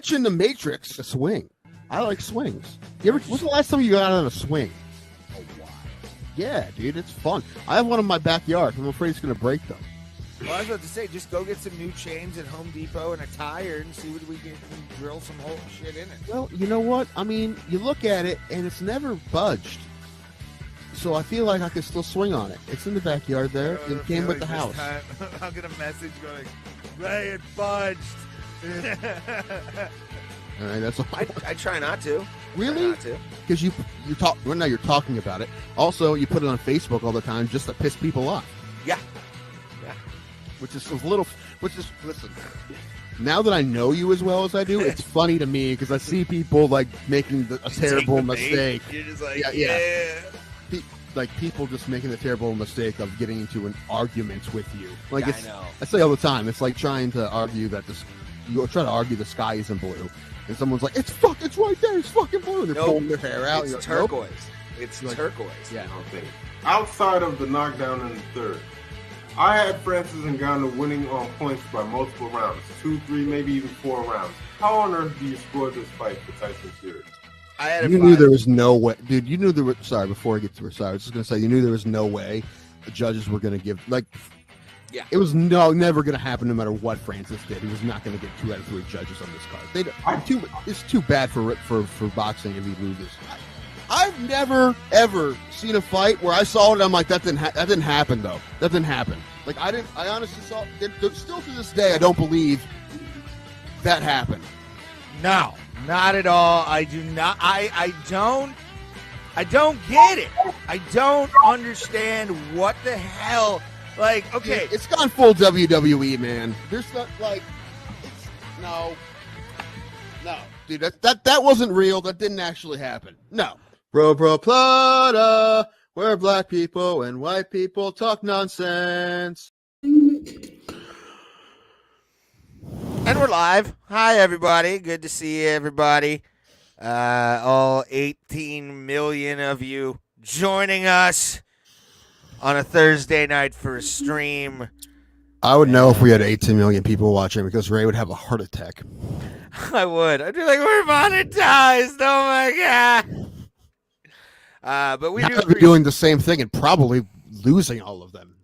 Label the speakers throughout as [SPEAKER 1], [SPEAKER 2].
[SPEAKER 1] mentioned the Matrix, a swing. I like swings. When's the last time you got on a swing?
[SPEAKER 2] A while.
[SPEAKER 1] Yeah, dude, it's fun. I have one in my backyard. I'm afraid it's going to break them.
[SPEAKER 2] Well, I was about to say, just go get some new chains at Home Depot and a tire and see what we can drill some whole shit in it.
[SPEAKER 1] Well, you know what? I mean, you look at it, and it's never budged. So I feel like I could still swing on it. It's in the backyard there. It came with the house.
[SPEAKER 2] I'll get a message going, Ray, it budged.
[SPEAKER 1] All right, that's all.
[SPEAKER 3] I try not to.
[SPEAKER 1] Really? Because you talk. Well, now you're talking about it. Also, you put it on Facebook all the time just to piss people off.
[SPEAKER 3] Yeah.
[SPEAKER 1] Which is listen. Now that I know you as well as I do, it's funny to me because I see people like making a terrible mistake.
[SPEAKER 3] You're just like,
[SPEAKER 1] Like people just making the terrible mistake of getting into an argument with you. Like
[SPEAKER 3] I know.
[SPEAKER 1] I say all the time. It's like trying to argue that you try to argue the sky isn't blue, and someone's like, it's right there. It's fucking blue. And they're pulling their hair out.
[SPEAKER 3] It's
[SPEAKER 1] like,
[SPEAKER 3] turquoise.
[SPEAKER 1] Nope.
[SPEAKER 3] It's
[SPEAKER 1] like,
[SPEAKER 3] turquoise.
[SPEAKER 1] Yeah.
[SPEAKER 4] Okay. Outside of the knockdown in the third, I had Francis Ngannou winning on points by multiple rounds, 2, 3, maybe even 4 rounds. How on earth do you score this fight for Tyson Fury?
[SPEAKER 1] You knew there was no way, dude. You knew there was. Sorry, before I get to I was just gonna say you knew there was no way the judges were gonna give
[SPEAKER 3] Yeah.
[SPEAKER 1] It was never gonna happen, no matter what Francis did. He was not gonna get 2 out of 3 judges on this card. It's too bad for boxing if he loses. I've never ever seen a fight where I saw it. I'm like, that didn't happen though. That didn't happen. Like I honestly saw. Still to this day, I don't believe that happened.
[SPEAKER 2] No, not at all. I do not. I don't get it. I don't understand what the hell. Like, okay,
[SPEAKER 1] It's gone full WWE, man. There's not like, no, dude. That wasn't real. That didn't actually happen. No. Bro, Plata, where black people and white people talk nonsense.
[SPEAKER 2] and we're live. Hi, everybody. Good to see everybody. All 18 million of you joining us on a Thursday night for a stream.
[SPEAKER 1] I would know if we had 18 million people watching because Ray would have a heart attack.
[SPEAKER 2] I would. I'd be like, we're monetized. Oh my god. But we
[SPEAKER 1] I'd be doing the same thing and probably losing all of them.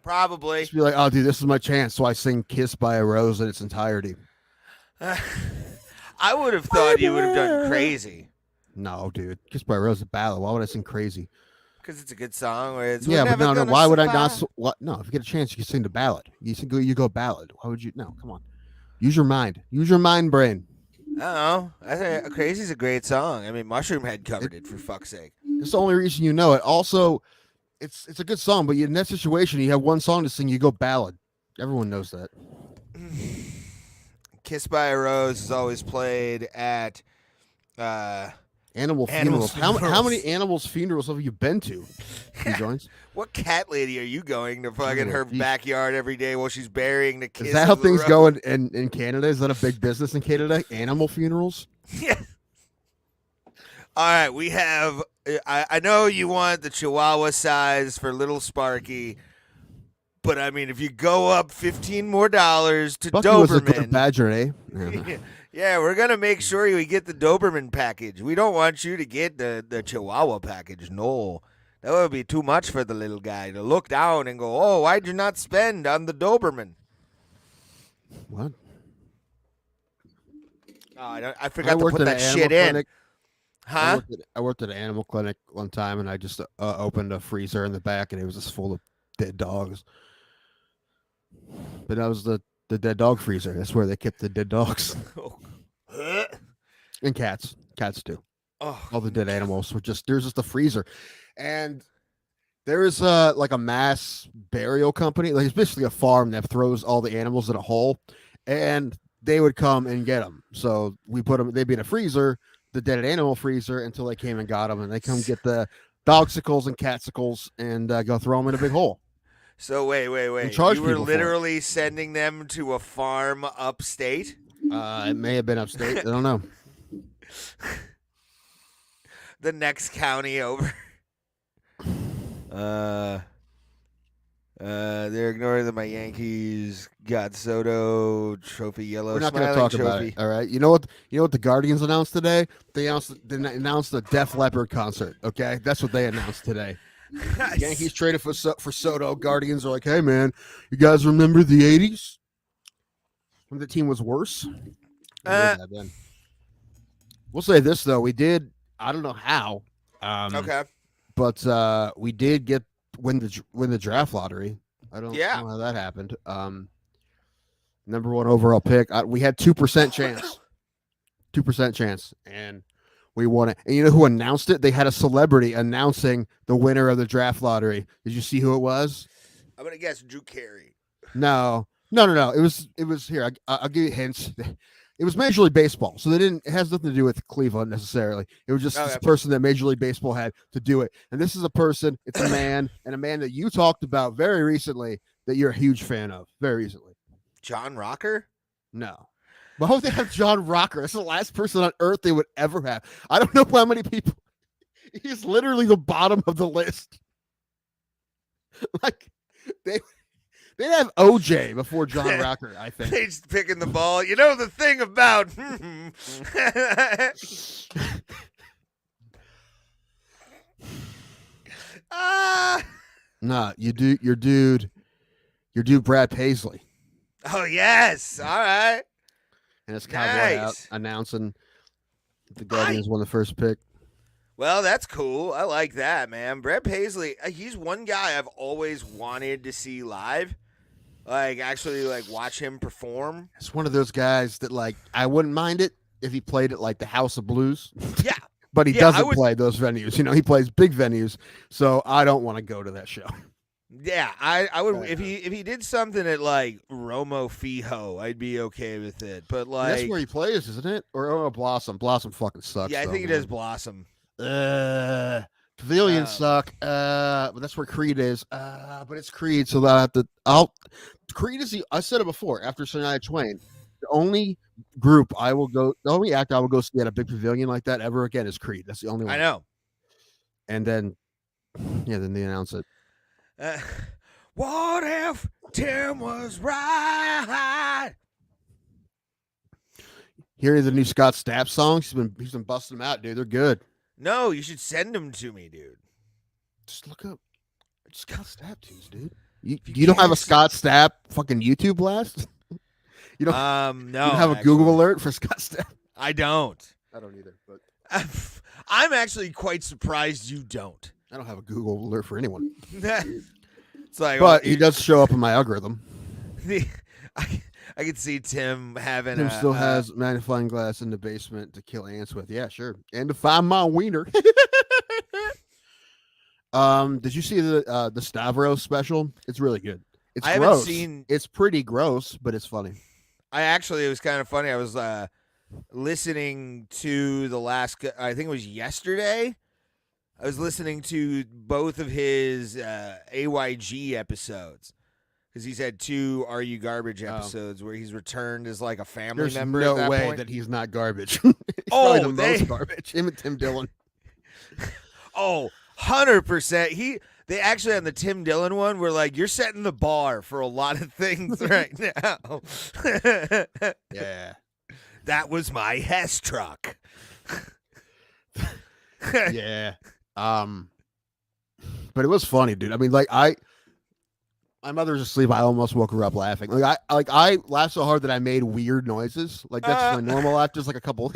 [SPEAKER 2] Probably.
[SPEAKER 1] Just be like, oh, dude, this is my chance. So I sing "Kiss by a Rose" in its entirety.
[SPEAKER 2] I would have thought you would have done Crazy.
[SPEAKER 1] No, dude, "Kiss by a Rose" is a ballad. Why would I sing "Crazy"?
[SPEAKER 2] Because it's a good song. Where it's,
[SPEAKER 1] Yeah,
[SPEAKER 2] we're
[SPEAKER 1] but
[SPEAKER 2] never
[SPEAKER 1] no.
[SPEAKER 2] gonna
[SPEAKER 1] Why would I
[SPEAKER 2] survive.
[SPEAKER 1] not? What? No, if you get a chance, you can sing the ballad. You go ballad. Why would you? No, come on. Use your mind. Use your mind brain.
[SPEAKER 2] I don't know. I think Crazy's a great song. I mean, Mushroom Head covered it for fuck's sake.
[SPEAKER 1] It's the only reason you know it. Also, it's a good song, but in that situation, you have one song to sing, you go ballad. Everyone knows that.
[SPEAKER 2] Kiss by a Rose is always played at
[SPEAKER 1] Animal funerals. How many animals' funerals have you been to? Joins?
[SPEAKER 2] What cat lady are you going to fucking her backyard every day while she's burying the kids?
[SPEAKER 1] Is that how things go in Canada? Is that a big business in Canada? Animal funerals?
[SPEAKER 2] Yeah. All right, we have. I know you want the Chihuahua size for little Sparky, but I mean, if you go up $15 more to
[SPEAKER 1] Bucky
[SPEAKER 2] Doberman,
[SPEAKER 1] was a good badger, eh? Yeah.
[SPEAKER 2] Yeah, we're gonna make sure you get the Doberman package. We don't want you to get the Chihuahua package. No, that would be too much for the little guy to look down and go, "Oh, why'd you not spend on the Doberman?"
[SPEAKER 1] What?
[SPEAKER 2] Oh, I forgot to put that shit in. Huh?
[SPEAKER 1] I worked at an animal clinic one time, and I just opened a freezer in the back, and it was just full of dead dogs. But that was the dead dog freezer. That's where they kept the dead dogs. And cats. Cats too.
[SPEAKER 2] Oh,
[SPEAKER 1] all the dead animals were there's just a freezer. And there is like a mass burial company. Like it's basically a farm that throws all the animals in a hole, and they would come and get them. So we put them, they'd be in a freezer, the dead animal freezer, until they came and got them, and they come get the dogsicles and catsicles and go throw them in a big hole.
[SPEAKER 2] So wait. You were literally sending them to a farm upstate?
[SPEAKER 1] It may have been upstate. I don't know.
[SPEAKER 2] The next county over. They're ignoring that my Yankees got Soto trophy yellow.
[SPEAKER 1] We're not going to
[SPEAKER 2] smiling
[SPEAKER 1] talk about
[SPEAKER 2] trophy.
[SPEAKER 1] it. All right. You know what? You know what the Guardians announced today? They announced the Def Leppard concert. Okay, that's what they announced today. Yankees traded for Soto. Guardians are like, hey man, you guys remember the '80s when the team was worse? Then. We'll say this though, we did. I don't know how.
[SPEAKER 2] Okay.
[SPEAKER 1] But we did win the draft lottery. I don't
[SPEAKER 2] Yeah.
[SPEAKER 1] know how that happened. Number 1 overall pick. We had 2% chance. 2% chance, and we won it. And you know who announced it? They had a celebrity announcing the winner of the draft lottery. Did you see who it was?
[SPEAKER 2] I'm gonna guess Drew Carey.
[SPEAKER 1] No. It was here. I'll give you hints. It was Major League Baseball, so it has nothing to do with Cleveland necessarily. It was just this person that Major League Baseball had to do it. And this is a person, it's a man, and a man that you talked about very recently that you're a huge fan of. Very recently.
[SPEAKER 2] John Rocker?
[SPEAKER 1] No. Why would they have John Rocker? That's the last person on earth they would ever have. I don't know how many people. He's literally the bottom of the list. Like, they'd have OJ before John Rocker, I think.
[SPEAKER 2] He's picking the ball. You know the thing about
[SPEAKER 1] Nah, your dude Brad Paisley.
[SPEAKER 2] Oh yes. All right.
[SPEAKER 1] And it's Cowboy out
[SPEAKER 2] Nice.
[SPEAKER 1] announcing that the Guardians won the first pick.
[SPEAKER 2] Well, that's cool. I like that, man. Brad Paisley, he's one guy I've always wanted to see live. Like, actually, like, watch him perform.
[SPEAKER 1] It's one of those guys that, like, I wouldn't mind it if he played at, like, the House of Blues.
[SPEAKER 2] Yeah.
[SPEAKER 1] But he
[SPEAKER 2] Yeah,
[SPEAKER 1] doesn't play those venues. You know, he plays big venues, so I don't want to go to that show.
[SPEAKER 2] Yeah, I would if he did something at like Romo Fijo, I'd be okay with it. But like
[SPEAKER 1] That's where he plays, isn't it? Or Blossom. Blossom fucking sucks.
[SPEAKER 2] yeah, I think
[SPEAKER 1] it
[SPEAKER 2] it is Blossom.
[SPEAKER 1] Pavilions suck. But that's where Creed is. But it's Creed, so that I have to. Creed is I said it before. After Shania Twain, the only group I will go, the only act I will go see at a big pavilion like that ever again is Creed. That's the only one.
[SPEAKER 2] I know.
[SPEAKER 1] And then, then they announce it.
[SPEAKER 2] What if Tim was right?
[SPEAKER 1] Hearing the new Scott Stapp songs, he's been busting them out, dude. They're good.
[SPEAKER 2] No, you should send them to me, dude.
[SPEAKER 1] Just look up Scott Stapp tunes, dude. You don't have a Scott Stapp fucking YouTube blast? You don't.
[SPEAKER 2] No.
[SPEAKER 1] You don't have a Google alert for Scott Stapp?
[SPEAKER 2] I don't.
[SPEAKER 1] I don't either. But
[SPEAKER 2] I'm actually quite surprised you don't.
[SPEAKER 1] I don't have a Google alert for anyone.
[SPEAKER 2] It's like,
[SPEAKER 1] but he does show up in my algorithm.
[SPEAKER 2] I could see Tim having.
[SPEAKER 1] Tim still has magnifying glass in the basement to kill ants with. Yeah, sure, and to find my wiener. Did you see the Stavros special? It's really good. It's
[SPEAKER 2] I
[SPEAKER 1] gross.
[SPEAKER 2] haven't seen.
[SPEAKER 1] It's pretty gross, but it's funny.
[SPEAKER 2] It was kind of funny. I was listening to the last. I think it was yesterday. I was listening to both of his AYG episodes because he's had 2 Are You Garbage episodes where he's returned as like a family
[SPEAKER 1] There's
[SPEAKER 2] member.
[SPEAKER 1] no
[SPEAKER 2] at that
[SPEAKER 1] way
[SPEAKER 2] point.
[SPEAKER 1] that he's not garbage. He's probably the most garbage. Him and Tim Dillon.
[SPEAKER 2] 100%. They actually on the Tim Dillon one were like, you're setting the bar for a lot of things right now.
[SPEAKER 1] Yeah.
[SPEAKER 2] That was my Hess truck.
[SPEAKER 1] Yeah. But it was funny, dude. I mean, like my mother was asleep. I almost woke her up laughing. I laughed so hard that I made weird noises. Like that's my normal laugh, just like a couple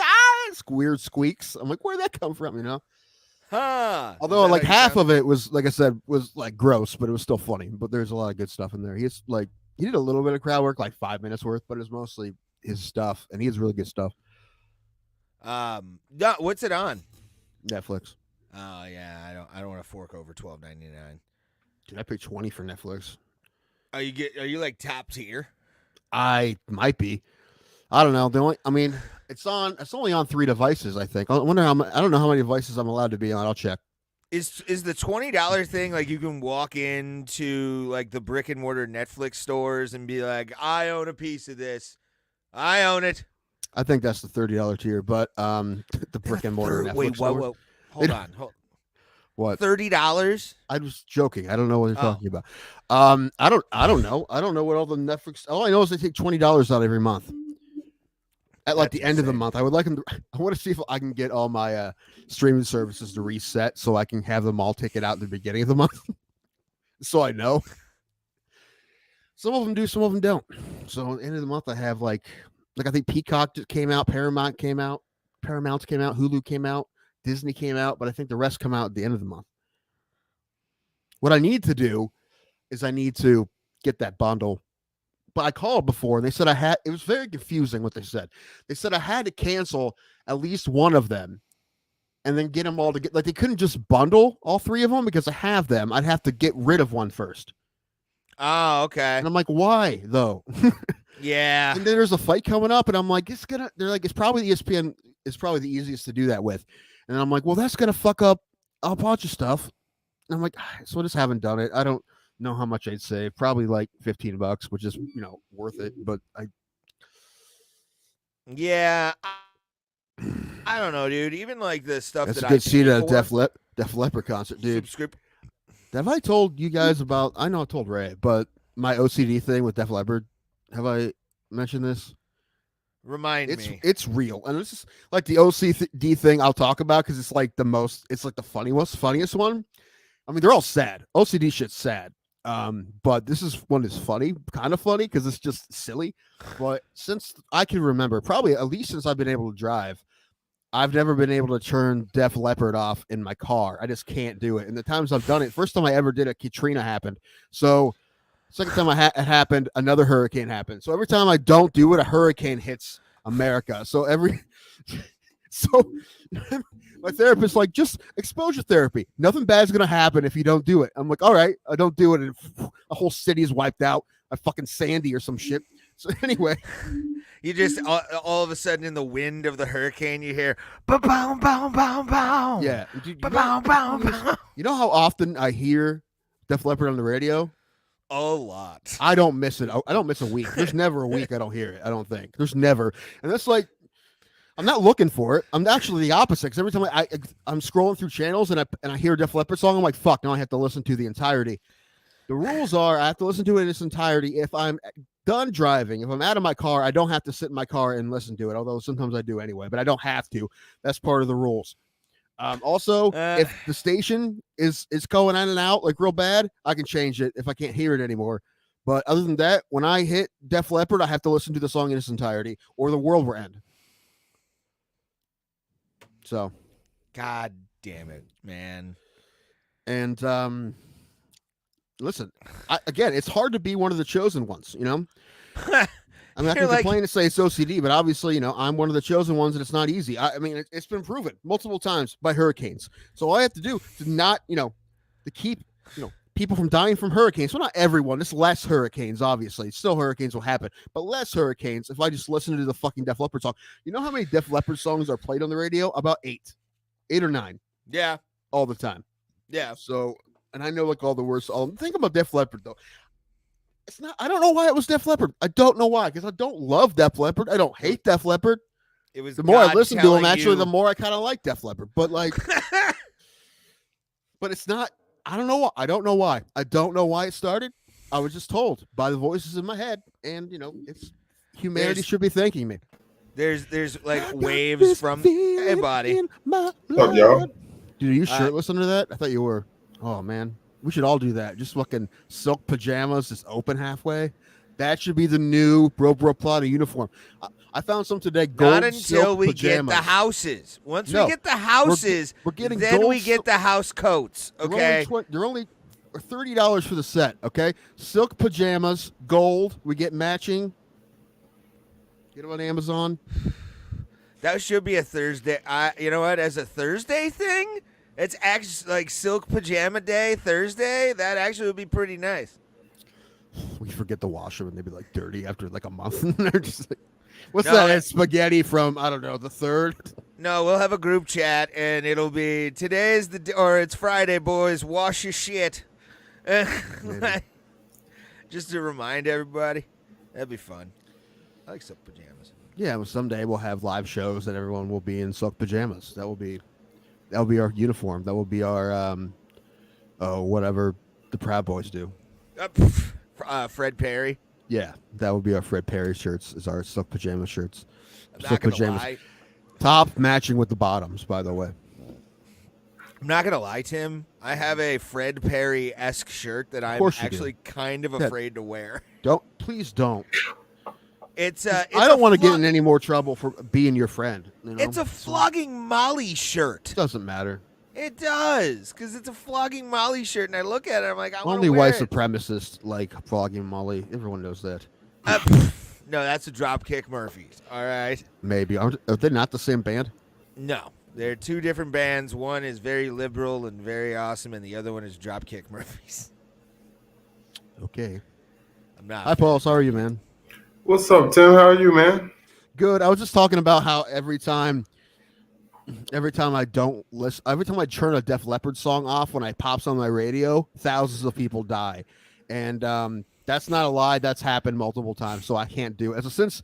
[SPEAKER 1] weird squeaks. I'm like, where'd that come from? You know? Although like half of it was, like I said, was like gross, but it was still funny. But there's a lot of good stuff in there. He did a little bit of crowd work, like 5 minutes worth, but it's mostly his stuff, and he has really good stuff.
[SPEAKER 2] No, what's it on?
[SPEAKER 1] Netflix.
[SPEAKER 2] Oh yeah, I don't want to fork over $12.99.
[SPEAKER 1] Dude, I paid $20 for Netflix.
[SPEAKER 2] Are you like top tier?
[SPEAKER 1] I might be. I don't know. It's only on 3 devices, I think. I wonder I don't know how many devices I'm allowed to be on. I'll check.
[SPEAKER 2] Is the $20 thing like you can walk into like the brick and mortar Netflix stores and be like, I own a piece of this. I own it.
[SPEAKER 1] I think that's the $30 tier, but the brick and mortar Netflix.
[SPEAKER 2] Wait, whoa. Hold on.
[SPEAKER 1] What?
[SPEAKER 2] $30?
[SPEAKER 1] I was joking. I don't know what you're
[SPEAKER 2] Oh.
[SPEAKER 1] talking about. I don't know. I don't know what all the Netflix. All I know is they take $20 out every month. At like
[SPEAKER 2] That's
[SPEAKER 1] the end of the
[SPEAKER 2] insane.
[SPEAKER 1] month, I would like them. I want to see if I can get all my streaming services to reset so I can have them all take it out at the beginning of the month, so I know. Some of them do, some of them don't. So at the end of the month, I have like I think Peacock just came out, Paramount came out, Hulu came out, Disney came out, but I think the rest come out at the end of the month. What I need to do is I need to get that bundle. But I called before and they said it was very confusing what they said. They said I had to cancel at least one of them and then get them all to get, like, they couldn't just bundle all three of them because I have them. I'd have to get rid of one first.
[SPEAKER 2] Oh, okay.
[SPEAKER 1] And I'm like, why though?
[SPEAKER 2] Yeah.
[SPEAKER 1] And then there's a fight coming up and I'm like, they're like, it's probably the ESPN is probably the easiest to do that with. And I'm like, well, that's going to fuck up a bunch of stuff. And I'm like, so I just haven't done it. I don't know how much I'd save. Probably like $15, which is, worth it. But
[SPEAKER 2] Yeah. I don't know, dude. Even like the stuff
[SPEAKER 1] that's
[SPEAKER 2] that
[SPEAKER 1] a good
[SPEAKER 2] I
[SPEAKER 1] seat at a
[SPEAKER 2] for,
[SPEAKER 1] Def Leppard concert, dude.
[SPEAKER 2] subscript.
[SPEAKER 1] Have I told you guys about? I know I told Ray, but my OCD thing with Def Leppard. Have I mentioned this?
[SPEAKER 2] Remind me.
[SPEAKER 1] It's real, and this is like the OCD thing I'll talk about because it's like the most. It's like the funniest one. I mean, they're all sad. OCD shit's sad. But this is one that's funny, kind of funny because it's just silly. But since I can remember, probably at least since I've been able to drive, I've never been able to turn Def Leppard off in my car. I just can't do it. And the times I've done it, first time I ever did it, Katrina happened. So second time it happened, another hurricane happened. So every time I don't do it, a hurricane hits America. So my therapist's like, just exposure therapy. Nothing bad's going to happen if you don't do it. I'm like, all right, I don't do it. And a whole city is wiped out. A fucking Sandy or some shit. So anyway.
[SPEAKER 2] You just, all of a sudden in the wind of the hurricane, you hear, ba-boom, boom, boom, boom.
[SPEAKER 1] Yeah.
[SPEAKER 2] Ba-boom, boom, boom.
[SPEAKER 1] You know how often I hear Def Leppard on the radio?
[SPEAKER 2] A lot.
[SPEAKER 1] I don't miss it. I don't miss a week. There's never a week I don't hear it. I don't think. There's never. And that's like, I'm not looking for it. I'm actually the opposite. Because every time I'm scrolling through channels and I hear a Def Leppard song, I'm like, fuck, now I have to listen to the entirety. The rules are I have to listen to it in its entirety. If I'm done driving, if I'm out of my car, I don't have to sit in my car and listen to it, although sometimes I do anyway, but I don't have to. That's part of the rules. Also, if the station is going in and out like real bad, I can change it if I can't hear it anymore. But other than that, when I hit Def Leppard, I have to listen to the song in its entirety or the world will end. So,
[SPEAKER 2] God damn it, man.
[SPEAKER 1] And listen, again, it's hard to be one of the chosen ones, you know? I'm not going to complain to say it's OCD, but obviously, I'm one of the chosen ones and it's not easy. I mean, it's been proven multiple times by hurricanes. So all I have to do to not, to keep, people from dying from hurricanes. Well, not everyone. There's less hurricanes, obviously. Still hurricanes will happen, but less hurricanes if I just listen to the fucking Def Leppard song. You know how many Def Leppard songs are played on the radio? About 8 or 9.
[SPEAKER 2] Yeah.
[SPEAKER 1] All the time.
[SPEAKER 2] Yeah.
[SPEAKER 1] So, and I know like all the words. Think about Def Leppard though. It's not. I don't know why it was Def Leppard. I don't know why, because I don't love Def Leppard. I don't hate Def Leppard.
[SPEAKER 2] It was
[SPEAKER 1] the more
[SPEAKER 2] God
[SPEAKER 1] I listen to them, actually,
[SPEAKER 2] you...
[SPEAKER 1] the more I kind of like Def Leppard. But like, but it's not. I don't know why. I don't know why. I don't know why it started. I was just told by the voices in my head, and it's humanity should be thanking me.
[SPEAKER 2] There's like waves from everybody.
[SPEAKER 4] What's up, y'all?
[SPEAKER 1] Dude, are you shirtless under that? I thought you were. Oh man, we should all do that. Just fucking silk pajamas, just open halfway. That should be the new Bro Plata uniform. I found some today. Gold
[SPEAKER 2] Not until we
[SPEAKER 1] pajamas.
[SPEAKER 2] get the houses. Once we get the houses,
[SPEAKER 1] we're getting
[SPEAKER 2] then
[SPEAKER 1] gold
[SPEAKER 2] we get the house coats. Okay.
[SPEAKER 1] They're only $30 for the set. Okay, silk pajamas, gold. We get matching. Get them on Amazon.
[SPEAKER 2] That should be a Thursday. You know what? As a Thursday thing, it's actually like silk pajama day Thursday. That actually would be pretty nice.
[SPEAKER 1] We forget to wash them and they'd be like dirty after like a month. And they're just like, what's that? Spaghetti from, I don't know, the 3rd?
[SPEAKER 2] No, we'll have a group chat and it'll be it's Friday, boys. Wash your shit. Just to remind everybody. That'd be fun. I like silk pajamas.
[SPEAKER 1] Yeah, well, someday we'll have live shows and everyone will be in silk pajamas. That will be That will be our uniform. That will be our whatever the Proud Boys do.
[SPEAKER 2] Fred Perry.
[SPEAKER 1] Yeah, that would be our Fred Perry shirts. Is our silk pajama shirts.
[SPEAKER 2] I'm
[SPEAKER 1] Silk
[SPEAKER 2] not gonna
[SPEAKER 1] pajamas.
[SPEAKER 2] lie.
[SPEAKER 1] Top matching with the bottoms, by the way.
[SPEAKER 2] I'm not gonna lie, Tim. I have a Fred Perry-esque shirt that I'm
[SPEAKER 1] course you
[SPEAKER 2] actually kind of afraid to wear.
[SPEAKER 1] Please don't.
[SPEAKER 2] It's
[SPEAKER 1] I don't want to get in any more trouble for being your friend. You know?
[SPEAKER 2] It's a flogging Molly shirt.
[SPEAKER 1] Doesn't matter.
[SPEAKER 2] It does, because it's a flogging Molly shirt, and I look at it, I'm like, I want
[SPEAKER 1] Only
[SPEAKER 2] to wear
[SPEAKER 1] white
[SPEAKER 2] it.
[SPEAKER 1] supremacists like flogging Molly. Everyone knows that.
[SPEAKER 2] No, that's the Dropkick Murphys. All right.
[SPEAKER 1] Maybe are they not the same band?
[SPEAKER 2] No, they're two different bands. One is very liberal and very awesome, and the other one is Dropkick Murphys.
[SPEAKER 1] Okay.
[SPEAKER 2] I'm not.
[SPEAKER 1] Hi, Paul. How are you, man?
[SPEAKER 4] What's up, Tim? How are you, man?
[SPEAKER 1] Good. I was just talking about how every time I don't listen, every time I turn a Def Leppard song off when I pops on my radio, thousands of people die, and that's not a lie. That's happened multiple times, so I can't do it. Since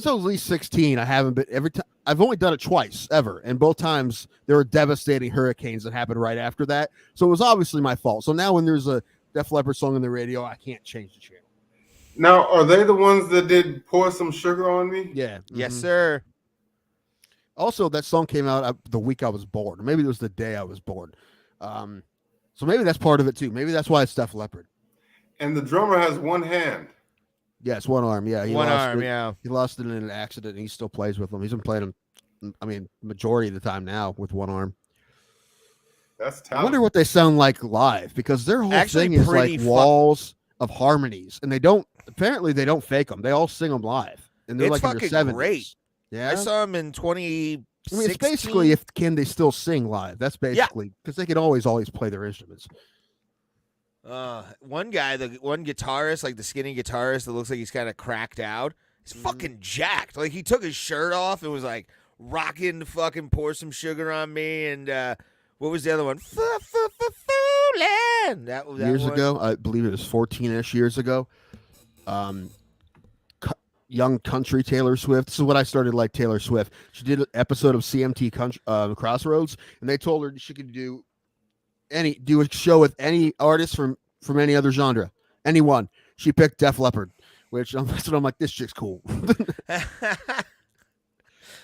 [SPEAKER 1] I was at least 16, I haven't been every time. I've only done it twice ever, and both times there were devastating hurricanes that happened right after that. So it was obviously my fault. So now when there's a Def Leppard song on the radio, I can't change the channel.
[SPEAKER 4] Now, are they the ones that did Pour Some Sugar on Me?
[SPEAKER 1] Yeah.
[SPEAKER 2] Yes, sir.
[SPEAKER 1] Also, that song came out the week I was born. Maybe it was the day I was born. So maybe that's part of it too. Maybe that's why it's Def Leppard.
[SPEAKER 4] And the drummer has one hand.
[SPEAKER 1] Yes, one arm. Yeah,
[SPEAKER 2] One arm, yeah.
[SPEAKER 1] He lost it in an accident, and he still plays with them. He's been playing them, I mean, majority of the time now with one arm.
[SPEAKER 4] That's
[SPEAKER 1] I
[SPEAKER 4] talented.
[SPEAKER 1] wonder what they sound like live, because their whole
[SPEAKER 2] Actually,
[SPEAKER 1] thing is
[SPEAKER 2] pretty
[SPEAKER 1] like walls of harmonies, and they don't fake them. They all sing them live, and they're
[SPEAKER 2] It's
[SPEAKER 1] like in their
[SPEAKER 2] fucking
[SPEAKER 1] 70s.
[SPEAKER 2] great.
[SPEAKER 1] Yeah,
[SPEAKER 2] I saw him in 2016.
[SPEAKER 1] I mean, it's basically can they still sing live? That's basically because they can always play their instruments.
[SPEAKER 2] One guy, the one guitarist, like the skinny guitarist that looks like he's kind of cracked out, he's fucking jacked. Like he took his shirt off and was like rocking the fucking Pour Some Sugar on Me, and what was the other one? Foolin'. That
[SPEAKER 1] Years
[SPEAKER 2] one.
[SPEAKER 1] ago, I believe it was 14-ish years ago. Young country Taylor Swift. This is what I started like Taylor Swift. She did an episode of CMT Crossroads, and they told her she could do a show with any artist from any other genre, anyone. She picked Def Leppard, which I'm like, this chick's cool.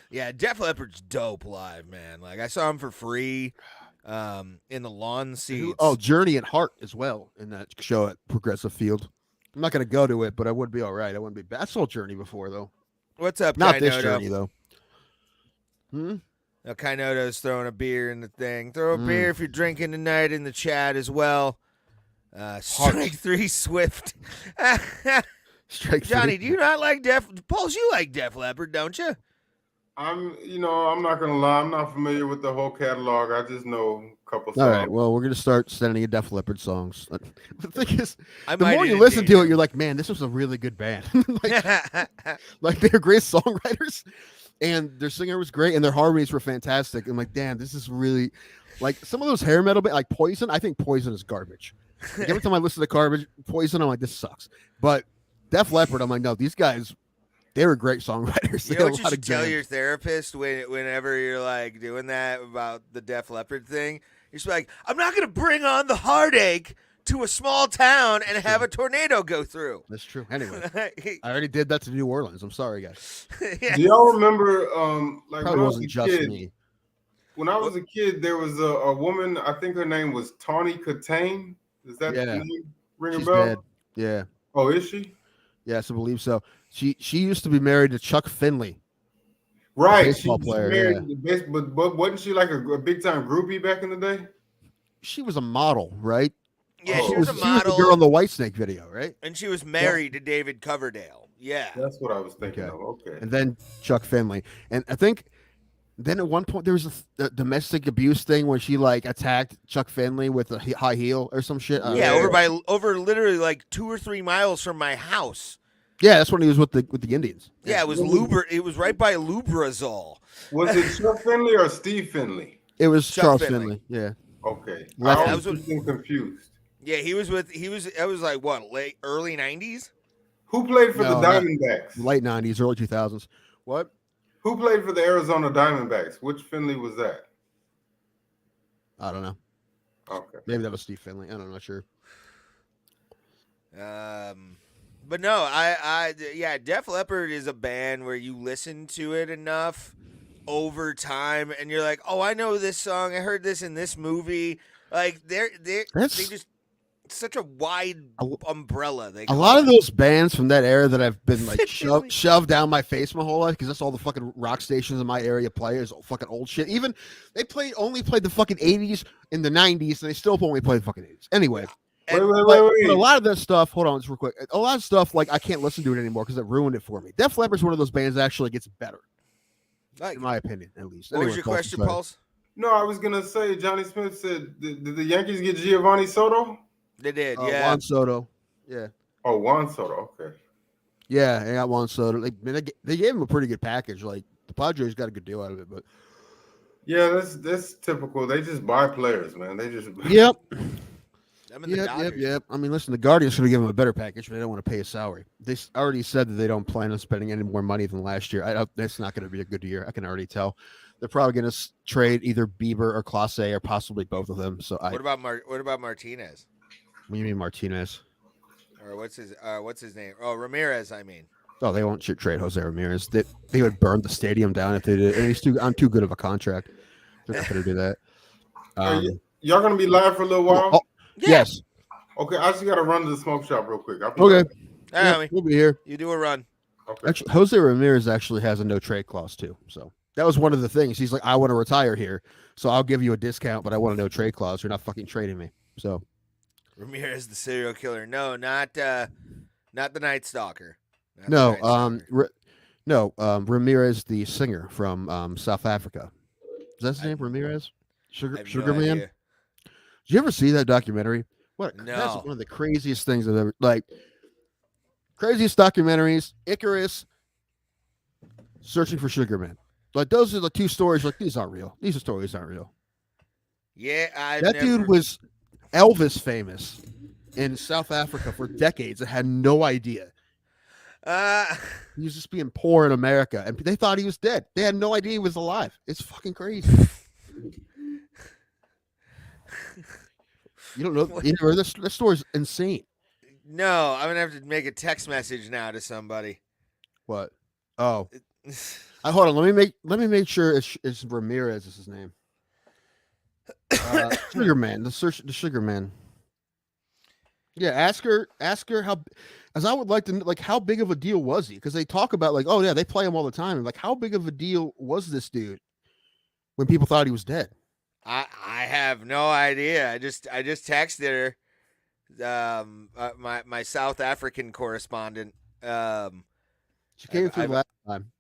[SPEAKER 2] Yeah, Def Leppard's dope live, man. Like I saw him for free in the lawn seats.
[SPEAKER 1] Oh, Journey and Heart as well in that show at Progressive Field. I'm not going to go to it, but I would be all right. I wouldn't be bad. I saw Journey before, though.
[SPEAKER 2] What's up,
[SPEAKER 1] Not
[SPEAKER 2] Kainoto?
[SPEAKER 1] this Journey, though.
[SPEAKER 2] Kainoto's throwing a beer in the thing. Throw a beer if you're drinking tonight in the chat as well. Strike 3 Swift.
[SPEAKER 1] Strike
[SPEAKER 2] Johnny,
[SPEAKER 1] 3.
[SPEAKER 2] do you not like Pauls, you like Def Leppard, don't you?
[SPEAKER 4] I'm not gonna lie. I'm not familiar with the whole catalog. I just know a couple songs.
[SPEAKER 1] All right, well, we're going to start sending you Def Leppard songs. The thing is,
[SPEAKER 2] I
[SPEAKER 1] the
[SPEAKER 2] might
[SPEAKER 1] more you
[SPEAKER 2] indeed.
[SPEAKER 1] listen to it, you're like, man, this was a really good band. like they're great songwriters, and their singer was great, and their harmonies were fantastic. I'm like, damn, this is really like some of those hair metal bands, like Poison. I think Poison is garbage. Like, every time I listen to Poison, I'm like, this sucks. But Def Leppard, I'm like, no, these guys, they were great songwriters.
[SPEAKER 2] You
[SPEAKER 1] They
[SPEAKER 2] know
[SPEAKER 1] had
[SPEAKER 2] what
[SPEAKER 1] a
[SPEAKER 2] you
[SPEAKER 1] lot
[SPEAKER 2] should
[SPEAKER 1] of
[SPEAKER 2] tell
[SPEAKER 1] jams.
[SPEAKER 2] your therapist whenever you're like doing that about the Def Leppard thing? You should be like, I'm not going to bring on the heartache to a small town and have a tornado go through.
[SPEAKER 1] That's true. Anyway, I already did that to New Orleans. I'm sorry, guys.
[SPEAKER 2] Yeah.
[SPEAKER 4] Do y'all remember, like
[SPEAKER 1] Probably
[SPEAKER 4] when I was
[SPEAKER 1] wasn't
[SPEAKER 4] a
[SPEAKER 1] just
[SPEAKER 4] kid?
[SPEAKER 1] me.
[SPEAKER 4] When I was a kid, there was a woman. I think her name was Tawny Katane. Is that
[SPEAKER 1] Yeah.
[SPEAKER 4] the name? Ring a
[SPEAKER 1] She's
[SPEAKER 4] bell?
[SPEAKER 1] dead. Yeah.
[SPEAKER 4] Oh, is she?
[SPEAKER 1] Yes, I believe so. She used to be married to Chuck Finley.
[SPEAKER 4] Right.
[SPEAKER 1] Baseball player,
[SPEAKER 4] But wasn't she like a big time groupie back in the day?
[SPEAKER 1] She was a model, right?
[SPEAKER 2] Yeah,
[SPEAKER 4] Oh.
[SPEAKER 2] she was a
[SPEAKER 1] She was the
[SPEAKER 2] model,
[SPEAKER 1] girl in the Whitesnake video, right?
[SPEAKER 2] and she was married to David Coverdale. Yeah.
[SPEAKER 4] That's what I was thinking
[SPEAKER 1] Okay.
[SPEAKER 4] of. Okay.
[SPEAKER 1] And then Chuck Finley. And I think then at one point there was a domestic abuse thing when she like attacked Chuck Finley with a high heel or some shit.
[SPEAKER 2] Yeah,
[SPEAKER 4] Yeah.
[SPEAKER 2] over literally like 2 or 3 miles from my house.
[SPEAKER 1] Yeah, that's when he was with the Indians.
[SPEAKER 2] Yeah, it was It was right by Lubrizol.
[SPEAKER 4] Was it Chuck Finley or Steve Finley?
[SPEAKER 1] It was
[SPEAKER 2] Chuck
[SPEAKER 1] Charles
[SPEAKER 2] Finley.
[SPEAKER 1] Finley. Yeah.
[SPEAKER 4] Okay.
[SPEAKER 1] Left-
[SPEAKER 4] I
[SPEAKER 2] That
[SPEAKER 4] was
[SPEAKER 2] was
[SPEAKER 4] getting confused.
[SPEAKER 2] Yeah, I was like what, early 90s?
[SPEAKER 4] Who played for
[SPEAKER 1] No,
[SPEAKER 4] the
[SPEAKER 1] not-
[SPEAKER 4] Diamondbacks?
[SPEAKER 1] Late 90s, early 2000s. What?
[SPEAKER 4] Who played for the Arizona Diamondbacks? Which Finley was that?
[SPEAKER 1] I don't know.
[SPEAKER 4] Okay.
[SPEAKER 1] Maybe that was Steve Finley. I'm not sure.
[SPEAKER 2] But no, yeah, Def Leppard is a band where you listen to it enough over time, and you're like, oh, I know this song. I heard this in this movie. Like they just such a wide umbrella. They
[SPEAKER 1] a lot of those bands from that era that I've been like
[SPEAKER 2] Finley.
[SPEAKER 1] shoved down my face my whole life because that's all the fucking rock stations in my area play is fucking old shit. Even they only played the fucking 80s in the 90s, and they still only play the fucking 80s. Anyway.
[SPEAKER 2] And-
[SPEAKER 1] But a lot of that stuff, hold on, just real quick. A lot of stuff, like I can't listen to it anymore because it ruined it for me. Def Leppard's one of those bands that actually gets better,
[SPEAKER 2] Like,
[SPEAKER 1] in my opinion, at least.
[SPEAKER 2] what was your question, Pulse?
[SPEAKER 4] No, I was gonna say Johnny Smith said, did the Yankees get Giovanni Soto?
[SPEAKER 2] They did, yeah.
[SPEAKER 1] Juan Soto, yeah,
[SPEAKER 4] Oh, Juan Soto. Okay.
[SPEAKER 1] yeah, they got Juan Soto. They gave him a pretty good package. Like the Padres got a good deal out of it, but
[SPEAKER 4] Yeah, that's typical. They just buy players, man. They just
[SPEAKER 1] yep,
[SPEAKER 2] Them and the Dodgers.
[SPEAKER 1] yep. I mean, listen, the Guardians should have given him a better package, but they don't want to pay his salary. They already said that they don't plan on spending any more money than last year. That's not going to be a good year. I can already tell. They're probably going to trade either Bieber or Clase or possibly both of them. So
[SPEAKER 2] What about Martinez?
[SPEAKER 1] What do you mean Martinez?
[SPEAKER 2] Or what's his name? Oh, Ramirez, I mean.
[SPEAKER 1] Oh, they won't trade Jose Ramirez. They would burn the stadium down if they did. And he's on too good of a contract. They're not going to do that.
[SPEAKER 4] y'all gonna be live for a little while?
[SPEAKER 1] Oh, yes.
[SPEAKER 4] Okay, I just gotta run to the smoke shop real quick.
[SPEAKER 1] Okay.
[SPEAKER 2] Yeah,
[SPEAKER 1] We'll be here.
[SPEAKER 2] you do a run.
[SPEAKER 4] Okay.
[SPEAKER 1] Actually, Jose Ramirez actually has a no trade clause too. So that was one of the things. He's like, I want to retire here, so I'll give you a discount, but I want a no trade clause. You're not fucking trading me. So
[SPEAKER 2] Ramirez, the serial killer. No, not the Night Stalker. Not the
[SPEAKER 1] no,
[SPEAKER 2] Night Stalker.
[SPEAKER 1] Ramirez, the singer from South Africa. Is that his name? Ramirez,
[SPEAKER 2] I have
[SPEAKER 1] Sugar
[SPEAKER 2] no
[SPEAKER 1] Man.
[SPEAKER 2] idea.
[SPEAKER 1] Did you ever see that documentary? That's
[SPEAKER 2] No.
[SPEAKER 1] one of the craziest things I've ever craziest documentaries. Icarus, Searching for Sugar Man. Like those are the two stories. Like these aren't real. These stories aren't real.
[SPEAKER 2] Yeah,
[SPEAKER 1] That dude was Elvis famous in South Africa for decades and had no idea. He was just being poor in America, and they thought he was dead. They had no idea he was alive. It's fucking crazy. You don't know either. This story's insane.
[SPEAKER 2] No, I'm gonna have to make a text message now to somebody.
[SPEAKER 1] What? Oh, hold on. Let me make sure it's Ramirez is his name. Sugar Man, the Sugar Man. Yeah, ask her how, as I would like to know, like how big of a deal was he? Because they talk about like, oh yeah, they play him all the time. And like, how big of a deal was this dude when people thought he was dead?
[SPEAKER 2] I have no idea. I just texted her, my South African correspondent.
[SPEAKER 1] She came through last time.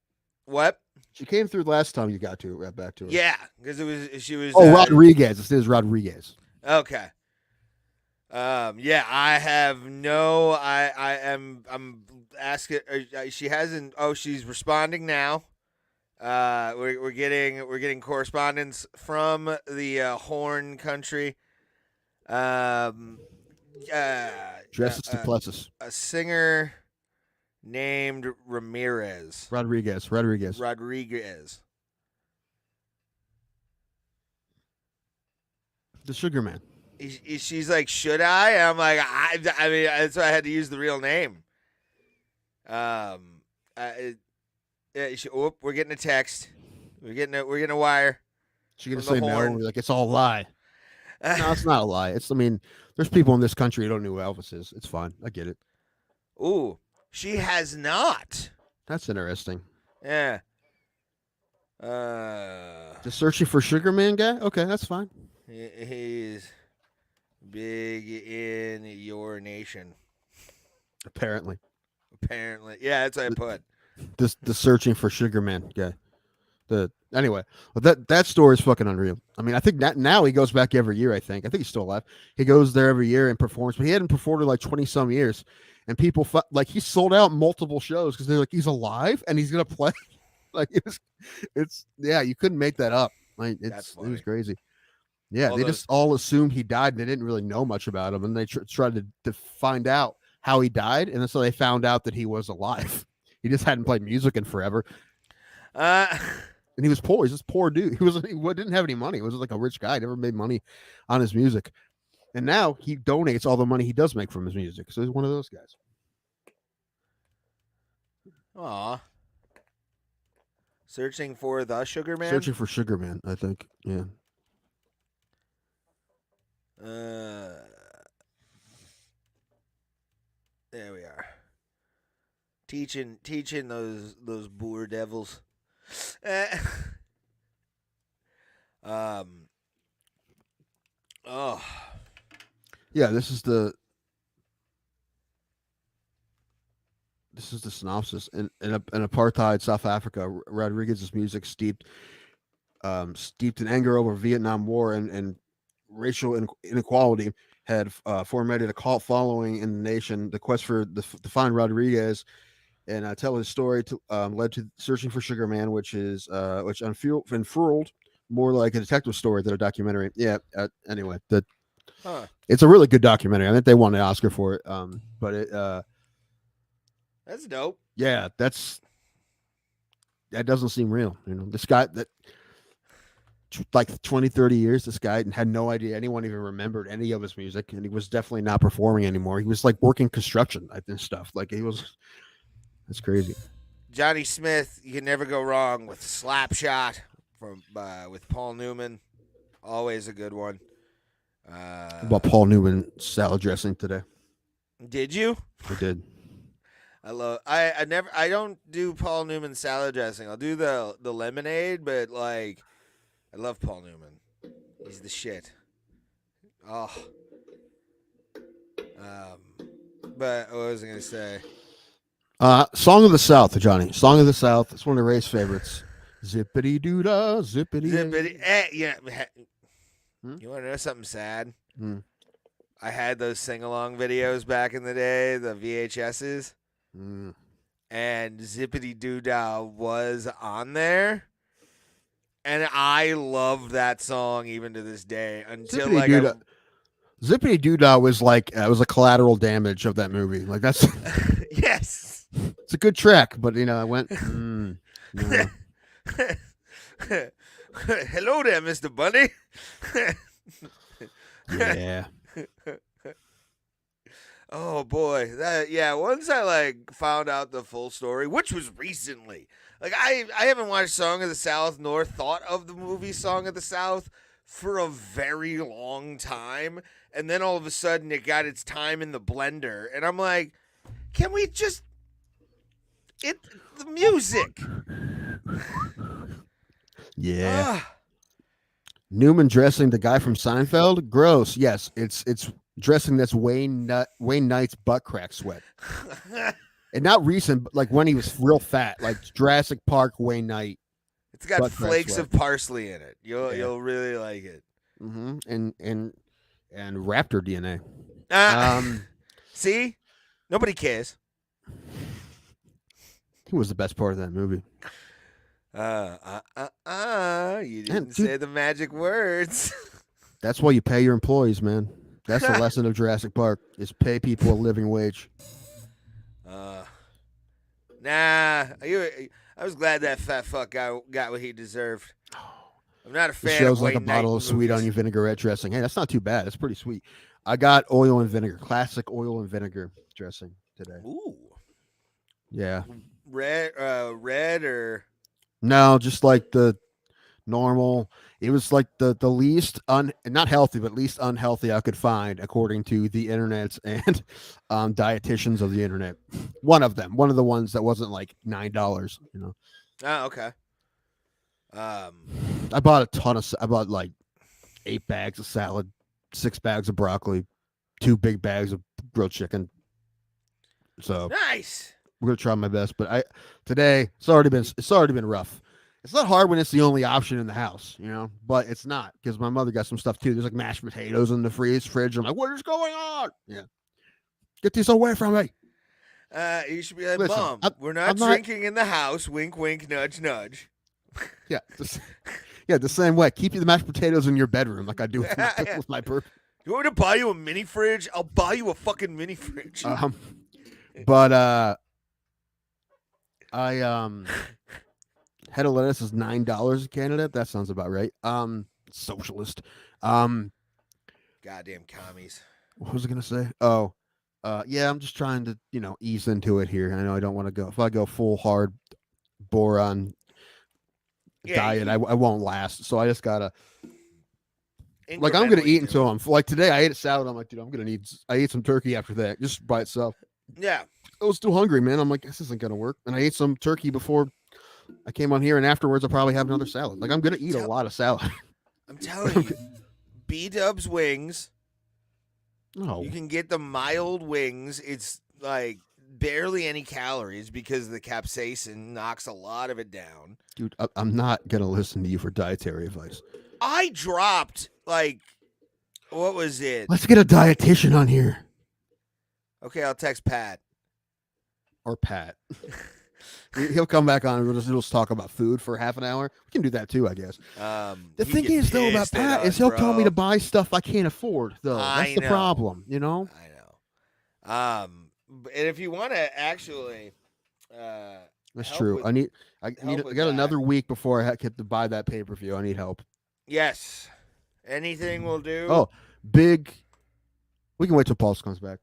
[SPEAKER 2] What?
[SPEAKER 1] She came through last time you got back to her.
[SPEAKER 2] Yeah, because she was.
[SPEAKER 1] Oh, Rodriguez. It is Rodriguez.
[SPEAKER 2] Okay. Yeah, I have no. I'm asking. She hasn't. Oh, she's responding now. We're getting correspondence from the Horn country.
[SPEAKER 1] Dresses to Plessis.
[SPEAKER 2] A singer named Ramirez.
[SPEAKER 1] Rodriguez. The Sugar Man.
[SPEAKER 2] She's like, should I? And I'm like, I mean, that's why I had to use the real name. We're getting a text. We're getting a wire.
[SPEAKER 1] She gonna
[SPEAKER 2] From
[SPEAKER 1] say
[SPEAKER 2] the
[SPEAKER 1] no?
[SPEAKER 2] Horn.
[SPEAKER 1] Like it's all a lie. No, it's not a lie. There's people in this country who don't know who Elvis is. It's fine. I get it.
[SPEAKER 2] Ooh, she has not.
[SPEAKER 1] That's interesting.
[SPEAKER 2] Yeah.
[SPEAKER 1] Just searching for Sugar Man guy? Okay, that's fine.
[SPEAKER 2] He's big in your nation.
[SPEAKER 1] Apparently.
[SPEAKER 2] Yeah, that's what I put.
[SPEAKER 1] The searching for Sugar Man guy. Anyway, well, that story is fucking unreal. I mean, I think now he goes back every year. I think he's still alive. He goes there every year and performs, but he hadn't performed in like 20 some years. And people like he sold out multiple shows because they're like he's alive and he's gonna play. Like it's yeah, you couldn't make that up. Like it was crazy. Yeah, they just all assumed he died and they didn't really know much about him, and they tried to find out how he died, and so they found out that he was alive. He just hadn't played music in forever. and he was poor. He's this poor dude. He didn't have any money. He was like a rich guy. Never made money on his music, and now he donates all the money he does make from his music. So he's one of those guys.
[SPEAKER 2] Aw. Searching for the Sugar Man?
[SPEAKER 1] Searching for Sugar Man, I think. Yeah.
[SPEAKER 2] There we are. Teaching those boer devils. Oh.
[SPEAKER 1] Yeah, this is the synopsis. In apartheid South Africa, Rodriguez's music steeped in anger over Vietnam War and racial inequality had formatted a cult following in the nation. The quest to find Rodriguez and tell his story led to Searching for Sugar Man, which unfurled more like a detective story than a documentary. Yeah. Anyway, it's a really good documentary. I think they won an Oscar for it. But it
[SPEAKER 2] that's dope.
[SPEAKER 1] Yeah, that doesn't seem real. This guy that like 20, 30 years, this guy had no idea anyone even remembered any of his music, and he was definitely not performing anymore. He was like working construction and stuff. Like that's crazy.
[SPEAKER 2] Johnny Smith, you can never go wrong with Slapshot with Paul Newman. Always a good one.
[SPEAKER 1] About Paul Newman salad dressing today.
[SPEAKER 2] Did you?
[SPEAKER 1] I did.
[SPEAKER 2] I don't do Paul Newman salad dressing. I'll do the lemonade, but like I love Paul Newman. He's the shit. Oh. But what was I gonna say?
[SPEAKER 1] Song of the South, Johnny. Song of the South. It's one of Ray's favorites. Zippity doo dah, zippity.
[SPEAKER 2] Zippity. Yeah. You want to know something sad? I had those sing-along videos back in the day, the VHSs, and Zippity Doo Dah was on there, and I love that song even to this day. Until
[SPEAKER 1] Zippity Doo Dah was like it was a collateral damage of that movie. Like that's
[SPEAKER 2] yes,
[SPEAKER 1] it's a good track, but I went. No.
[SPEAKER 2] Hello there, Mr. Bunny.
[SPEAKER 1] Yeah.
[SPEAKER 2] Oh boy, once I found out the full story, which was recently. I haven't watched Song of the South nor thought of the movie Song of the South for a very long time, and then all of a sudden it got its time in the blender, and I'm like, can we just the music?
[SPEAKER 1] Yeah. Newman dressing the guy from Seinfeld? Gross. Yes, it's dressing that's Wayne Knight's butt crack sweat. And not recent, but like when he was real fat, like Jurassic Park Wayne Knight.
[SPEAKER 2] It's got flakes of parsley in it. You'll really like it.
[SPEAKER 1] Mm-hmm. And raptor DNA.
[SPEAKER 2] See? Nobody cares.
[SPEAKER 1] He was the best part of that movie.
[SPEAKER 2] You didn't say the magic words.
[SPEAKER 1] That's why you pay your employees, man. That's the lesson of Jurassic Park, is pay people a living wage.
[SPEAKER 2] Nah. I was glad that fat fuck got what he deserved. I'm not a fan
[SPEAKER 1] it shows
[SPEAKER 2] of
[SPEAKER 1] like a bottle of sweet onion vinaigrette dressing. Hey, that's not too bad. That's pretty sweet. I got oil and vinegar, classic oil and vinegar dressing today.
[SPEAKER 2] Ooh.
[SPEAKER 1] Yeah.
[SPEAKER 2] Red or...
[SPEAKER 1] No, just like the normal. It was like the least not healthy, but least unhealthy I could find according to the internet and dietitians of the internet. One of the ones that wasn't like $9.
[SPEAKER 2] Oh, okay.
[SPEAKER 1] I bought like 8 bags of salad, 6 bags of broccoli, 2 big bags of grilled chicken. So
[SPEAKER 2] nice.
[SPEAKER 1] We're gonna try my best, but today it's already been rough. It's not hard when it's the only option in the house, but it's not, because my mother got some stuff too. There's like mashed potatoes in the fridge. I'm like, what is going on? Yeah, get these away from me.
[SPEAKER 2] You should be like, Mom, we're not drinking in the house. Wink, wink, nudge, nudge.
[SPEAKER 1] Yeah, the same way. Keep the mashed potatoes in your bedroom, like I do with my bird.
[SPEAKER 2] You want me to buy you a mini fridge? I'll buy you a fucking mini fridge.
[SPEAKER 1] But I head of lettuce is $9 in Canada. That sounds about right. Socialist.
[SPEAKER 2] Goddamn commies.
[SPEAKER 1] What was I gonna say? Oh, yeah. I'm just trying to ease into it here. I know I don't want to go. If I go full hard boron diet, I won't last. So I just gotta. Like I'm gonna eat until I'm like today. I ate a salad. I'm like, dude, I'm gonna need. I ate some turkey after that, just by itself.
[SPEAKER 2] Yeah.
[SPEAKER 1] I was still hungry, man. I'm like, this isn't gonna work. And I ate some turkey before I came on here, and afterwards I'll probably have another salad. Like I'm gonna eat a lot of salad.
[SPEAKER 2] I'm telling you, B-Dubs wings.
[SPEAKER 1] Oh,
[SPEAKER 2] You can get the mild wings. It's like barely any calories because the capsaicin knocks a lot of it down.
[SPEAKER 1] dude, I'm not gonna listen to you for dietary advice.
[SPEAKER 2] I dropped like, what was it?
[SPEAKER 1] Let's get a dietitian on here.
[SPEAKER 2] Okay, I'll text Pat.
[SPEAKER 1] Or Pat. He'll come back on and we'll just talk about food for half an hour. We can do that too, I guess. The thing is, though, about Pat is he'll tell me to buy stuff I can't afford, though. That's the problem,
[SPEAKER 2] I know. And if you want to actually,
[SPEAKER 1] that's true. I got another week before I get to buy that pay-per-view. I need help.
[SPEAKER 2] Yes. Anything will do.
[SPEAKER 1] Oh, big. We can wait till Pulse comes back.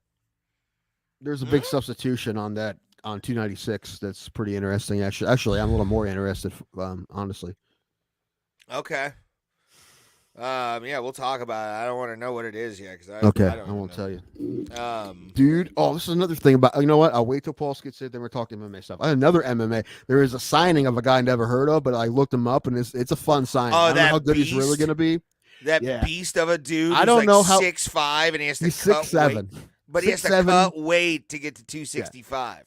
[SPEAKER 1] There's a big substitution on that on 296. That's pretty interesting. Actually, I'm a little more interested. Honestly.
[SPEAKER 2] Okay. Yeah, we'll talk about it. I don't want to know what it is yet because
[SPEAKER 1] I won't tell you. Dude, this is another thing about. You know what? I'll wait till Pulse gets in. Then we're talking MMA stuff. Another MMA. There is a signing of a guy I never heard of, but I looked him up, and it's a fun signing. I don't know how good he's really gonna be.
[SPEAKER 2] That beast of a dude.
[SPEAKER 1] I don't know how
[SPEAKER 2] 6'5", and he has to
[SPEAKER 1] he's
[SPEAKER 2] cut
[SPEAKER 1] 6'7".
[SPEAKER 2] But he has to cut weight to get to 265.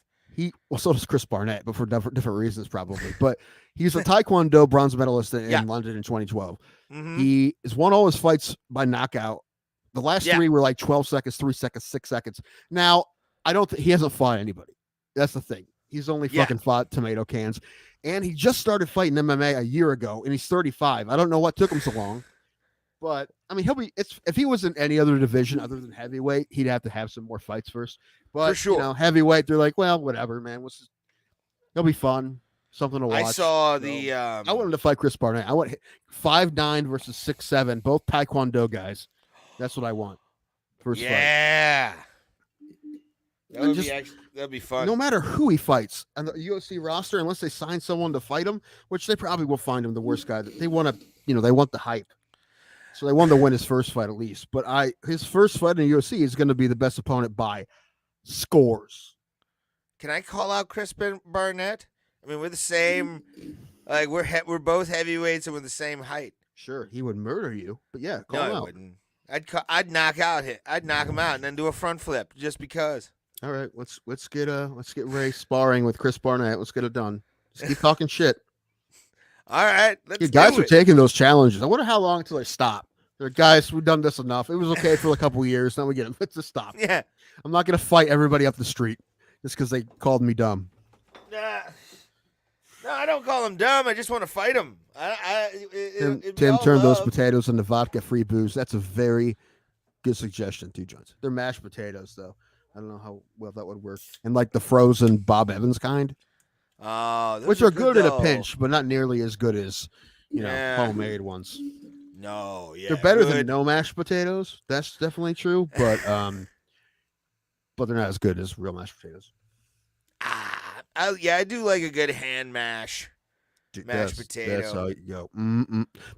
[SPEAKER 1] So does Chris Barnett, but for different reasons probably. But he's a Taekwondo bronze medalist in London in 2012.
[SPEAKER 2] Mm-hmm.
[SPEAKER 1] He has won all his fights by knockout. The last three were like 12 seconds, 3 seconds, 6 seconds. Now, I don't think he hasn't fought anybody. That's the thing. He's only fucking fought tomato cans. And he just started fighting MMA a year ago, and he's 35. I don't know what took him so long. But I mean, if he was in any other division other than heavyweight, he'd have to have some more fights first. But
[SPEAKER 2] for sure,
[SPEAKER 1] heavyweight, they're like, well, whatever, man. It'll be fun, something to watch.
[SPEAKER 2] I saw
[SPEAKER 1] I want him to fight Chris Barnett. I want 5'9" versus 6'7", both Taekwondo guys. That's what I want. First fight.
[SPEAKER 2] That'd be fun.
[SPEAKER 1] No matter who he fights on the UFC roster, unless they sign someone to fight him, which they probably will find him the worst guy. They want to, they want the hype. So they want to win his first fight at least. But his first fight in the UFC is going to be the best opponent by scores.
[SPEAKER 2] Can I call out Chris Barnett? I mean, we're the same. Like we're both heavyweights and we're the same height.
[SPEAKER 1] Sure, he would murder you, but yeah, call him out.
[SPEAKER 2] I wouldn't. I'd knock him out and then do a front flip just because.
[SPEAKER 1] All right, let's get Ray sparring with Chris Barnett. Let's get it done. Just keep talking shit.
[SPEAKER 2] All right, let's
[SPEAKER 1] guys are taking those challenges. I wonder how long until they stop. They're guys, we've done this enough. It was okay for a couple of years. Now we get them to stop.
[SPEAKER 2] Yeah,
[SPEAKER 1] I'm not gonna fight everybody up the street just because they called me dumb.
[SPEAKER 2] No, I don't call them dumb. I just want to fight them.
[SPEAKER 1] Tim turned those potatoes into vodka-free booze. That's a very good suggestion, too, Jones. They're mashed potatoes, though. I don't know how well that would work. And like the frozen Bob Evans kind. Which are good in a pinch, but not nearly as good as homemade ones.
[SPEAKER 2] No,
[SPEAKER 1] they're better than no mashed potatoes. That's definitely true, but they're not as good as real mashed potatoes.
[SPEAKER 2] I do like a good hand mashed potato.
[SPEAKER 1] That's how you go.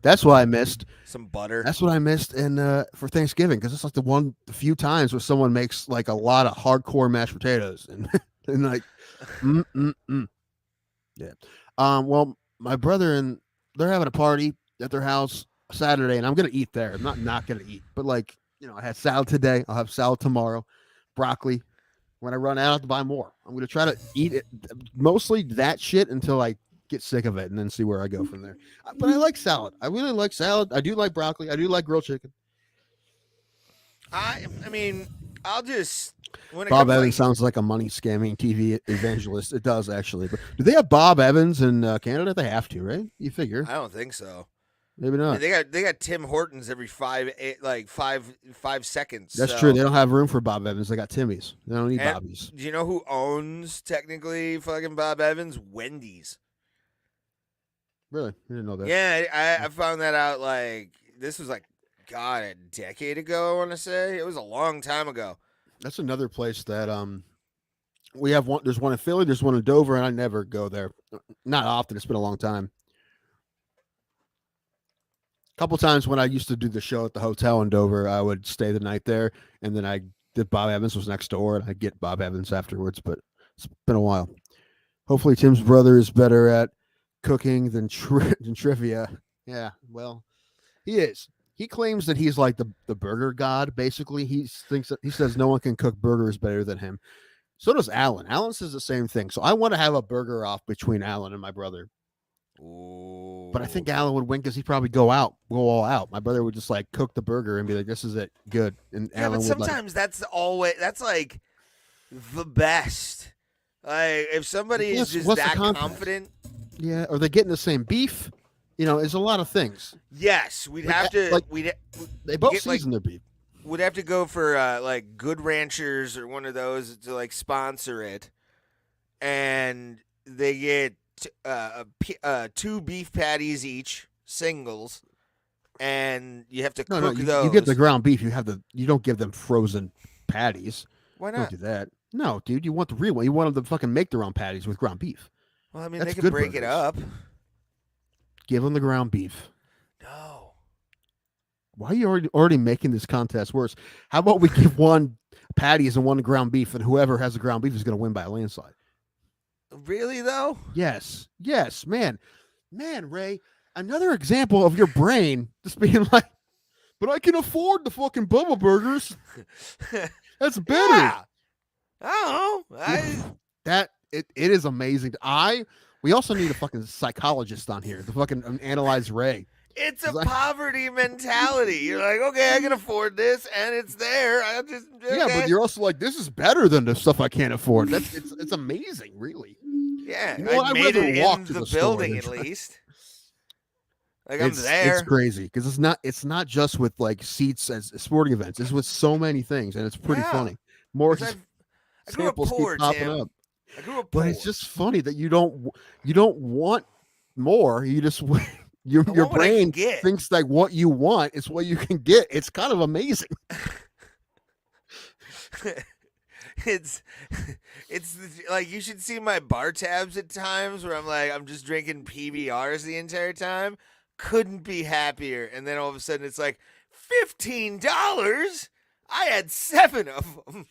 [SPEAKER 1] That's what I missed.
[SPEAKER 2] Some butter.
[SPEAKER 1] That's what I missed, and for Thanksgiving, because it's like the few times where someone makes like a lot of hardcore mashed potatoes, and like, yeah. Well, my brother and they're having a party at their house Saturday, and I'm gonna eat there. I'm not gonna eat, but like I had salad today. I'll have salad tomorrow, broccoli. When I run out, I have to buy more. I'm gonna try to eat it, mostly that shit until I get sick of it, and then see where I go from there. But I like salad. I really like salad. I do like broccoli. I do like grilled chicken.
[SPEAKER 2] I mean, I'll just.
[SPEAKER 1] Bob Evans sounds like a money scamming TV evangelist. It does actually. But do they have Bob Evans in Canada? They have to, right? You figure.
[SPEAKER 2] I don't think so.
[SPEAKER 1] Maybe not.
[SPEAKER 2] I mean, they got Tim Hortons every 5 seconds.
[SPEAKER 1] That's true. They don't have room for Bob Evans. They got Timmy's. They don't need Bobby's.
[SPEAKER 2] Do you know who owns technically fucking Bob Evans? Wendy's.
[SPEAKER 1] Really? I didn't know that.
[SPEAKER 2] Yeah, I found that out like this was like God a decade ago. I want to say it was a long time ago.
[SPEAKER 1] That's another place that we have one. There's one in Philly. There's one in Dover, and I never go there. Not often. It's been a long time. A couple times when I used to do the show at the hotel in Dover, I would stay the night there, and then I did Bob Evans was next door, and I get Bob Evans afterwards. But it's been a while. Hopefully, Tim's brother is better at cooking than trivia. Yeah, well, he is. He claims that he's like the burger god. Basically, he says no one can cook burgers better than him. So does Alan. Alan says the same thing. So I want to have a burger off between Alan and my brother.
[SPEAKER 2] Ooh.
[SPEAKER 1] But I think Alan would win because he'd probably go all out. My brother would just like cook the burger and be like, "This is it, good." And
[SPEAKER 2] yeah,
[SPEAKER 1] Alan
[SPEAKER 2] but sometimes that's like the best. Like if somebody is just that confident.
[SPEAKER 1] Yeah, or they getting the same beef. There's a lot of things.
[SPEAKER 2] Yes, we'd have to.
[SPEAKER 1] They both season their beef.
[SPEAKER 2] We'd have to go for like Good Ranchers or one of those to like sponsor it, and they get 2 beef patties each, singles, and you have to cook those.
[SPEAKER 1] You get the ground beef. You don't give them frozen patties.
[SPEAKER 2] Why not?
[SPEAKER 1] Don't do that. No, dude, you want the real one. You want them to fucking make their own patties with ground beef.
[SPEAKER 2] Well, I mean, they can break it up.
[SPEAKER 1] Give them the ground beef.
[SPEAKER 2] No.
[SPEAKER 1] Why are you already making this contest worse? How about we give one patties and one ground beef, and whoever has the ground beef is going to win by a landslide?
[SPEAKER 2] Really, though?
[SPEAKER 1] Yes, man, Ray. Another example of your brain just being like, but I can afford the fucking Bubba Burgers. That's better.
[SPEAKER 2] Yeah. I don't know.
[SPEAKER 1] It is amazing. We also need a fucking psychologist on here to fucking analyze Ray.
[SPEAKER 2] It's a poverty mentality. You're like, okay, I can afford this, and it's there.
[SPEAKER 1] Yeah, but you're also like, this is better than the stuff I can't afford. It's amazing, really.
[SPEAKER 2] Yeah,
[SPEAKER 1] I
[SPEAKER 2] made it in the building at least. Like I'm there.
[SPEAKER 1] It's crazy because it's not just with like seats as sporting events. It's with so many things, and it's pretty funny. More samples keep popping up.
[SPEAKER 2] I grew up
[SPEAKER 1] but
[SPEAKER 2] poor.
[SPEAKER 1] It's just funny that you don't want more. You just your brain thinks like what you want is what you can get. It's kind of amazing.
[SPEAKER 2] It's like you should see my bar tabs at times where I'm just drinking PBRs the entire time. Couldn't be happier. And then all of a sudden it's like $15. I had 7 of them.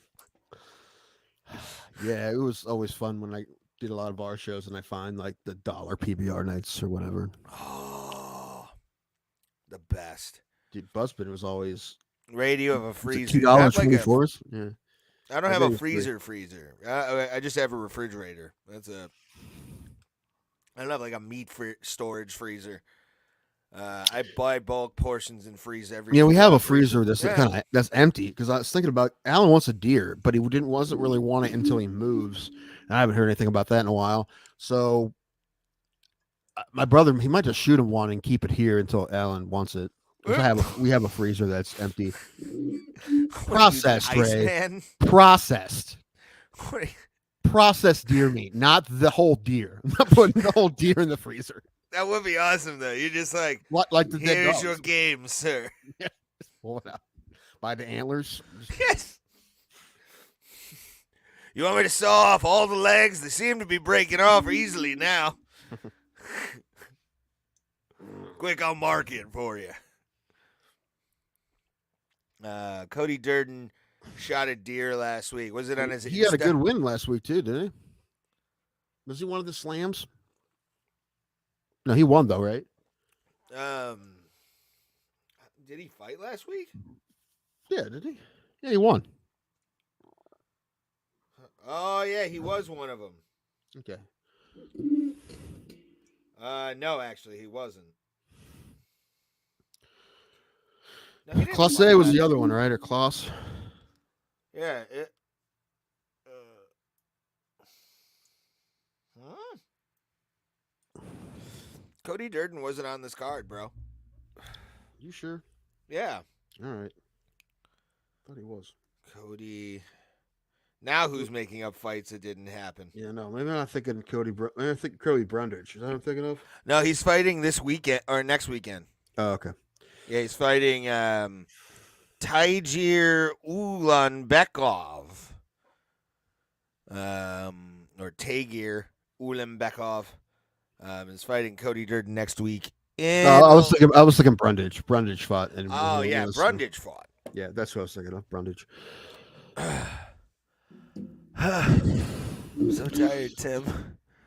[SPEAKER 1] Yeah, it was always fun when I did a lot of bar shows and I find like the $1 PBR nights or whatever.
[SPEAKER 2] Oh, the best.
[SPEAKER 1] Dude, Buzzbin was always
[SPEAKER 2] radio of a freezer.
[SPEAKER 1] $2.24. Yeah.
[SPEAKER 2] I don't have a freezer. I just have a refrigerator. I don't have like a meat storage freezer. I buy bulk portions and freeze everything.
[SPEAKER 1] Yeah, we have a freezer that's empty because I was thinking about Alan wants a deer, but he wasn't really want it until he moves. And I haven't heard anything about that in a while. So my brother, he might just shoot him one and keep it here until Alan wants it. We have a freezer that's empty. Processed, Ray. Processed. Processed deer meat, not the whole deer. I'm not putting the whole deer in the freezer.
[SPEAKER 2] That would be awesome, though. You're just like,
[SPEAKER 1] like the dead
[SPEAKER 2] here's
[SPEAKER 1] dogs.
[SPEAKER 2] your game, sir.
[SPEAKER 1] Yeah. Pull it out by the antlers.
[SPEAKER 2] Yes. You want me to saw off all the legs? They seem to be breaking off easily now. Quick, I'll mark it for you. Cody Durden shot a deer last week. Was it on his?
[SPEAKER 1] He had a good win last week too, didn't he? Was he one of the slams? No, he won though, right?
[SPEAKER 2] Did he fight last week?
[SPEAKER 1] Yeah, did he? Yeah, he won.
[SPEAKER 2] Oh yeah, he was one of them.
[SPEAKER 1] Okay.
[SPEAKER 2] No, actually, he wasn't. No,
[SPEAKER 1] Class A was the other one, right? Or Klaus?
[SPEAKER 2] Yeah. Cody Durden wasn't on this card, bro.
[SPEAKER 1] You sure?
[SPEAKER 2] Yeah.
[SPEAKER 1] All right. Thought he was.
[SPEAKER 2] Cody Now who's making up fights that didn't happen?
[SPEAKER 1] Yeah, no, maybe I'm not thinking maybe I'm thinking Cody Brundage. Is that what I'm thinking of?
[SPEAKER 2] No, he's fighting this weekend or next weekend.
[SPEAKER 1] Oh, okay.
[SPEAKER 2] Yeah, he's fighting Tygir Ulanbekov. Or Tagir Ulanbekov. Is fighting Cody Durden next week.
[SPEAKER 1] I was thinking Brundage. Brundage fought.
[SPEAKER 2] Oh yeah, Brundage fought.
[SPEAKER 1] Yeah, that's what I was thinking of. Brundage.
[SPEAKER 2] I'm so tired, Tim.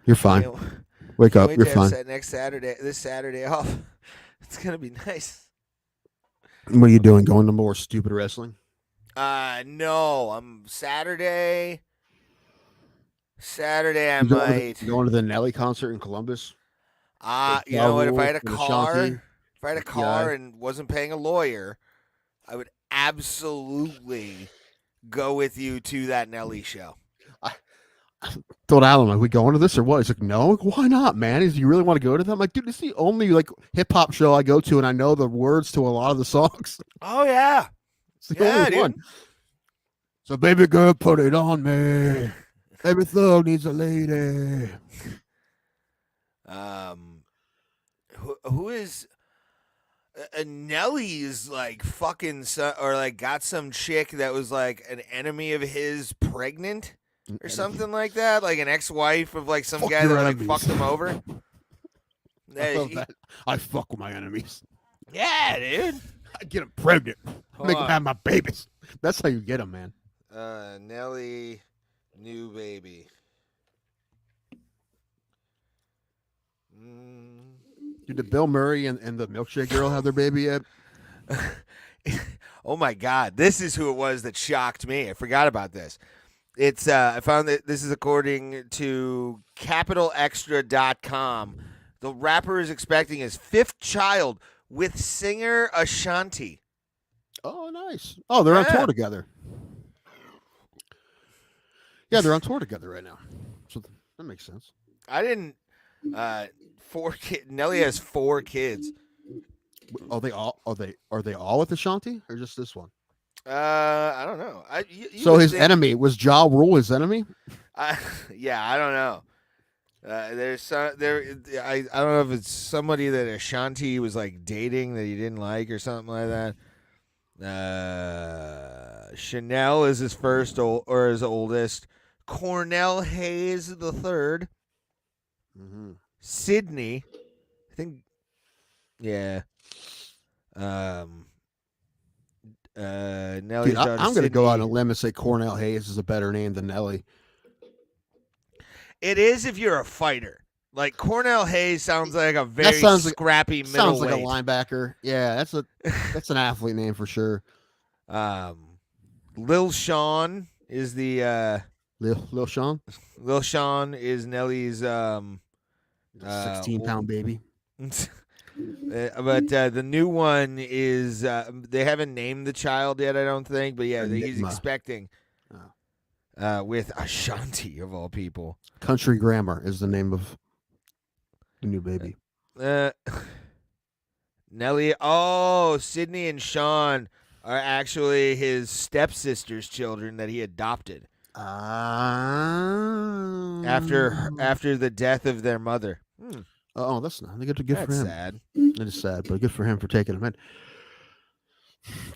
[SPEAKER 1] You're fine.
[SPEAKER 2] Can't
[SPEAKER 1] Wake up.
[SPEAKER 2] wait
[SPEAKER 1] You're
[SPEAKER 2] to
[SPEAKER 1] fine.
[SPEAKER 2] have this Saturday off. It's gonna be nice.
[SPEAKER 1] What are you doing? Going to more stupid wrestling?
[SPEAKER 2] No, I'm Saturday. Saturday, I
[SPEAKER 1] You
[SPEAKER 2] might.
[SPEAKER 1] going to the Nelly concert in Columbus?
[SPEAKER 2] You know what? If I had a
[SPEAKER 1] With
[SPEAKER 2] car,
[SPEAKER 1] Ashanti?
[SPEAKER 2] if I had a car and wasn't paying a lawyer, I would absolutely go with you to that Nelly show.
[SPEAKER 1] Told Alan, like, we going to this or what? He's like, no. I'm like, why not, man? You really want to go to that? I'm like, dude, this is the only like hip hop show I go to, and I know the words to a lot of the songs.
[SPEAKER 2] Oh yeah,
[SPEAKER 1] It's the only
[SPEAKER 2] dude.
[SPEAKER 1] one. So, baby girl, put it on me. Every thug needs a lady.
[SPEAKER 2] Who is Nelly is like fucking or like got some chick that was like an enemy of his pregnant or something like that, like an ex-wife of like some
[SPEAKER 1] Fuck
[SPEAKER 2] guy
[SPEAKER 1] your
[SPEAKER 2] that like
[SPEAKER 1] enemies.
[SPEAKER 2] fucked him over.
[SPEAKER 1] I love that. I fuck with my enemies.
[SPEAKER 2] Yeah, dude.
[SPEAKER 1] I get them pregnant.
[SPEAKER 2] Hold
[SPEAKER 1] Make them
[SPEAKER 2] on.
[SPEAKER 1] have my babies. That's how you get them, man.
[SPEAKER 2] Nelly, new baby.
[SPEAKER 1] Did the Bill Murray and the milkshake girl have their baby yet?
[SPEAKER 2] Oh my God, this is who it was that shocked me. I forgot about this. It's I found that this is according to CapitalExtra.com. The rapper is expecting his 5th child with singer Ashanti.
[SPEAKER 1] Oh, nice. Oh, they're on
[SPEAKER 2] Yeah.
[SPEAKER 1] tour together. Yeah, they're on tour together right now. So that makes sense.
[SPEAKER 2] I didn't. 4 kids. Nelly has 4 kids.
[SPEAKER 1] Are they all with Ashanti or just this one?
[SPEAKER 2] I don't know.
[SPEAKER 1] So his enemy was Ja Rule. His enemy.
[SPEAKER 2] Yeah, I don't know. There's some there. I don't know if it's somebody that Ashanti was like dating that he didn't like or something like that. Chanel is his first or his oldest. Cornell Hayes the third.
[SPEAKER 1] Mm-hmm.
[SPEAKER 2] Sydney, I think. Yeah. Nelly's
[SPEAKER 1] Dude,
[SPEAKER 2] daughter
[SPEAKER 1] I'm going to go
[SPEAKER 2] Sydney.
[SPEAKER 1] out on a limb and say Cornell Hayes is a better name than Nelly.
[SPEAKER 2] It is if you're a fighter. Like Cornell Hayes sounds like a very
[SPEAKER 1] sounds like-
[SPEAKER 2] scrappy
[SPEAKER 1] Sounds like a
[SPEAKER 2] middleweight.
[SPEAKER 1] linebacker. Yeah, that's an athlete name for sure.
[SPEAKER 2] Lil Sean is the
[SPEAKER 1] Lil Sean,
[SPEAKER 2] Lil Sean is Nelly's
[SPEAKER 1] 16-pound baby.
[SPEAKER 2] but the new one is they haven't named the child yet, I don't think, but yeah, he's
[SPEAKER 1] Enigma.
[SPEAKER 2] expecting with Ashanti of all people.
[SPEAKER 1] Country Grammar is the name of the new baby.
[SPEAKER 2] Nelly, Sydney and Sean are actually his stepsister's children that he adopted after the death of their mother.
[SPEAKER 1] Oh, that's not good for
[SPEAKER 2] That's
[SPEAKER 1] him.
[SPEAKER 2] sad.
[SPEAKER 1] It is sad, but good for him for taking him in.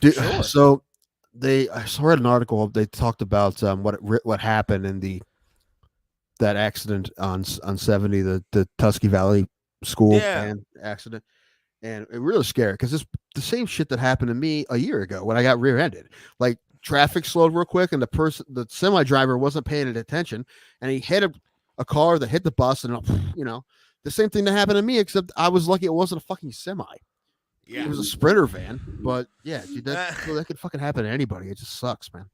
[SPEAKER 1] Dude,
[SPEAKER 2] Sure.
[SPEAKER 1] So I read an article. They talked about what happened in that accident on 70, the Tusky Valley school band accident, and it really scared because it's the same shit that happened to me a year ago when I got rear-ended. Like traffic slowed real quick, and the semi driver wasn't paying attention, and he hit a car that hit the bus, and the same thing that happened to me, except I was lucky it wasn't a fucking semi.
[SPEAKER 2] Yeah.
[SPEAKER 1] It was a Sprinter van, but yeah, dude, that could fucking happen to anybody. It just sucks, man.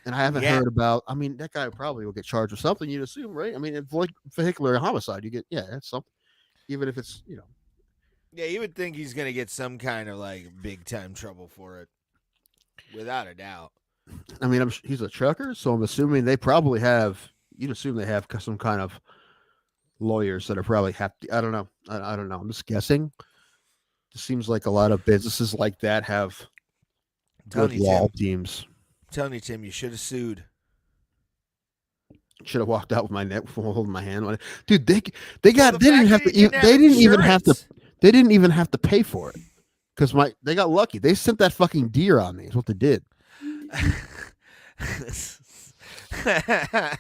[SPEAKER 1] And I haven't heard about. I mean, that guy probably will get charged with something. You'd assume, right? I mean, if like vehicular homicide, you get that's something. Even if it's
[SPEAKER 2] Yeah, you would think he's gonna get some kind of like big time trouble for it, without a doubt.
[SPEAKER 1] I mean, he's a trucker, so I'm assuming they probably have. You'd assume they have some kind of lawyers that are probably happy. I don't know. I don't know. I'm just guessing. It seems like a lot of businesses like that have good law teams.
[SPEAKER 2] I'm telling you, Tim, you should have sued.
[SPEAKER 1] Should have walked out with my neck holding my hand on it. Dude, they
[SPEAKER 2] Well,
[SPEAKER 1] got
[SPEAKER 2] the fact that he
[SPEAKER 1] they didn't even have to pay for it. Because they got lucky. They sent that fucking deer on me. Is what they did.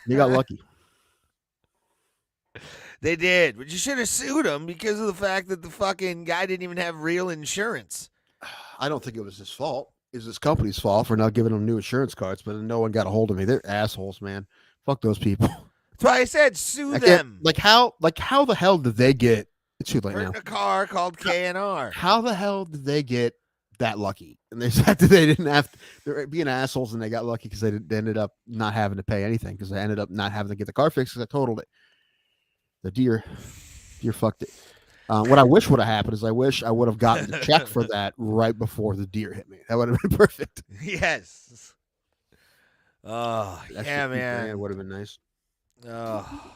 [SPEAKER 1] They got lucky.
[SPEAKER 2] They did, but you should have sued him because of the fact that the fucking guy didn't even have real insurance.
[SPEAKER 1] I don't think it was his fault. It was his company's fault for not giving him new insurance cards, but no one got a hold of me. They're assholes, man. Fuck those people.
[SPEAKER 2] That's why I said sue them.
[SPEAKER 1] Like how the hell did they get? It's too late
[SPEAKER 2] Hurt
[SPEAKER 1] now.
[SPEAKER 2] in a car called KNR.
[SPEAKER 1] How the hell did they get that lucky? And they said that they didn't have. They're being assholes, and they got lucky because they ended up not having to pay anything because they ended up not having to get the car fixed because I totaled it. The deer fucked it. What I wish would have happened is I wish I would have gotten the check for that right before the deer hit me. That would have been perfect.
[SPEAKER 2] Yes. Oh, yeah, man.
[SPEAKER 1] It would have been nice.
[SPEAKER 2] Oh.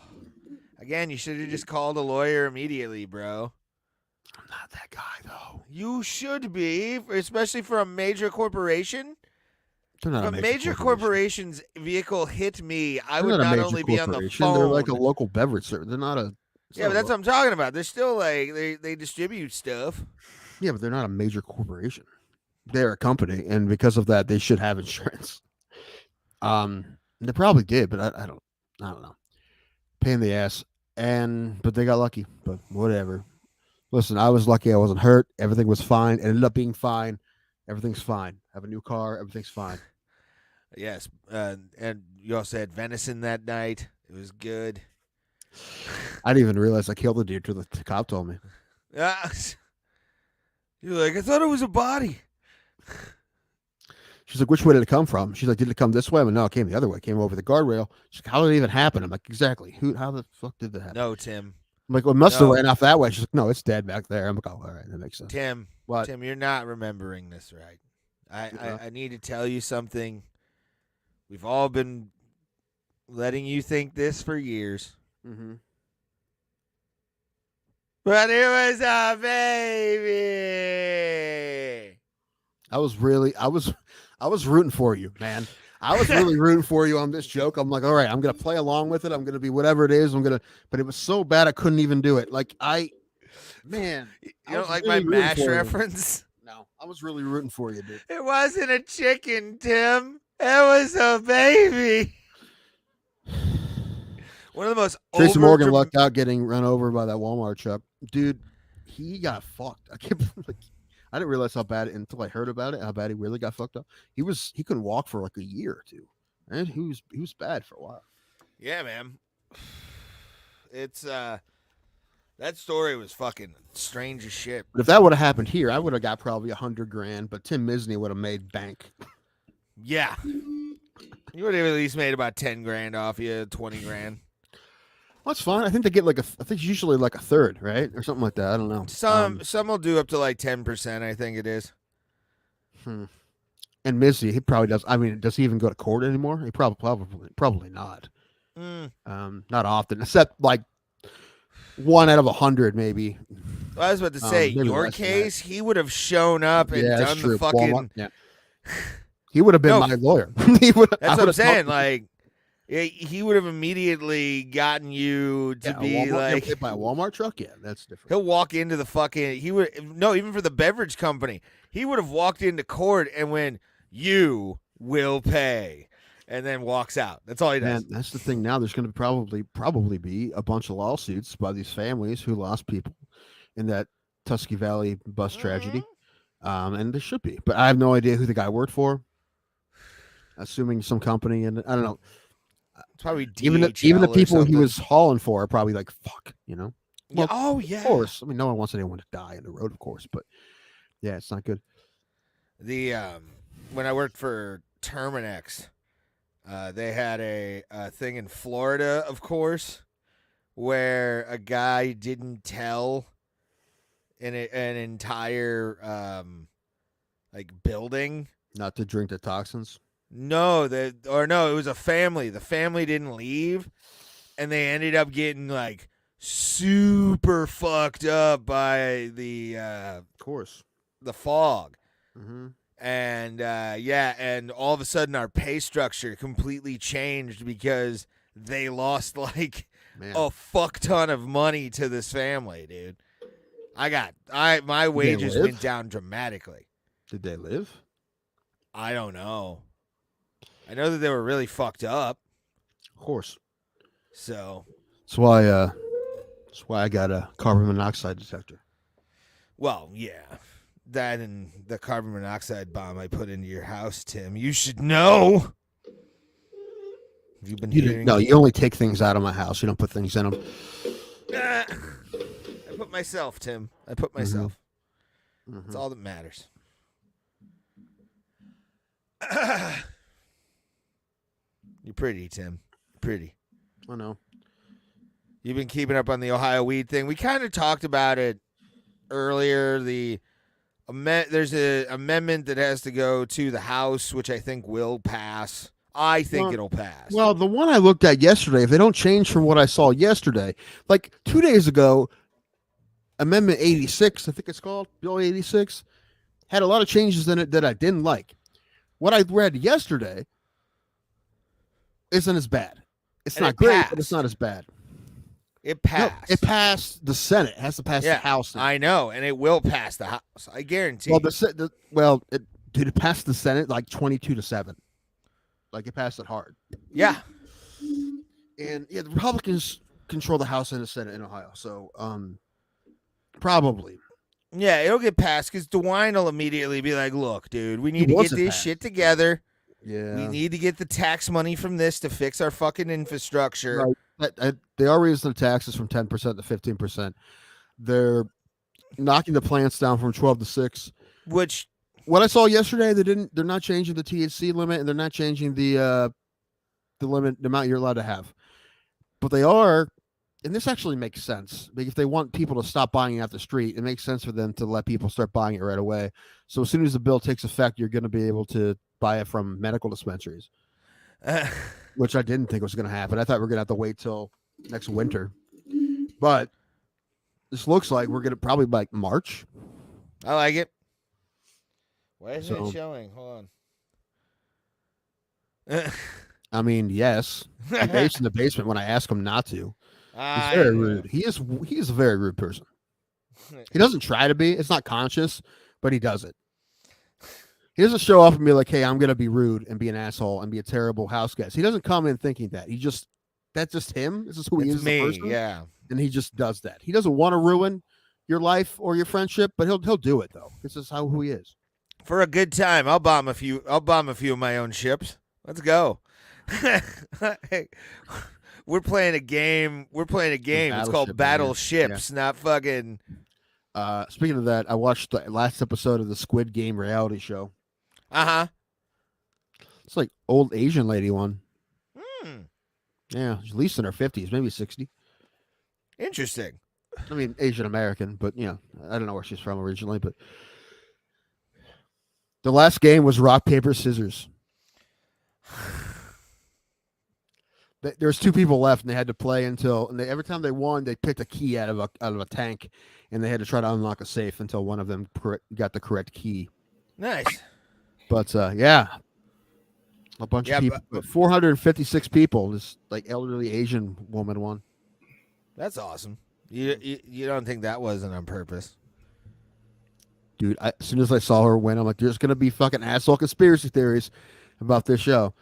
[SPEAKER 2] Again, you should have just called a lawyer immediately, bro.
[SPEAKER 1] I'm not that guy, though.
[SPEAKER 2] You should be, especially for a major corporation.
[SPEAKER 1] They're not
[SPEAKER 2] If a major corporation's vehicle hit me, I would not only be on the phone.
[SPEAKER 1] They're like a local beverage service. They're not a.
[SPEAKER 2] Yeah, but that's what I'm talking about. They're still like they distribute stuff.
[SPEAKER 1] Yeah, but they're not a major corporation. They're a company, and because of that, they should have insurance. They probably did, but I don't know. Pain in the ass, but they got lucky. But whatever. Listen, I was lucky. I wasn't hurt. Everything was fine. It ended up being fine. Everything's fine. I have a new car. Everything's fine.
[SPEAKER 2] Yes, and you also had venison that night. It was good.
[SPEAKER 1] I didn't even realize I killed the deer till the cop told me.
[SPEAKER 2] You're like, I thought it was a body.
[SPEAKER 1] She's like, which way did it come from? She's like, did it come this way? I'm like, no, it came the other way. It came over the guardrail. She's like, how did it even happen? I'm like, exactly. How the fuck did that happen?
[SPEAKER 2] No, Tim.
[SPEAKER 1] I'm like, well, it must have ran off that way. She's like, no, it's dead back there. I'm like, oh, all right, that makes sense.
[SPEAKER 2] Tim,
[SPEAKER 1] what?
[SPEAKER 2] Tim, you're not remembering this right. I need to tell you something. We've all been letting you think this for years.
[SPEAKER 1] Mm-hmm.
[SPEAKER 2] But it was a baby.
[SPEAKER 1] I was rooting for you, man. I was really rooting for you on this joke. I'm like, all right, I'm gonna play along with it. I'm gonna be whatever it is. But it was so bad I couldn't even do it. Like you
[SPEAKER 2] don't like my MASH reference?
[SPEAKER 1] No, I was really rooting for you, dude.
[SPEAKER 2] It wasn't a chicken, Tim. It was a baby. One of the most
[SPEAKER 1] Tracy Morgan lucked out getting run over by that Walmart truck. Dude, he got fucked. I didn't realize how bad until I heard about it, how bad he really got fucked up. He couldn't walk for like a year or two. And he was bad for a while.
[SPEAKER 2] Yeah, man. It's that story was fucking strange as shit.
[SPEAKER 1] But if that would have happened here, I would have got probably $100,000, but Tim Misney would have made bank.
[SPEAKER 2] Yeah. You would have at least made about $10,000 off you, $20,000.
[SPEAKER 1] Well, that's fine. I think they get I think usually like a third, right? Or something like that. I don't know.
[SPEAKER 2] Some will do up to like 10%, I think it is.
[SPEAKER 1] And Misney, he probably does. I mean, does he even go to court anymore? He probably not. Not often, except like 1 out of 100, maybe.
[SPEAKER 2] Well, I was about to say, your case, he would have shown up and done the fucking.
[SPEAKER 1] Yeah. He would have been my lawyer. That's
[SPEAKER 2] what I'm saying. Like, he would have immediately gotten you to be like
[SPEAKER 1] hit by a Walmart truck. Yeah, that's different.
[SPEAKER 2] He'll walk into the fucking. Even for the beverage company, he would have walked into court and went, "You will pay," and then walks out. That's all he does.
[SPEAKER 1] Man, that's the thing. Now there's going to probably be a bunch of lawsuits by these families who lost people in that Tusky Valley bus tragedy, and there should be. But I have no idea who the guy worked for. Assuming some company, and I don't know.
[SPEAKER 2] It's probably
[SPEAKER 1] DHL even the people he was hauling for are probably like, fuck, you know.
[SPEAKER 2] Well,
[SPEAKER 1] of course. I mean, no one wants anyone to die on the road, of course, but yeah, it's not good.
[SPEAKER 2] The when I worked for Terminex, they had a thing in Florida, of course, where a guy didn't tell an entire like building
[SPEAKER 1] not to drink the toxins.
[SPEAKER 2] No, it was a family. The family didn't leave, and they ended up getting like super fucked up by the
[SPEAKER 1] of course,
[SPEAKER 2] the fog.
[SPEAKER 1] Mm-hmm.
[SPEAKER 2] And and all of a sudden our pay structure completely changed because they lost like
[SPEAKER 1] Man,
[SPEAKER 2] a fuck ton of money to this family, dude. My wages
[SPEAKER 1] live?
[SPEAKER 2] went down dramatically.
[SPEAKER 1] did they live?
[SPEAKER 2] I don't know. I know that they were really fucked up.
[SPEAKER 1] Of course.
[SPEAKER 2] So,
[SPEAKER 1] That's why I got a carbon monoxide detector.
[SPEAKER 2] well, yeah. That and the carbon monoxide bomb I put into your house, Tim. You should know. Have you been hearing?
[SPEAKER 1] No, you only take things out of my house. You don't put things in them.
[SPEAKER 2] I put myself, Tim. I put myself.
[SPEAKER 1] Mm-hmm.
[SPEAKER 2] That's all that matters. You're pretty, Tim. Pretty.
[SPEAKER 1] I know.
[SPEAKER 2] You've been keeping up on the Ohio weed thing. We kind of talked about it earlier. There's an amendment that has to go to the House, which I think will pass. I think it'll pass.
[SPEAKER 1] Well, the one I looked at yesterday, if they don't change from what I saw yesterday, like 2 days ago, Amendment 86, I think it's called, Bill 86, had a lot of changes in it that I didn't like. What I read yesterday isn't as bad. It's not great, but it's not as bad.
[SPEAKER 2] It passed.
[SPEAKER 1] No, it passed the Senate. It has to pass the House now.
[SPEAKER 2] I know, and it will pass the House. I guarantee.
[SPEAKER 1] Well, did it pass the Senate like 22-7? Like it passed it hard.
[SPEAKER 2] Yeah.
[SPEAKER 1] And yeah, the Republicans control the House and the Senate in Ohio. So probably.
[SPEAKER 2] Yeah, it'll get passed because DeWine will immediately be like, look, dude, we need to get this shit together.
[SPEAKER 1] Yeah.
[SPEAKER 2] We need to get the tax money from this to fix our fucking infrastructure.
[SPEAKER 1] Right. They are raising the taxes from 10% to 15%. They're knocking the plants down from 12 to 6.
[SPEAKER 2] Which
[SPEAKER 1] what I saw yesterday, they're not changing the THC limit and they're not changing the limit, the amount you're allowed to have. But they are, and this actually makes sense. Like if they want people to stop buying it off the street, it makes sense for them to let people start buying it right away. So as soon as the bill takes effect, you're going to be able to buy it from medical dispensaries, which I didn't think was going to happen. I thought we were going to have to wait till next winter. But this looks like we're going to probably like March.
[SPEAKER 2] I like it. Why isn't it showing? Hold on.
[SPEAKER 1] I mean, yes. He's in the basement when I ask him not to. He's very rude. He is a very rude person. He doesn't try to be. It's not conscious, but he does it. He doesn't show up and be like, hey, I'm going to be rude and be an asshole and be a terrible house guest. He doesn't come in thinking that. That's just him. This is who he is as a person.
[SPEAKER 2] Yeah.
[SPEAKER 1] And he just does that. He doesn't want to ruin your life or your friendship, but he'll do it though. This is who he is.
[SPEAKER 2] For a good time, I'll bomb a few of my own ships. Let's go. We're playing a game. It's called Battleships, not fucking.
[SPEAKER 1] Speaking of that, I watched the last episode of the Squid Game reality show. It's like old Asian lady one. Yeah, she's at least in her 50s, maybe 60.
[SPEAKER 2] Interesting.
[SPEAKER 1] I mean, Asian American, but I don't know where she's from originally. But the last game was rock, paper, scissors. There's two people left, and they had to play until. And every time they won, they picked a key out of a tank, and they had to try to unlock a safe until one of them got the correct key.
[SPEAKER 2] Nice.
[SPEAKER 1] But yeah, a bunch of people, 456 people. This like elderly Asian woman won.
[SPEAKER 2] That's awesome. You don't think that wasn't on purpose?
[SPEAKER 1] Dude, as soon as I saw her win, I'm like, there's going to be fucking asshole conspiracy theories about this show.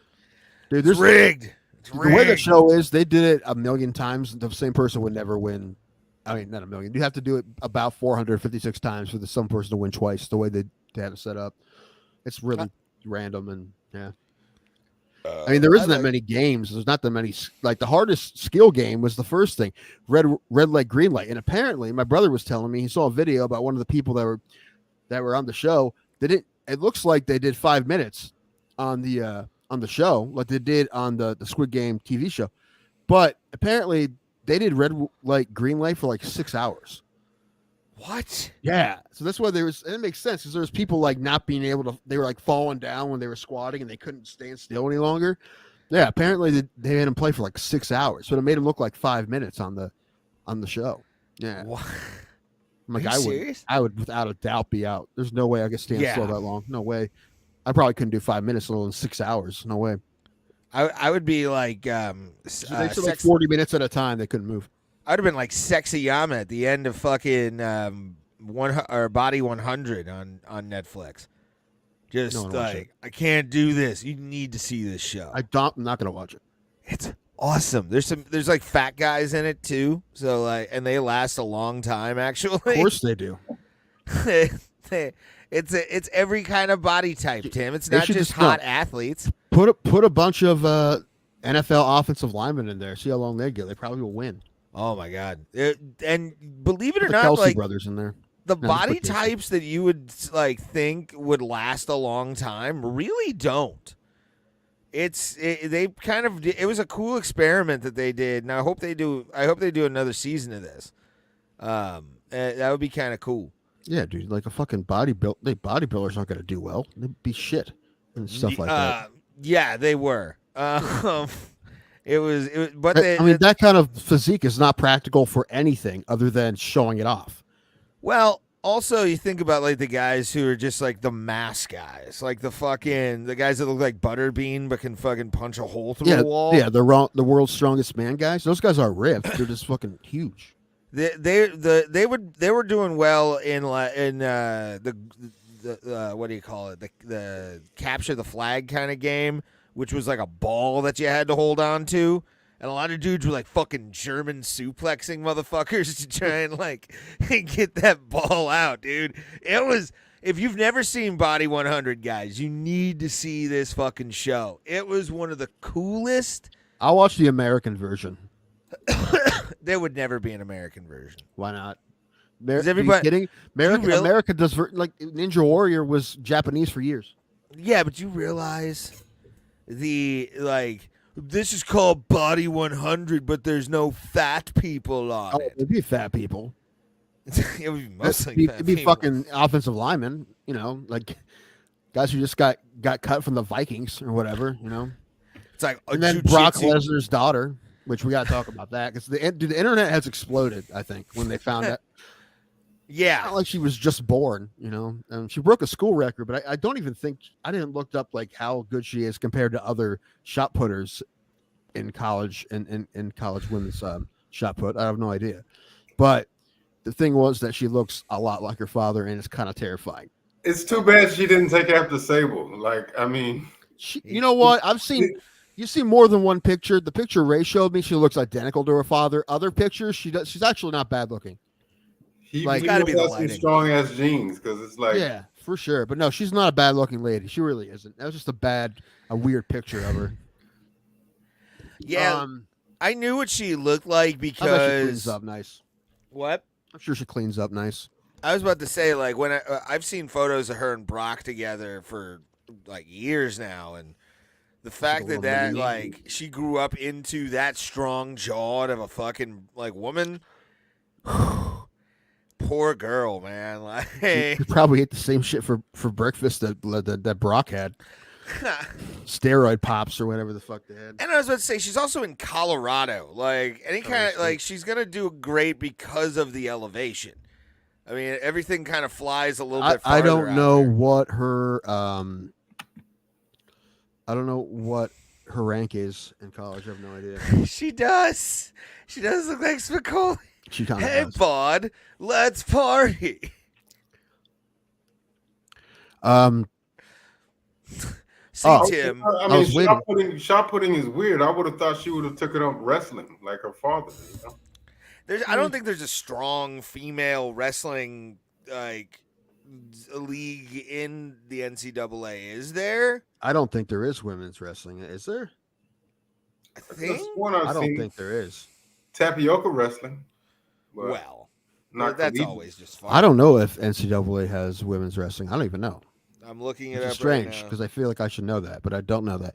[SPEAKER 1] Dude, there's
[SPEAKER 2] rigged.
[SPEAKER 1] The way the show is, they did it a million times. The same person would never win. I mean, not a million. You have to do it about 456 times for some person to win twice, the way they have it set up. It's really random and, yeah. I mean, there isn't that many games. There's not that many. Like, the hardest skill game was the first thing, red light, green light. And apparently, my brother was telling me, he saw a video about one of the people that were on the show. It looks like they did 5 minutes on the show, like they did on the Squid Game TV show. But apparently, they did red light, green light for like 6 hours.
[SPEAKER 2] What?
[SPEAKER 1] Yeah. So that's why and it makes sense because there was people like not being able to, they were like falling down when they were squatting and they couldn't stand still any longer. Yeah. Apparently they made him play for like 6 hours. So it made him look like 5 minutes on the show. Yeah.
[SPEAKER 2] What?
[SPEAKER 1] I'm like,
[SPEAKER 2] serious?
[SPEAKER 1] I would without a doubt be out. There's no way I could stand still that long. No way. I probably couldn't do 5 minutes, let alone 6 hours. No way.
[SPEAKER 2] I would be like
[SPEAKER 1] So they took like 40 minutes at a time. They couldn't move.
[SPEAKER 2] I'd have been like Sexy Yama at the end of fucking Body 100 on Netflix. Just like, I can't do this. You need to see this show.
[SPEAKER 1] I'm not gonna watch it.
[SPEAKER 2] It's awesome. There's like fat guys in it too. So like, and they last a long time. Actually,
[SPEAKER 1] Of course they do.
[SPEAKER 2] It's every kind of body type, Tim. It's not just hot athletes.
[SPEAKER 1] Put a bunch of NFL offensive linemen in there. See how long they get. They probably will win.
[SPEAKER 2] Oh my god! And believe it or
[SPEAKER 1] Put the
[SPEAKER 2] not,
[SPEAKER 1] Kelsey
[SPEAKER 2] like
[SPEAKER 1] brothers in there.
[SPEAKER 2] the body types that you would like think would last a long time really don't. It was a cool experiment that they did, and I hope they do another season of this. That would be kind of cool.
[SPEAKER 1] Yeah, dude, like a fucking bodybuilders aren't gonna do well. They'd be shit and stuff like that.
[SPEAKER 2] Yeah, they were. But
[SPEAKER 1] that kind of physique is not practical for anything other than showing it off.
[SPEAKER 2] Well, also you think about like the guys who are just like the mass guys, like the guys that look like Butterbean but can fucking punch a hole through a wall.
[SPEAKER 1] Yeah, the world's strongest man guys. Those guys are ripped. They're just fucking huge.
[SPEAKER 2] They were doing well in the what do you call it, the capture the flag kind of game, which was like a ball that you had to hold on to, and a lot of dudes were like fucking German suplexing motherfuckers to try and like get that ball out, dude. It was, if you've never seen Body 100, guys, you need to see this fucking show. It was one of the coolest.
[SPEAKER 1] I'll watch the American version.
[SPEAKER 2] There would never be an American version.
[SPEAKER 1] Why not?
[SPEAKER 2] Is everybody
[SPEAKER 1] kidding? America does like Ninja Warrior was Japanese for years.
[SPEAKER 2] Yeah, but you realize this is called Body 100, but there's no fat people on it.
[SPEAKER 1] It'd be fat people.
[SPEAKER 2] It would be mostly fat
[SPEAKER 1] it'd be
[SPEAKER 2] people.
[SPEAKER 1] fucking offensive linemen, like guys who just got cut from the Vikings or whatever,
[SPEAKER 2] It's like
[SPEAKER 1] and then Brock Lesnar's daughter, which we got to talk about that because the internet has exploded. I think when they found out.
[SPEAKER 2] Yeah,
[SPEAKER 1] not like she was just born, and she broke a school record, but I don't even think I didn't look up like how good she is compared to other shot putters in college and in college women's shot put. I have no idea, but the thing was that she looks a lot like her father, and it's kind of terrifying.
[SPEAKER 4] It's too bad she didn't take after Sable. Like, I mean,
[SPEAKER 1] you know what? You've seen more than one picture. The picture Ray showed me, she looks identical to her father. Other pictures, she's actually not bad looking.
[SPEAKER 4] He got to be some strong ass genes because it's like,
[SPEAKER 1] yeah, for sure. But no, she's not a bad looking lady. She really isn't. That was just a weird picture of her.
[SPEAKER 2] Yeah, I knew what she looked like because
[SPEAKER 1] I bet she cleans up nice.
[SPEAKER 2] What?
[SPEAKER 1] I'm sure she cleans up nice.
[SPEAKER 2] I was about to say, like, when I've seen photos of her and Brock together for like years now, and the fact that like she grew up into that strong jawed of a fucking like woman. Poor girl, man. Like,
[SPEAKER 1] she probably ate the same shit for breakfast that Brock had. Steroid pops or whatever the fuck they had.
[SPEAKER 2] And I was about to say, she's also in Colorado. Like, any kind of, like, she's going to do great because of the elevation. I mean, everything kind of flies a little bit farther.
[SPEAKER 1] I don't know what her rank is in college. I have no idea.
[SPEAKER 2] She does look like Spicoli.
[SPEAKER 1] Hey,
[SPEAKER 2] bud, let's party. Tim.
[SPEAKER 4] I mean, shot putting is weird. I would have thought she would have took it up wrestling like her father.
[SPEAKER 2] I don't think there's a strong female wrestling like league in the NCAA. Is there?
[SPEAKER 1] I don't think there is women's wrestling. Is there?
[SPEAKER 2] I think.
[SPEAKER 1] I don't think there is.
[SPEAKER 4] Tapioca wrestling.
[SPEAKER 2] Well, that's always just fun.
[SPEAKER 1] I don't know if NCAA has women's wrestling. I don't even know.
[SPEAKER 2] I'm looking it
[SPEAKER 1] up.
[SPEAKER 2] It's
[SPEAKER 1] strange because I feel like I should know that, but I don't know that.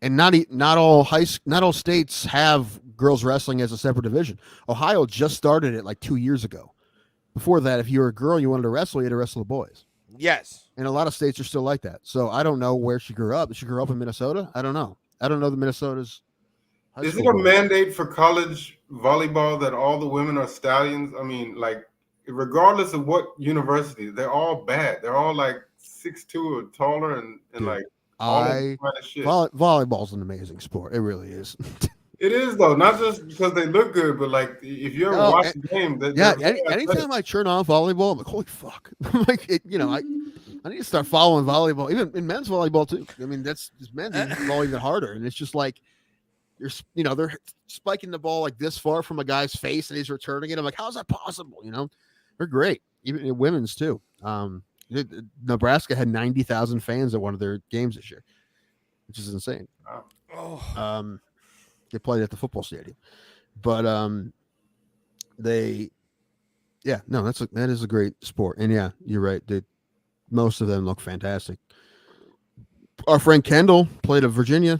[SPEAKER 1] And not all states have girls wrestling as a separate division. Ohio just started it like 2 years ago. Before that, if you were a girl and you wanted to wrestle, you had to wrestle the boys.
[SPEAKER 2] Yes.
[SPEAKER 1] And a lot of states are still like that. So I don't know where she grew up. Did she grow up in Minnesota? I don't know. I don't know the Minnesota's.
[SPEAKER 4] Is it a mandate for college volleyball that all the women are stallions? I mean, like, regardless of what university, they're all bad. They're all like 6'2" or taller and like All of the finest shit.
[SPEAKER 1] Volleyball's an amazing sport. It really is.
[SPEAKER 4] It is though, not just because they look good, but like if you ever watch the game,
[SPEAKER 1] anytime I turn on volleyball, I'm like, holy fuck! Like I need to start following volleyball, even in men's volleyball too. I mean, that's men's volleyball even harder, and it's just like they're spiking the ball like this far from a guy's face, and he's returning it. I'm like, how's that possible? They're great, even in women's too. Nebraska had 90,000 fans at one of their games this year, which is insane.
[SPEAKER 2] Oh.
[SPEAKER 1] They played at the football stadium, but that is a great sport. And yeah, you're right. Most of them look fantastic. Our friend Kendall played at Virginia.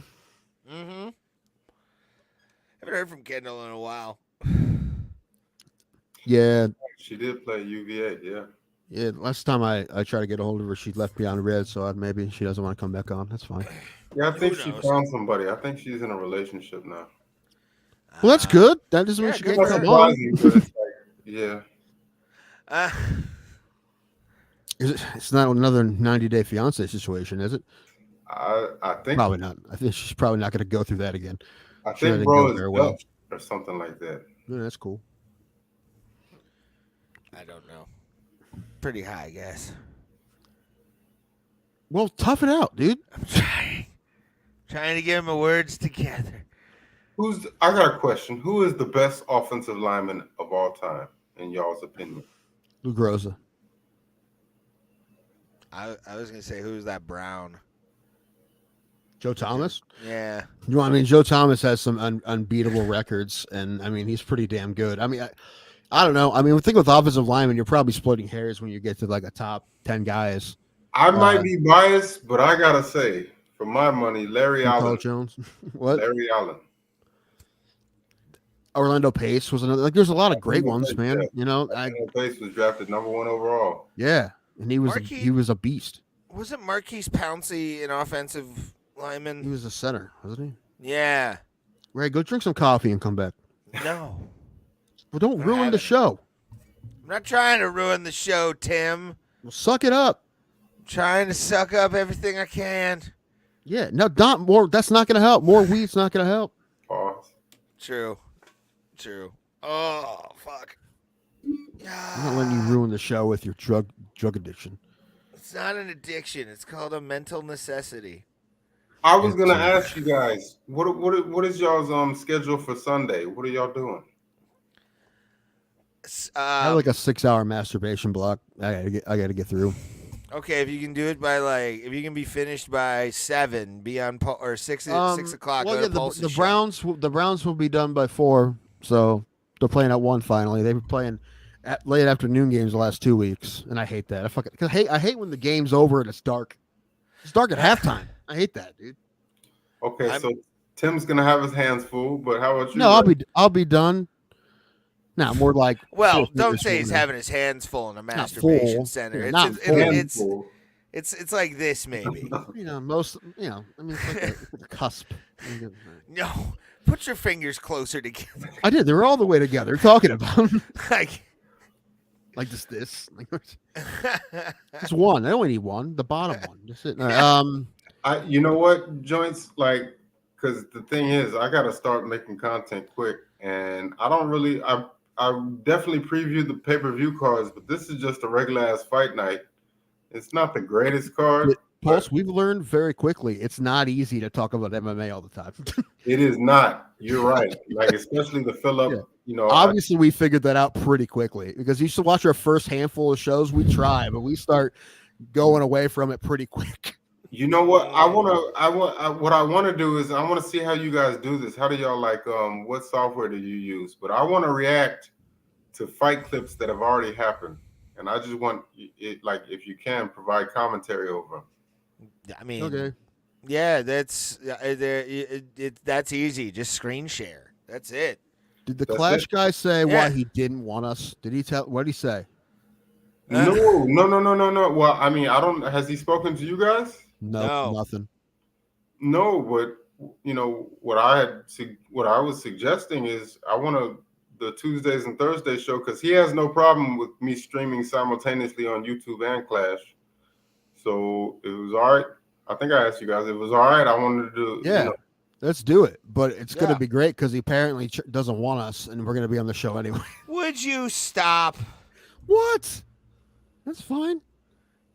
[SPEAKER 2] Mm-hmm. Haven't heard from Kendall in a while.
[SPEAKER 1] Yeah,
[SPEAKER 4] she did play UVA. Yeah.
[SPEAKER 1] Yeah, last time I tried to get a hold of her, she left me on red, so maybe she doesn't want to come back on. That's fine.
[SPEAKER 4] Yeah, I think she found somebody. I think she's in a relationship now.
[SPEAKER 1] Well, that's good. That doesn't mean she can't come on.
[SPEAKER 4] Yeah.
[SPEAKER 1] It's not another 90-day fiance situation, is it?
[SPEAKER 4] I think
[SPEAKER 1] probably not. I think she's probably not going to go through that again.
[SPEAKER 4] I think bro is Dutch or something like that.
[SPEAKER 1] Yeah, that's cool.
[SPEAKER 2] I don't know. Pretty high, I guess.
[SPEAKER 1] Well, tough it out, dude.
[SPEAKER 2] I'm trying to get my words together.
[SPEAKER 4] I got a question. Who is the best offensive lineman of all time, in y'all's opinion?
[SPEAKER 1] Lou Groza.
[SPEAKER 2] I was gonna say, who's that Brown?
[SPEAKER 1] Joe Thomas?
[SPEAKER 2] Yeah.
[SPEAKER 1] Joe Thomas has some unbeatable records, and I mean, he's pretty damn good. I mean, I don't know. I mean, the thing with offensive linemen, you're probably splitting hairs when you get to like a top 10 guys.
[SPEAKER 4] I might be biased, but I gotta say, for my money, Larry Allen.
[SPEAKER 1] Jones. What?
[SPEAKER 4] Larry Allen.
[SPEAKER 1] Orlando Pace was another. Like, there's a lot of great ones, man.
[SPEAKER 4] Orlando Pace was drafted #1 overall.
[SPEAKER 1] Yeah, and he was a beast.
[SPEAKER 2] Wasn't Marquise Pouncey an offensive lineman?
[SPEAKER 1] He was a center, wasn't he?
[SPEAKER 2] Yeah.
[SPEAKER 1] Ray, go drink some coffee and come back.
[SPEAKER 2] No.
[SPEAKER 1] Well, don't ruin the show.
[SPEAKER 2] I'm not trying to ruin the show, Tim.
[SPEAKER 1] Well, suck it up.
[SPEAKER 2] I'm trying to suck up everything I can.
[SPEAKER 1] Yeah, no, not more. That's not going to help. More weed's not going to help.
[SPEAKER 4] Pause.
[SPEAKER 2] True. Oh, fuck.
[SPEAKER 1] I'm not letting you ruin the show with your drug addiction.
[SPEAKER 2] It's not an addiction. It's called a mental necessity.
[SPEAKER 4] I was gonna ask you guys, what is y'all's schedule for Sunday? What are y'all doing?
[SPEAKER 1] I have like a 6-hour masturbation block. I gotta get through.
[SPEAKER 2] Okay, if you can do it by if you can be finished by 7, be on or 6 o'clock.
[SPEAKER 1] Well, yeah, the Browns will be done by 4, so they're playing at 1 finally. They've been playing at late afternoon games the last 2 weeks, and I hate that. I hate when the game's over and it's dark. It's dark at halftime. I hate that, dude.
[SPEAKER 4] Okay, so Tim's gonna have his hands full, but how about you?
[SPEAKER 1] No, I'll be done. No, more like.
[SPEAKER 2] Well, don't say he's having his hands full in a masturbation center. It's like this, maybe.
[SPEAKER 1] I mean, it's like a cusp.
[SPEAKER 2] No, put your fingers closer together.
[SPEAKER 1] I did. They were all the way together. Talking about like this. Just one. I only need one. The bottom one. Just it.
[SPEAKER 4] You know what, joints, because the thing is, I got to start making content quick, and I don't really. I definitely previewed the pay-per-view cards, but this is just a regular ass fight night. It's not the greatest card.
[SPEAKER 1] Pulse, we've learned very quickly it's not easy to talk about MMA all the time.
[SPEAKER 4] It is not. You're right. Especially the fill up. Yeah.
[SPEAKER 1] Obviously, we figured that out pretty quickly because you used to watch our first handful of shows. We try, but we start going away from it pretty quick.
[SPEAKER 4] You know what? What I want to do is I want to see how you guys do this. How do y'all what software do you use? But I want to react to fight clips that have already happened, and I just want it if you can provide commentary over them.
[SPEAKER 2] I mean,
[SPEAKER 1] okay.
[SPEAKER 2] Yeah, that's easy. Just screen share. That's it.
[SPEAKER 1] Did the Clash guy say why he didn't want us? Did he tell? What did he say?
[SPEAKER 4] No. Well, I mean, I don't. Has he spoken to you guys?
[SPEAKER 1] No, nothing.
[SPEAKER 4] No, but what I was suggesting is I want the Tuesdays and Thursdays show because he has no problem with me streaming simultaneously on YouTube and Clash. So it was all right. I think I asked you guys. It was all right. I wanted to do.
[SPEAKER 1] Yeah, let's do it. But it's going
[SPEAKER 2] Yeah.
[SPEAKER 1] to be great because he apparently doesn't want us, and we're going to be on the show anyway.
[SPEAKER 2] Would you stop?
[SPEAKER 1] What? That's fine.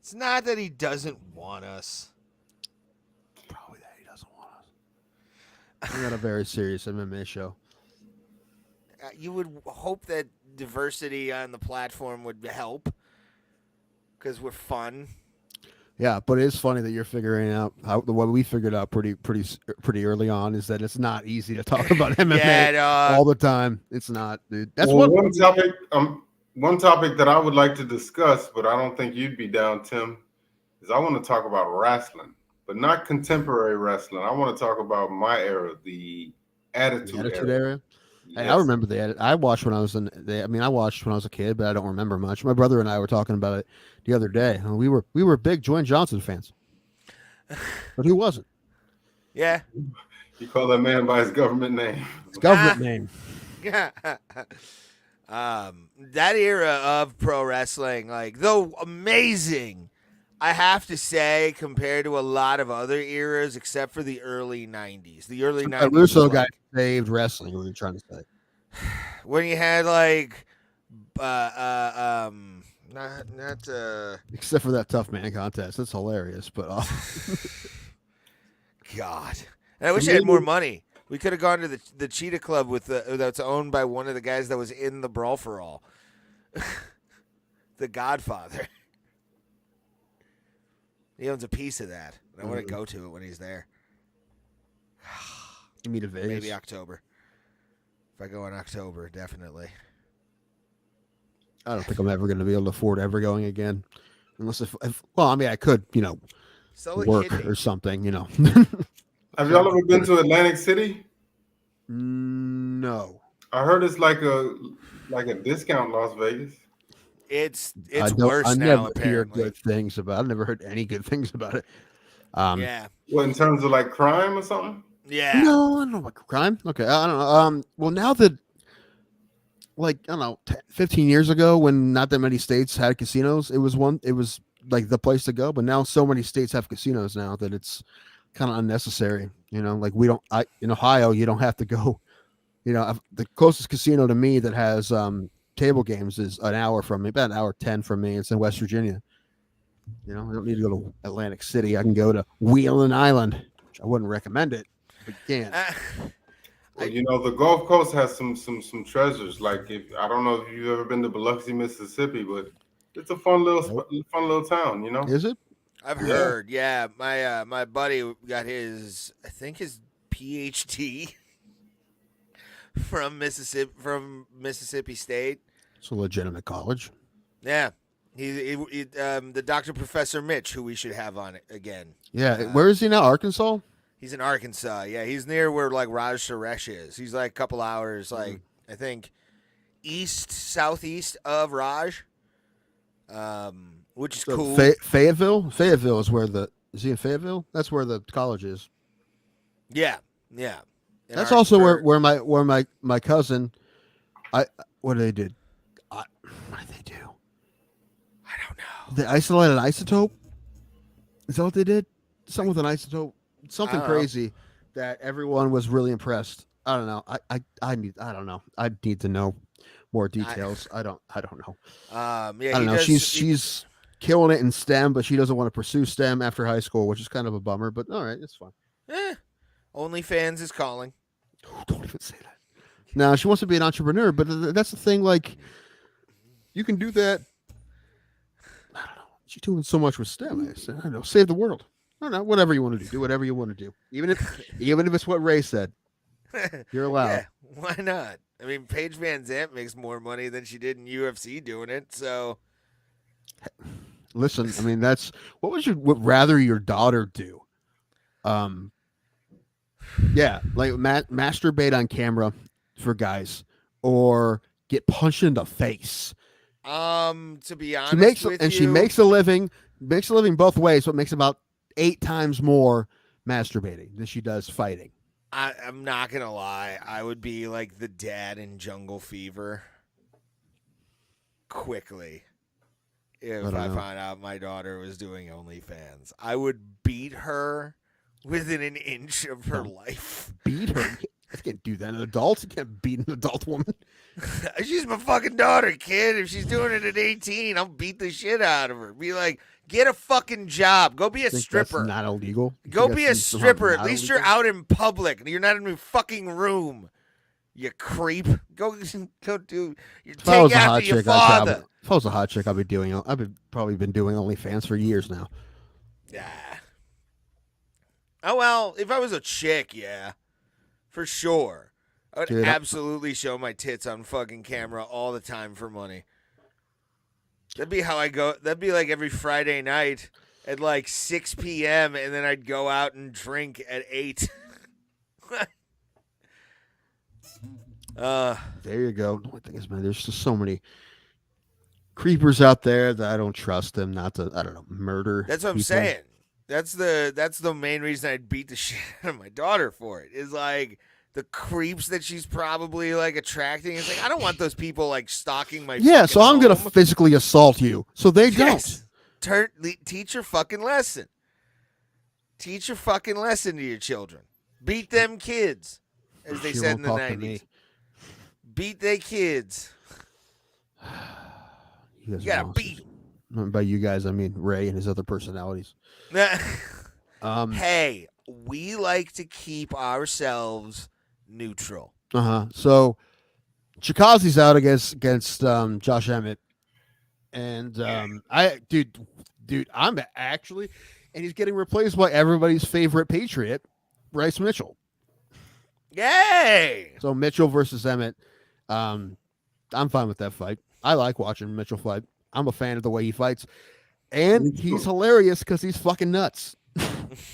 [SPEAKER 2] It's not that he doesn't want us.
[SPEAKER 1] Probably that he doesn't want us. We got a very serious MMA show.
[SPEAKER 2] You would hope that diversity on the platform would help because we're fun.
[SPEAKER 1] Yeah, but it's funny that you're figuring out what we figured out pretty early on is that it's not easy to talk about MMA
[SPEAKER 2] Yeah, dog.
[SPEAKER 1] all the time. It's not, dude. That's
[SPEAKER 4] Well,
[SPEAKER 1] what
[SPEAKER 4] one topic. One topic that I would like to discuss, but I don't think you'd be down, Tim, is I want to talk about wrestling, but not contemporary wrestling. I want to talk about my era, the Attitude Era.
[SPEAKER 1] Hey, I remember the edit. I watched when I was I watched when I was a kid, but I don't remember much. My brother and I were talking about it the other day. We were big Dwayne Johnson fans, but who wasn't?
[SPEAKER 2] Yeah.
[SPEAKER 4] You call that man by his government name.
[SPEAKER 1] His government name.
[SPEAKER 2] Yeah. That era of pro wrestling, like, though amazing, I have to say, compared to a lot of other eras, except for the early 90s. The early 90s.
[SPEAKER 1] That Russo
[SPEAKER 2] was
[SPEAKER 1] guy
[SPEAKER 2] like,
[SPEAKER 1] saved wrestling. What are you trying to say?
[SPEAKER 2] when you had like
[SPEAKER 1] Except for that tough man contest, that's hilarious. But
[SPEAKER 2] God, and I wish I had more money. We could have gone to the Cheetah Club with that's owned by one of the guys that was in the Brawl for All, the Godfather. He owns a piece of that, and I want to go to it when he's there.
[SPEAKER 1] you meet a Vegas.
[SPEAKER 2] Maybe October. If I go in October, definitely.
[SPEAKER 1] I don't think I'm ever going to be able to afford ever going again, unless if well, I mean, I could,
[SPEAKER 2] Sell a
[SPEAKER 1] work
[SPEAKER 2] kidney.
[SPEAKER 1] or something,
[SPEAKER 4] Have y'all ever been to Atlantic City?
[SPEAKER 1] No.
[SPEAKER 4] I heard it's like a discount Las Vegas.
[SPEAKER 2] It's
[SPEAKER 1] I
[SPEAKER 2] worse now.
[SPEAKER 1] never hear
[SPEAKER 2] Apparently,
[SPEAKER 1] good things about. I've never heard any good things about it.
[SPEAKER 2] yeah,
[SPEAKER 4] What, in terms of like crime or something?
[SPEAKER 2] yeah.
[SPEAKER 1] No, I don't know about crime. Okay, I don't know. Well, now that, like, I don't know, 15 years ago, when not that many states had casinos, it was like the place to go. But now so many states have casinos now that it's kind of unnecessary. Like in Ohio, you don't have to go. The closest casino to me that has table games is an hour from me, about an hour 10 from me. It's in West Virginia. I don't need to go to Atlantic City. I can go to Wheeling Island, which I wouldn't recommend it, but you can.
[SPEAKER 4] Well, the Gulf Coast has some treasures. Like, I don't know if you've ever been to Biloxi, Mississippi, but it's a fun little town.
[SPEAKER 1] Is it?
[SPEAKER 2] I've heard. Yeah, my buddy got his PhD from Mississippi State.
[SPEAKER 1] It's a legitimate college.
[SPEAKER 2] Yeah, he the Dr. Professor Mitch, who we should have on it again.
[SPEAKER 1] Yeah, where is he now? Arkansas?
[SPEAKER 2] He's in Arkansas. Yeah, he's near where like Raj Suresh is. He's like a couple hours, like I think, southeast of Raj, which is cool.
[SPEAKER 1] Fayetteville. Fayetteville is where is he in Fayetteville? That's where the college is.
[SPEAKER 2] Yeah.
[SPEAKER 1] That's also where my cousin. What did they do? What did they do?
[SPEAKER 2] I don't know.
[SPEAKER 1] They isolated an isotope. Is that what they did? Something with an isotope. Something crazy that everyone was really impressed. I don't know. I don't know. I need to know more details. I don't know.
[SPEAKER 2] Yeah,
[SPEAKER 1] I don't know. She's killing it in STEM, but she doesn't want to pursue STEM after high school, which is kind of a bummer. But all right, it's fine.
[SPEAKER 2] OnlyFans is calling.
[SPEAKER 1] Don't even say that. No, she wants to be an entrepreneur, but that's the thing. Like, you can do that. I don't know. She's doing so much with STEM. I don't know. Save the world. I don't know. Whatever you want to do. Do whatever you want to do. Even if it's what Ray said. You're allowed.
[SPEAKER 2] Yeah, why not? I mean, Paige Van Zandt makes more money than she did in UFC doing it. So,
[SPEAKER 1] listen. I mean, that's what would rather your daughter do? Yeah, like masturbate on camera for guys, or get punched in the face.
[SPEAKER 2] To be honest,
[SPEAKER 1] she makes a living both ways, so it makes about 8 times more masturbating than she does fighting.
[SPEAKER 2] I'm not gonna lie, I would be like the dad in Jungle Fever. Quickly, if
[SPEAKER 1] I don't
[SPEAKER 2] I
[SPEAKER 1] know.
[SPEAKER 2] found out my daughter was doing OnlyFans. I would beat her within an inch of her life.
[SPEAKER 1] Beat her. You can't do that. An adult. You can't beat an adult woman.
[SPEAKER 2] She's my fucking daughter, kid. If she's doing it at 18, I'll beat the shit out of her. Be like, get a fucking job. Go be a
[SPEAKER 1] Think
[SPEAKER 2] stripper.
[SPEAKER 1] That's not illegal. You
[SPEAKER 2] Go
[SPEAKER 1] think
[SPEAKER 2] be a
[SPEAKER 1] that's somehow
[SPEAKER 2] stripper. At
[SPEAKER 1] not
[SPEAKER 2] least
[SPEAKER 1] illegal?
[SPEAKER 2] you're out in public. You're not in a fucking room. You creep. Go do. You
[SPEAKER 1] If I was
[SPEAKER 2] take
[SPEAKER 1] a hot
[SPEAKER 2] after your
[SPEAKER 1] chick,
[SPEAKER 2] father.
[SPEAKER 1] if I was a hot chick, I've probably been doing OnlyFans for years now.
[SPEAKER 2] Yeah. Oh well, if I was a chick, yeah, for sure. I would
[SPEAKER 1] Dude,
[SPEAKER 2] absolutely show my tits on fucking camera all the time for money. That'd be how I go. That'd be like every Friday night at like 6 p.m. and then I'd go out and drink at 8.
[SPEAKER 1] There you go. The only thing is, man, there's just so many creepers out there that I don't trust them not to, I don't know, murder.
[SPEAKER 2] That's what I'm
[SPEAKER 1] people.
[SPEAKER 2] saying. That's the main reason I'd beat the shit out of my daughter for it. Is like the creeps that she's probably like attracting. It's like I don't want those people like stalking my.
[SPEAKER 1] Yeah, so I'm gonna
[SPEAKER 2] home.
[SPEAKER 1] physically assault you, so they
[SPEAKER 2] Yes. Teach your fucking lesson. Teach your fucking lesson to your children. Beat them kids, as they
[SPEAKER 1] She
[SPEAKER 2] said in
[SPEAKER 1] won't
[SPEAKER 2] the
[SPEAKER 1] talk to me.
[SPEAKER 2] 90s. Beat they kids.
[SPEAKER 1] You guys
[SPEAKER 2] You
[SPEAKER 1] are
[SPEAKER 2] gotta
[SPEAKER 1] monsters.
[SPEAKER 2] beat.
[SPEAKER 1] By you guys, I mean Ray and his other personalities.
[SPEAKER 2] Hey, we like to keep ourselves neutral.
[SPEAKER 1] So Chikazi's out against Josh Emmett, and dude, I'm actually, and he's getting replaced by everybody's favorite Patriot, Bryce Mitchell.
[SPEAKER 2] Yay!
[SPEAKER 1] So Mitchell versus Emmett. I'm fine with that fight. I like watching Mitchell fight. I'm a fan of the way he fights, and he's hilarious because he's fucking nuts.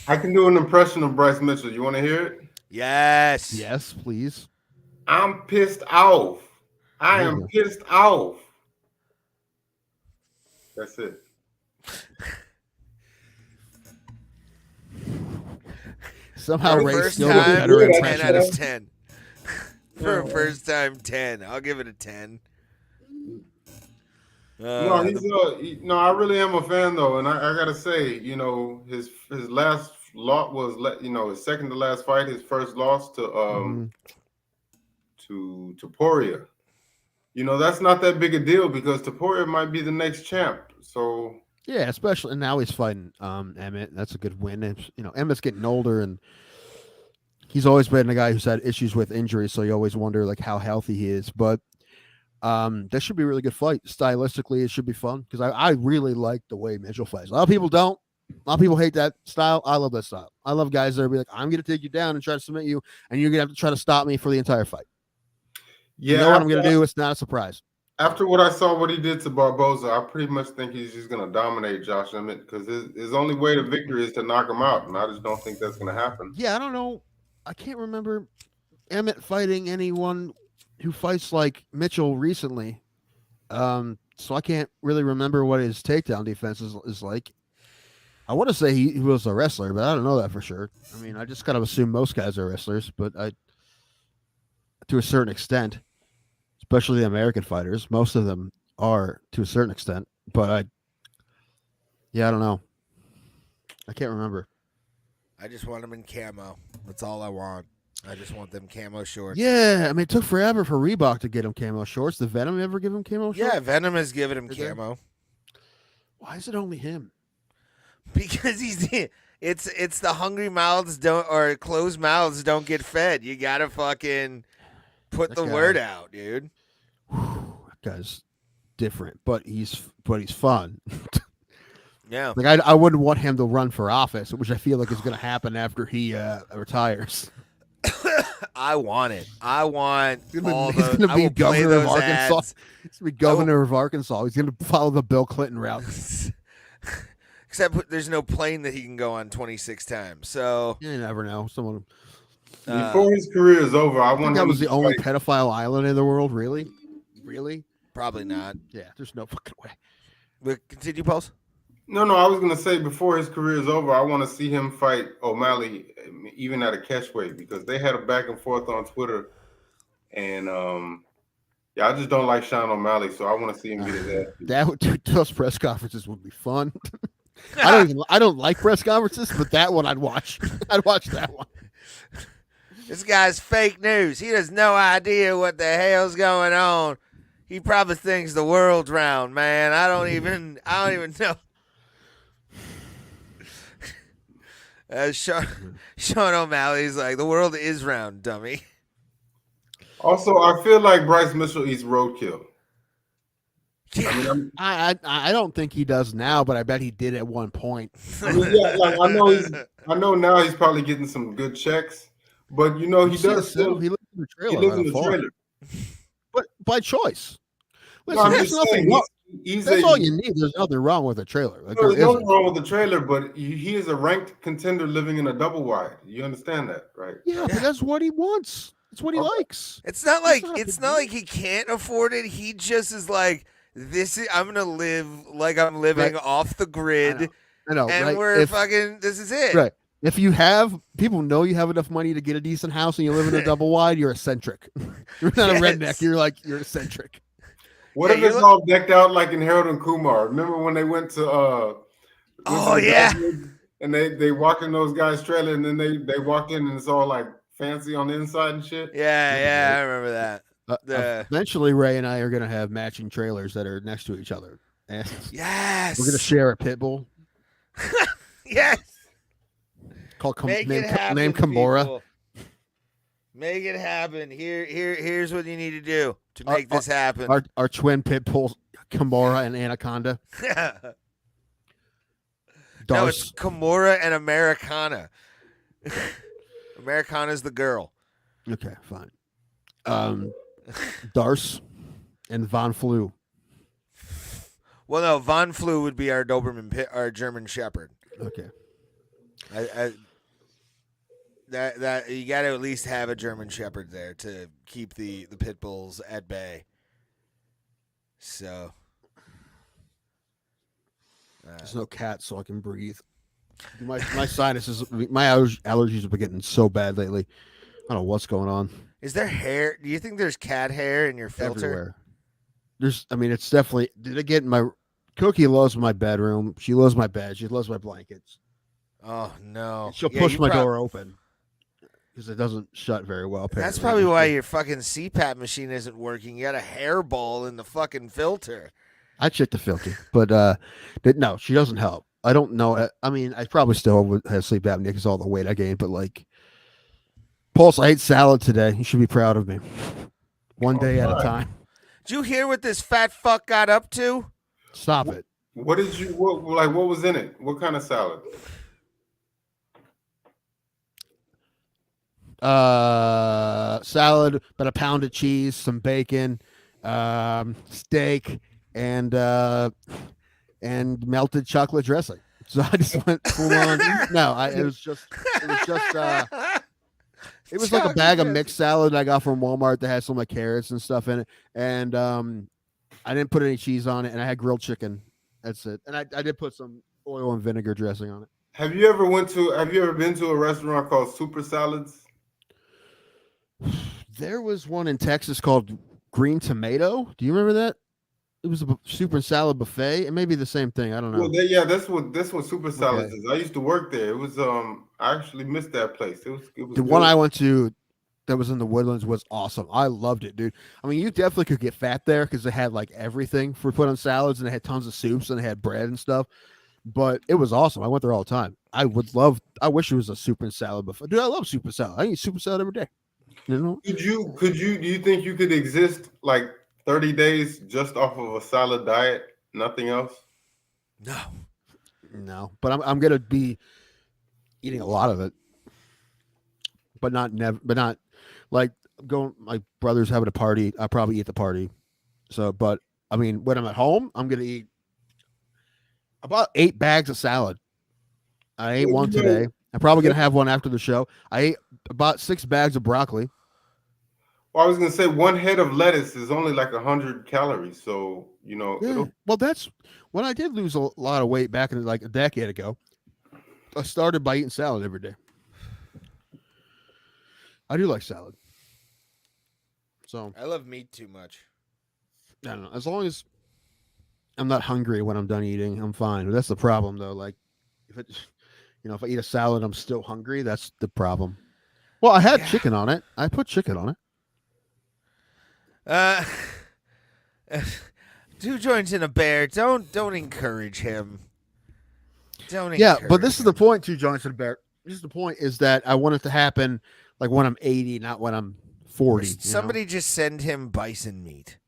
[SPEAKER 4] I can do an impression of Bryce Mitchell. You want to hear it?
[SPEAKER 2] Yes.
[SPEAKER 1] Yes, please.
[SPEAKER 4] I'm pissed off. I am pissed off. That's it.
[SPEAKER 1] Somehow
[SPEAKER 2] For a
[SPEAKER 1] Ray
[SPEAKER 2] first
[SPEAKER 1] still got
[SPEAKER 2] time,
[SPEAKER 1] better
[SPEAKER 2] 10
[SPEAKER 1] impression.
[SPEAKER 2] out of 10. For a first time, 10. I'll give it a 10.
[SPEAKER 4] No, I really am a fan though, and I gotta say, his last lot was his second to last fight, his first loss to Topuria. That's not that big a deal because Topuria might be the next champ. So
[SPEAKER 1] Yeah, especially and now he's fighting Emmett. That's a good win. And, Emmett's getting older, and he's always been a guy who's had issues with injuries, so you always wonder like how healthy he is. But that should be a really good fight. Stylistically, it should be fun because I really like the way Mitchell fights. A lot of people don't. A lot of people hate that style. I love that style. I love guys that are be like, I'm going to take you down and try to submit you, and you're going to have to try to stop me for the entire fight.
[SPEAKER 4] yeah,
[SPEAKER 1] You know what I'm going to do? It's not a surprise.
[SPEAKER 4] After what I saw, what he did to Barboza, I pretty much think he's just going to dominate Josh Emmett because his only way to victory is to knock him out, and I just don't think that's going to happen.
[SPEAKER 1] Yeah, I don't know. I can't remember Emmett fighting anyone who fights like Mitchell recently. So I can't really remember what his takedown defense is like. I want to say he was a wrestler, but I don't know that for sure. I mean, I just kind of assume most guys are wrestlers, but to a certain extent, especially the American fighters, most of them are to a certain extent. But I don't know. I can't remember.
[SPEAKER 2] I just want them in camo. That's all I want. I just want them camo shorts.
[SPEAKER 1] Yeah, I mean, it took forever for Reebok to get him camo shorts. Did Venom ever give him camo shorts?
[SPEAKER 2] Yeah, Venom has given him
[SPEAKER 1] Did they?
[SPEAKER 2] camo.
[SPEAKER 1] Why is it only him?
[SPEAKER 2] Because it's the hungry mouths or closed mouths don't get fed. You gotta fucking put
[SPEAKER 1] That
[SPEAKER 2] the
[SPEAKER 1] guy.
[SPEAKER 2] word out, dude.
[SPEAKER 1] Whew, that guy's different, but he's fun.
[SPEAKER 2] Yeah.
[SPEAKER 1] Like I wouldn't want him to run for office, which I feel like is going to happen after he retires.
[SPEAKER 2] I want it. I want
[SPEAKER 1] He's gonna
[SPEAKER 2] all
[SPEAKER 1] be, he's
[SPEAKER 2] those.
[SPEAKER 1] gonna
[SPEAKER 2] I
[SPEAKER 1] be
[SPEAKER 2] will play
[SPEAKER 1] governor of
[SPEAKER 2] those
[SPEAKER 1] Arkansas.
[SPEAKER 2] ads.
[SPEAKER 1] He's gonna be governor of Arkansas. He's gonna follow the Bill Clinton route.
[SPEAKER 2] Except there's no plane that he can go on 26 times. So
[SPEAKER 1] You never know. Someone.
[SPEAKER 4] Before his career is over, I
[SPEAKER 1] I think
[SPEAKER 4] want
[SPEAKER 1] that
[SPEAKER 4] him
[SPEAKER 1] was the
[SPEAKER 4] to
[SPEAKER 1] only
[SPEAKER 4] fight.
[SPEAKER 1] pedophile island in the world. Really?
[SPEAKER 2] probably not.
[SPEAKER 1] Yeah. There's no fucking way.
[SPEAKER 2] But continue, Pulse.
[SPEAKER 4] No, I was gonna say before his career is over, I want to see him fight O'Malley, even at a catchweight, because they had a back and forth on Twitter, and Yeah, I just don't like Sean O'Malley, so I want to see him get his ass beat.
[SPEAKER 1] Those press conferences would be fun. I don't like press conferences, but that one I'd watch. I'd watch that one.
[SPEAKER 2] This guy's fake news. He has no idea what the hell's going on. He probably thinks the world's round, man. I don't even know. Sean O'Malley's like, the world is round, dummy.
[SPEAKER 4] Also, I feel like Bryce Mitchell eats roadkill.
[SPEAKER 1] I don't think he does now, but I bet he did at one point.
[SPEAKER 4] I mean, yeah, like I know now he's probably getting some good checks, but he does still.
[SPEAKER 1] He lives in the trailer.
[SPEAKER 4] He lives in the trailer,
[SPEAKER 1] but by choice.
[SPEAKER 4] No,
[SPEAKER 1] Listen,
[SPEAKER 4] I'm
[SPEAKER 1] there's
[SPEAKER 4] just
[SPEAKER 1] nothing
[SPEAKER 4] saying,
[SPEAKER 1] wrong.
[SPEAKER 4] he's
[SPEAKER 1] That's all you need. There's nothing wrong with a trailer. Like,
[SPEAKER 4] there's
[SPEAKER 1] there
[SPEAKER 4] nothing
[SPEAKER 1] isn't.
[SPEAKER 4] wrong with the trailer, but he is a ranked contender living in a double wide. You understand that, right?
[SPEAKER 1] Yeah, but that's what he wants. That's what he likes.
[SPEAKER 2] It's not like he can't afford it. He just is like, I'm gonna live like I'm living off the grid.
[SPEAKER 1] I know,
[SPEAKER 2] and
[SPEAKER 1] right?
[SPEAKER 2] This is it.
[SPEAKER 1] Right. If people know you have enough money to get a decent house and you live in a double wide, you're eccentric. You're not a redneck. You're eccentric.
[SPEAKER 4] What if it's all decked out like in Harold and Kumar? Remember when they went to and they walked in those guys' trailer and then they walk in and it's all like fancy on the inside and shit?
[SPEAKER 2] Yeah, I remember that.
[SPEAKER 1] Eventually, Ray and I are going to have matching trailers that are next to each other. And
[SPEAKER 2] yes.
[SPEAKER 1] We're going to share a pit bull.
[SPEAKER 2] Yes.
[SPEAKER 1] Called name Kimura.
[SPEAKER 2] Make it happen. Here's what you need to do to make this happen.
[SPEAKER 1] Our twin pit bulls, Kimura and Anaconda.
[SPEAKER 2] No, it's Kimura and Americana. Americana's the girl.
[SPEAKER 1] Okay, fine. Darce and Von Flew.
[SPEAKER 2] Well, no, Von Flew would be our Doberman our German Shepherd.
[SPEAKER 1] Okay.
[SPEAKER 2] That you got to at least have a German Shepherd there to keep the pit bulls at bay. So
[SPEAKER 1] there's no cat, so I can breathe. My sinuses, my allergies have been getting so bad lately. I don't know what's going on.
[SPEAKER 2] Is there hair? Do you think there's cat hair in your filter?
[SPEAKER 1] Everywhere. It's definitely. Did I get my Cookie loves my bedroom. She loves my bed. She loves my blankets.
[SPEAKER 2] Oh no!
[SPEAKER 1] And she'll push my door open because it doesn't shut very well. Apparently.
[SPEAKER 2] That's probably why your fucking CPAP machine isn't working. You got a hairball in the fucking filter.
[SPEAKER 1] I checked the filter, but no, she doesn't help. I don't know. I mean, I probably still would have sleep apnea because all the weight I gained. But like, Pulse, I ate salad today. You should be proud of me. One day at a time.
[SPEAKER 2] Did you hear what this fat fuck got up to?
[SPEAKER 1] Stop it.
[SPEAKER 4] What was in it? What kind of salad?
[SPEAKER 1] Salad, about a pound of cheese, some bacon, steak, and melted chocolate dressing. So I just went full on. No, it was like a bag of mixed salad I got from Walmart that had some like carrots and stuff in it, and I didn't put any cheese on it, and I had grilled chicken. That's it, and I did put some oil and vinegar dressing on it.
[SPEAKER 4] Have you ever been to a restaurant called Super Salads?
[SPEAKER 1] There was one in Texas called Green Tomato. Do you remember that? It was a super salad buffet. It may be the same thing. I don't know.
[SPEAKER 4] Well, that's what Super Salads is. I used to work there. It was I actually missed that place. It was the
[SPEAKER 1] good. One I went to that was in the Woodlands was awesome. I loved it, dude. I mean, you definitely could get fat there because they had like everything for put on salads, and they had tons of soups, and they had bread and stuff. But it was awesome. I went there all the time. I wish it was a super salad buffet. Dude, I love super salad. I eat super salad every day. You know?
[SPEAKER 4] Do you think you could exist like 30 days just off of a salad diet, nothing else?
[SPEAKER 1] No. But I'm gonna be eating a lot of it. But not like going. My brother's having a party. I probably eat the party. So, but I mean, when I'm at home, I'm gonna eat about 8 bags of salad. I ate one today. I'm probably gonna have one after the show. I ate about 6 bags of broccoli.
[SPEAKER 4] Well, I was gonna say one head of lettuce is only like 100 calories. So
[SPEAKER 1] Well, that's when I did lose a lot of weight back in like a decade ago. I started by eating salad every day. I do like salad. So
[SPEAKER 2] I love meat too much.
[SPEAKER 1] I don't know. As long as I'm not hungry when I'm done eating, I'm fine. That's the problem, though. Like, if it, if I eat a salad, I'm still hungry. That's the problem. Well, I had chicken on it. I put chicken on it.
[SPEAKER 2] Two joints in a bear. Don't encourage him. Don't.
[SPEAKER 1] Yeah, but this is the point, two joints in a bear. This is the point is that I want it to happen like when I'm 80, not when I'm 40.
[SPEAKER 2] Somebody just send him bison meat.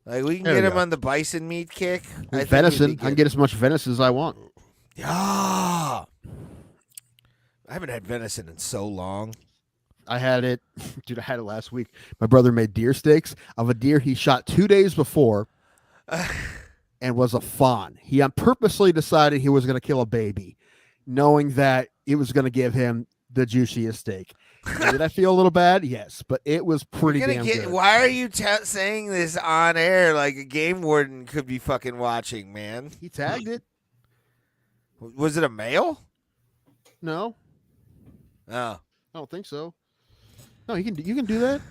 [SPEAKER 2] Like we can
[SPEAKER 1] There we
[SPEAKER 2] get him
[SPEAKER 1] go.
[SPEAKER 2] on the bison meat kick.
[SPEAKER 1] Venison. I can get as much venison as I want.
[SPEAKER 2] Yeah. I haven't had venison in so long.
[SPEAKER 1] I had it, dude. I had it last week. My brother made deer steaks of a deer he shot 2 days before, and was a fawn. He purposely decided he was going to kill a baby, knowing that it was going to give him the juiciest steak. Did I feel a little bad? Yes, but it was pretty damn good.
[SPEAKER 2] Why are you saying this on air like a game warden could be fucking watching, man?
[SPEAKER 1] He tagged it.
[SPEAKER 2] Was it a male?
[SPEAKER 1] No,
[SPEAKER 2] Oh,
[SPEAKER 1] I don't think so. No, you can do that.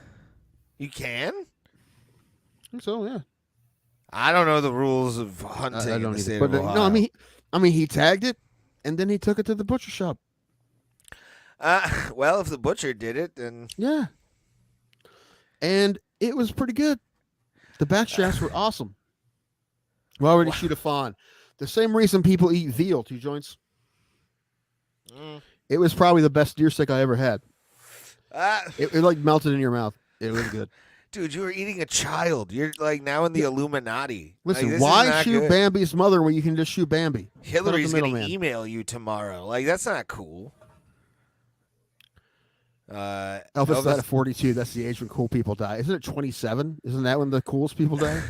[SPEAKER 2] you can?
[SPEAKER 1] I think so, yeah.
[SPEAKER 2] I don't know the rules of hunting
[SPEAKER 1] I
[SPEAKER 2] in
[SPEAKER 1] don't
[SPEAKER 2] the
[SPEAKER 1] either.
[SPEAKER 2] state
[SPEAKER 1] But
[SPEAKER 2] of Ohio.
[SPEAKER 1] no, I mean, he tagged it, and then he took it to the butcher shop.
[SPEAKER 2] Well, if the butcher did it, then
[SPEAKER 1] Yeah, and it was pretty good. The back straps were awesome. Why would he shoot a fawn? The same reason people eat veal, two joints. It was probably the best deer steak I ever had. It like melted in your mouth. It was good.
[SPEAKER 2] Dude, you were eating a child. You're like now in the Illuminati.
[SPEAKER 1] Listen,
[SPEAKER 2] this is
[SPEAKER 1] why
[SPEAKER 2] not
[SPEAKER 1] shoot
[SPEAKER 2] good.
[SPEAKER 1] Bambi's mother when you can just shoot Bambi?
[SPEAKER 2] Hillary's
[SPEAKER 1] Cut out the
[SPEAKER 2] going to
[SPEAKER 1] middleman.
[SPEAKER 2] email you tomorrow. Like, that's not cool.
[SPEAKER 1] Elvis died at 42. That's the age when cool people die. Isn't it 27? Isn't that when the coolest people die?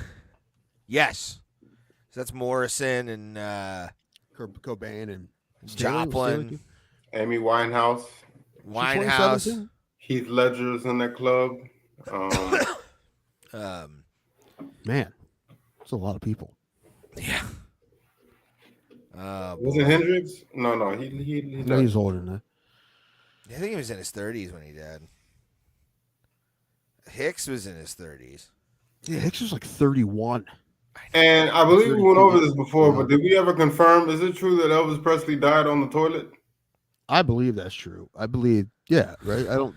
[SPEAKER 2] Yes. So that's Morrison and
[SPEAKER 1] Cobain and
[SPEAKER 2] Joplin,
[SPEAKER 4] Amy Winehouse,
[SPEAKER 2] Winehouse.
[SPEAKER 4] Heath Ledger's in that club.
[SPEAKER 1] Man, that's a lot of people.
[SPEAKER 2] Yeah.
[SPEAKER 4] Was it Hendrix? No, he
[SPEAKER 1] No, he's older than that.
[SPEAKER 2] I think he was in his 30s when he died. Hicks was in his 30s.
[SPEAKER 1] Yeah, Hicks was like 31.
[SPEAKER 4] And I believe we went over this before, but did we ever confirm? Is it true that Elvis Presley died on the toilet?
[SPEAKER 1] I believe that's true. I believe, yeah, right. I don't.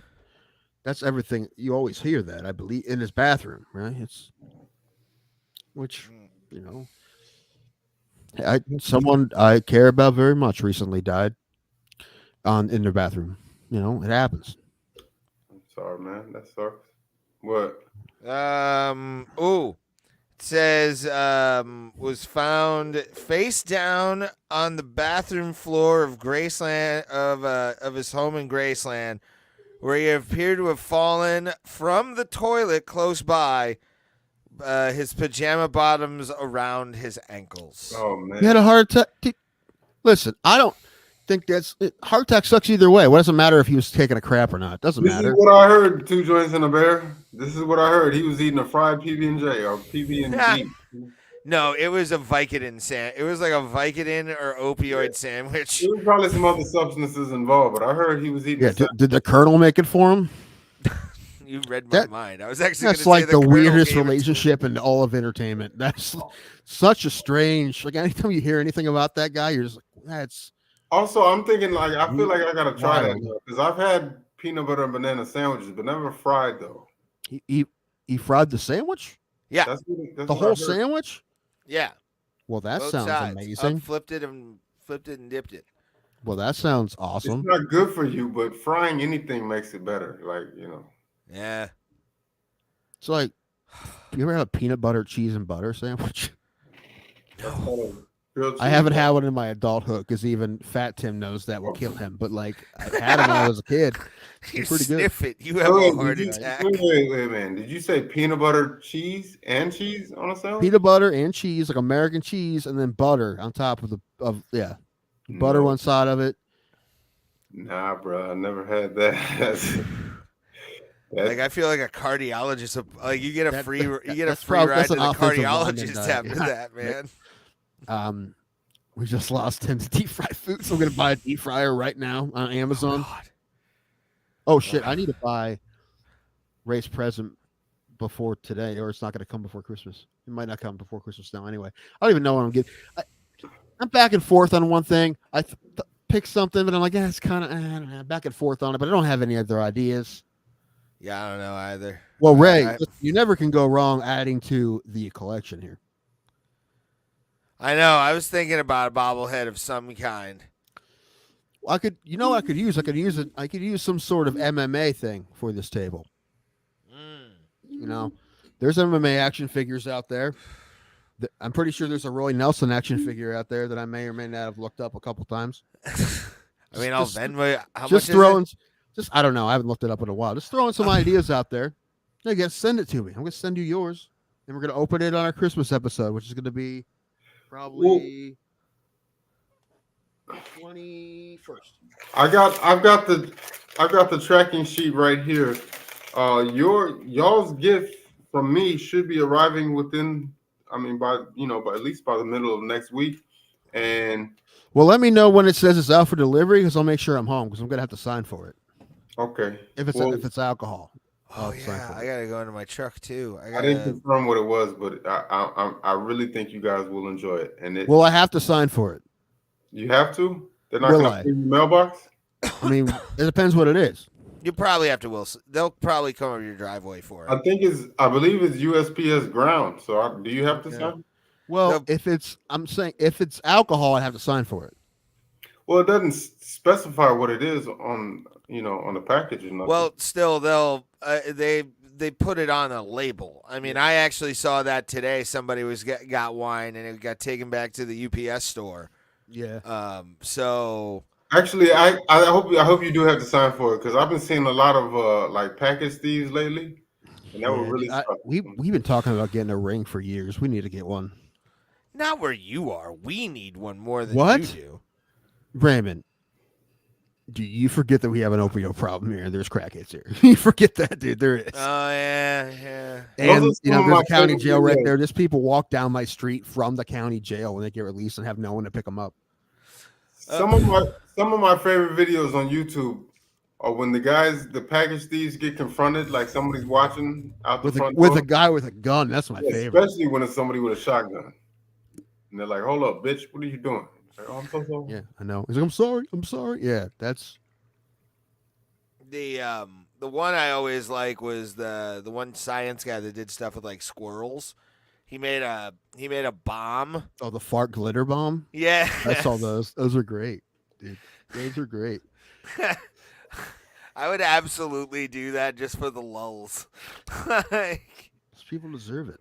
[SPEAKER 1] That's everything. You always hear that. I believe in his bathroom, right? It's which someone I care about very much recently died in their bathroom. It happens.
[SPEAKER 4] I'm sorry, man. That sucks. What?
[SPEAKER 2] It says was found face down on the bathroom floor of Graceland of his home in Graceland, where he appeared to have fallen from the toilet close by, his pajama bottoms around his ankles.
[SPEAKER 4] Oh man.
[SPEAKER 1] He had a heart attack. Listen, I don't think heart attack sucks either way. What does it matter if he was taking a crap or not? It doesn't
[SPEAKER 4] This
[SPEAKER 1] matter.
[SPEAKER 4] is what I heard. Two joints in a bear. This is what I heard. He was eating a fried PB&J or PB&G.
[SPEAKER 2] No, it was a Vicodin It was like a Vicodin or opioid sandwich.
[SPEAKER 4] There was probably some other substances involved, but I heard he was eating.
[SPEAKER 1] Yeah, did the Colonel make it for him?
[SPEAKER 2] You read my mind. I was actually.
[SPEAKER 1] That's
[SPEAKER 2] gonna
[SPEAKER 1] like
[SPEAKER 2] say
[SPEAKER 1] the
[SPEAKER 2] Colonel
[SPEAKER 1] weirdest
[SPEAKER 2] gave it to him.
[SPEAKER 1] relationship in all of entertainment. That's such a strange. Like anytime you hear anything about that guy, you're just like, that's.
[SPEAKER 4] Also, I'm thinking like I feel like I gotta try
[SPEAKER 1] Wild.
[SPEAKER 4] that because I've had peanut butter and banana sandwiches, but never fried though.
[SPEAKER 1] He fried the sandwich?
[SPEAKER 2] Yeah,
[SPEAKER 4] That's
[SPEAKER 1] The
[SPEAKER 4] what I
[SPEAKER 1] whole
[SPEAKER 4] heard.
[SPEAKER 1] sandwich?
[SPEAKER 2] yeah.
[SPEAKER 1] Well, that
[SPEAKER 2] Both
[SPEAKER 1] sounds
[SPEAKER 2] sides.
[SPEAKER 1] amazing.
[SPEAKER 2] Flipped it and dipped it.
[SPEAKER 1] Well, that sounds
[SPEAKER 4] It's
[SPEAKER 1] awesome.
[SPEAKER 4] not good for you, but frying anything makes it better. Like
[SPEAKER 2] Yeah.
[SPEAKER 1] It's like, you ever have a peanut butter, cheese, and butter sandwich? I haven't had one in my adulthood because even Fat Tim knows that will kill him. But like, I had them when I was a kid.
[SPEAKER 2] You
[SPEAKER 1] pretty good.
[SPEAKER 2] sniff it. You have a heart attack.
[SPEAKER 4] Wait, man. Did you say peanut butter, cheese, and cheese on a sandwich?
[SPEAKER 1] Peanut butter and cheese, like American cheese, and then butter on top of butter
[SPEAKER 4] No.
[SPEAKER 1] one side of it.
[SPEAKER 4] Nah, bro. I never had that.
[SPEAKER 2] Like I feel like a cardiologist. Like you get a free ride to
[SPEAKER 1] that's
[SPEAKER 2] the
[SPEAKER 1] an offensive lineman
[SPEAKER 2] cardiologist
[SPEAKER 1] diet.
[SPEAKER 2] after that, man.
[SPEAKER 1] We just lost him to deep fried food, so I'm gonna buy a deep fryer right now on Amazon.
[SPEAKER 2] God.
[SPEAKER 1] Oh shit! I need to buy Ray's present before today, or it's not going to come before Christmas. It might not come before Christmas now. Anyway, I don't even know what I'm getting. I'm back and forth on one thing. I pick something, but I'm like, it's kind of back and forth on it. But I don't have any other ideas.
[SPEAKER 2] Yeah, I don't know either.
[SPEAKER 1] Well, Ray, you never can go wrong adding to the collection here.
[SPEAKER 2] I know. I was thinking about a bobblehead of some kind.
[SPEAKER 1] I could use some sort of MMA thing for this table. There's MMA action figures out there. I'm pretty sure there's a Roy Nelson action figure out there that I may or may not have looked up a couple times.
[SPEAKER 2] I mean, I'll Venmo. How
[SPEAKER 1] just
[SPEAKER 2] much
[SPEAKER 1] throwing,
[SPEAKER 2] is it?
[SPEAKER 1] just I don't know. I haven't looked it up in a while. Just throwing some ideas out there. Yeah, send it to me. I'm gonna send you yours, and we're gonna open it on our Christmas episode, which is gonna be probably 21st.
[SPEAKER 4] I've got the tracking sheet right here. Y'all's gift from me should be arriving within, by at least by the middle of next week. And
[SPEAKER 1] well, let me know when it says it's out for delivery, because I'll make sure I'm home, because I'm gonna have to sign for it.
[SPEAKER 4] Okay.
[SPEAKER 1] If it's alcohol.
[SPEAKER 2] Oh yeah, I gotta go into my truck too.
[SPEAKER 4] I didn't confirm what it was, but I really think you guys will enjoy it. And
[SPEAKER 1] well, I have to sign for it.
[SPEAKER 4] You have to? They're not going to put in the mailbox?
[SPEAKER 1] I mean, it depends what it is.
[SPEAKER 2] You probably have to, Wilson. They'll probably come over your driveway for it.
[SPEAKER 4] I believe it's USPS ground. So do you have to sign?
[SPEAKER 1] Well, if it's alcohol, I have to sign for it.
[SPEAKER 4] Well, it doesn't specify what it is on the package or nothing.
[SPEAKER 2] Well, still, they put it on a label. I mean, I actually saw that today. Somebody got wine and it got taken back to the UPS store.
[SPEAKER 1] Yeah.
[SPEAKER 2] So
[SPEAKER 4] actually, I hope you do have to sign for it, because I've been seeing a lot of like package thieves lately, and that would really.
[SPEAKER 1] We've been talking about getting a ring for years. We need to get one.
[SPEAKER 2] Not where you are. We need one more than you do.
[SPEAKER 1] Raymond, do you forget that we have an opioid problem here and there's crackheads here? You forget that, dude. There is.
[SPEAKER 2] Oh, yeah.
[SPEAKER 1] And, there's a county jail right there. There's people walk down my street from the county jail when they get released and have no one to pick them up.
[SPEAKER 4] Some of my favorite videos on YouTube are when the package thieves get confronted, like somebody's watching out the front door.
[SPEAKER 1] With a guy with a gun. That's my favorite.
[SPEAKER 4] Especially when it's somebody with a shotgun. And they're like, hold up, bitch, what are you doing? Like, oh, I'm so sorry.
[SPEAKER 1] Yeah, I know. He's like, I'm sorry. Yeah, that's
[SPEAKER 2] the one I always like was the one science guy that did stuff with like squirrels. He made a bomb.
[SPEAKER 1] Oh, the fart glitter bomb?
[SPEAKER 2] Yeah.
[SPEAKER 1] I saw those. Those are great, dude. Those are great.
[SPEAKER 2] I would absolutely do that just for the lulls.
[SPEAKER 1] Those people deserve it.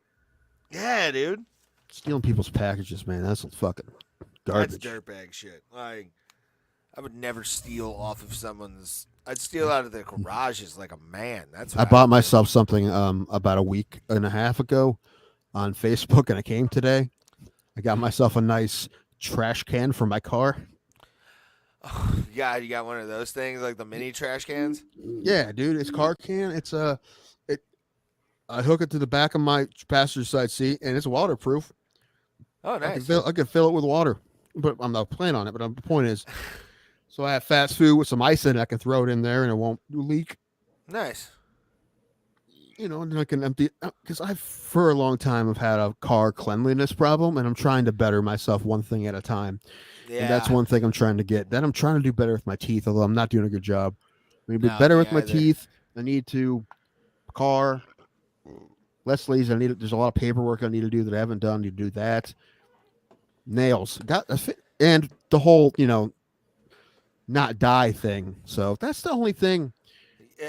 [SPEAKER 2] Yeah, dude.
[SPEAKER 1] Stealing people's packages, man. That's fucking garbage.
[SPEAKER 2] That's dirtbag shit. Like, I would never steal off of someone's. I'd steal out of their garages like a man. That's what
[SPEAKER 1] I bought myself something about a week and a half ago on Facebook, and it came today. I got myself a nice trash can for my car.
[SPEAKER 2] Oh, yeah, you got one of those things, like the mini trash cans?
[SPEAKER 1] Yeah, dude. It's car can. It's I hook it to the back of my passenger side seat, and it's waterproof.
[SPEAKER 2] Oh, nice.
[SPEAKER 1] I can fill it with water, but I'm not planning on it. But the point is, so I have fast food with some ice in it. I can throw it in there, and it won't leak.
[SPEAKER 2] Nice.
[SPEAKER 1] And I can empty it, because I, for a long time, have had a car cleanliness problem, and I'm trying to better myself one thing at a time. Yeah. And that's one thing I'm trying to get. Then I'm trying to do better with my teeth, although I'm not doing a good job. I need to be better with my teeth. I need to less lazy. There's a lot of paperwork I need to do that I haven't done. I need to do that. Nails. And the whole, not die thing. So that's the only thing.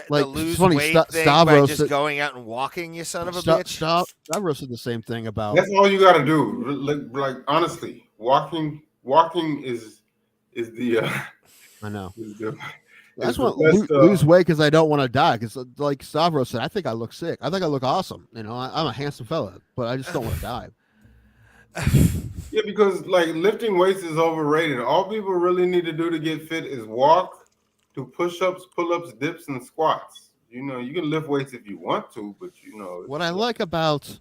[SPEAKER 2] Like, the lose weight thing by just going out and walking, you son of a bitch.
[SPEAKER 1] Stavros said the same thing about.
[SPEAKER 4] That's all you got to do. Like honestly, walking is the.
[SPEAKER 1] I know.
[SPEAKER 4] That's
[SPEAKER 1] what lose weight, because I don't want to die. Because like Stavros said, I think I look sick. I think I look awesome. I'm a handsome fella, but I just don't want to die.
[SPEAKER 4] Yeah, because like lifting weights is overrated. All people really need to do to get fit is walk, do push-ups, pull-ups, dips, and squats. You can lift weights if you want to, but
[SPEAKER 1] what I like about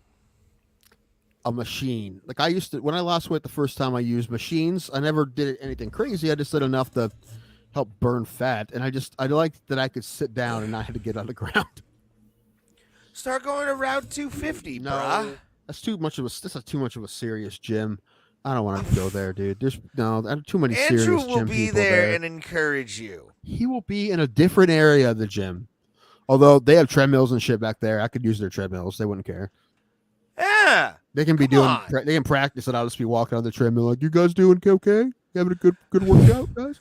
[SPEAKER 1] a machine, like I used to, when I lost weight the first time I used machines, I never did anything crazy. I just did enough to help burn fat, and I liked that I could sit down and not have to get on the ground.
[SPEAKER 2] Start going to Route 250,
[SPEAKER 1] No,
[SPEAKER 2] bruh.
[SPEAKER 1] that's too much of a serious gym. I don't want to go there, dude. There's too many serious
[SPEAKER 2] Andrew
[SPEAKER 1] gym
[SPEAKER 2] will be
[SPEAKER 1] people
[SPEAKER 2] there and encourage you.
[SPEAKER 1] He will be in a different area of the gym. Although they have treadmills and shit back there, I could use their treadmills. They wouldn't care.
[SPEAKER 2] Yeah.
[SPEAKER 1] They can be
[SPEAKER 2] Come on.
[SPEAKER 1] they can practice it. I'll just be walking on the treadmill like, you guys doing okay? You having a good workout, guys?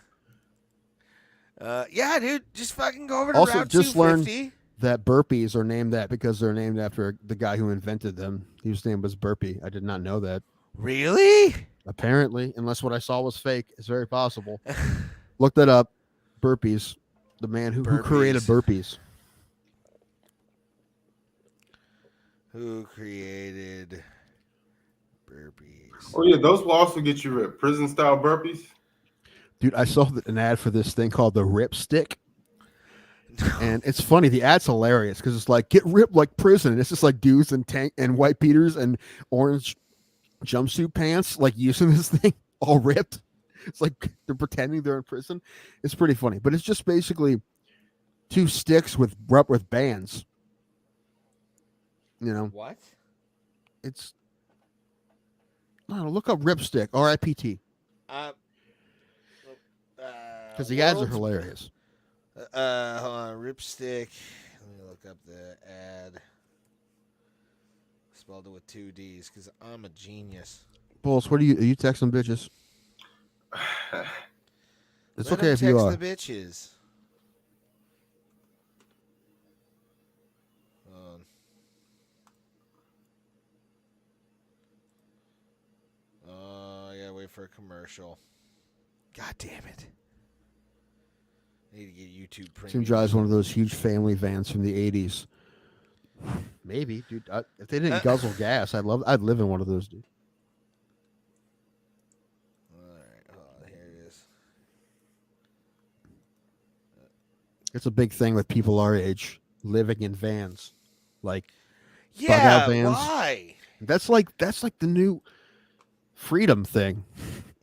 [SPEAKER 2] Yeah, dude. Just fucking go over to
[SPEAKER 1] Also,
[SPEAKER 2] Route
[SPEAKER 1] just
[SPEAKER 2] 250.
[SPEAKER 1] learn that burpees are named that because they're named after the guy who invented them. His name was Burpee. I did not know that.
[SPEAKER 2] Really?
[SPEAKER 1] Apparently, unless what I saw was fake, it's very possible. Look that up. Burpees. The man who created burpees.
[SPEAKER 2] Who created burpees?
[SPEAKER 4] Oh yeah, those will also get you ripped. Prison style burpees.
[SPEAKER 1] Dude, I saw an ad for this thing called the Rip Stick. And it's funny. The ad's hilarious because it's like, get ripped like prison. And it's just like dudes in tank and white beaters and orange jumpsuit pants, like using this thing all ripped. It's like they're pretending they're in prison. It's pretty funny, but it's just basically 2 sticks with bands. You know
[SPEAKER 2] What?
[SPEAKER 1] It's I don't know, look up Rip Stick, RIPT, because the ads are hilarious.
[SPEAKER 2] Hold on, Ripstick. Let me look up the ad. Spelled it with 2 D's because I'm a genius.
[SPEAKER 1] Bulls, what are you texting bitches? It's
[SPEAKER 2] Let
[SPEAKER 1] okay
[SPEAKER 2] him
[SPEAKER 1] if you
[SPEAKER 2] text
[SPEAKER 1] are.
[SPEAKER 2] the bitches. I gotta wait for a commercial. God damn it. I need to get YouTube Premium.
[SPEAKER 1] Tim drives one of those huge family vans from the 80s. Maybe, dude. If they didn't guzzle gas, I'd live in one of those, dude.
[SPEAKER 2] Alright, hold on, here it is.
[SPEAKER 1] It's a big thing with people our age living in vans, like bug
[SPEAKER 2] Yeah,
[SPEAKER 1] out vans.
[SPEAKER 2] why?
[SPEAKER 1] That's like the new freedom thing.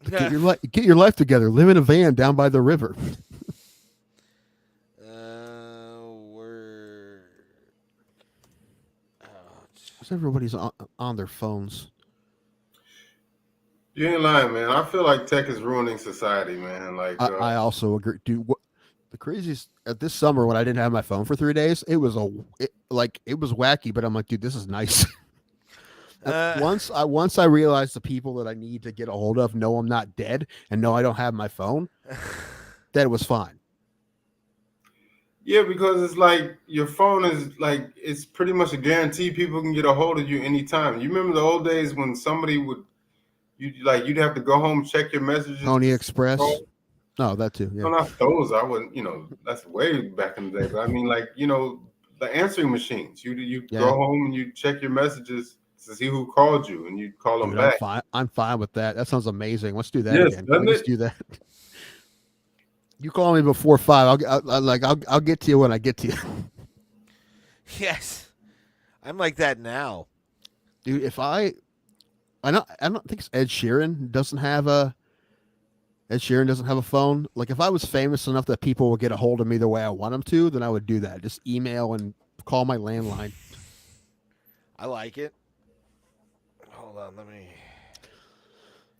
[SPEAKER 1] Get your life together. Live in a van down by the river. Everybody's on their phones.
[SPEAKER 4] You ain't lying, man. I feel like tech is ruining society, man. Like
[SPEAKER 1] I also agree, dude. The craziest at this summer when I didn't have my phone for 3 days, it was wacky, but I'm like, dude, this is nice. Once I realized the people that I need to get a hold of know I'm not dead and know I don't have my phone, that it was fine.
[SPEAKER 4] Yeah, because it's like your phone is like it's pretty much a guarantee people can get a hold of you anytime. You remember the old days when somebody you'd have to go home, check your messages.
[SPEAKER 1] Pony Express. No, that too. Yeah.
[SPEAKER 4] No, not those. I wouldn't. That's way back in the day. But I mean, like the answering machines. You go home and you check your messages to see who called you, and you call them back.
[SPEAKER 1] I'm fine with that. That sounds amazing. Let's do that
[SPEAKER 4] Yes,
[SPEAKER 1] again. Let's do that. You call me before 5. I'll get to you when I get to you.
[SPEAKER 2] Yes, I'm like that now,
[SPEAKER 1] dude. If I don't think it's Ed Sheeran doesn't have a phone. Like if I was famous enough that people would get a hold of me the way I want them to, then I would do that. Just email and call my landline.
[SPEAKER 2] I like it. Hold on, let me.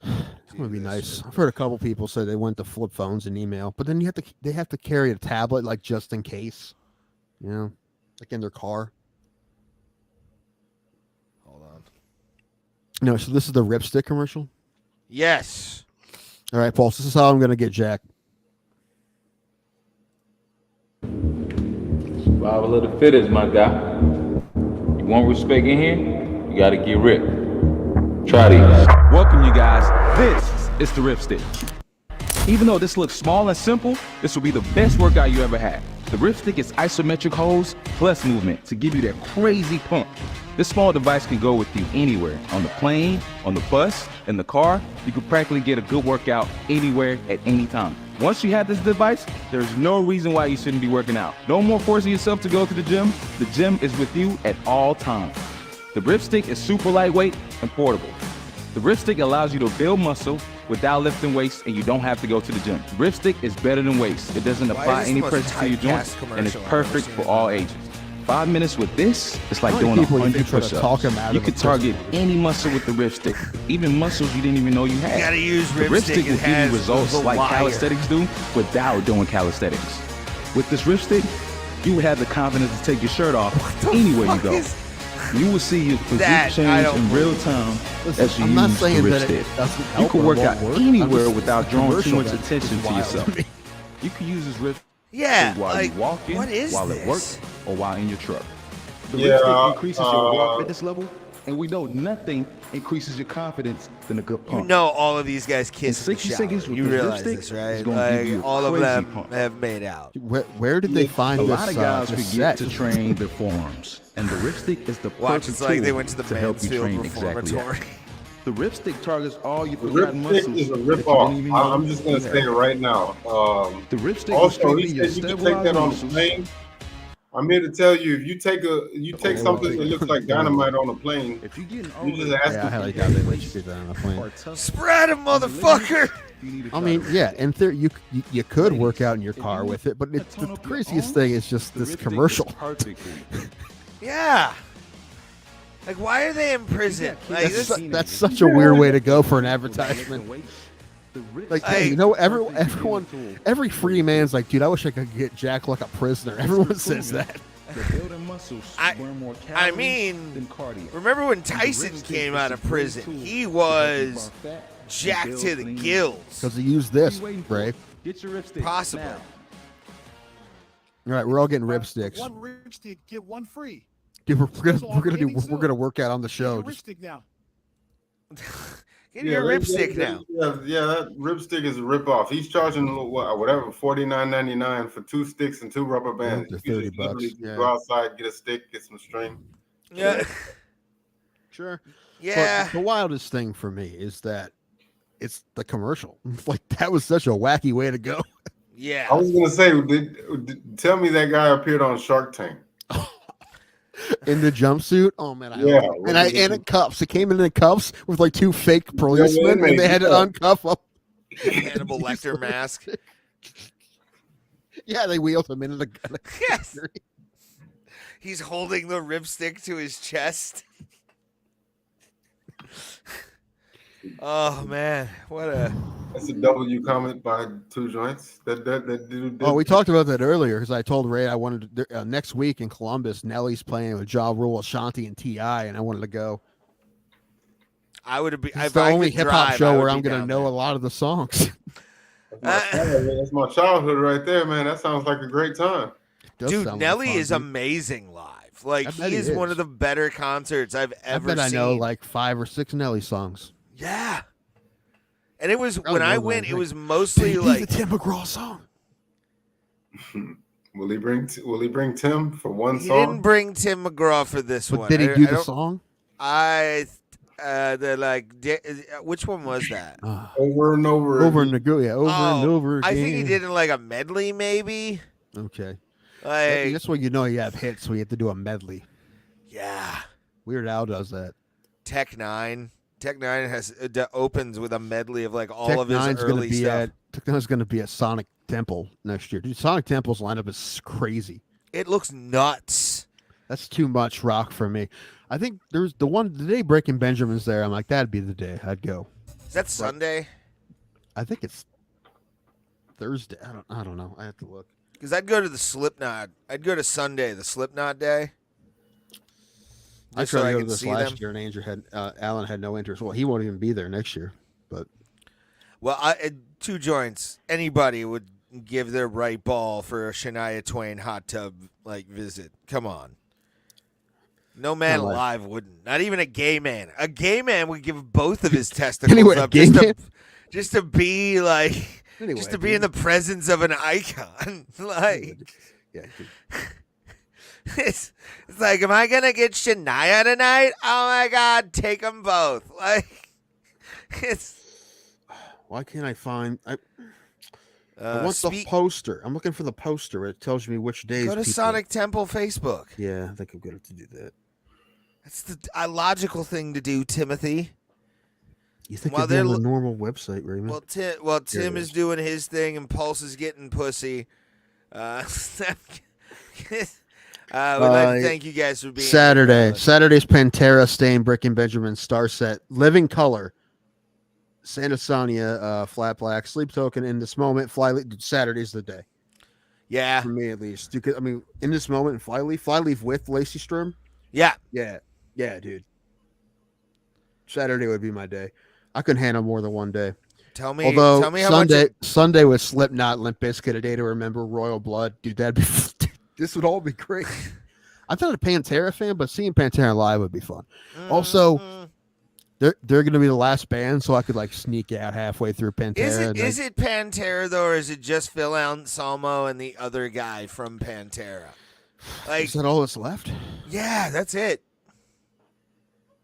[SPEAKER 1] That would be nice. I've heard a couple people say they went to flip phones and email, but then they have to carry a tablet like just in case, like in their car.
[SPEAKER 2] Hold on.
[SPEAKER 1] No, so this is the Ripstick commercial.
[SPEAKER 2] Yes.
[SPEAKER 1] All right, Paul. So this is how I'm gonna get Jack.
[SPEAKER 5] Survival of the fittest, my guy. You want respect in here? You gotta get ripped. Try these.
[SPEAKER 6] Welcome, you guys. This is the Ripstick. Even though this looks small and simple, this will be the best workout you ever had. The Ripstick is isometric holds plus movement to give you that crazy pump. This small device can go with you anywhere, on the plane, on the bus, in the car. You can practically get a good workout anywhere at any time. Once you have this device, there's no reason why you shouldn't be working out. No more forcing yourself to go to the gym. The gym is with you at all times. The Ripstick is super lightweight and portable. The Ripstick allows you to build muscle without lifting weights, and you don't have to go to the gym. Ripstick is better than weights. It doesn't apply any pressure to your joints, and it's perfect for all ages. 5 minutes with this, it's like
[SPEAKER 1] How
[SPEAKER 6] doing
[SPEAKER 1] many people you
[SPEAKER 6] 100
[SPEAKER 1] think try to
[SPEAKER 6] push-ups.
[SPEAKER 1] talk him out
[SPEAKER 6] You
[SPEAKER 1] of
[SPEAKER 6] could
[SPEAKER 1] a
[SPEAKER 6] target any muscle with the ripstick, even muscles you didn't even know you had.
[SPEAKER 2] You gotta use
[SPEAKER 6] The
[SPEAKER 2] ripstick.
[SPEAKER 6] ripstick will give you results like calisthenics do without doing calisthenics. With this ripstick, you will have the confidence to take your shirt off anywhere you go. You will see your physique
[SPEAKER 2] That I
[SPEAKER 6] change
[SPEAKER 2] don't
[SPEAKER 6] in real time as you
[SPEAKER 1] I'm not
[SPEAKER 6] use the
[SPEAKER 1] saying that it
[SPEAKER 6] ripstick.
[SPEAKER 1] doesn't
[SPEAKER 6] You
[SPEAKER 1] help
[SPEAKER 6] can
[SPEAKER 1] or
[SPEAKER 6] work
[SPEAKER 1] won't
[SPEAKER 6] out
[SPEAKER 1] work.
[SPEAKER 6] anywhere
[SPEAKER 1] I'm just-
[SPEAKER 6] without
[SPEAKER 1] the
[SPEAKER 6] drawing too
[SPEAKER 1] commercial
[SPEAKER 6] much
[SPEAKER 1] that
[SPEAKER 6] attention
[SPEAKER 1] is
[SPEAKER 6] to
[SPEAKER 1] wild
[SPEAKER 6] yourself.
[SPEAKER 1] me.
[SPEAKER 6] You can use this ripstick
[SPEAKER 2] Yeah,
[SPEAKER 6] while
[SPEAKER 2] like,
[SPEAKER 6] you walk in,
[SPEAKER 2] what is
[SPEAKER 6] while
[SPEAKER 2] this?
[SPEAKER 6] at work, or while in your truck. The
[SPEAKER 4] Yeah,
[SPEAKER 6] ripstick increases your overall fitness level, and we know nothing increases your confidence than a good
[SPEAKER 2] You
[SPEAKER 6] pump.
[SPEAKER 2] know all of these guys kiss in the
[SPEAKER 6] 60
[SPEAKER 2] shower.
[SPEAKER 6] seconds with
[SPEAKER 2] You
[SPEAKER 6] this
[SPEAKER 2] realize
[SPEAKER 6] lipstick
[SPEAKER 2] this,
[SPEAKER 6] is
[SPEAKER 2] right?
[SPEAKER 6] gonna give you
[SPEAKER 2] Like
[SPEAKER 6] a
[SPEAKER 2] all of
[SPEAKER 6] crazy
[SPEAKER 2] them
[SPEAKER 6] pump.
[SPEAKER 2] have made out.
[SPEAKER 1] Where did they find
[SPEAKER 6] A
[SPEAKER 1] this?
[SPEAKER 6] lot of guys
[SPEAKER 1] this
[SPEAKER 6] forget
[SPEAKER 1] set?
[SPEAKER 6] to train their forearms, and the ripstick is the
[SPEAKER 2] Watch,
[SPEAKER 6] perfect
[SPEAKER 2] it's like they
[SPEAKER 6] tool
[SPEAKER 2] went to the
[SPEAKER 6] to help you
[SPEAKER 2] Mansfield
[SPEAKER 6] train exactly
[SPEAKER 2] Reformatory.
[SPEAKER 6] that. The ripstick targets all your
[SPEAKER 4] The
[SPEAKER 6] forgotten muscles
[SPEAKER 4] ripstick is a
[SPEAKER 6] that you didn't
[SPEAKER 4] ripoff.
[SPEAKER 6] even know
[SPEAKER 4] I'm just gonna
[SPEAKER 6] you
[SPEAKER 4] say
[SPEAKER 6] had.
[SPEAKER 4] it right now.
[SPEAKER 6] The ripstick will
[SPEAKER 4] Also,
[SPEAKER 6] strengthen
[SPEAKER 4] he
[SPEAKER 6] your
[SPEAKER 4] said you can take that
[SPEAKER 6] stabilizing
[SPEAKER 4] on the
[SPEAKER 6] muscles.
[SPEAKER 4] plane. I'm here to tell you, if you take something that looks like dynamite on a plane,
[SPEAKER 6] If you're getting
[SPEAKER 4] you just ask
[SPEAKER 1] Yeah, I
[SPEAKER 4] him.
[SPEAKER 1] highly doubt they let you do that on a plane.
[SPEAKER 6] or tough,
[SPEAKER 2] Spread him, motherfucker!
[SPEAKER 6] you need to
[SPEAKER 1] I
[SPEAKER 6] try
[SPEAKER 1] mean,
[SPEAKER 6] the
[SPEAKER 1] yeah,
[SPEAKER 6] ripstick.
[SPEAKER 1] in theory, you could work out in your
[SPEAKER 6] If
[SPEAKER 1] car
[SPEAKER 6] you
[SPEAKER 1] with it, but
[SPEAKER 6] need
[SPEAKER 1] it,
[SPEAKER 6] to
[SPEAKER 1] the
[SPEAKER 6] tone up your
[SPEAKER 1] craziest
[SPEAKER 6] arms,
[SPEAKER 1] thing is just
[SPEAKER 6] the
[SPEAKER 1] this
[SPEAKER 6] ripstick is
[SPEAKER 1] commercial.
[SPEAKER 6] perfect for you.
[SPEAKER 2] Yeah. Like, why are they in prison? Like,
[SPEAKER 1] That's,
[SPEAKER 2] this,
[SPEAKER 1] that's such a weird way to go for an advertisement. Like,
[SPEAKER 2] Hey,
[SPEAKER 1] hey, you know, everyone, every free man's like, dude, I wish I could get jacked like a prisoner. Everyone says that.
[SPEAKER 2] I mean, remember when Tyson came out of prison? He was jacked to the gills.
[SPEAKER 1] Because he used this, Brave.
[SPEAKER 6] Get your ripstick.
[SPEAKER 2] Possible.
[SPEAKER 6] now.
[SPEAKER 1] All right, we're all getting ripsticks.
[SPEAKER 7] One ripstick, get one free.
[SPEAKER 1] Dude, we're
[SPEAKER 7] Special offer ending
[SPEAKER 1] we're
[SPEAKER 7] soon.
[SPEAKER 1] gonna work out on the show.
[SPEAKER 7] Get
[SPEAKER 1] Just
[SPEAKER 7] your ripstick now.
[SPEAKER 2] Get your ripstick now.
[SPEAKER 4] Yeah, that ripstick is a ripoff. He's charging whatever, $49.99 for 2 sticks and 2 rubber bands.
[SPEAKER 1] they're
[SPEAKER 4] You can
[SPEAKER 1] $30
[SPEAKER 4] just literally
[SPEAKER 1] yeah.
[SPEAKER 4] go outside, get a stick, get some string.
[SPEAKER 2] Yeah.
[SPEAKER 1] sure.
[SPEAKER 2] Yeah.
[SPEAKER 1] But the wildest thing for me is that it's the commercial. Like that was such a wacky way to go.
[SPEAKER 2] Yeah.
[SPEAKER 4] I was gonna say, tell me that guy appeared on Shark Tank.
[SPEAKER 1] In the jumpsuit. Oh man, I
[SPEAKER 4] Yeah,
[SPEAKER 1] hope. And in cuffs. It came in cuffs with like 2 fake policemen, and they had to uncuff them.
[SPEAKER 2] Hannibal Lecter mask.
[SPEAKER 1] Yeah, they wheeled him into the.
[SPEAKER 2] Yes. He's holding the ripstick to his chest. Oh man, what a
[SPEAKER 4] That's a W comment by 2 Joints. That dude.
[SPEAKER 1] Oh, we talked about that earlier because I told Ray I wanted to, next week in Columbus. Nelly's playing with Ja Rule, Ashanti, and T.I., and I wanted to go.
[SPEAKER 2] I would have been.
[SPEAKER 1] It's the only hip hop show where I'm going to know a lot of the songs.
[SPEAKER 4] That's my childhood right there, man. That sounds like a great time.
[SPEAKER 2] Dude,
[SPEAKER 1] Sound
[SPEAKER 2] Nelly
[SPEAKER 1] like fun,
[SPEAKER 2] is
[SPEAKER 1] dude.
[SPEAKER 2] amazing live. Like
[SPEAKER 1] I bet
[SPEAKER 2] he
[SPEAKER 1] he
[SPEAKER 2] is one
[SPEAKER 1] is.
[SPEAKER 2] of the better concerts I've
[SPEAKER 1] I
[SPEAKER 2] ever
[SPEAKER 1] bet I
[SPEAKER 2] seen.
[SPEAKER 1] know like 5 or 6 Nelly songs.
[SPEAKER 2] Yeah. And it was
[SPEAKER 1] Probably
[SPEAKER 2] when I
[SPEAKER 1] more than
[SPEAKER 2] went,
[SPEAKER 1] I
[SPEAKER 2] it
[SPEAKER 1] think.
[SPEAKER 2] was mostly
[SPEAKER 1] Baby,
[SPEAKER 2] like
[SPEAKER 1] the Tim McGraw song.
[SPEAKER 4] Will he bring Tim for one
[SPEAKER 2] he
[SPEAKER 4] song?
[SPEAKER 2] didn't bring Tim McGraw for this
[SPEAKER 1] But
[SPEAKER 2] one.
[SPEAKER 1] did he
[SPEAKER 2] I
[SPEAKER 1] do the
[SPEAKER 2] don't-
[SPEAKER 1] song?
[SPEAKER 2] The like which one was that?
[SPEAKER 4] Over and over.
[SPEAKER 1] Over and over, yeah, over and
[SPEAKER 2] Oh,
[SPEAKER 1] over again.
[SPEAKER 2] I think he did it like a medley, maybe.
[SPEAKER 1] Okay,
[SPEAKER 2] Like,
[SPEAKER 1] that's when you know you have hits. So you have to do a medley.
[SPEAKER 2] yeah.
[SPEAKER 1] Weird Al does that.
[SPEAKER 2] Tech Nine has opens with a medley of like all
[SPEAKER 1] Tech
[SPEAKER 2] of his
[SPEAKER 1] Nine's
[SPEAKER 2] early
[SPEAKER 1] be
[SPEAKER 2] stuff.
[SPEAKER 1] Tech Nine's going to be at Sonic Temple next year. Dude, Sonic Temple's lineup is crazy.
[SPEAKER 2] It looks nuts.
[SPEAKER 1] That's too much rock for me. I think there's the day Breaking Benjamin's there. I'm like, that'd be the day I'd go.
[SPEAKER 2] Is that Sunday?
[SPEAKER 1] I think it's Thursday. I don't know. I have to look.
[SPEAKER 2] Because I'd go to the Slipknot. I'd go to Sunday, the Slipknot day.
[SPEAKER 1] I
[SPEAKER 2] Just so
[SPEAKER 1] tried to go to
[SPEAKER 2] could
[SPEAKER 1] this
[SPEAKER 2] see
[SPEAKER 1] last
[SPEAKER 2] them.
[SPEAKER 1] year, and Andrew Alan had no interest. Well, he won't even be there next year. But
[SPEAKER 2] Well, 2 joints. Anybody would give their right ball for a Shania Twain hot tub like visit. Come on. No man
[SPEAKER 1] Not like-
[SPEAKER 2] alive wouldn't. Not even a gay man. A gay man would give both of his testicles
[SPEAKER 1] Anyway,
[SPEAKER 2] up
[SPEAKER 1] gay man?
[SPEAKER 2] just to be like
[SPEAKER 1] anyway,
[SPEAKER 2] just to be in the presence of an icon. Like
[SPEAKER 1] yeah, dude.
[SPEAKER 2] it's like, am I gonna get Shania tonight? Oh my God, take them both. Like it's.
[SPEAKER 1] Why can't I find? I want the
[SPEAKER 2] Speak-
[SPEAKER 1] poster. I'm looking for the poster. It tells me which days.
[SPEAKER 2] Go to
[SPEAKER 1] people-
[SPEAKER 2] Sonic Temple Facebook.
[SPEAKER 1] Yeah, I think I'm going to do that.
[SPEAKER 2] That's the logical thing to do, Timothy.
[SPEAKER 1] You think
[SPEAKER 2] While
[SPEAKER 1] they're on
[SPEAKER 2] they're
[SPEAKER 1] the normal website, Raymond?
[SPEAKER 2] Well, Tim
[SPEAKER 1] it
[SPEAKER 2] is
[SPEAKER 1] is.
[SPEAKER 2] doing his thing, and Pulse is getting pussy. We'd like to thank you guys for being
[SPEAKER 1] Saturday.
[SPEAKER 2] here.
[SPEAKER 1] Saturday's Pantera, Stain, Brick and Benjamin, Star Set, Living Color, Santa Sonia, Flat Black, Sleep Token, In This Moment, Flyleaf. Saturday's the day
[SPEAKER 2] Yeah.
[SPEAKER 1] for me, at least. I mean, In This Moment and Flyleaf with Lacey Strum.
[SPEAKER 2] Yeah.
[SPEAKER 1] Yeah, dude. Saturday would be my day. I couldn't handle more than one day.
[SPEAKER 2] Tell me
[SPEAKER 1] Although
[SPEAKER 2] how much.
[SPEAKER 1] Sunday with Slipknot, Limp Bizkit, A Day to Remember, Royal Blood, dude, this would all be great. I'm not a Pantera fan, but seeing Pantera live would be fun. Also, they're going to be the last band, so I could like sneak out halfway through Pantera.
[SPEAKER 2] Is it Pantera though, or is it just Phil Anselmo and the other guy from Pantera? Like,
[SPEAKER 1] is that all that's left?
[SPEAKER 2] Yeah, that's it.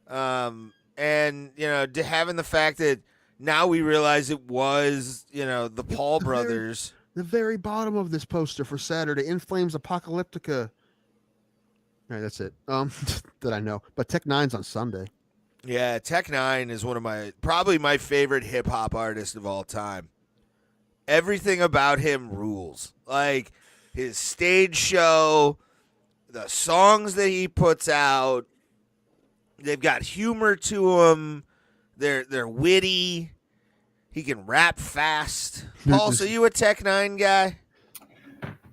[SPEAKER 2] And having the fact that now we realize it was the Paul brothers.
[SPEAKER 1] The very bottom of this poster for Saturday, In Flames Apocalyptica. All right, that's it. That I know. But Tech Nine's on Sunday.
[SPEAKER 2] Yeah, Tech Nine is one of probably my favorite hip hop artists of all time. Everything about him rules. Like his stage show, the songs that he puts out, they've got humor to them. They're witty. He can rap fast. Paul, so you a Tech Nine guy?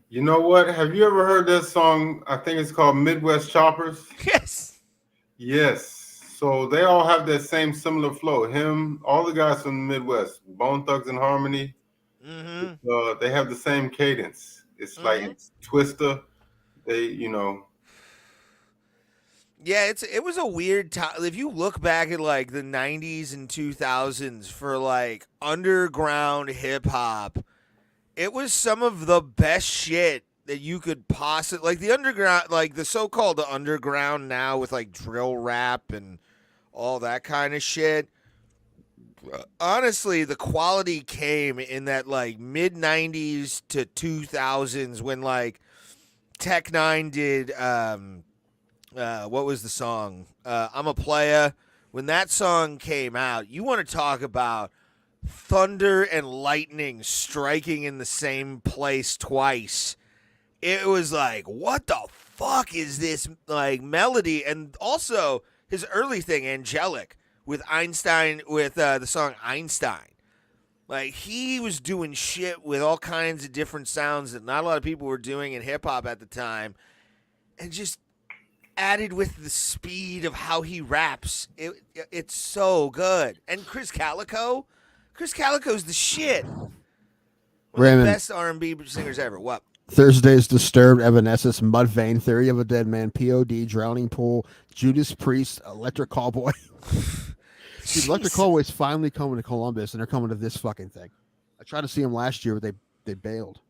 [SPEAKER 4] You know what? Have you ever heard that song? I think it's called Midwest Choppers.
[SPEAKER 2] Yes.
[SPEAKER 4] Yes. So they all have that same similar flow. Him, all the guys from the Midwest, Bone Thugs and Harmony.
[SPEAKER 2] Mm-hmm.
[SPEAKER 4] They have the same cadence. It's like it's Twister.
[SPEAKER 2] Yeah, it was a weird time. If you look back at like the 90s and 2000s for like underground hip hop, it was some of the best shit that you could possibly, like the underground, like the so-called underground now with like drill rap and all that kind of shit. Honestly, the quality came in that like mid 90s to 2000s when like Tech Nine did what was the song? I'm a Playa. When that song came out, you want to talk about thunder and lightning striking in the same place twice. It was like, what the fuck is this like melody? And also his early thing, Angelic, with Einstein, with the song Einstein. Like, he was doing shit with all kinds of different sounds that not a lot of people were doing in hip-hop at the time. And just added with the speed of how he raps. It's so good. And Chris Calico's the shit. One of
[SPEAKER 1] Raymond.
[SPEAKER 2] the best R&B singers ever. What?
[SPEAKER 1] Thursday's Disturbed, Evanescence, Mudvayne, Theory of a Dead Man, POD, Drowning Pool, Judas Priest, Electric Callboy. Dude, Electric Callboy's finally coming to Columbus, and they're coming to this fucking thing. I tried to see them last year, but they bailed.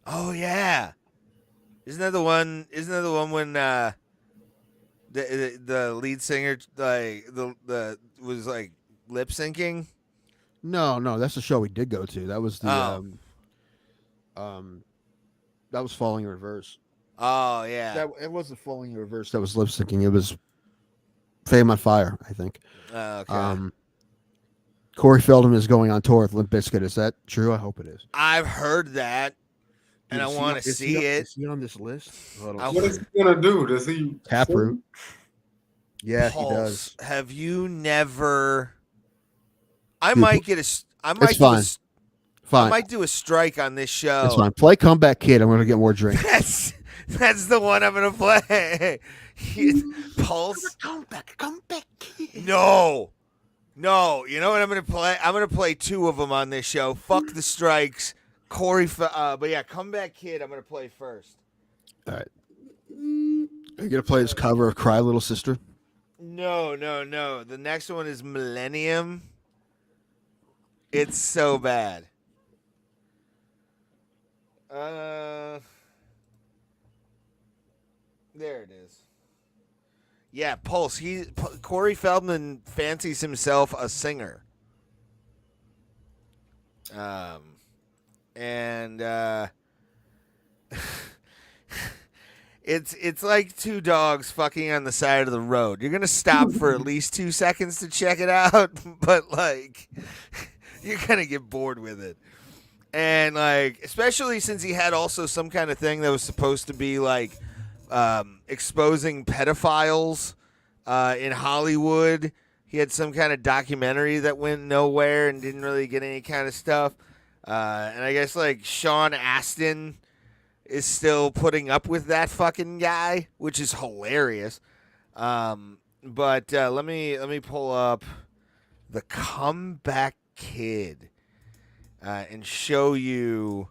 [SPEAKER 2] Oh yeah, isn't that the one when the lead singer like the was like lip syncing?
[SPEAKER 1] No, that's the show we did go to. That was the that was Falling in Reverse.
[SPEAKER 2] Oh yeah,
[SPEAKER 1] It wasn't Falling in Reverse. That was lip syncing. It was Fame on Fire, I think.
[SPEAKER 2] Okay.
[SPEAKER 1] Corey Feldman is going on tour with Limp Bizkit. Is that true? I hope it is.
[SPEAKER 2] I've heard that, and I want to see it.
[SPEAKER 1] Is he on this list?
[SPEAKER 4] What is he gonna do? Does he
[SPEAKER 1] Taproot? Yeah,
[SPEAKER 2] Pulse,
[SPEAKER 1] he does.
[SPEAKER 2] Have you never? I
[SPEAKER 1] Dude,
[SPEAKER 2] might get a. I might
[SPEAKER 1] it's fine. Fine.
[SPEAKER 2] I might do a strike on this show.
[SPEAKER 1] That's fine. Play Comeback Kid. I'm going to get more drinks.
[SPEAKER 2] That's the one I'm gonna play. Pulse.
[SPEAKER 1] Comeback Kid.
[SPEAKER 2] No. You know what I'm gonna play? I'm gonna play two of them on this show. Fuck the strikes, Corey. But yeah, Comeback Kid. I'm gonna play first.
[SPEAKER 1] All right. Are you gonna play his cover of "Cry Little Sister"?
[SPEAKER 2] No. The next one is Millennium. It's so bad. There it is. Yeah, Pulse. Corey Feldman fancies himself a singer. It's like two dogs fucking on the side of the road. You're gonna stop for at least 2 seconds to check it out, but like you're gonna get bored with it. And like, especially since he had also some kind of thing that was supposed to be like exposing pedophiles in Hollywood. He had some kind of documentary that went nowhere and didn't really get any kind of stuff. And I guess like Sean Astin is still putting up with that fucking guy, which is hilarious. But let me pull up the Comeback Kid and show you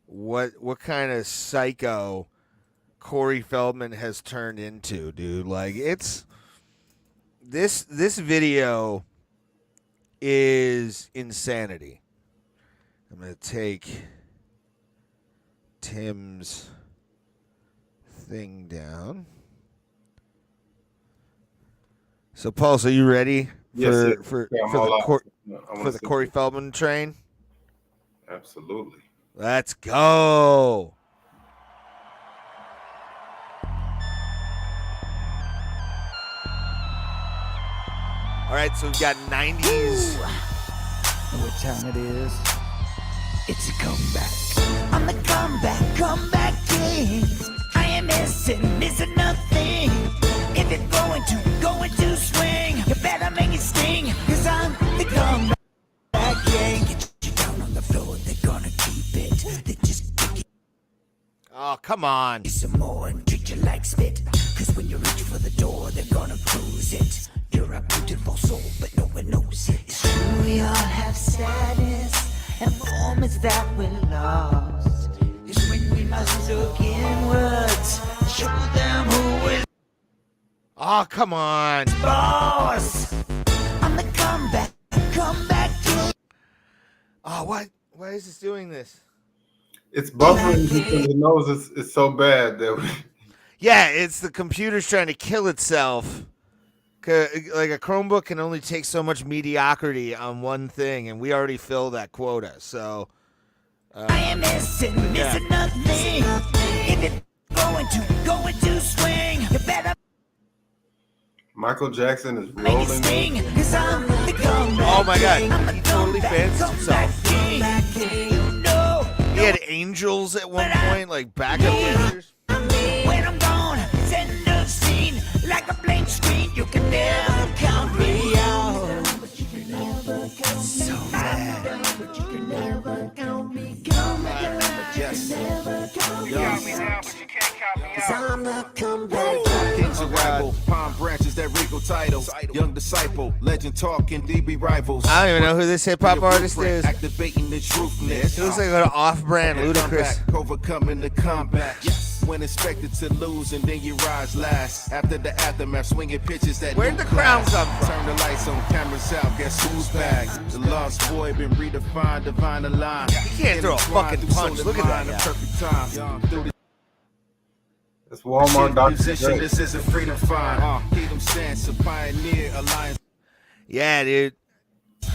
[SPEAKER 2] what kind of psycho Corey Feldman has turned into, dude. Like it's this video is insanity. I'm gonna take Tim's thing down. So, Paul, are you ready for the Corey Feldman train?
[SPEAKER 4] Absolutely.
[SPEAKER 2] Let's go. All right, so we've got 90s.
[SPEAKER 8] What time it is? It's a comeback. I'm the comeback king. I am missing nothing. If it's going to swing, you better make it sting. Cause I'm the comeback king. Get you down on the floor, they're gonna keep it. They just kick it.
[SPEAKER 2] Oh, come on.
[SPEAKER 8] Some more and treat you like spit. Cause when you reach for the door, they're gonna cruise it. You're a beautiful soul, but no one knows it. It's true, we all have sadness and moments that we're lost. It's when we must look inwards, show them who is
[SPEAKER 2] Oh, come on.
[SPEAKER 8] boss. I'm the comeback king.
[SPEAKER 2] Oh, what? Why is this doing this?
[SPEAKER 4] It's buffering because it knows it's so bad that we...
[SPEAKER 2] Yeah, it's the computer's trying to kill itself. Like a Chromebook can only take so much mediocrity on one thing, and we already fill that quota. So
[SPEAKER 8] I am missing nothing. If it's going to swing, you better
[SPEAKER 4] Michael Jackson is
[SPEAKER 8] make it
[SPEAKER 4] rolling.
[SPEAKER 8] sting. Cause I'm the comeback
[SPEAKER 2] Oh my God,
[SPEAKER 8] king. I'm the
[SPEAKER 2] he totally fancies himself.
[SPEAKER 8] comeback king. You know,
[SPEAKER 2] he had angels at one point, like backup dancers.
[SPEAKER 8] when I'm gone, it's end of scene. Like a blank screen, you can never count me out. So bad.
[SPEAKER 9] Kings of rival, palm branches that regal title. Young disciple, legend talking, DB rivals.
[SPEAKER 2] I don't even know who this hip hop artist is.
[SPEAKER 9] Activating the truthness.
[SPEAKER 2] It looks like an off-brand Ludacris.
[SPEAKER 9] Comeback, overcoming the combat. When expected to lose and then you rise last. After the aftermath, swinging pitches that
[SPEAKER 2] Where'd the crown come from?
[SPEAKER 9] Turn the lights on, cameras out, guess who's back? The lost boy been redefined, divine aligned.
[SPEAKER 2] He can't throw a fucking punch. Look at that guy.
[SPEAKER 9] Perfect time.
[SPEAKER 4] It's Walmart Dr.
[SPEAKER 9] Musician,
[SPEAKER 4] Dre.
[SPEAKER 9] this is a freedom find. Keep them stance, a pioneer, alliance
[SPEAKER 2] Yeah, dude.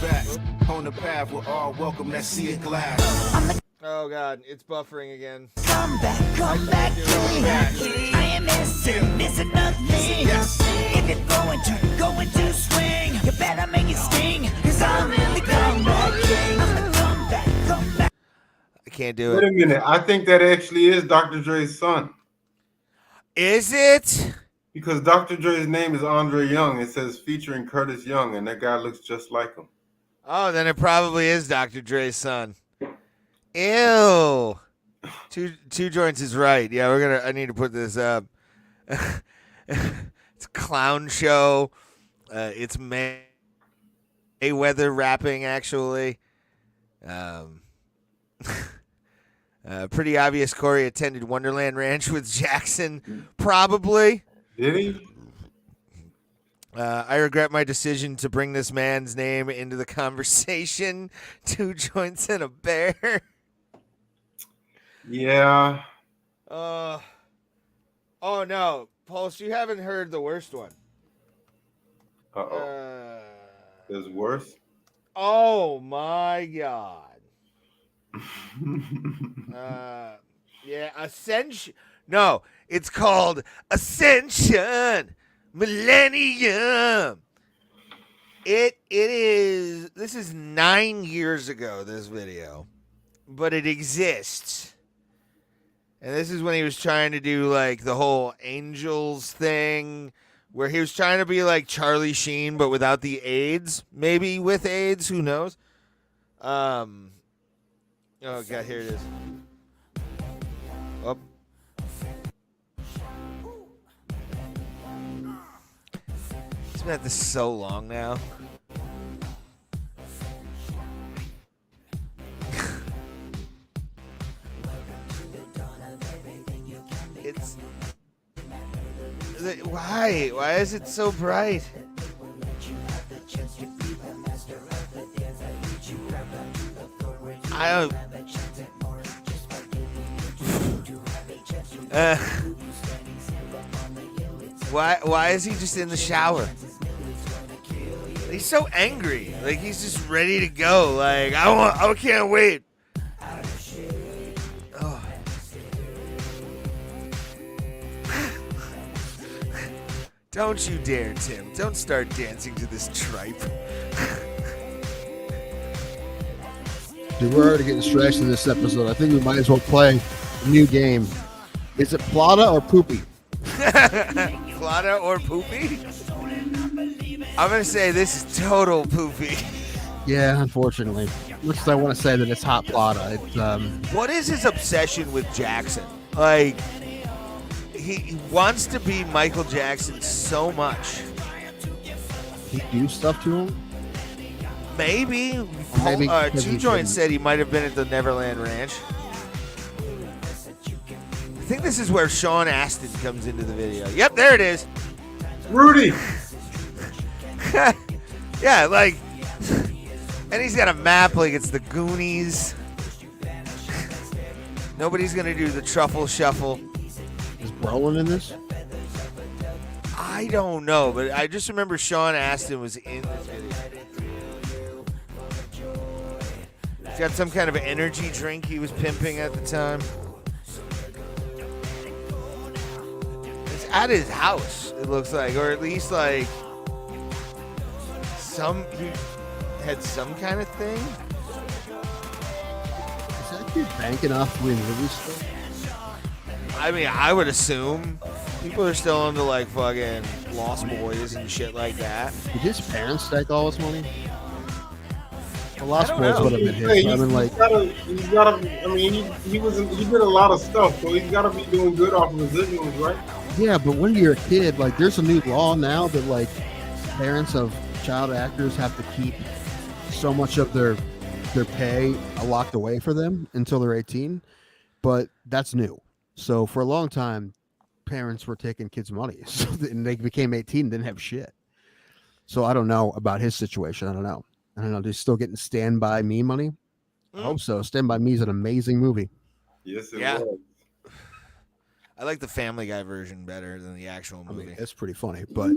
[SPEAKER 9] back. On the path, we're all welcome, let's see it glass.
[SPEAKER 2] Oh God, it's buffering again.
[SPEAKER 8] Comeback king. I am missing nothing. If it's going to swing, you better make it sting. Cause I'm the comeback king. I'm the comeback.
[SPEAKER 2] I can't do
[SPEAKER 4] Wait a
[SPEAKER 2] it.
[SPEAKER 4] minute. I think that actually is Dr. Dre's son.
[SPEAKER 2] Is it?
[SPEAKER 4] Because Dr. Dre's name is Andre Young. It says featuring Curtis Young, and that guy looks just like him.
[SPEAKER 2] Oh, then it probably is Dr. Dre's son. Ew. Two joints is right. Yeah, I need to put this up. It's a clown show. It's Mayweather rapping, actually. Pretty obvious Corey attended Wonderland Ranch with Jackson. Probably.
[SPEAKER 4] Did he?
[SPEAKER 2] I regret my decision to bring this man's name into the conversation. 2 joints and a bear.
[SPEAKER 4] Yeah.
[SPEAKER 2] Oh no, Pulse, you haven't heard the worst one.
[SPEAKER 4] There's worse.
[SPEAKER 2] Oh my God. Yeah, Ascension. No, it's called Ascension Millennium. It is. This is 9 years ago. This video, but it exists. And this is when he was trying to do like the whole Angels thing, where he was trying to be like Charlie Sheen, but without the AIDS. Maybe with AIDS, who knows? Oh God, here it is. Oh. It's been at this so long now. It's why is it so bright? I don't. Why is he just in the shower? He's so angry. Like he's just ready to go. Like I can't wait. Oh. Don't you dare, Tim. Don't start dancing to this tripe.
[SPEAKER 1] Dude, we're already getting stretched in this episode. I think we might as well play a new game. Is it Plata or Poopy?
[SPEAKER 2] Plata or Poopy? I'm going to say this is total Poopy.
[SPEAKER 1] Yeah, unfortunately. Much as I want to say that it's hot Plata. It's,
[SPEAKER 2] What is his obsession with Jackson? Like, he wants to be Michael Jackson so much.
[SPEAKER 1] he do stuff to him?
[SPEAKER 2] Maybe.
[SPEAKER 1] Maybe because
[SPEAKER 2] Two
[SPEAKER 1] he
[SPEAKER 2] Joints
[SPEAKER 1] shouldn't.
[SPEAKER 2] said he might have been at the Neverland Ranch. I think this is where Sean Astin comes into the video. Yep, there it is.
[SPEAKER 4] Rudy.
[SPEAKER 2] Yeah, like, and he's got a map like it's the Goonies. Nobody's gonna do the truffle shuffle.
[SPEAKER 1] Is Brolin in this?
[SPEAKER 2] I don't know, but I just remember Sean Astin was in this video. He's got some kind of energy drink he was pimping at the time. It's at his house, it looks like, or at least like he had some kind of thing.
[SPEAKER 1] Is that dude banking off 3 movies still?
[SPEAKER 2] I mean, I would assume people are still into like fucking Lost Boys and shit like that.
[SPEAKER 1] Did his parents take all his money? The Lost
[SPEAKER 2] I don't
[SPEAKER 1] Boys
[SPEAKER 2] know.
[SPEAKER 1] would have been
[SPEAKER 4] Hey,
[SPEAKER 1] his. I mean, like,
[SPEAKER 4] he's gotta. I mean, he did a lot of stuff, so he's gotta be doing good off of residuals, right?
[SPEAKER 1] yeah, but when you're a kid, like, there's a new law now that, like, parents of child actors have to keep so much of their pay locked away for them until they're 18. But that's new. So for a long time, parents were taking kids' money, and they became 18 and didn't have shit. So I don't know about his situation. I don't know. They're still getting Stand By Me money. I hope so. Stand By Me is an amazing movie.
[SPEAKER 4] Yes, it
[SPEAKER 2] Yeah.
[SPEAKER 4] was.
[SPEAKER 2] I like the Family Guy version better than the actual
[SPEAKER 1] I
[SPEAKER 2] movie.
[SPEAKER 1] mean, it's pretty funny, but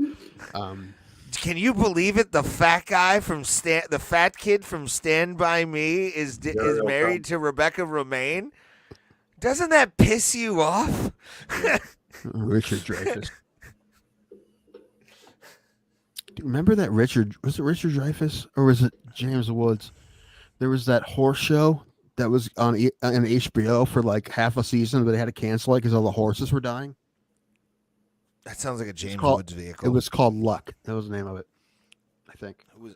[SPEAKER 2] Can you believe it? The fat guy from the fat kid from Stand By Me is married to Rebecca Romaine. Doesn't that piss you off?
[SPEAKER 1] Richard Dreyfuss. Do you remember that was it Richard Dreyfuss or was it James Woods? There was that horse show that was on HBO for like half a season, but they had to cancel it because all the horses were dying.
[SPEAKER 2] That sounds like a James
[SPEAKER 1] called-
[SPEAKER 2] Woods vehicle.
[SPEAKER 1] It was called Luck. That was the name of it, I think.
[SPEAKER 2] It was-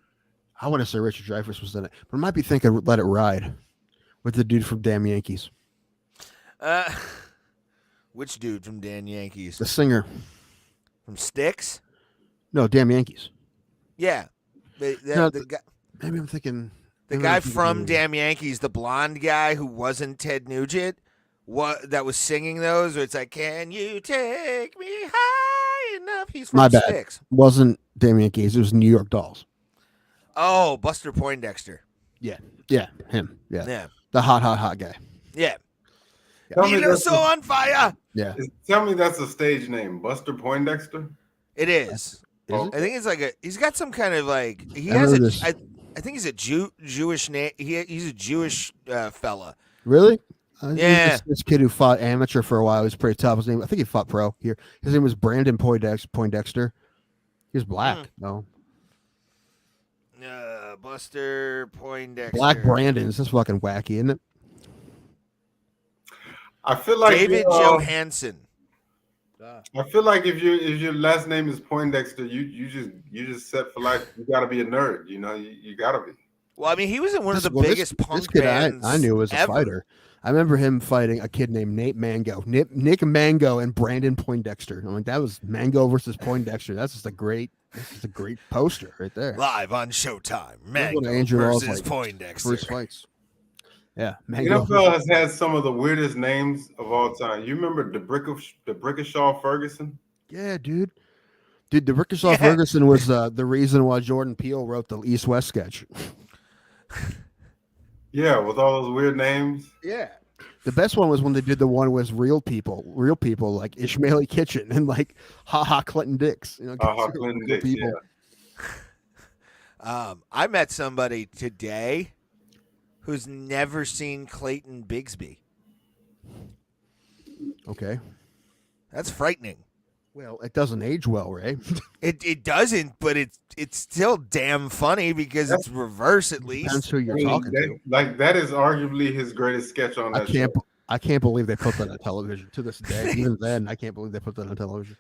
[SPEAKER 1] I want to say Richard Dreyfuss was in it, but I might be thinking Let It Ride with the dude from Damn Yankees,
[SPEAKER 2] Which dude from Dan Yankees?
[SPEAKER 1] the singer.
[SPEAKER 2] From Styx?
[SPEAKER 1] No, Damn Yankees.
[SPEAKER 2] Yeah.
[SPEAKER 1] No,
[SPEAKER 2] The guy,
[SPEAKER 1] Maybe I'm thinking
[SPEAKER 2] the guy from Damn Yankees, the blonde guy who wasn't Ted Nugent, that was singing those, where it's like, can you take me high enough? He's from
[SPEAKER 1] My bad.
[SPEAKER 2] Styx.
[SPEAKER 1] Wasn't Damn Yankees. It was New York Dolls.
[SPEAKER 2] Oh, Buster Poindexter.
[SPEAKER 1] Yeah, him. Yeah,
[SPEAKER 2] Yeah.
[SPEAKER 1] the hot guy.
[SPEAKER 2] Yeah.
[SPEAKER 4] Tell me,
[SPEAKER 2] He lives so on fire.
[SPEAKER 1] Yeah,
[SPEAKER 4] tell me that's a stage name, Buster Poindexter.
[SPEAKER 2] It is.
[SPEAKER 1] Is
[SPEAKER 4] Oh,
[SPEAKER 1] it?
[SPEAKER 2] I think it's like he's got some kind of like, he
[SPEAKER 1] I
[SPEAKER 2] has
[SPEAKER 1] know this.
[SPEAKER 2] I think he's a Jewish name. He's a Jewish fella.
[SPEAKER 1] Really?
[SPEAKER 2] Yeah.
[SPEAKER 1] This kid who fought amateur for a while was pretty tough. His name, I think he fought pro here. His name was Brandon Poindexter. He was black. No,
[SPEAKER 2] Buster Poindexter.
[SPEAKER 1] Black Brandons. That's fucking wacky, isn't it?
[SPEAKER 4] I feel like
[SPEAKER 2] David Johansen.
[SPEAKER 4] I feel like if your last name is Poindexter, you just set for life. You got to be a nerd. You know, you got to be.
[SPEAKER 2] Well, I mean, he was in one of the
[SPEAKER 1] Well,
[SPEAKER 2] biggest
[SPEAKER 1] this
[SPEAKER 2] punk
[SPEAKER 1] kid
[SPEAKER 2] bands
[SPEAKER 1] I knew was a
[SPEAKER 2] ever.
[SPEAKER 1] fighter. I remember him fighting a kid named Nate Mango, Nick Mango, and Brandon Poindexter. I'm like, that was Mango versus Poindexter. This is a great poster right there.
[SPEAKER 2] Live on Showtime.
[SPEAKER 1] That's what
[SPEAKER 2] Mango
[SPEAKER 1] Andrew Law's
[SPEAKER 2] versus
[SPEAKER 1] like
[SPEAKER 2] Poindexter.
[SPEAKER 1] first fights. Yeah, Mango.
[SPEAKER 4] NFL has had some of the weirdest names of all time. You remember the Brickashaw Ferguson?
[SPEAKER 1] Yeah, dude. Dude, the Rickershaw Ferguson was the reason why Jordan Peele wrote the East West sketch.
[SPEAKER 4] Yeah, with all those weird names.
[SPEAKER 1] Yeah. The best one was when they did the one with real people like Ishmaeli Kitchen and like Ha Clinton Dix. You know,
[SPEAKER 4] Clinton Dix, people.
[SPEAKER 2] Yeah. I met somebody today who's never seen Clayton Bigsby.
[SPEAKER 1] Okay.
[SPEAKER 2] That's frightening.
[SPEAKER 1] Well, it doesn't age well, Ray.
[SPEAKER 2] It doesn't, but it's still damn funny because it's reverse at least.
[SPEAKER 1] Depends who you're talking to.
[SPEAKER 4] Like that is arguably his greatest sketch on that show.
[SPEAKER 1] I can't believe they put that on television to this day. Even then, I can't believe they put that on television.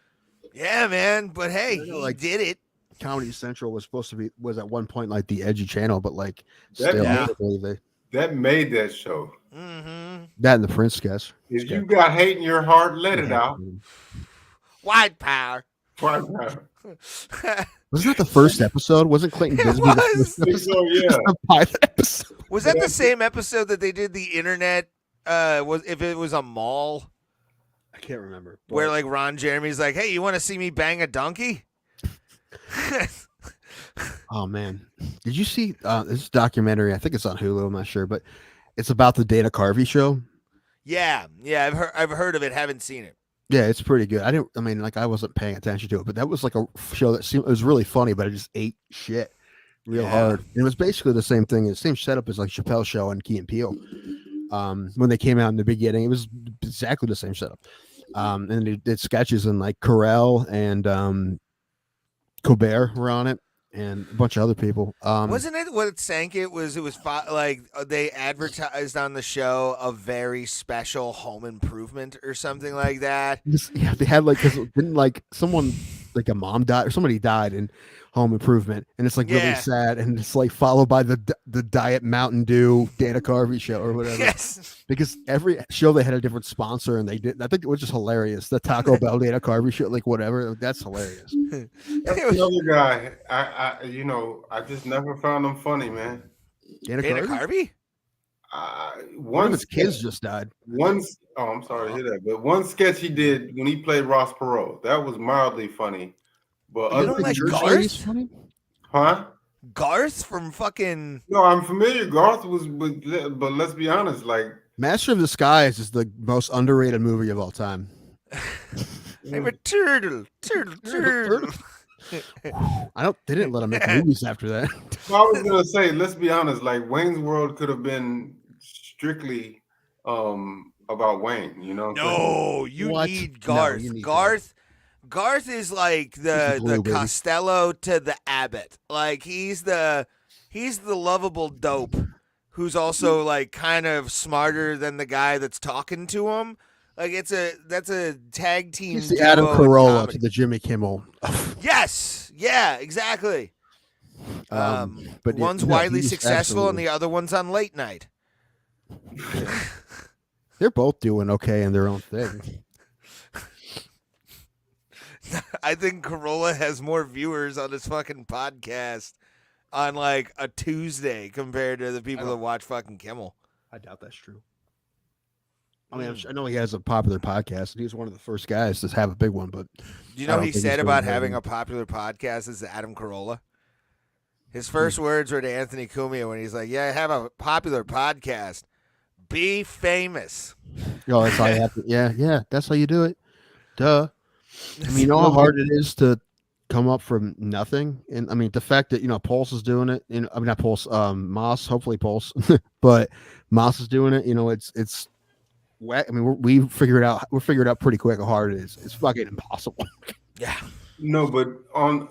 [SPEAKER 2] Yeah, man. But hey, he did it.
[SPEAKER 1] Comedy Central was at one point like the edgy channel, but like
[SPEAKER 4] that made that show.
[SPEAKER 2] Mm-hmm.
[SPEAKER 1] That and the Prince sketch.
[SPEAKER 4] If you got hate in your heart, let it out.
[SPEAKER 2] White power.
[SPEAKER 4] White power.
[SPEAKER 1] Wasn't that the first episode? Wasn't Clayton Bisbee the first episode?
[SPEAKER 4] Yeah.
[SPEAKER 1] The pilot episode.
[SPEAKER 2] Was that the same episode that they did the internet? If it was a mall?
[SPEAKER 1] I can't remember.
[SPEAKER 2] Where like Ron Jeremy's like, "Hey, you want to see me bang a donkey?"
[SPEAKER 1] Oh man, did you see this documentary? I think it's on Hulu. I'm not sure, but it's about the Dana Carvey show.
[SPEAKER 2] Yeah, I've heard of it. Haven't seen it.
[SPEAKER 1] Yeah, it's pretty good. I wasn't paying attention to it, but that was like a show that it was really funny, but it just ate shit real hard. And it was basically the same thing, the same setup as like Chappelle's show and Key and Peele. When they came out in the beginning, it was exactly the same setup. And they did sketches, and like Carell and Colbert were on it, and a bunch of other people.
[SPEAKER 2] Wasn't it what sank it? Like they advertised on the show a very special home improvement or something like that.
[SPEAKER 1] Yeah, they had like, because didn't like someone, like a mom died or somebody died in Home Improvement, and it's like really sad, and it's like followed by the Diet Mountain Dew Dana Carvey show or whatever.
[SPEAKER 2] Yes,
[SPEAKER 1] because every show they had a different sponsor, and they did. I think it was just hilarious. The Taco Bell Dana Carvey show, like whatever. That's hilarious.
[SPEAKER 4] That's another guy. I just never found him funny, man.
[SPEAKER 1] Dana Carvey? One of his kids just died.
[SPEAKER 4] I'm sorry to hear that. But one sketch he did when he played Ross Perot, that was mildly funny. But
[SPEAKER 2] you don't like Garth?
[SPEAKER 4] Huh?
[SPEAKER 2] Garth from fucking...
[SPEAKER 4] No, I'm familiar. Garth was, but let's be honest, like...
[SPEAKER 1] Master of Disguise is the most underrated movie of all time.
[SPEAKER 2] I'm a turtle.
[SPEAKER 1] They didn't let him make movies after that.
[SPEAKER 4] Well, I was gonna say, let's be honest, like Wayne's World could have been strictly about Wayne, you know?
[SPEAKER 2] No, you need Garth. Garth is like the Costello to the Abbott. Like he's the lovable dope who's also like kind of smarter than the guy that's talking to him. Like that's a tag team.
[SPEAKER 1] He's the Adam Carolla to the Jimmy Kimmel.
[SPEAKER 2] Yes, yeah, exactly. But one's widely successful and the other one's on late night.
[SPEAKER 1] They're both doing okay in their own thing.
[SPEAKER 2] I think Carolla has more viewers on his fucking podcast on like a Tuesday compared to the people that watch fucking Kimmel.
[SPEAKER 1] I doubt that's true. I mean, I know he has a popular podcast, and he was one of the first guys to have a big one. But
[SPEAKER 2] do you know what he said about having a popular podcast is Adam Carolla? His first words were to Anthony Cumia when he's like, "Yeah, I have a popular podcast. Be famous."
[SPEAKER 1] Oh, that's how you have to. Yeah, that's how you do it. Duh. I mean, you know how hard it is to come up from nothing, and I mean the fact that Pulse is doing it. I mean, not Pulse, Moss. Hopefully Pulse, but Moss is doing it. It's. I mean, we figured out. We're figured out pretty quick how hard it is. It's fucking impossible.
[SPEAKER 2] Yeah.
[SPEAKER 4] No, but on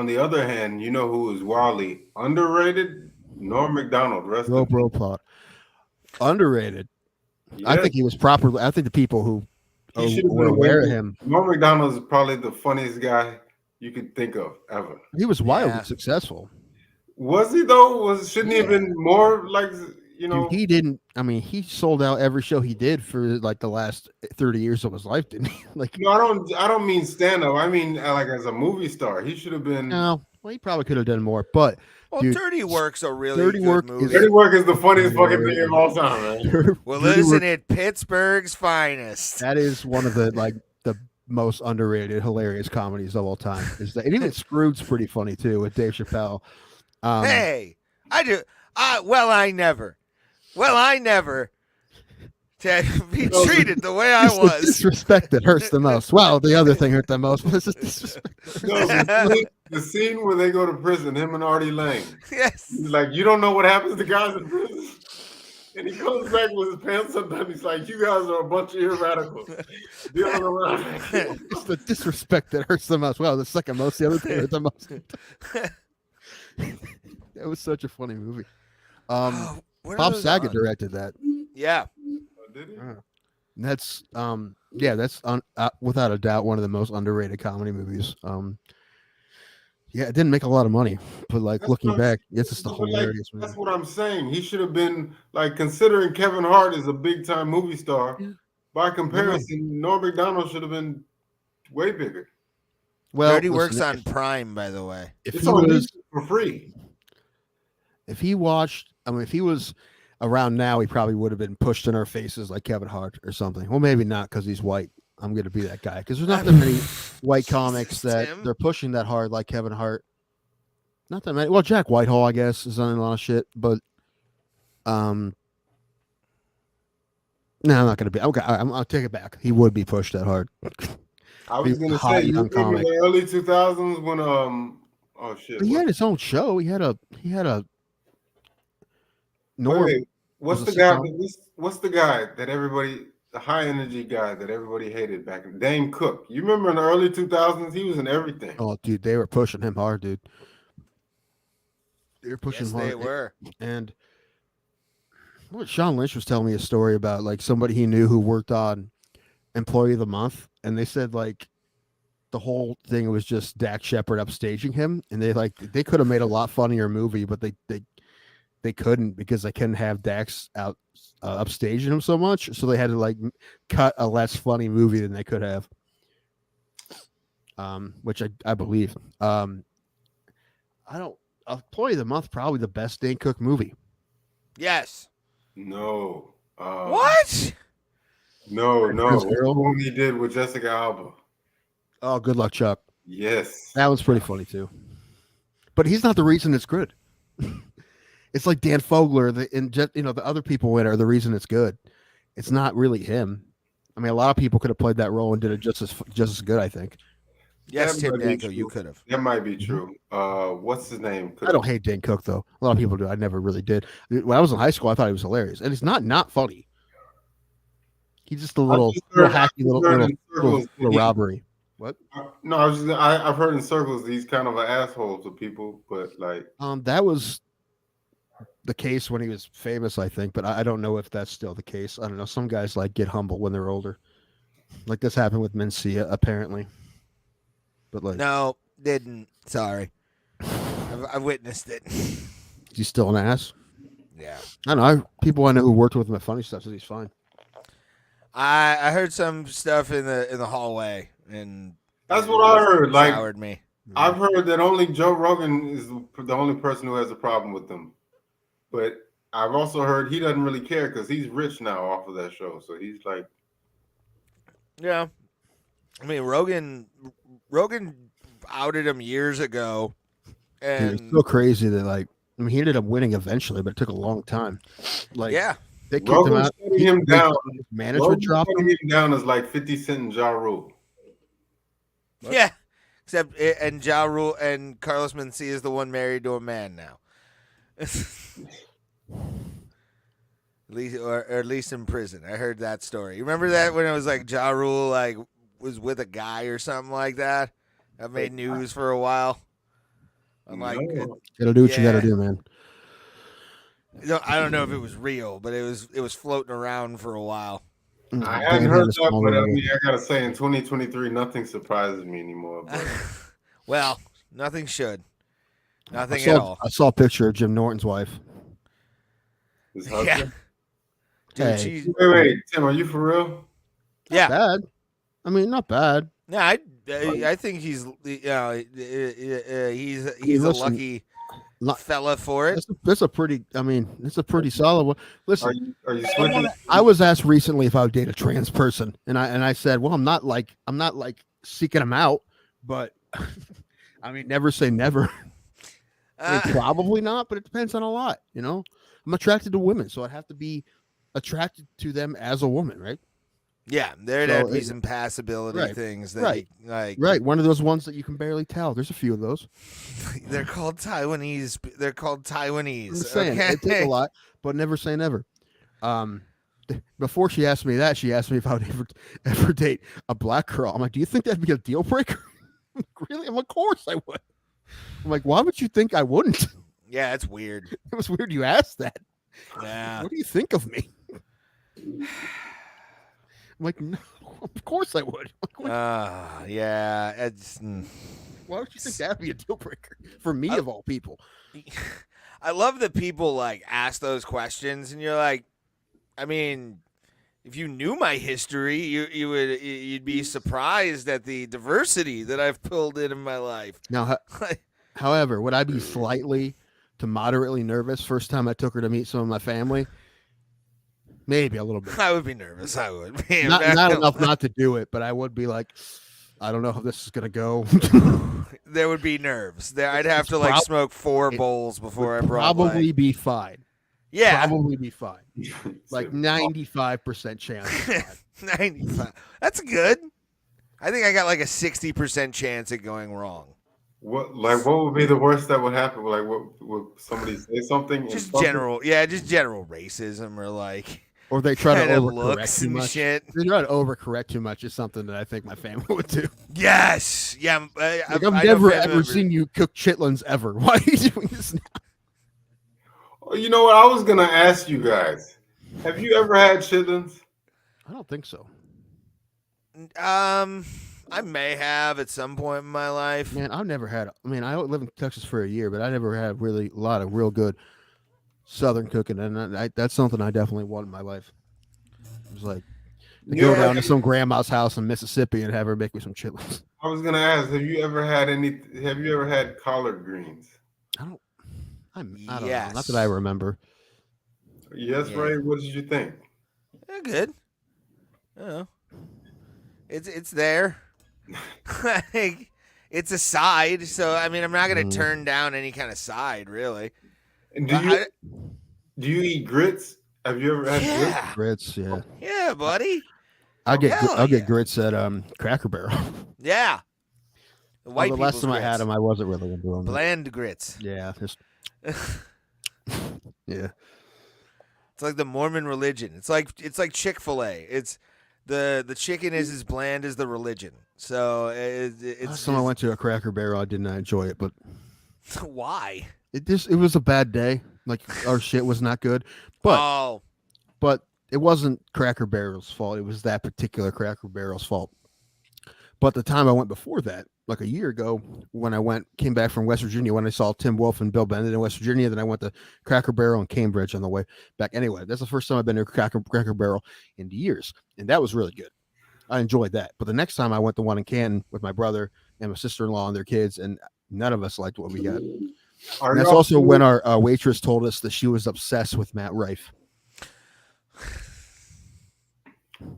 [SPEAKER 4] the other hand, you know who is wildly underrated? Norm Macdonald.
[SPEAKER 1] Bro plot. Underrated. I think he was properly. I think the people who
[SPEAKER 4] He should have
[SPEAKER 1] were
[SPEAKER 4] been
[SPEAKER 1] aware of
[SPEAKER 4] aware.
[SPEAKER 1] him.
[SPEAKER 4] Norm Macdonald is probably the funniest guy you could think of ever.
[SPEAKER 1] He was wildly
[SPEAKER 2] Yeah.
[SPEAKER 1] successful.
[SPEAKER 4] Was he though? Shouldn't he have been more like
[SPEAKER 1] Dude, he didn't. I mean, he sold out every show he did for like the last 30 years of his life, didn't he? Like,
[SPEAKER 4] No, I don't mean stand up. I mean like as a movie star. He should have been.
[SPEAKER 1] no, well, he probably could have done more. But
[SPEAKER 2] Well,
[SPEAKER 1] dude,
[SPEAKER 2] Dirty Work's a really
[SPEAKER 1] Dirty
[SPEAKER 2] good
[SPEAKER 1] Work
[SPEAKER 2] movie.
[SPEAKER 4] Dirty Work is the funniest fucking thing of all time, man.
[SPEAKER 2] Well,
[SPEAKER 1] Dirty
[SPEAKER 2] isn't
[SPEAKER 1] Work-
[SPEAKER 2] it Pittsburgh's finest?
[SPEAKER 1] That is one of the the most underrated, hilarious comedies of all time. Is that? And even Scrooge's pretty funny too with Dave Chappelle.
[SPEAKER 2] Hey, I do. I never to be treated the way I
[SPEAKER 1] It's the
[SPEAKER 2] was.
[SPEAKER 1] disrespect that hurts the most. Well, the other thing hurt the most, but it's just disrespect.
[SPEAKER 4] No, the scene where they go to prison, him and Artie Lang.
[SPEAKER 2] Yes.
[SPEAKER 4] He's like, you don't know what happens to guys in prison. And he comes back with his pants undone. He's like, you guys are a bunch of radicals dealing around.
[SPEAKER 1] It's the disrespect that hurts the most. Well, the second most, the other thing hurt the most. That was such a funny movie.
[SPEAKER 2] What are
[SPEAKER 1] Bob
[SPEAKER 2] those
[SPEAKER 1] Saget
[SPEAKER 2] on?
[SPEAKER 1] directed that.
[SPEAKER 2] Yeah.
[SPEAKER 4] Did he?
[SPEAKER 1] That's that's without a doubt one of the most underrated comedy movies. Yeah, it didn't make a lot of money, but like
[SPEAKER 4] That's
[SPEAKER 1] looking
[SPEAKER 4] what-
[SPEAKER 1] back, it's just a
[SPEAKER 4] But, like,
[SPEAKER 1] hilarious movie.
[SPEAKER 4] that's what I'm saying. He should have been like considering Kevin Hart is a big time movie star. By comparison, Norm Macdonald should have been way bigger.
[SPEAKER 1] Well,
[SPEAKER 2] Dirty
[SPEAKER 1] listen,
[SPEAKER 2] Work's on Prime, by the way.
[SPEAKER 1] If
[SPEAKER 4] It's
[SPEAKER 1] he
[SPEAKER 4] on
[SPEAKER 1] was,
[SPEAKER 4] YouTube for free.
[SPEAKER 1] if he watched, I mean, if he was around now, he probably would have been pushed in our faces like Kevin Hart or something. Well, maybe not because he's white. I'm going to be that guy because there's not that many white comics that
[SPEAKER 2] Tim.
[SPEAKER 1] they're pushing that hard like Kevin Hart. Not that many. Well, Jack Whitehall, I guess, is on a lot of shit, but no, I'm not going to be. Okay, I'll take it back. He would be pushed that hard.
[SPEAKER 4] I was
[SPEAKER 1] He's
[SPEAKER 4] gonna
[SPEAKER 1] hot
[SPEAKER 4] say, you
[SPEAKER 1] young
[SPEAKER 4] remember
[SPEAKER 1] comic.
[SPEAKER 4] the early 2000s when oh shit.
[SPEAKER 1] But he had his own show. He had a
[SPEAKER 4] Wait,
[SPEAKER 1] Norm.
[SPEAKER 4] wait, what's
[SPEAKER 1] was
[SPEAKER 4] the
[SPEAKER 1] a
[SPEAKER 4] guy?
[SPEAKER 1] sitcom.
[SPEAKER 4] What's the guy that everybody, the high energy guy that everybody hated back in Dane Cook? You remember in the early 2000s, he was in everything.
[SPEAKER 1] Oh, dude, they were pushing him hard, dude. They were pushing
[SPEAKER 2] Yes,
[SPEAKER 1] hard.
[SPEAKER 2] they were.
[SPEAKER 1] And what Sean Lynch was telling me a story about like somebody he knew who worked on Employee of the Month, and they said like the whole thing was just Dak Shepard upstaging him, and they could have made a lot funnier movie, but they couldn't because they couldn't have Dax out upstaging him so much, so they had to like cut a less funny movie than they could have. Which I believe. Employee of the Month, probably the best Dane Cook movie.
[SPEAKER 2] Yes.
[SPEAKER 4] No.
[SPEAKER 2] What?
[SPEAKER 4] No.
[SPEAKER 1] Chris
[SPEAKER 4] The
[SPEAKER 1] Earl?
[SPEAKER 4] one he did with Jessica Alba.
[SPEAKER 1] Oh, Good Luck, Chuck.
[SPEAKER 4] Yes.
[SPEAKER 1] That was pretty funny too. But he's not the reason it's good. It's like Dan Fogler, the other people in it are the reason it's good. It's not really him. I mean, a lot of people could have played that role and did it just as good, I think.
[SPEAKER 2] Yes,
[SPEAKER 4] That
[SPEAKER 2] Tim
[SPEAKER 4] might be
[SPEAKER 2] Danko,
[SPEAKER 4] true.
[SPEAKER 2] you could have.
[SPEAKER 4] That might be true. What's his name?
[SPEAKER 1] I don't hate Dan Cook though. A lot of people do. I never really did. When I was in high school, I thought he was hilarious, and he's not funny. He's just a little hacky little robbery. What?
[SPEAKER 4] No, I've heard in circles he's kind of an asshole to people, but like
[SPEAKER 1] That was the case when he was famous, I think, but I don't know if that's still the case. I don't know. Some guys like get humble when they're older. Like this happened with Mencia, apparently. But like,
[SPEAKER 2] No, didn't. Sorry. I witnessed it.
[SPEAKER 1] he's still an ass.
[SPEAKER 2] Yeah.
[SPEAKER 1] I don't know. People I know who worked with him at Funny Stuff says he's fine.
[SPEAKER 2] I heard some stuff in the hallway, and
[SPEAKER 4] that's what I heard. Like
[SPEAKER 2] soured me.
[SPEAKER 4] I've heard that only Joe Rogan is the only person who has a problem with them. But I've also heard he doesn't really care because he's rich now off of that show. So he's like,
[SPEAKER 2] Yeah. I mean, Rogan outed him years ago,
[SPEAKER 1] Dude,
[SPEAKER 2] and
[SPEAKER 1] it's so crazy that like, I mean, he ended up winning eventually, but it took a long time. Like,
[SPEAKER 2] yeah,
[SPEAKER 1] they kicked him
[SPEAKER 4] Rogan
[SPEAKER 1] out.
[SPEAKER 4] shutting him down.
[SPEAKER 1] Management
[SPEAKER 4] Rogan
[SPEAKER 1] dropped him.
[SPEAKER 4] shutting him down is like 50 Cent and Ja Rule.
[SPEAKER 2] yeah. Except and Ja Rule and Carlos Mencia is the one married to a man now. At least in prison. I heard that story. You remember that when it was like Ja Rule like was with a guy or something like that? That made news for a while. I'm like,
[SPEAKER 4] No.
[SPEAKER 1] Gotta do what you gotta
[SPEAKER 2] Yeah.
[SPEAKER 1] do, man.
[SPEAKER 2] I don't know if it was real, but it was floating around for a while.
[SPEAKER 4] I hadn't heard that, but I mean, I gotta say, in 2023, nothing surprises me anymore. But
[SPEAKER 2] Well, nothing should. Nothing at all.
[SPEAKER 1] I saw a picture of Jim Norton's wife.
[SPEAKER 4] his
[SPEAKER 2] Yeah.
[SPEAKER 4] husband.
[SPEAKER 2] Dude,
[SPEAKER 1] Hey.
[SPEAKER 2] she's
[SPEAKER 4] Wait, Tim, are you for real?
[SPEAKER 2] yeah.
[SPEAKER 1] Bad. I mean, not bad.
[SPEAKER 2] No, I think he's he's a
[SPEAKER 1] listen,
[SPEAKER 2] lucky
[SPEAKER 1] Not-
[SPEAKER 2] fella for it.
[SPEAKER 1] That's a pretty. I mean, it's a pretty solid one. Listen,
[SPEAKER 4] Are you switching?
[SPEAKER 1] I was asked recently if I would date a trans person, and I said, well, I'm not like seeking them out, but I mean, never say never. I mean, probably not, but it depends on a lot. You know, I'm attracted to women, so I'd have to be attracted to them as a woman, right?
[SPEAKER 2] Yeah, there'd
[SPEAKER 1] So
[SPEAKER 2] have to be
[SPEAKER 1] it-
[SPEAKER 2] some passability
[SPEAKER 1] right,
[SPEAKER 2] things that
[SPEAKER 1] right.
[SPEAKER 2] you, like.
[SPEAKER 1] Right, one of those ones that you can barely tell. There's a few of those.
[SPEAKER 2] They're called Taiwanese. They're called Taiwanese.
[SPEAKER 1] I'm just saying,
[SPEAKER 2] okay?
[SPEAKER 1] it takes a lot, but never say never. Before she asked me that, she asked me if I would ever date a black girl. I'm like, do you think that'd be a deal breaker? I'm like, really? I'm like, of course I would. I'm like, why would you think I wouldn't?
[SPEAKER 2] Yeah, it's weird.
[SPEAKER 1] It was weird you asked that.
[SPEAKER 2] Yeah.
[SPEAKER 1] What do you think of me? I'm like, no, of course I would.
[SPEAKER 2] Yeah. It's,
[SPEAKER 1] Why would you think that'd be a deal breaker for me of all people?
[SPEAKER 2] I love that people like ask those questions, and you're like, I mean, if you knew my history, you'd be surprised at the diversity that I've pulled in my life.
[SPEAKER 1] Now, however, would I be slightly to moderately nervous first time I took her to meet some of my family? Maybe a little bit.
[SPEAKER 2] I would be nervous. I would.
[SPEAKER 1] Not enough not to do it, but I would be like, I don't know how this is gonna go.
[SPEAKER 2] There would be nerves. There, I'd have to like smoke 4 bowls before I brought.
[SPEAKER 1] Probably be fine.
[SPEAKER 2] Yeah,
[SPEAKER 1] Probably be fine. Like 95% chance.
[SPEAKER 2] 95. That's good. I think I got like a 60% chance of going wrong.
[SPEAKER 4] What would be the worst that would happen? Like, what would somebody say something?
[SPEAKER 2] Just
[SPEAKER 4] public?
[SPEAKER 2] general racism, or like,
[SPEAKER 1] Or they try to
[SPEAKER 2] kinda
[SPEAKER 1] overcorrect
[SPEAKER 2] looks
[SPEAKER 1] too
[SPEAKER 2] and
[SPEAKER 1] much.
[SPEAKER 2] shit.
[SPEAKER 1] They try to overcorrect too much is something that I think my family would do.
[SPEAKER 2] Yes, yeah.
[SPEAKER 1] Like,
[SPEAKER 2] I
[SPEAKER 1] I've
[SPEAKER 2] know
[SPEAKER 1] never
[SPEAKER 2] family
[SPEAKER 1] ever
[SPEAKER 2] members-
[SPEAKER 1] seen you cook chitlins ever. Why are you doing this now?
[SPEAKER 4] Oh, you know what? I was gonna ask you guys. Have you ever had chitlins?
[SPEAKER 1] I don't think so.
[SPEAKER 2] I may have at some point in my life.
[SPEAKER 1] Man, I've never had. I mean, I lived in Texas for a year, but I never had really a lot of real good Southern cooking, and that's something I definitely want in my life. It was like to go down to some grandma's house in Mississippi and have her make me some chitlins.
[SPEAKER 4] I was gonna ask. Have you ever had collard greens?
[SPEAKER 1] I don't know.
[SPEAKER 2] Yes.
[SPEAKER 1] Not that I remember.
[SPEAKER 4] Yes,
[SPEAKER 2] Yeah.
[SPEAKER 4] Ray. What did you think?
[SPEAKER 2] They're good. Oh, it's there. Like, it's a side, so I mean, I'm not gonna turn down any kind of side, really.
[SPEAKER 4] And do you eat grits? Have you ever had grits?
[SPEAKER 2] Yeah,
[SPEAKER 1] Grits, yeah.
[SPEAKER 2] yeah, buddy.
[SPEAKER 1] I'll get
[SPEAKER 2] Hell yeah.
[SPEAKER 1] grits at Cracker Barrel.
[SPEAKER 2] Yeah. The white
[SPEAKER 1] The last
[SPEAKER 2] people's
[SPEAKER 1] time I had
[SPEAKER 2] grits.
[SPEAKER 1] them, I wasn't really into them.
[SPEAKER 2] Bland grits.
[SPEAKER 1] Yeah, just yeah.
[SPEAKER 2] It's like the Mormon religion. It's like Chick-fil-A. It's the chicken is as bland as the religion. So it's
[SPEAKER 1] Last time I went to a Cracker Barrel, I did not enjoy it, but
[SPEAKER 2] why?
[SPEAKER 1] it was a bad day. Like our shit was not good, but it wasn't Cracker Barrel's fault. It was that particular Cracker Barrel's fault. But the time I went before that, like a year ago, when I came back from West Virginia, when I saw Tim Wolf and Bill Bennett in West Virginia, then I went to Cracker Barrel in Cambridge on the way back. Anyway, that's the first time I've been to Cracker Barrel in years, and that was really good. I enjoyed that. But the next time I went to one in Canton with my brother and my sister-in-law and their kids, and none of us liked what we got. And that's also when our waitress told us that she was obsessed with Matt Rife.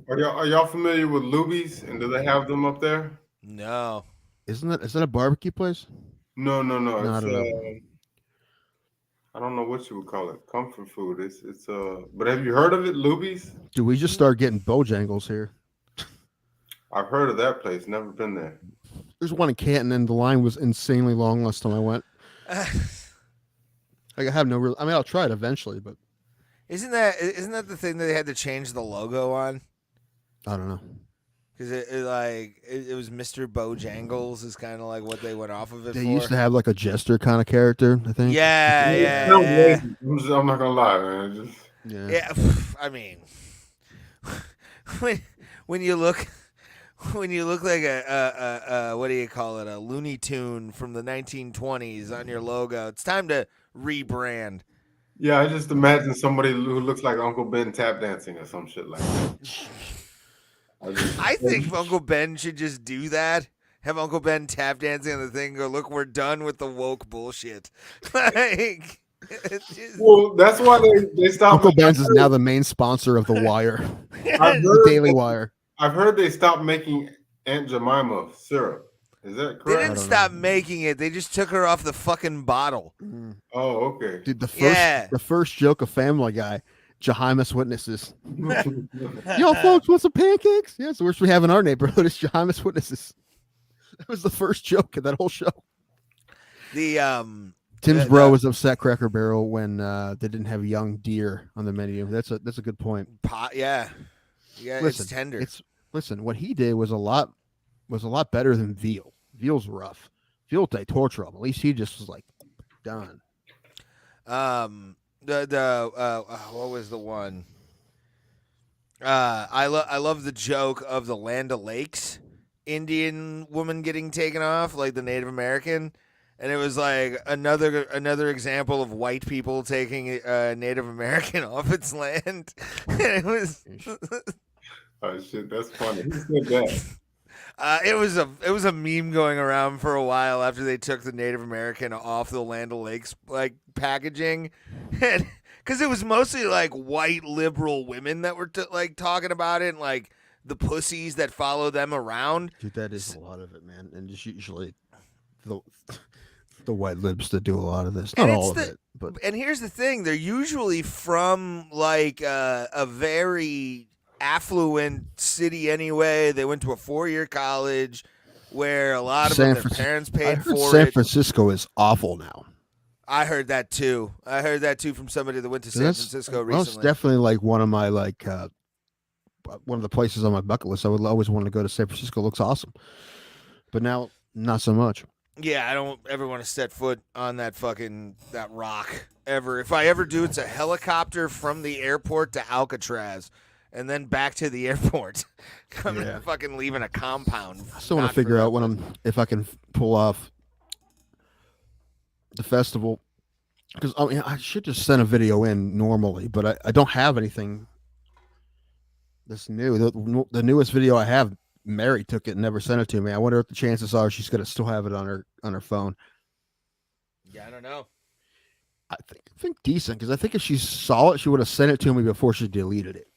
[SPEAKER 4] Are y'all familiar with Luby's? And do they have them up there?
[SPEAKER 2] No.
[SPEAKER 1] Is that a barbecue place?
[SPEAKER 4] No.
[SPEAKER 1] No, I
[SPEAKER 4] It's,
[SPEAKER 1] don't know.
[SPEAKER 4] I don't know what you would call it. Comfort food. It's But have you heard of it, Luby's?
[SPEAKER 1] Do we just start getting Bojangles here?
[SPEAKER 4] I've heard of that place. Never been there.
[SPEAKER 1] There's one in Canton, and the line was insanely long last time I went. Like I have no real. I mean, I'll try it eventually, but
[SPEAKER 2] Isn't that the thing that they had to change the logo on?
[SPEAKER 1] I don't know.
[SPEAKER 2] Because it was Mr. Bojangles is kind of like what they went off of it
[SPEAKER 1] They
[SPEAKER 2] for.
[SPEAKER 1] used to have like a jester kind of character, I think.
[SPEAKER 2] Yeah.
[SPEAKER 4] I'm not gonna lie, man.
[SPEAKER 2] Yeah. I mean, when you look like a what do you call it, a Looney Tune from the 1920s on your logo, it's time to rebrand.
[SPEAKER 4] Yeah, I just imagine somebody who looks like Uncle Ben tap dancing or some shit like that.
[SPEAKER 2] I think Uncle Ben should just do that. Have Uncle Ben tap dancing on the thing. Go, look, we're done with the woke bullshit. Like,
[SPEAKER 4] well, that's why they stopped.
[SPEAKER 1] Uncle Ben's is now the main sponsor of The Wire, the Daily Wire.
[SPEAKER 4] I've heard they stopped making Aunt Jemima syrup. Is that correct?
[SPEAKER 2] They didn't stop making it. They just took her off the fucking bottle.
[SPEAKER 4] Oh, okay.
[SPEAKER 1] Dude, the first joke of Family Guy, Jehomas Witnesses. Yo, folks, want some pancakes? Yeah, it's the worst we have in our neighborhood is Jehomas Witnesses. That was the first joke of that whole show. Tim's bro was upset Cracker Barrel when they didn't have young deer on the menu. That's a good point.
[SPEAKER 2] Yeah, listen, it's tender.
[SPEAKER 1] Listen, what he did was a lot better than veal. Veal's rough. Veal, they torture him. At least he just was like done.
[SPEAKER 2] What was the one? I love the joke of the Land O'Lakes Indian woman getting taken off, like the Native American, and it was like another example of white people taking a Native American off its land. It was.
[SPEAKER 4] Oh shit, that's funny. Who said that?
[SPEAKER 2] It was a meme going around for a while after they took the Native American off the Land O'Lakes like packaging, because it was mostly like white liberal women that were like talking about it, and like the pussies that follow them around.
[SPEAKER 1] Dude, that is a lot of it, man, and just usually the white libs that do a lot of this. Not all of it, but
[SPEAKER 2] and here's the thing: they're usually from like a very affluent city anyway. They went to a 4-year college where a lot of their parents paid for it.
[SPEAKER 1] San Francisco is awful now.
[SPEAKER 2] I heard that too. From somebody that went to San Francisco recently.
[SPEAKER 1] That's definitely like one of my one of the places on my bucket list. I would always want to go to San Francisco. It looks awesome, but now not so much.
[SPEAKER 2] Yeah, I don't ever want to set foot on that rock ever. If I ever do, it's a helicopter from the airport to Alcatraz. And then back to the airport. Fucking leaving a compound.
[SPEAKER 1] I still want to figure out if I can pull off the festival, because I should just send a video in normally, but I don't have anything that's new. The newest video I have, Mary took it and never sent it to me. I wonder what the chances are she's gonna still have it on her phone.
[SPEAKER 2] Yeah, I don't know.
[SPEAKER 1] I think decent, because I think if she saw it, she would have sent it to me before she deleted it.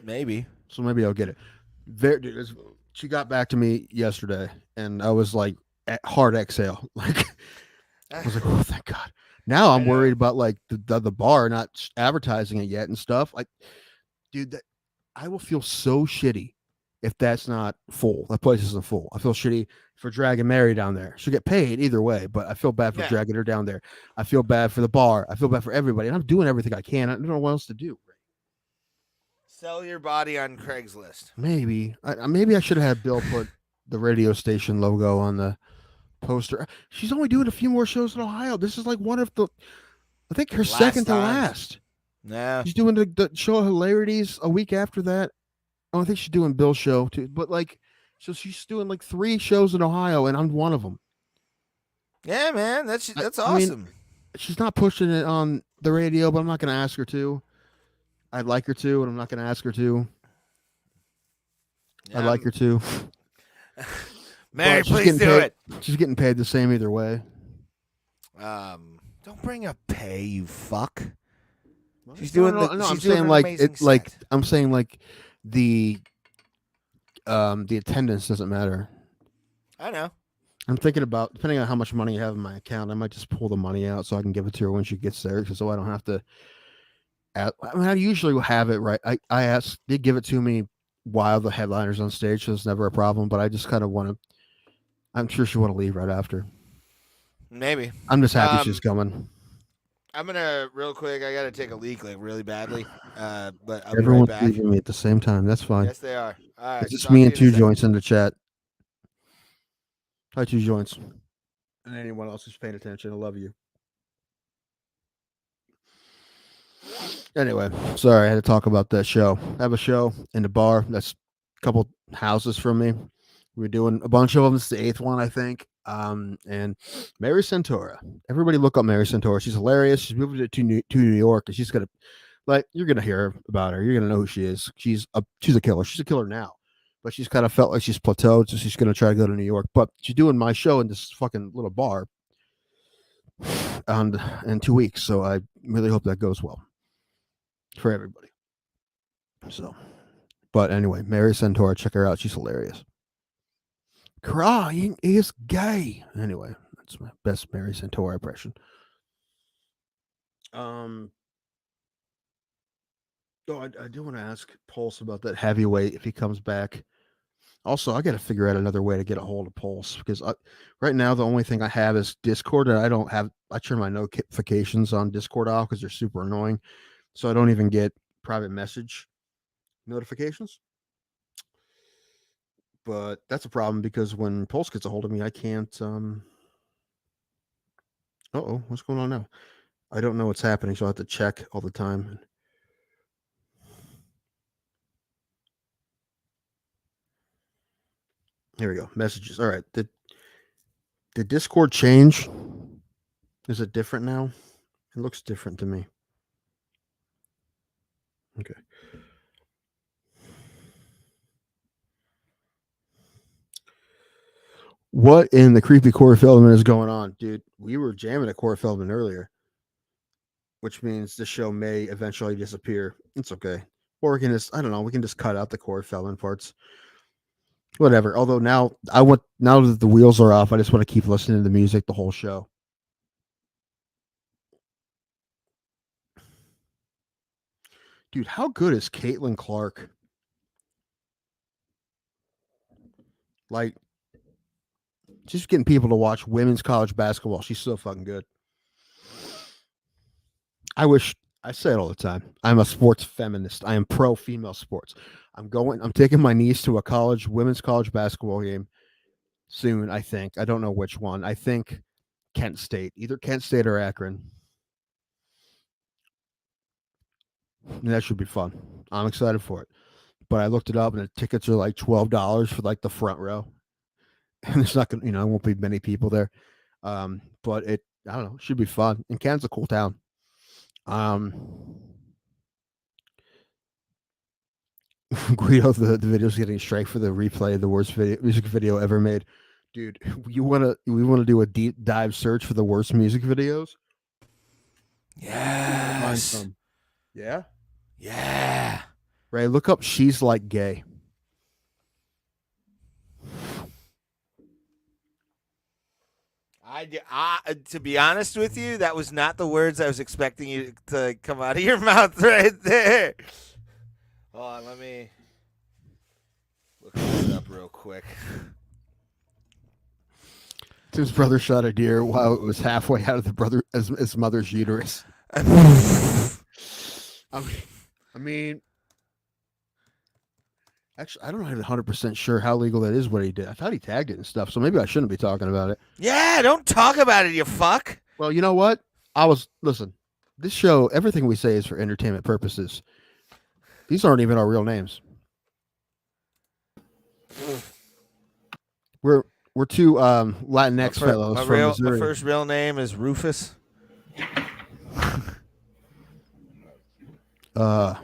[SPEAKER 2] Maybe.
[SPEAKER 1] So maybe I'll get it. She got back to me yesterday, and I was like, hard exhale. Like, I was like, oh, thank God. Now I'm worried about like the bar not advertising it yet and stuff. Like, dude, I will feel so shitty if that's not full. That place isn't full. I feel shitty for dragging Mary down there. She'll get paid either way, but I feel bad for dragging her down there. I feel bad for the bar. I feel bad for everybody, and I'm doing everything I can. I don't know what else to do.
[SPEAKER 2] Sell your body on Craigslist.
[SPEAKER 1] Maybe I should have had Bill put the radio station logo on the poster. She's only doing a few more shows in Ohio. This is like one of I think her second to last.
[SPEAKER 2] Yeah.
[SPEAKER 1] She's doing the show of Hilarities a week after that. Oh, I think she's doing Bill's show too. But like, so she's doing like 3 shows in Ohio, and I'm one of them.
[SPEAKER 2] Yeah, man, that's awesome.
[SPEAKER 1] I mean, she's not pushing it on the radio, but I'm not going to ask her to. I'd like her to, and I'm not going to ask her to. I'd like her to.
[SPEAKER 2] Mary, please do it.
[SPEAKER 1] She's getting paid the same either way.
[SPEAKER 2] Don't bring up pay, you fuck. She's
[SPEAKER 1] doing. I'm saying like the attendance doesn't matter.
[SPEAKER 2] I know.
[SPEAKER 1] I'm thinking about, depending on how much money I have in my account, I might just pull the money out so I can give it to her when she gets there, so I don't have to. I mean, I usually will have it right. They give it to me while the headliner's on stage, so it's never a problem. But I just kind of want to. I'm sure she want to leave right after.
[SPEAKER 2] Maybe.
[SPEAKER 1] I'm just happy she's coming.
[SPEAKER 2] I'm gonna real quick. I gotta take a leak like really badly. But I'll be right
[SPEAKER 1] Everyone's
[SPEAKER 2] back.
[SPEAKER 1] leaving me at the same time. That's fine.
[SPEAKER 2] Yes, they are. All right.
[SPEAKER 1] It's just
[SPEAKER 2] talk
[SPEAKER 1] me
[SPEAKER 2] to
[SPEAKER 1] and
[SPEAKER 2] you in a
[SPEAKER 1] two
[SPEAKER 2] second.
[SPEAKER 1] joints in the chat. Hi, two joints. And anyone else who's paying attention, I love you. Anyway, sorry, I had to talk about that show. I have a show in the bar that's a couple houses from me. We're doing a bunch of them. It's the 8th one, I think. And Mary Santora. Everybody look up Mary Santora. She's hilarious. She's moving to New York, and she's gonna you're gonna hear about her. You're gonna know who she is. She's a killer. She's a killer now, but she's kind of felt like she's plateaued, so she's gonna try to go to New York. But she's doing my show in this fucking little bar, in 2 weeks. So I really hope that goes well for everybody. So, but anyway, Mary Santora, check her out. She's hilarious. Crying is gay. Anyway, that's my best Mary Santora impression. Oh, I do want to ask Pulse about that heavyweight if he comes back. Also, I got to figure out another way to get a hold of Pulse because right now the only thing I have is Discord, and I turn my notifications on Discord off because they're super annoying, so I don't even get private message notifications. But that's a problem because when Pulse gets a hold of me, I can't. What's going on now? I don't know what's happening, so I have to check all the time. Here we go. Messages. All right. Did Discord change? Is it different now? It looks different to me. Okay. What in the creepy Corey Feldman is going on, dude? We were jamming at Corey Feldman earlier, which means the show may eventually disappear. It's okay. Or we can just, I don't know, we can just cut out the Corey Feldman parts. Whatever. Although now that the wheels are off, I just want to keep listening to the music the whole show. Dude, how good is Caitlin Clark? Like, she's getting people to watch women's college basketball. She's so fucking good. I say it all the time. I'm a sports feminist. I am pro female sports. I'm taking my niece to a women's college basketball game soon, I think. I don't know which one. I think Kent State, either Kent State or Akron. And that should be fun. I'm excited for it. But I looked it up and the tickets are like $12 for like the front row. And it's not gonna, there won't be many people there. But I don't know, should be fun. And Kent's a cool town. Guido, the video's getting strike for the replay of the worst music video ever made. Dude, we want to do a deep dive search for the worst music videos?
[SPEAKER 2] Yes.
[SPEAKER 1] Yeah?
[SPEAKER 2] Yeah.
[SPEAKER 1] Ray, look up She's Like Gay.
[SPEAKER 2] To be honest with you, that was not the words I was expecting you to come out of your mouth right there. Hold on, let me look this up real quick.
[SPEAKER 1] His brother shot a deer while it was halfway out of his mother's uterus. I mean, actually, I don't know 100% sure how legal that is what he did. I thought he tagged it and stuff, so maybe I shouldn't be talking about it.
[SPEAKER 2] Yeah, don't talk about it, you fuck.
[SPEAKER 1] Well, you know what? Listen, this show, everything we say is for entertainment purposes. These aren't even our real names. We're two Latinx fellows from Missouri.
[SPEAKER 2] My first real name is Rufus.
[SPEAKER 1] What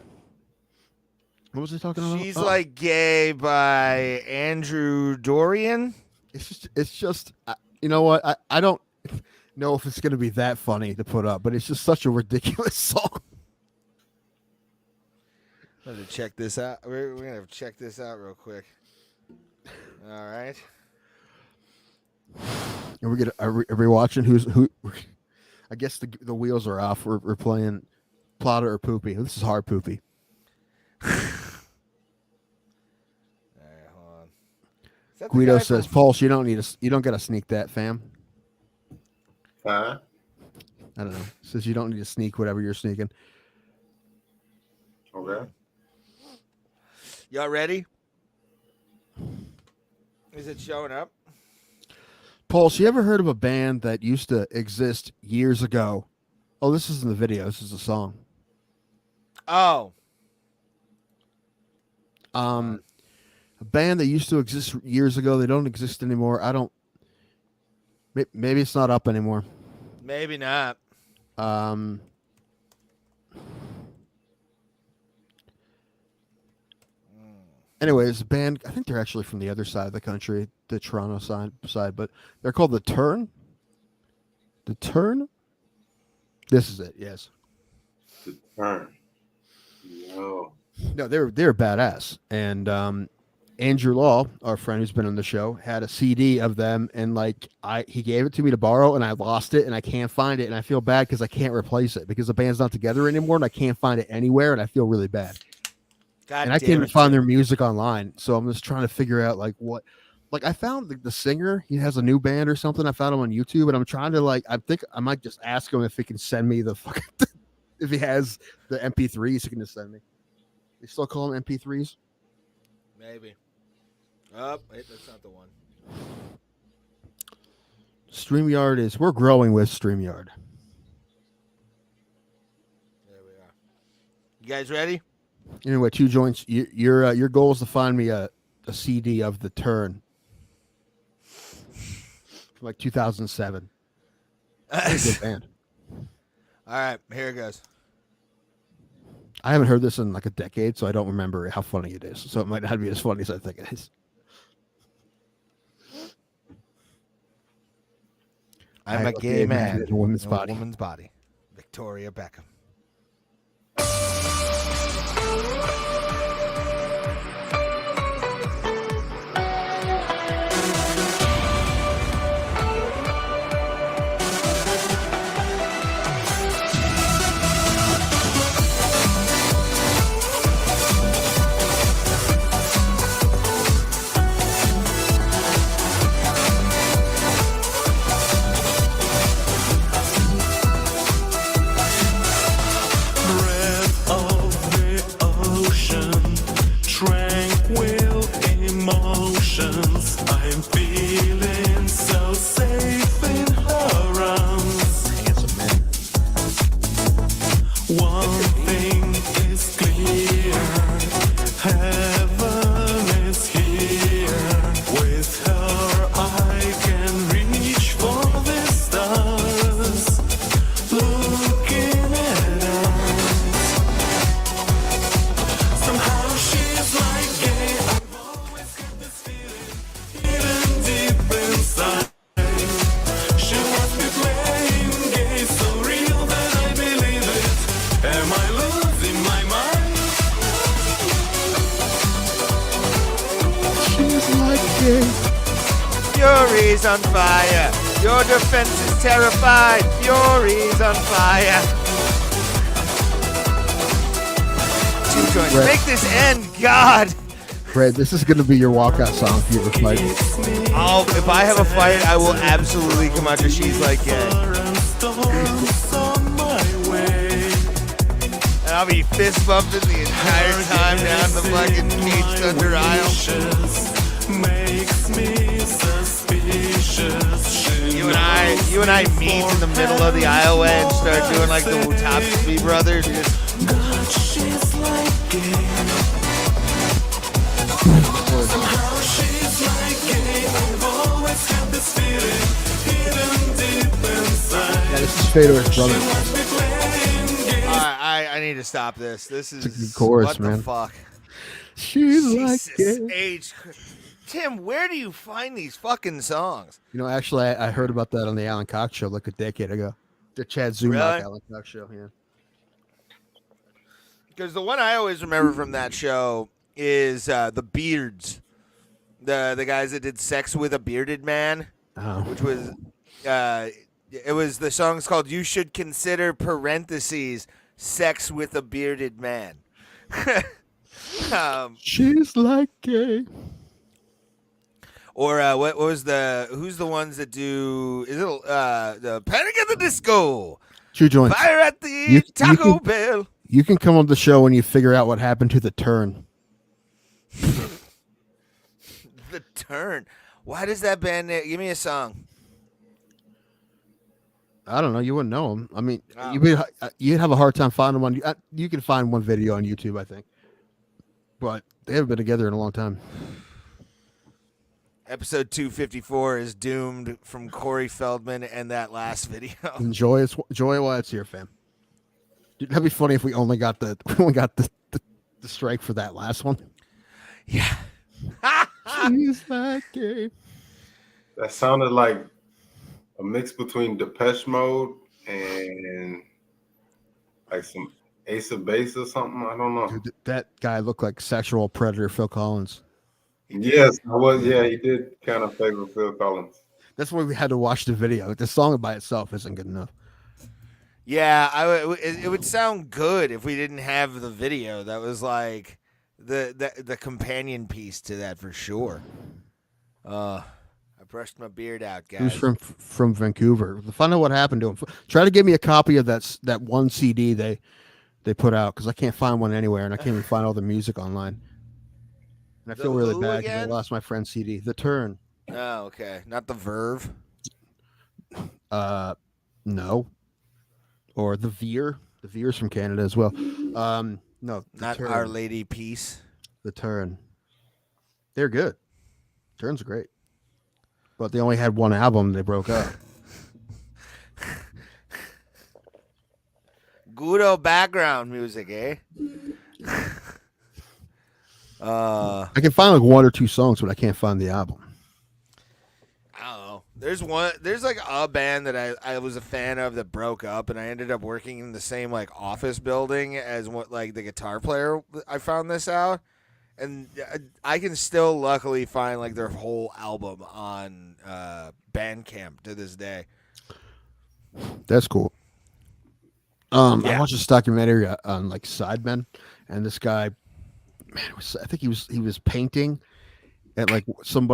[SPEAKER 1] was I talking about?
[SPEAKER 2] She's Like Gay by Andrew Dorian.
[SPEAKER 1] It's just you know what? I don't know if it's going to be that funny to put up, but it's just such a ridiculous song.
[SPEAKER 2] I'm going to check this out. We're going to check this out real quick. All right.
[SPEAKER 1] And are we watching who? I guess the wheels are off. We're playing Plotter or Poopy. This is hard Poopy.
[SPEAKER 2] All right, hold on.
[SPEAKER 1] Guido says, "Pulse, you don't get to sneak that, fam."
[SPEAKER 4] Huh?
[SPEAKER 1] I don't know. It says you don't need to sneak whatever you're sneaking.
[SPEAKER 4] Okay.
[SPEAKER 2] Y'all ready? Is it showing up?
[SPEAKER 1] Paul, so you ever heard of a band that used to exist years ago? Oh, this isn't the video. This is a song.
[SPEAKER 2] Oh.
[SPEAKER 1] A band that used to exist years ago. They don't exist anymore. I don't. Maybe it's not up anymore.
[SPEAKER 2] Maybe not.
[SPEAKER 1] Anyways, the band, I think they're actually from the other side of the country, the Toronto side, but they're called The Turn. The Turn? This is it, yes.
[SPEAKER 4] The Turn. No.
[SPEAKER 1] No, they're badass. And Andrew Law, our friend who's been on the show, had a CD of them, and like he gave it to me to borrow, and I lost it, and I can't find it, and I feel bad because I can't replace it because the band's not together anymore, and I can't find it anywhere, and I feel really bad. And I can't even find their music online, so I'm just trying to figure out like what. Like I found the singer, he has a new band or something. I found him on YouTube, and I'm trying to like. I think I might just ask him if he can send me the fucking if he has the MP3s, he can just send me. They still call them MP3s?
[SPEAKER 2] Maybe. Oh, wait, that's not the one.
[SPEAKER 1] StreamYard we're growing with StreamYard.
[SPEAKER 2] There we are. You guys ready?
[SPEAKER 1] Anyway, 2 joints. Your goal is to find me a CD of The Turn from like 2007. Good band.
[SPEAKER 2] All right, here it goes.
[SPEAKER 1] I haven't heard this in like a decade, so I don't remember how funny it is. So it might not be as funny as I think it is.
[SPEAKER 2] I'm a gay man
[SPEAKER 1] in a woman's
[SPEAKER 2] in
[SPEAKER 1] body.
[SPEAKER 2] A woman's body. Victoria Beckham.
[SPEAKER 10] I'm feeling so safe in her arms.
[SPEAKER 1] Handsome man.
[SPEAKER 10] One thing is clear, heaven is here. With her I can reach for the stars, looking at us. Somehow she's like gay. I've always had this feeling, hidden deep inside. She must be playing gay, so real that I believe it. Am I losing my mind?
[SPEAKER 1] She's like gay.
[SPEAKER 2] Fury's on fire. Your defense is terrified. Fury's on fire. 2 joints.
[SPEAKER 1] Right.
[SPEAKER 2] Make this end, God.
[SPEAKER 1] Fred, this is going to be your walkout song for your fight.
[SPEAKER 2] Oh, if I have a fight, I will absolutely come out to She's Like Gay.
[SPEAKER 10] Storms on my way.
[SPEAKER 2] And I'll be fist bumping the entire time down the fucking Cage Thunder aisle.
[SPEAKER 10] Makes me suspicious.
[SPEAKER 2] You and I meet in the middle of the aisleway and start doing like the Top Brothers. Just
[SPEAKER 10] God, she's like gay. Somehow she's like gay. I've always had this feeling, hidden deep inside.
[SPEAKER 1] Yeah, this is Fedor's brother.
[SPEAKER 10] Must be playing gay.
[SPEAKER 2] I need to stop this. This is
[SPEAKER 1] It's a good chorus,
[SPEAKER 2] what
[SPEAKER 1] man.
[SPEAKER 2] the fuck.
[SPEAKER 1] She's like
[SPEAKER 2] Jesus
[SPEAKER 1] gay.
[SPEAKER 2] H. Tim, where do you find these fucking songs?
[SPEAKER 1] You know, actually, I heard about that on the Alan Cox show like a decade ago. The Chad Zumach
[SPEAKER 2] Really?
[SPEAKER 1] Alan Cox show, yeah.
[SPEAKER 2] Because the one I always remember from that show is the Beards, the guys that did "Sex with a Bearded Man,"
[SPEAKER 1] Oh.
[SPEAKER 2] which was it was the song's called "You Should Consider (parentheses) Sex with a Bearded Man."
[SPEAKER 1] She's like gay.
[SPEAKER 2] Or what was who's the ones that do? Is it the Panic at the Disco?
[SPEAKER 1] Shoe joints.
[SPEAKER 2] Fire at the Taco Bell.
[SPEAKER 1] You can come on the show when you figure out what happened to the turn.
[SPEAKER 2] The Turn. Why does that band name? Give me a song.
[SPEAKER 1] I don't know. You wouldn't know them. I mean,
[SPEAKER 2] Oh.
[SPEAKER 1] you'd have a hard time finding them on. You can find one video on YouTube, I think, but they haven't been together in a long time.
[SPEAKER 2] Episode 254 is doomed from Corey Feldman and that last video.
[SPEAKER 1] Enjoy it while it's here, fam. Dude, that'd be funny if we only got the strike for that last one.
[SPEAKER 2] Yeah.
[SPEAKER 1] She's that gay.
[SPEAKER 4] That sounded like a mix between Depeche Mode and like some Ace of Base or something. I don't know.
[SPEAKER 1] Dude, that guy looked like sexual predator Phil Collins.
[SPEAKER 4] Yes, I was. Yeah, he did kind of favor Phil Collins.
[SPEAKER 1] That's why we had to watch the video. The song by itself isn't good enough.
[SPEAKER 2] Yeah, it would sound good if we didn't have the video. That was like the companion piece to that for sure. I brushed my beard out, guys.
[SPEAKER 1] He was from Vancouver. Find out what happened to him. Try to give me a copy of that one CD they put out, because I can't find one anywhere, and I can't even find all the music online. And I feel really bad because I lost my friend's CD. The Turn.
[SPEAKER 2] Oh, okay. Not the Verve.
[SPEAKER 1] No. Or the Veer. The Veer's from Canada as well. No,
[SPEAKER 2] not Our Lady Peace.
[SPEAKER 1] The Turn. They're good. Turn's great. But they only had one album. They broke up.
[SPEAKER 2] Good old background music, eh?
[SPEAKER 1] I can find like one or two songs, but I can't find the album.
[SPEAKER 2] I don't know. There's like a band that I was a fan of that broke up, and I ended up working in the same like office building as what like the guitar player. I found this out, and I can still luckily find like their whole album on Bandcamp to this day.
[SPEAKER 1] That's cool. I watched this documentary on like Sidemen, and this guy, man, I think he was painting at like some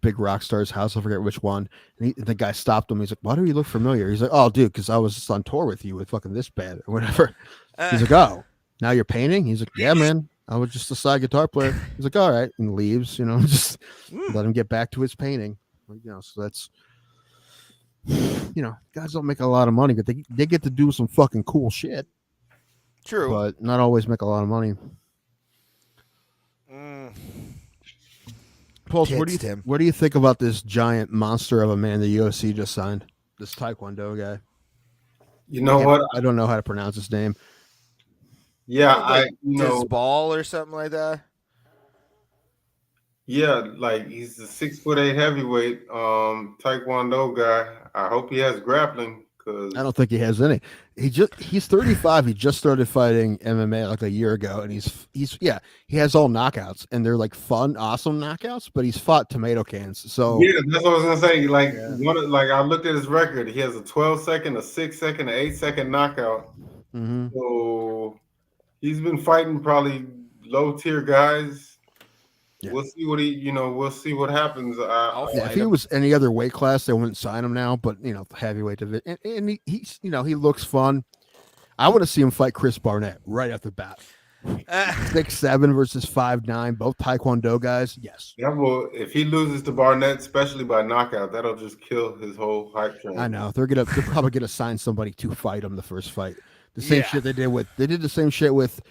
[SPEAKER 1] big rock star's house. I forget which one. And the guy stopped him. He's like, "Why do you look familiar?" He's like, "Oh, dude, because I was just on tour with you with fucking this band or whatever." He's like, "Oh, now you're painting?" He's like, "Yeah, man. I was just a side guitar player." He's like, "All right," and leaves. Just let him get back to his painting. So that's. Guys don't make a lot of money, but they get to do some fucking cool shit.
[SPEAKER 2] True,
[SPEAKER 1] but not always make a lot of money. Pulse, what do you think about this giant monster of a man the UFC just signed? This Taekwondo guy.
[SPEAKER 4] You know what?
[SPEAKER 1] I don't know how to pronounce his name.
[SPEAKER 4] Yeah,
[SPEAKER 2] like Ball or something like that.
[SPEAKER 4] Yeah, like he's a 6'8" heavyweight Taekwondo guy. I hope he has grappling, because
[SPEAKER 1] I don't think he has any. He's 35. He just started fighting MMA like a year ago, and he has all knockouts, and they're like fun, awesome knockouts. But he's fought tomato cans. So
[SPEAKER 4] yeah, that's what I was gonna say. Like I looked at his record. He has a 12-second, a 6-second, an 8-second knockout.
[SPEAKER 1] Mm-hmm.
[SPEAKER 4] So he's been fighting probably low tier guys. Yeah. We'll see what we'll see what happens.
[SPEAKER 1] If he was any other weight class, they wouldn't sign him now. But heavyweight division, and he's he looks fun. I want to see him fight Chris Barnett right off the bat. 6'7" versus 5'9", both Taekwondo guys. Yes.
[SPEAKER 4] Yeah, well, if he loses to Barnett, especially by knockout, that'll just kill his whole hype train.
[SPEAKER 1] I know they're probably gonna sign somebody to fight him the first fight. The same shit they did the same shit with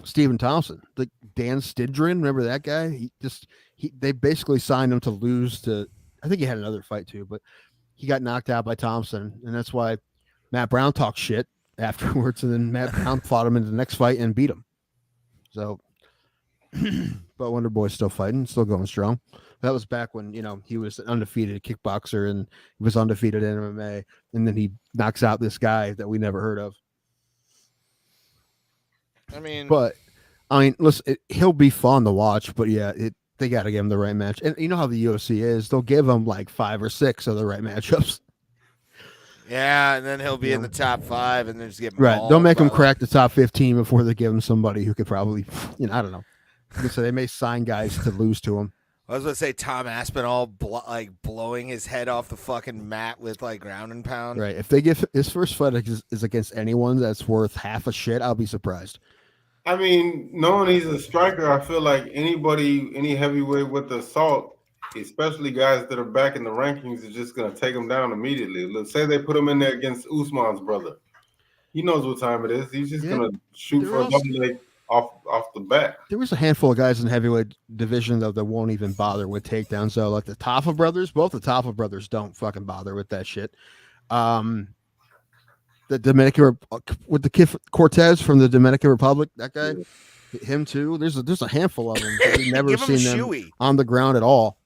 [SPEAKER 1] Stephen Thompson, like Dan Stidrin. Remember that guy? They basically signed him to lose to. I think he had another fight too, but he got knocked out by Thompson, and that's why Matt Brown talked shit afterwards, and then Matt Brown fought him in the next fight and beat him. So, but Wonder Boy's still fighting, still going strong. That was back when he was an undefeated kickboxer and he was undefeated in MMA, and then he knocks out this guy that we never heard of. But listen, he'll be fun to watch. But yeah, they got to give him the right match, and you know how the UFC is; they'll give him like 5 or 6 of the right matchups.
[SPEAKER 2] Yeah, and then he'll be in the top 5, and then just get
[SPEAKER 1] right. They'll make him crack the top 15 before they give him somebody who could probably, I don't know. So they may sign guys to lose to him.
[SPEAKER 2] I was going to say Tom Aspinall blowing his head off the fucking mat with like ground and pound.
[SPEAKER 1] Right. If they give his first fight is against anyone that's worth half a shit, I'll be surprised.
[SPEAKER 4] I mean, knowing he's a striker, I feel like any heavyweight with assault, especially guys that are back in the rankings, is just going to take him down immediately. Let's say they put him in there against Usman's brother. He knows what time it is. He's just going to shoot for a double leg off the bat.
[SPEAKER 1] There was a handful of guys in the heavyweight division though that won't even bother with takedowns. So like the Tafa brothers, both the Tafa brothers don't fucking bother with that shit. The Dominican with the Kif Cortez from the Dominican Republic, that guy, him too. There's a handful of them. We've never seen them on the ground at all.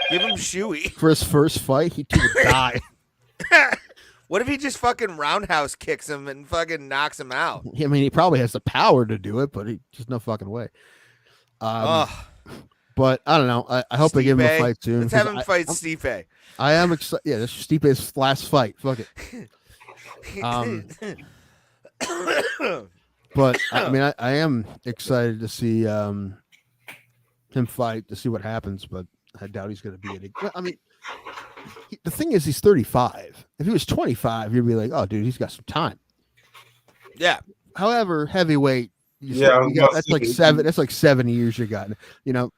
[SPEAKER 2] Give him Shuey.
[SPEAKER 1] For his first fight, he would die.
[SPEAKER 2] What if he just fucking roundhouse kicks him and fucking knocks him out?
[SPEAKER 1] I mean, he probably has the power to do it, but he just no fucking way. But I don't know. I hope they give him a fight soon.
[SPEAKER 2] Let's have him fight Stipe.
[SPEAKER 1] I am excited. Yeah, this is Stipe's last fight. Fuck it. But I mean, I am excited to see him fight, to see what happens, but I doubt he's going to be it. I mean, the thing is, he's 35. If he was 25, you'd be like, oh, dude, he's got some time.
[SPEAKER 2] Yeah.
[SPEAKER 1] However, heavyweight, that's like 7 years you got.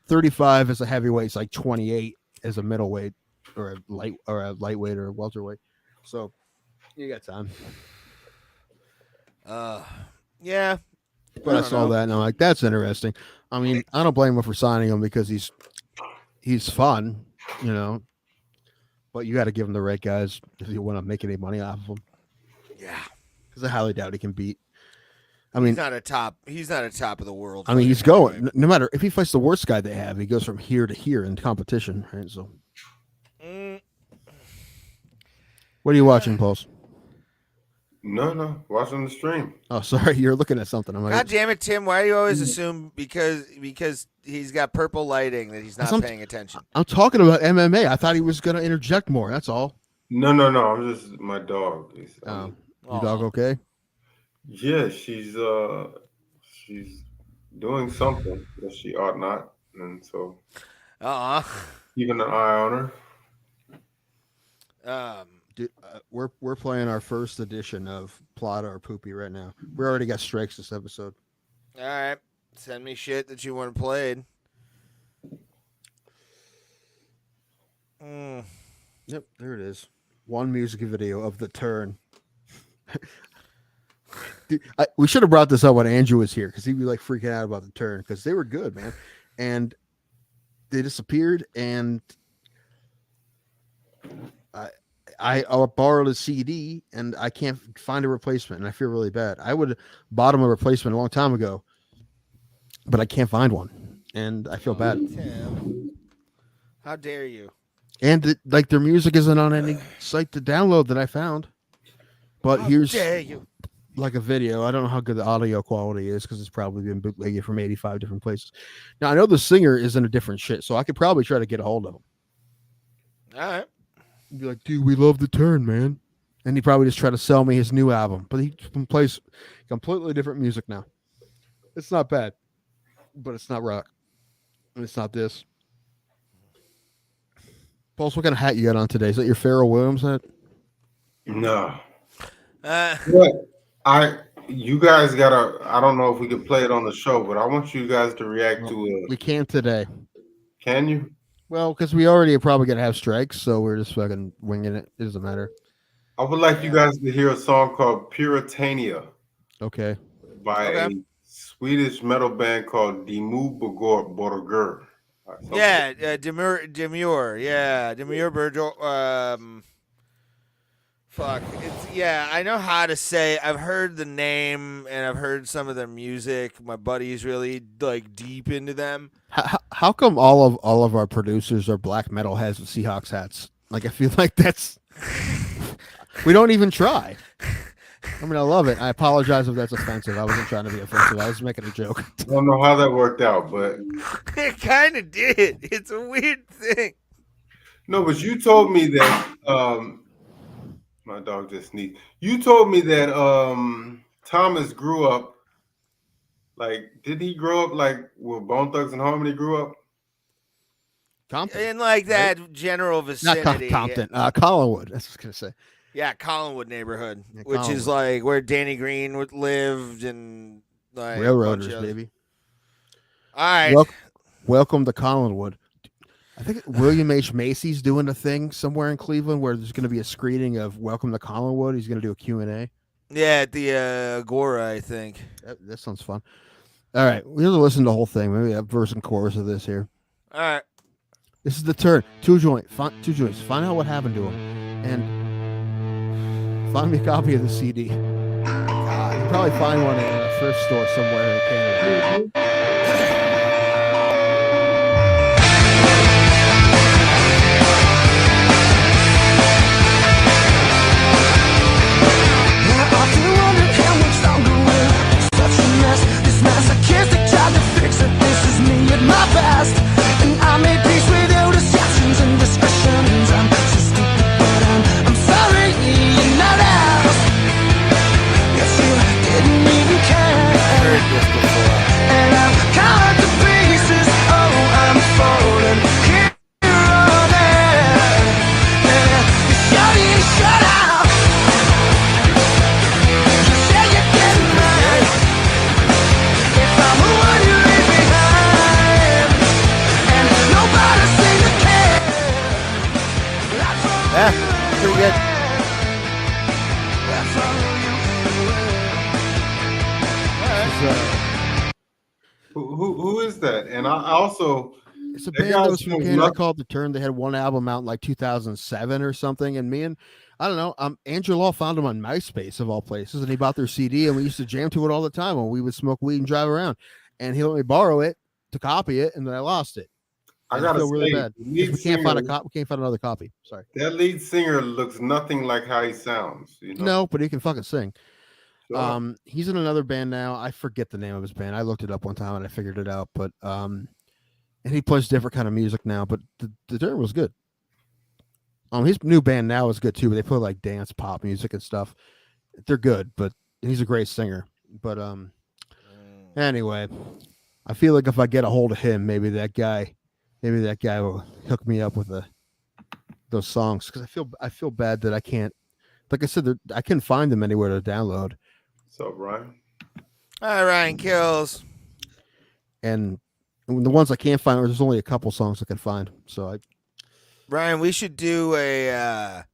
[SPEAKER 1] 35 as a heavyweight is like 28 as a middleweight or a lightweight or a welterweight. So you got time.
[SPEAKER 2] Yeah.
[SPEAKER 1] But I saw that and I'm like, that's interesting. I mean, I don't blame him for signing him because he's fun, but you got to give him the right guys if you want to make any money off of him.
[SPEAKER 2] Yeah.
[SPEAKER 1] Because I highly doubt he can beat. I mean,
[SPEAKER 2] he's not a top of the world.
[SPEAKER 1] I mean, he's going, no matter if he fights the worst guy they have, he goes from here to here in competition. Right. So what are you watching, Pulse?
[SPEAKER 4] No, watching the stream.
[SPEAKER 1] Oh, sorry, you're looking at something. I'm like,
[SPEAKER 2] God damn it, Tim! Why do you always assume because he's got purple lighting that he's not paying attention?
[SPEAKER 1] I'm talking about MMA. I thought he was going to interject more. That's all.
[SPEAKER 4] No. I'm just my dog.
[SPEAKER 1] Your dog okay?
[SPEAKER 4] Yeah, she's doing something that she ought not, and so keeping an eye on
[SPEAKER 2] her.
[SPEAKER 1] Dude, we're playing our first edition of Plata or Poopy right now. We already got strikes this episode.
[SPEAKER 2] All right, send me shit that you want played.
[SPEAKER 1] Yep, there it is. One music video of The Turn. Dude, we should have brought this up when Andrew was here because he'd be like freaking out about The Turn because they were good, man. And they disappeared, and I borrowed a CD and I can't find a replacement, and I feel really bad. I would have bought him a replacement a long time ago, but I can't find one, and I feel bad.
[SPEAKER 2] Tim, how dare you?
[SPEAKER 1] And their music isn't on any site to download that I found. But here's like a video. I don't know how good the audio quality is because it's probably been bootlegged from 85 different places. Now I know the singer is in a different shit, so I could probably try to get a hold of him.
[SPEAKER 2] All right.
[SPEAKER 1] Be like, dude, we love The Turn, man. And he probably just try to sell me his new album. But he plays completely different music now. It's not bad, but it's not rock. And it's not this. Pulse, what kind of hat you got on today? Is that your Pharrell Williams hat?
[SPEAKER 4] No. You guys gotta, I don't know if we could play it on the show, but I want you guys to react to it.
[SPEAKER 1] We can today.
[SPEAKER 4] Can you?
[SPEAKER 1] Well, because we already are probably gonna have strikes, so we're just fucking winging it. It doesn't matter.
[SPEAKER 4] I would like you guys to hear a song called Puritania.
[SPEAKER 1] Okay.
[SPEAKER 4] By a Swedish metal band called Dimmu Borgir.
[SPEAKER 2] Yeah, Demure. Yeah, Demure Bergel. Fuck. I know how to say. I've heard the name and I've heard some of their music. My buddy's really like deep into them.
[SPEAKER 1] How come all of our producers are black metal heads with Seahawks hats? Like I feel like that's we don't even try. I mean, I love it. I apologize if that's offensive. I wasn't trying to be offensive. I was making a joke.
[SPEAKER 4] I don't know how that worked out, but
[SPEAKER 2] it kind of did. It's a weird thing.
[SPEAKER 4] No, but you told me that my dog just sneezed. You told me that Thomas grew up like, did he grow up like where Bone Thugs and Harmony grew up?
[SPEAKER 1] Compton.
[SPEAKER 2] in like that general
[SPEAKER 1] Not
[SPEAKER 2] vicinity.
[SPEAKER 1] Compton. Collinwood. That's what I was gonna say.
[SPEAKER 2] Yeah, Collinwood neighborhood,
[SPEAKER 1] Yeah,
[SPEAKER 2] which is
[SPEAKER 1] Collinwood.
[SPEAKER 2] like where Danny Green lived and like a bunch
[SPEAKER 1] Railroaders,
[SPEAKER 2] of-
[SPEAKER 1] baby.
[SPEAKER 2] All right.
[SPEAKER 1] Welcome to Collinwood. I think William H. Macy's doing a thing somewhere in Cleveland where there's going to be a screening of Welcome to Collinwood. He's going to do a Q&A.
[SPEAKER 2] Yeah, at the Agora, I think.
[SPEAKER 1] That sounds fun. All right, we have to listen to the whole thing. Maybe a verse and chorus of this here.
[SPEAKER 2] All right.
[SPEAKER 1] This is the turn. Two joints. Find out what happened to him, and find me a copy of the CD. You can probably find one in a thrift store somewhere in Canada. Pretty good.
[SPEAKER 4] Who is that? And I also,
[SPEAKER 1] it's a band that was from Canada called The Turn. They had one album out in like 2007 or something. And me and I don't know, Andrew Law found him on MySpace of all places, and he bought their CD, and we used to jam to it all the time when we would smoke weed and drive around. And he let me borrow it to copy it, and then I lost it.
[SPEAKER 4] I gotta
[SPEAKER 1] feel really
[SPEAKER 4] say,
[SPEAKER 1] bad. We can't find we can't find another copy. Sorry.
[SPEAKER 4] That lead singer looks nothing like how he sounds. You know?
[SPEAKER 1] No, but he can fucking sing.
[SPEAKER 4] Sure.
[SPEAKER 1] He's in another band now. I forget the name of his band. I looked it up one time and I figured it out. But and he plays different kind of music now. But the Turn was good. His new band now is good too. But they play like dance pop music and stuff. They're good, but he's a great singer. But anyway, I feel like if I get a hold of him, maybe that guy will hook me up with those songs, because I feel bad that I can't. Like I said, I can't find them anywhere to download.
[SPEAKER 4] So Ryan.
[SPEAKER 2] All right, Ryan Kills.
[SPEAKER 1] And the ones I can't find, there's only a couple songs I can find. So
[SPEAKER 2] Ryan, we should do a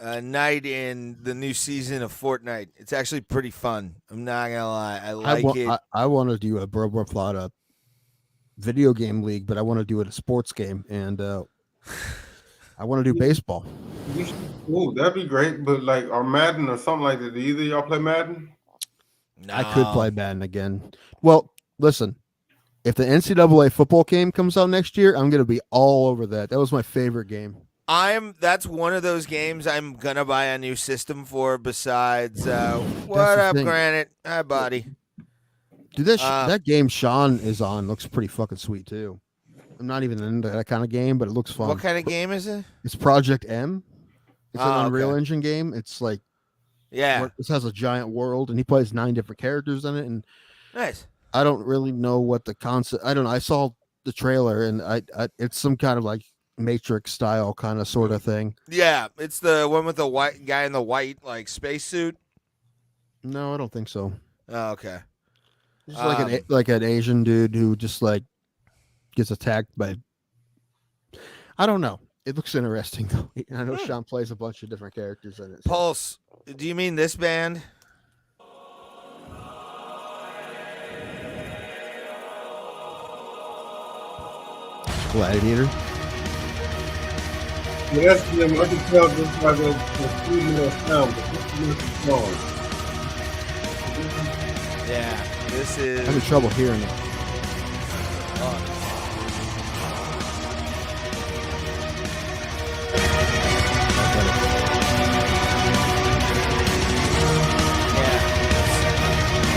[SPEAKER 2] night in the new season of Fortnite. It's actually pretty fun. I'm not gonna lie, I like it.
[SPEAKER 1] I want to do a Bro Plot a video game league, but I want to do it a sports game, and I want to do baseball.
[SPEAKER 4] Oh, that'd be great. But like, or Madden or something like that. Do either of y'all play Madden?
[SPEAKER 2] No.
[SPEAKER 1] I could play Madden again. Well, listen, if the NCAA football game comes out next year, I'm gonna be all over that. That was my favorite game.
[SPEAKER 2] That's one of those games I'm gonna buy a new system for. Besides, what up, Granite? Hi, buddy.
[SPEAKER 1] Dude, that game Sean is on looks pretty fucking sweet too. I'm not even into that kind of game, but it looks fun.
[SPEAKER 2] What kind of game is it?
[SPEAKER 1] It's Project M. It's an Unreal
[SPEAKER 2] okay.
[SPEAKER 1] Engine game. It's like,
[SPEAKER 2] yeah,
[SPEAKER 1] this has a giant world, and he plays 9 different characters in it. And
[SPEAKER 2] nice.
[SPEAKER 1] I don't really know what the concept. I don't know. I saw the trailer, and I it's some kind of like Matrix style kind of sort of thing.
[SPEAKER 2] Yeah, it's the one with the white guy in the white like spacesuit.
[SPEAKER 1] No, I don't think so.
[SPEAKER 2] Oh, okay.
[SPEAKER 1] It's like an Asian dude who just like gets attacked by. I don't know. It looks interesting though. I know Sean plays a bunch of different characters in it. So.
[SPEAKER 2] Pulse. Do you mean this band?
[SPEAKER 1] Gladiator.
[SPEAKER 4] Yeah, that's them. I can tell just by the studio sound, but this is the song.
[SPEAKER 2] Yeah, this is.
[SPEAKER 1] I'm having trouble hearing it.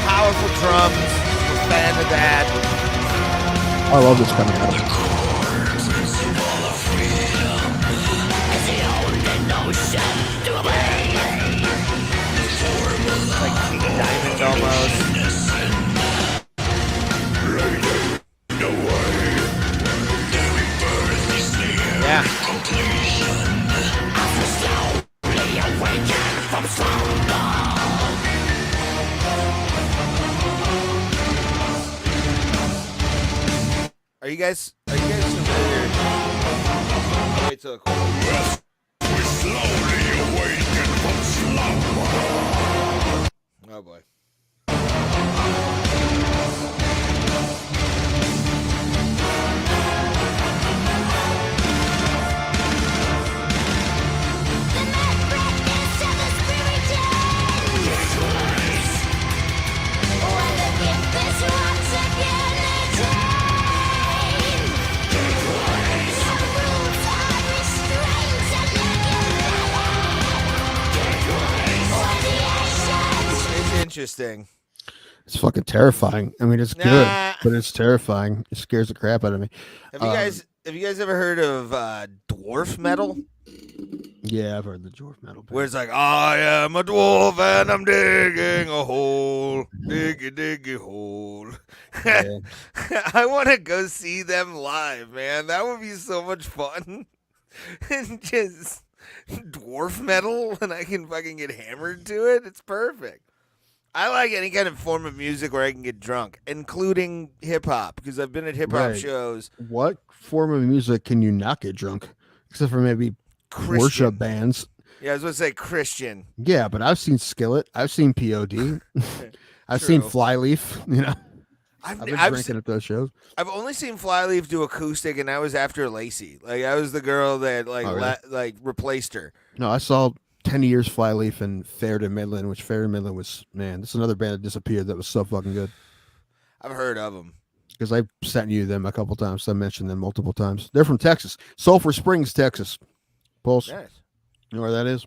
[SPEAKER 2] Powerful drums. We're a fan of that.
[SPEAKER 1] I love this coming out.
[SPEAKER 2] Like King Diamond almost. Yeah. Are you guys familiar? Wait till oh boy. Interesting.
[SPEAKER 1] It's fucking terrifying. I mean, it's good, but it's terrifying. It scares the crap out of me.
[SPEAKER 2] Have you guys ever heard of dwarf metal?
[SPEAKER 1] Yeah, I've heard the dwarf metal.
[SPEAKER 2] Where it's like, I am a dwarf and I'm digging a hole, diggy hole.
[SPEAKER 1] Yeah.
[SPEAKER 2] I want to go see them live, man. That would be so much fun. And just dwarf metal, and I can fucking get hammered to it. It's perfect. I like any kind of form of music where I can get drunk, including hip hop, because I've been at hip hop shows.
[SPEAKER 1] What form of music can you not get drunk? Except for maybe
[SPEAKER 2] Christian.
[SPEAKER 1] worship bands.
[SPEAKER 2] Yeah, I was going to say Christian.
[SPEAKER 1] Yeah, but I've seen Skillet. I've seen POD. I've seen Flyleaf. You know, I've been drinking at those shows.
[SPEAKER 2] I've only seen Flyleaf do acoustic, and I was after Lacey. Like, I was the girl that replaced her.
[SPEAKER 1] No, I saw 10 Years Flyleaf and Fairden Midland, which Fairden Midland was, man, that's another band that disappeared that was so fucking good.
[SPEAKER 2] I've heard of them.
[SPEAKER 1] Because I sent you them a couple times. I mentioned them multiple times. They're from Texas. Sulphur Springs, Texas. Pulse.
[SPEAKER 2] Nice.
[SPEAKER 1] You know where that is?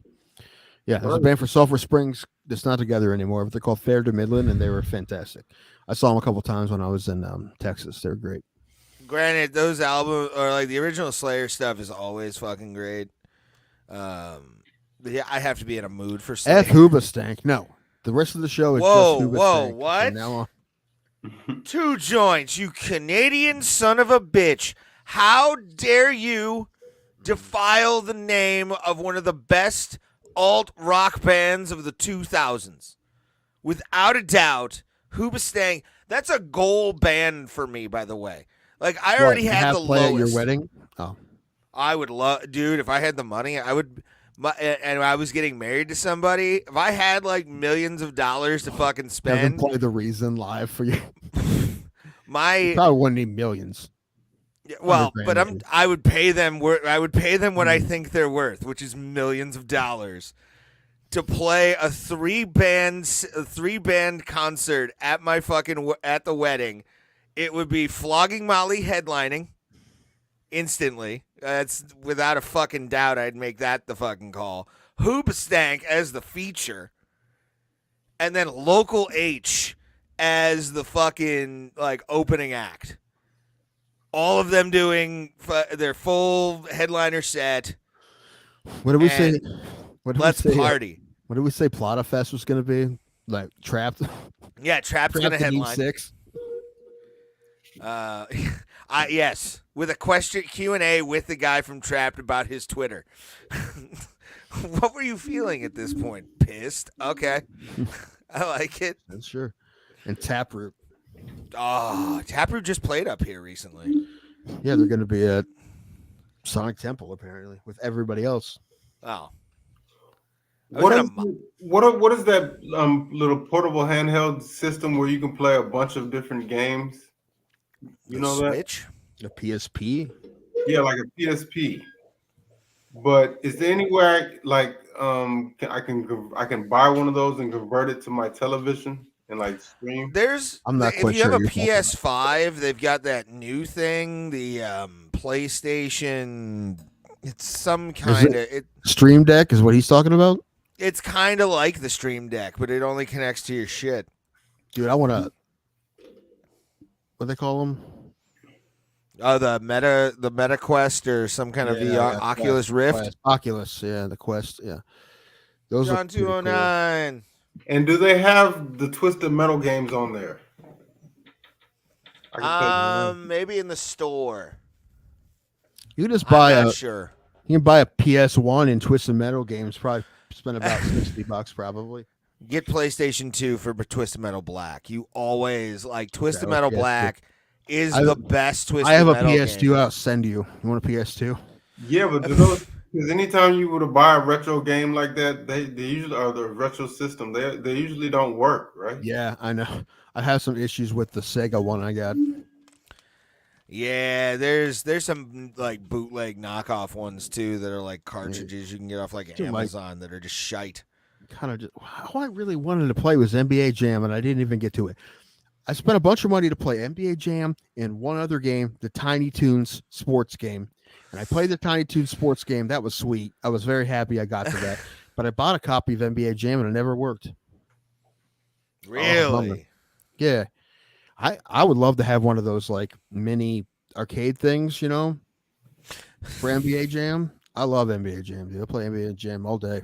[SPEAKER 1] Yeah, there's a band for Sulphur Springs that's not together anymore, but they're called Fairden Midland, and they were fantastic. I saw them a couple times when I was in Texas. They're great.
[SPEAKER 2] Granted, those albums, or like the original Slayer stuff, is always fucking great. But yeah, I have to be in a mood for Slayer.
[SPEAKER 1] F Hoobastank. No. The rest of the show is just Hoobastank.
[SPEAKER 2] Whoa, what?
[SPEAKER 1] From now on.
[SPEAKER 2] 2 joints, you Canadian son of a bitch. How dare you defile the name of one of the best alt rock bands of the 2000s? Without a doubt, Hoobastank. That's a goal band for me, by the way. Like, I already had the
[SPEAKER 1] play
[SPEAKER 2] lowest.
[SPEAKER 1] At your wedding? Oh.
[SPEAKER 2] I would love, dude, if I had the money, I would. And I was getting married to somebody. If I had like millions of dollars to fucking spend,
[SPEAKER 1] play The Reason live for you. You
[SPEAKER 2] my
[SPEAKER 1] probably wouldn't need millions.
[SPEAKER 2] well, but I would pay them. I would pay them what I think they're worth, which is millions of dollars, to play a three band concert at my fucking at the wedding. It would be Flogging Molly headlining instantly. That's without a fucking doubt. I'd make that the fucking call. Hoobastank as the feature, and then Local H as the fucking like opening act. All of them doing their full headliner set.
[SPEAKER 1] What did we say?
[SPEAKER 2] Let's party.
[SPEAKER 1] What did we say Plata Fest was going to be? Like Trapped?
[SPEAKER 2] Yeah, Trapped's going to headline.
[SPEAKER 1] E6?
[SPEAKER 2] Yes, with a question Q&A with the guy from Trapped about his Twitter. What were you feeling at this point? Pissed? Okay. I like it.
[SPEAKER 1] That's sure. And Taproot.
[SPEAKER 2] Oh, Taproot just played up here recently.
[SPEAKER 1] Yeah, they're going to be at Sonic Temple, apparently, with everybody else.
[SPEAKER 2] Oh.
[SPEAKER 4] What is that little portable handheld system where you can play a bunch of different games? You know
[SPEAKER 2] Switch?
[SPEAKER 1] A PSP?
[SPEAKER 4] Yeah, like a PSP. But is there anywhere I can buy one of those and convert it to my television and like stream?
[SPEAKER 1] I'm not quite
[SPEAKER 2] if you
[SPEAKER 1] sure
[SPEAKER 2] have a
[SPEAKER 1] you're talking
[SPEAKER 2] PS5, they've got that new thing, the PlayStation. It's some kind of
[SPEAKER 1] Stream Deck is what he's talking about?
[SPEAKER 2] It's kind of like the Stream Deck, but it only connects to your shit.
[SPEAKER 1] Dude, I want to. What do they call them?
[SPEAKER 2] Oh, the Meta Quest or some kind of VR, Oculus Rift.
[SPEAKER 1] Oculus, yeah, the Quest, yeah. Those
[SPEAKER 2] John 209.
[SPEAKER 4] Cool. And do they have the Twisted Metal games on there?
[SPEAKER 2] Maybe in the store.
[SPEAKER 1] You can just
[SPEAKER 2] I'm
[SPEAKER 1] buy
[SPEAKER 2] not sure.
[SPEAKER 1] You can buy a PS1 and Twisted Metal games. Probably spend about $60 probably.
[SPEAKER 2] Get PlayStation 2 for Twisted Metal Black. You always like Twisted
[SPEAKER 1] Yeah,
[SPEAKER 2] Metal
[SPEAKER 1] PS2.
[SPEAKER 2] Black is
[SPEAKER 1] I-
[SPEAKER 2] the best Twisted
[SPEAKER 1] I have a
[SPEAKER 2] Metal
[SPEAKER 1] PS2.
[SPEAKER 2] game.
[SPEAKER 1] I'll send you. You want a PS2?
[SPEAKER 4] Yeah, but because anytime you were to buy a retro game like that, they usually are the retro system. They usually don't work, right?
[SPEAKER 1] Yeah, I know. I have some issues with the Sega one I got.
[SPEAKER 2] Yeah, there's some like bootleg knockoff ones too that are like cartridges you can get off like
[SPEAKER 1] Dude,
[SPEAKER 2] Amazon that are just shite.
[SPEAKER 1] Kind of just all I really wanted to play was NBA Jam, and I didn't even get to it. I spent a bunch of money to play NBA Jam and one other game, the Tiny Toons sports game. And I played the Tiny Toons sports game. That was sweet. I was very happy I got to that. But I bought a copy of NBA Jam and it never worked.
[SPEAKER 2] Really?
[SPEAKER 1] Yeah. I would love to have one of those like mini arcade things, you know, for NBA Jam. I love NBA Jam, dude. I play NBA Jam all day.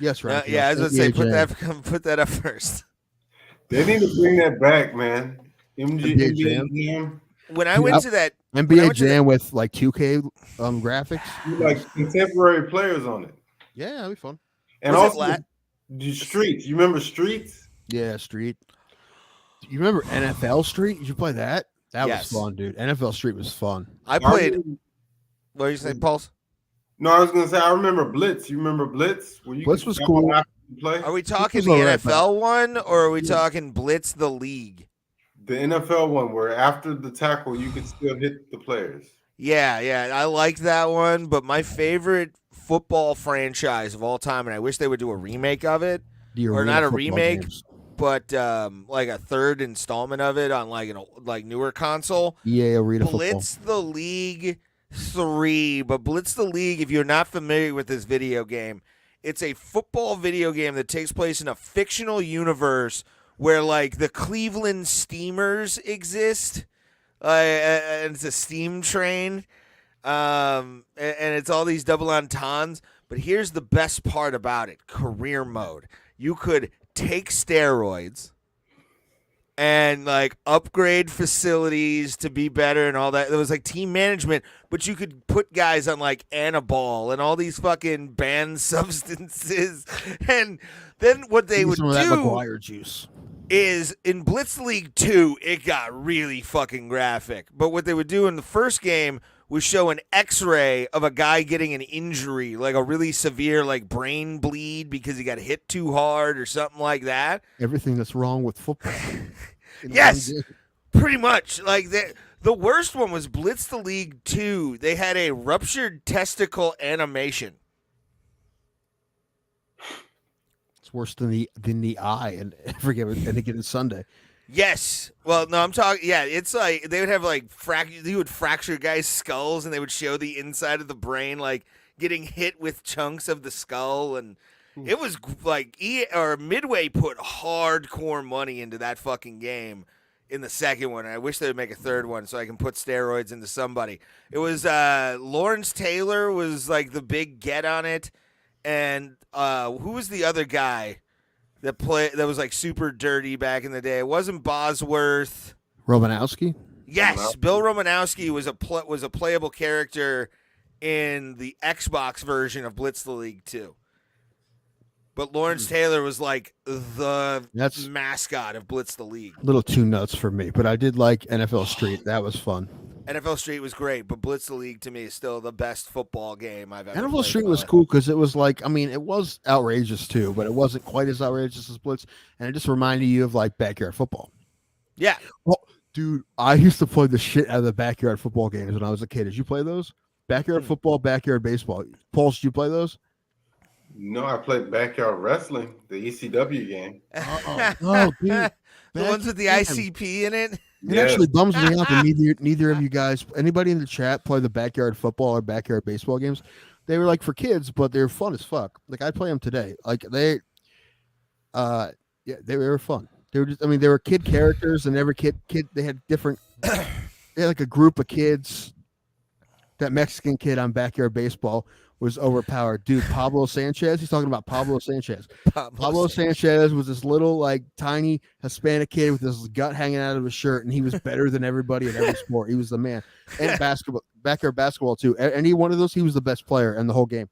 [SPEAKER 1] Yes, right.
[SPEAKER 2] Yeah, I was gonna say put that up first.
[SPEAKER 4] They need to bring that back, man.
[SPEAKER 1] NBA
[SPEAKER 4] Jam.
[SPEAKER 2] When I went to that
[SPEAKER 1] NBA Jam with like 2K graphics,
[SPEAKER 4] like contemporary players on it.
[SPEAKER 1] Yeah, that'd be fun.
[SPEAKER 4] And also, Streets. You remember Streets?
[SPEAKER 1] Yeah, Street. You remember NFL Street? Did you play that? That
[SPEAKER 2] Yes.
[SPEAKER 1] was fun, dude. NFL Street was fun.
[SPEAKER 2] I played. What did you say, Pulse?
[SPEAKER 4] No, I was gonna say I remember Blitz. You remember Blitz? Where you
[SPEAKER 1] Blitz
[SPEAKER 4] could
[SPEAKER 1] was
[SPEAKER 4] jump
[SPEAKER 1] cool.
[SPEAKER 4] after you play?
[SPEAKER 2] Are we talking
[SPEAKER 1] was
[SPEAKER 2] the
[SPEAKER 1] alright,
[SPEAKER 2] NFL one or are we talking Blitz the League?
[SPEAKER 4] The NFL one, where after the tackle you could still hit the players.
[SPEAKER 2] Yeah, I like that one. But my favorite football franchise of all time, and I wish they would do a remake of it,
[SPEAKER 1] The
[SPEAKER 2] or
[SPEAKER 1] arena
[SPEAKER 2] not a
[SPEAKER 1] football
[SPEAKER 2] remake,
[SPEAKER 1] games.
[SPEAKER 2] but like a third installment of it on like an newer console.
[SPEAKER 1] EA Arena
[SPEAKER 2] Blitz the League 3, but Blitz the League, if you're not familiar with this video game, it's a football video game that takes place in a fictional universe where like the Cleveland Steamers exist, and it's a steam train, and it's all these double entendres. But here's the best part about it: career mode. You could take steroids and like upgrade facilities to be better and all that. There was like team management, but you could put guys on like Anabol and all these fucking banned substances. And then what they would
[SPEAKER 1] Some of that
[SPEAKER 2] do
[SPEAKER 1] McGuire juice.
[SPEAKER 2] is in Blitz League 2, it got really fucking graphic. But what they would do in the first game was show an x-ray of a guy getting an injury, like a really severe like brain bleed because he got hit too hard or something like that.
[SPEAKER 1] Everything that's wrong with football.
[SPEAKER 2] Yes, pretty much. Like the worst one was Blitz the League 2. They had a ruptured testicle animation.
[SPEAKER 1] It's worse than the eye and forget it, and again Sunday.
[SPEAKER 2] Yes. Well, no, I'm talking. Yeah, it's like they would have like you would fracture guys' skulls, and they would show the inside of the brain, like getting hit with chunks of the skull, and it was like Midway put hardcore money into that fucking game in the second one. And I wish they would make a third one so I can put steroids into somebody. It was Lawrence Taylor was like the big get on it, and who was the other guy that was like super dirty back in the day? It wasn't Bosworth.
[SPEAKER 1] Romanowski?
[SPEAKER 2] Yes, Bill Romanowski was a playable character in the Xbox version of Blitz the League 2. But Lawrence Taylor was like the mascot of Blitz the League.
[SPEAKER 1] A little too nuts for me, but I did like NFL Street. That was fun.
[SPEAKER 2] NFL Street was great, but Blitz the League to me is still the best football game I've ever played.
[SPEAKER 1] NFL Street was cool because it was like, I mean, it was outrageous too, but it wasn't quite as outrageous as Blitz, and it just reminded you of like backyard football.
[SPEAKER 2] Yeah.
[SPEAKER 1] Well, dude, I used to play the shit out of the backyard football games when I was a kid. Did you play those? Backyard football, backyard baseball. Pulse, did you play those?
[SPEAKER 4] No, I played backyard wrestling, the ECW game.
[SPEAKER 1] Oh, dude.
[SPEAKER 2] The ones with the ICP in it?
[SPEAKER 1] It actually bums me out that neither of you guys, anybody in the chat, play the backyard football or backyard baseball games. They were like for kids, but they're fun as fuck. Like I'd play them today. Like they were fun. They were just, I mean, they were kid characters, and every kid they had different. They had like a group of kids. that Mexican kid on Backyard Baseball was overpowered. Dude, Pablo Sanchez. He's talking about Pablo Sanchez. Pablo Sanchez was this little, like, tiny Hispanic kid with his gut hanging out of his shirt, and he was better than everybody at every sport. He was the man. And basketball, Backyard Basketball too. Any one of those, he was the best player in the whole game.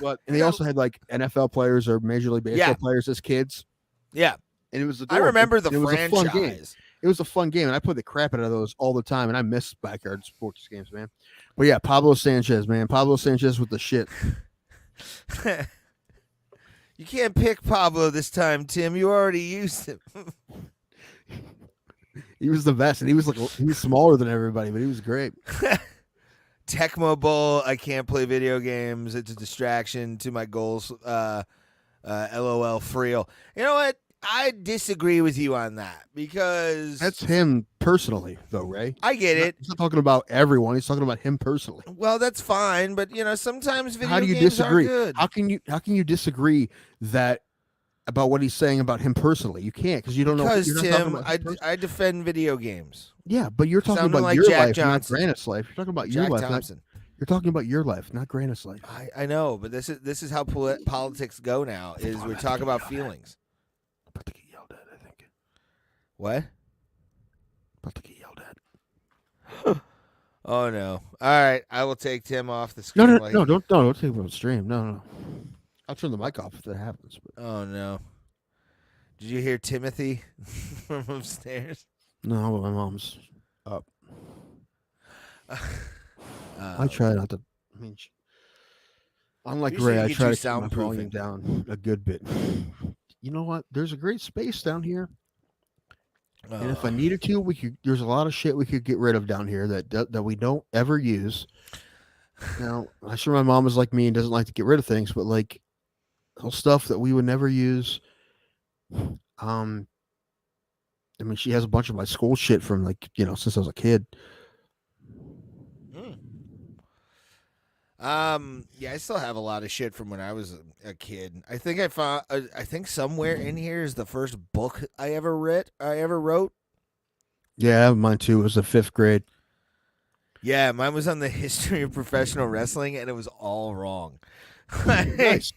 [SPEAKER 1] But and they also had like NFL players or Major League Baseball players as kids.
[SPEAKER 2] Yeah,
[SPEAKER 1] and it was.
[SPEAKER 2] I remember the
[SPEAKER 1] franchise.
[SPEAKER 2] franchise.
[SPEAKER 1] It was a fun game. It was a fun game, and I played the crap out of those all the time, and I miss backyard sports games, man. But yeah, Pablo Sanchez, man. Pablo Sanchez with the shit.
[SPEAKER 2] You can't pick Pablo this time, Tim. You already used him.
[SPEAKER 1] He was the best, and he was smaller than everybody, but he was great.
[SPEAKER 2] Tecmo Bowl. I can't play video games. It's a distraction to my goals. LOL, Friel. You know what? I disagree with you on that because
[SPEAKER 1] that's him personally, though, Ray.
[SPEAKER 2] I get it.
[SPEAKER 1] He's not talking about everyone. He's talking about him personally.
[SPEAKER 2] Well, that's fine, but sometimes video
[SPEAKER 1] how do you
[SPEAKER 2] games
[SPEAKER 1] disagree?
[SPEAKER 2] are good.
[SPEAKER 1] How can you disagree that about what he's saying about him personally? You can't because you don't know.
[SPEAKER 2] Because Tim, I defend video games.
[SPEAKER 1] Yeah, but you're talking about
[SPEAKER 2] like
[SPEAKER 1] your
[SPEAKER 2] Jack
[SPEAKER 1] life,
[SPEAKER 2] Johnson.
[SPEAKER 1] not Granite's life. You're talking about your
[SPEAKER 2] Jack
[SPEAKER 1] life.
[SPEAKER 2] Thompson.
[SPEAKER 1] You're talking about your life, not Granite's life.
[SPEAKER 2] I know, but this is how politics go now. Is we're talking about feelings.
[SPEAKER 1] About to get yelled at, I think.
[SPEAKER 2] What?
[SPEAKER 1] About to get yelled at.
[SPEAKER 2] Oh no! All right, I will take Tim off the screen.
[SPEAKER 1] No, don't take him on the stream. No. I'll turn the mic off if that happens. But.
[SPEAKER 2] Oh no! Did you hear Timothy from upstairs?
[SPEAKER 1] No, my mom's up. I try not to. I mean, unlike Ray, I try to keep my volume down a good bit. You know what? There's a great space down here, and if I needed to, we could. There's a lot of shit we could get rid of down here that we don't ever use. Now, I'm sure my mom is like me and doesn't like to get rid of things, but like whole stuff that we would never use. I mean, she has a bunch of my school shit from since I was a kid.
[SPEAKER 2] Yeah, I still have a lot of shit from when I was a kid. I think I found. I think somewhere in here is the first book I ever wrote.
[SPEAKER 1] Yeah, mine too. It was the 5th grade.
[SPEAKER 2] Yeah, mine was on the history of professional wrestling, and it was all wrong.
[SPEAKER 1] Nice.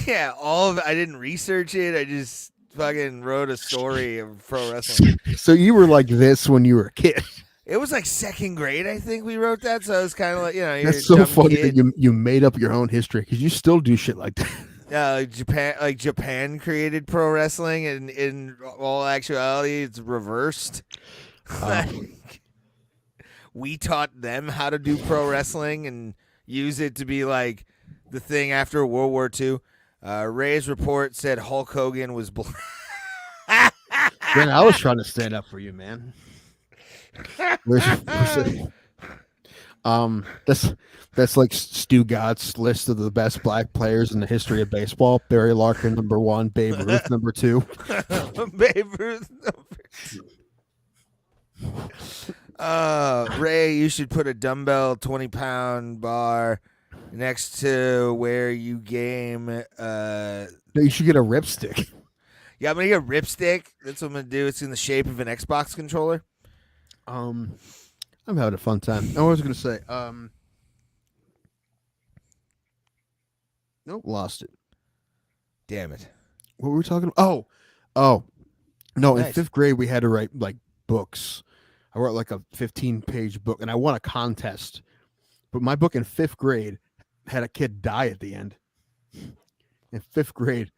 [SPEAKER 2] Yeah, all of it. I didn't research it. I just fucking wrote a story of pro wrestling.
[SPEAKER 1] So you were like this when you were a kid.
[SPEAKER 2] It was like 2nd grade, I think we wrote that. So it was kind of like, you're
[SPEAKER 1] That's
[SPEAKER 2] a
[SPEAKER 1] so
[SPEAKER 2] dumb
[SPEAKER 1] funny
[SPEAKER 2] kid.
[SPEAKER 1] that you made up your own history because you still do shit like that.
[SPEAKER 2] Japan created pro wrestling, and in all actuality, it's reversed. We taught them how to do pro wrestling and use it to be like the thing after World War II. Ray's report said Hulk Hogan was black.
[SPEAKER 1] Man, I was trying to stand up for you, man. That's like Stu Gott's list of the best black players in the history of baseball. Barry Larkin, number 1. Babe Ruth, number 2.
[SPEAKER 2] Babe Ruth, number 2. Ray, you should put a dumbbell 20-pound bar next to where you game.
[SPEAKER 1] No, you should get a ripstick.
[SPEAKER 2] Yeah, I'm gonna get a ripstick. That's what I'm gonna do. It's in the shape of an Xbox controller.
[SPEAKER 1] I'm having a fun time. I was gonna say, nope, lost it.
[SPEAKER 2] Damn it.
[SPEAKER 1] What were we talking about? Oh, no.
[SPEAKER 2] Nice.
[SPEAKER 1] In 5th grade, we had to write like books. I wrote like a 15-page book, and I won a contest. But my book in 5th grade had a kid die at the end. In 5th grade,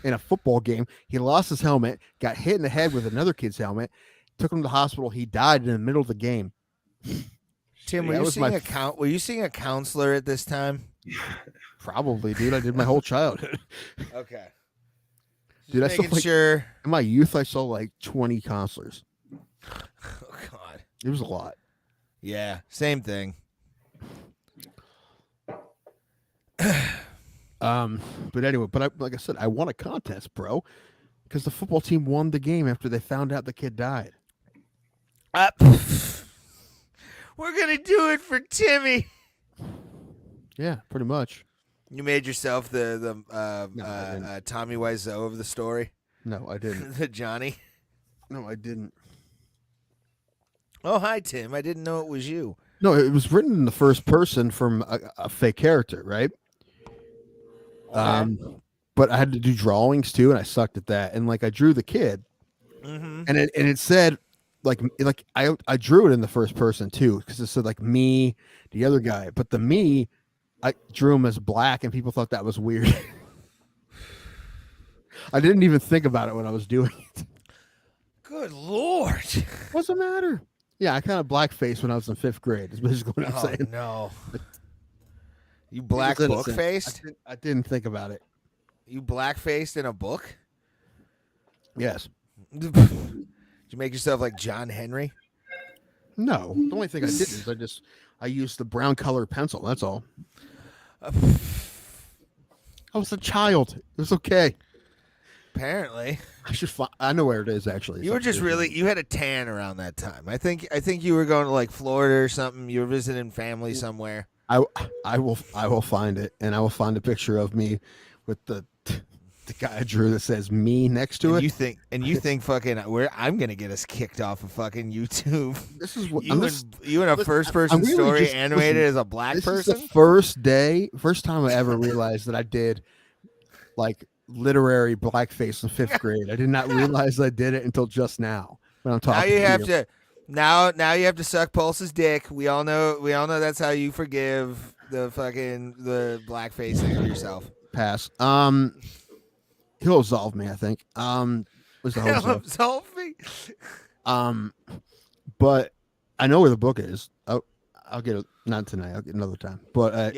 [SPEAKER 1] in a football game, he lost his helmet, got hit in the head with another kid's helmet, took him to the hospital. He died in the middle of the game.
[SPEAKER 2] Tim, were you seeing a counselor at this time?
[SPEAKER 1] Probably, dude. I did my whole childhood.
[SPEAKER 2] Okay.
[SPEAKER 1] Dude, I saw
[SPEAKER 2] sure.
[SPEAKER 1] In my youth, I saw like 20 counselors.
[SPEAKER 2] Oh God.
[SPEAKER 1] It was a lot.
[SPEAKER 2] Yeah, same thing.
[SPEAKER 1] But anyway, like I said, I won a contest, bro, because the football team won the game after they found out the kid died.
[SPEAKER 2] We're gonna do it for Timmy.
[SPEAKER 1] Yeah, pretty much.
[SPEAKER 2] You made yourself the Tommy Wiseau of the story.
[SPEAKER 1] No, I didn't.
[SPEAKER 2] The Johnny.
[SPEAKER 1] No, I didn't.
[SPEAKER 2] Oh, hi, Tim. I didn't know it was you.
[SPEAKER 1] No, it was written in the first person from a fake character, right? But I had to do drawings too, and I sucked at that. And like I drew the kid,
[SPEAKER 2] Mm-hmm.
[SPEAKER 1] and it said like I drew it in the first person too, because it said like me, the other guy, but the me, I drew him as black, and people thought that was weird. I didn't even think about it when I was doing it.
[SPEAKER 2] Good Lord.
[SPEAKER 1] What's the matter? Yeah, I kind of blackface when I was in 5th grade. Is basically what I'm
[SPEAKER 2] Oh,
[SPEAKER 1] saying.
[SPEAKER 2] no. You black
[SPEAKER 1] It was
[SPEAKER 2] book
[SPEAKER 1] innocent.
[SPEAKER 2] faced?
[SPEAKER 1] I didn't think about it.
[SPEAKER 2] You black faced in a book?
[SPEAKER 1] Yes.
[SPEAKER 2] Did you make yourself like John Henry?
[SPEAKER 1] No. The only thing I did is I used the brown colored pencil. That's all. I was a child. It was okay.
[SPEAKER 2] Apparently.
[SPEAKER 1] I know where it is actually.
[SPEAKER 2] You were just you had a tan around that time. I think you were going to like Florida or something. You were visiting family somewhere.
[SPEAKER 1] I will find it, and I will find a picture of me with the guy I drew that says me next to it.
[SPEAKER 2] You think fucking I'm gonna get us kicked off of fucking YouTube.
[SPEAKER 1] This is what
[SPEAKER 2] you in a first person
[SPEAKER 1] really
[SPEAKER 2] story
[SPEAKER 1] just-
[SPEAKER 2] animated
[SPEAKER 1] listen,
[SPEAKER 2] as a black
[SPEAKER 1] this
[SPEAKER 2] person.
[SPEAKER 1] is the first time I ever realized that I did like literary blackface in 5th grade. I did not realize I did it until just now when I'm talking.
[SPEAKER 2] Now you have to now you have to suck Pulse's dick. We all know that's how you forgive the blackfacing of yourself.
[SPEAKER 1] Pass. He'll absolve me, I think. Was the
[SPEAKER 2] He'll
[SPEAKER 1] whole
[SPEAKER 2] absolve me.
[SPEAKER 1] But I know where the book is. I'll get it not tonight. I'll get it another time. But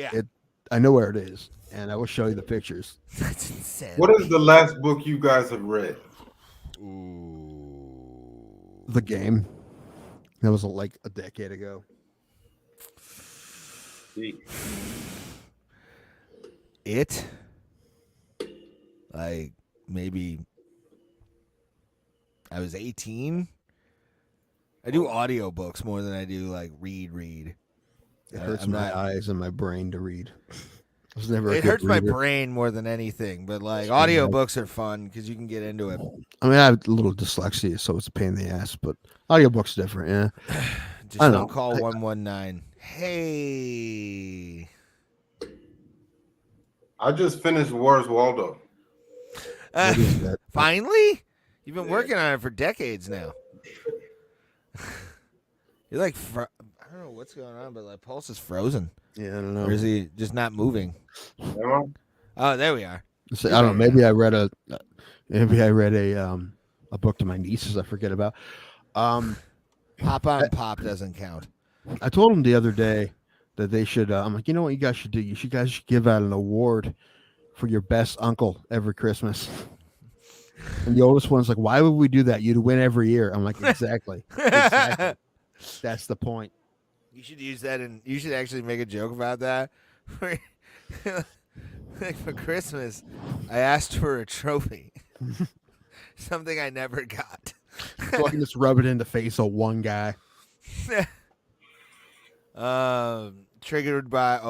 [SPEAKER 1] I know where it is, and I will show you the pictures.
[SPEAKER 2] That's insane.
[SPEAKER 4] What is the last book you guys have read?
[SPEAKER 1] The Game. That was like a decade ago.
[SPEAKER 2] It, like maybe I was 18. I do audiobooks more than I do like read.
[SPEAKER 1] It hurts my eyes and my brain to read. I was never a
[SPEAKER 2] It
[SPEAKER 1] good
[SPEAKER 2] hurts my
[SPEAKER 1] reader.
[SPEAKER 2] brain more than anything, but like audiobooks are fun because you can get into it.
[SPEAKER 1] I mean, I have a little dyslexia, so it's a pain in the ass, but audiobook's different, yeah.
[SPEAKER 2] Just
[SPEAKER 1] I
[SPEAKER 2] don't
[SPEAKER 1] know.
[SPEAKER 2] call 119. Hey.
[SPEAKER 4] I just finished Where's Waldo.
[SPEAKER 1] What is that?
[SPEAKER 2] Finally? You've been working on it for decades now. You're like, I don't know what's going on, but like Pulse is frozen.
[SPEAKER 1] Yeah, I don't know.
[SPEAKER 2] Or is he just not moving?
[SPEAKER 4] Am I?
[SPEAKER 2] Oh, there we are.
[SPEAKER 1] So, I don't know. Maybe I read a book to my nieces I forget about.
[SPEAKER 2] Pop on Pop doesn't count.
[SPEAKER 1] I told them the other day that they should. I'm like, you know what you guys should do? You guys should give out an award for your best uncle every Christmas. And the oldest one's like, why would we do that? You'd win every year. I'm like, exactly. That's the point.
[SPEAKER 2] You should use that, and you should actually make a joke about that. Like for Christmas, I asked for a trophy, something I never got.
[SPEAKER 1] So I can just rub it in the face of one guy.
[SPEAKER 2] Triggered by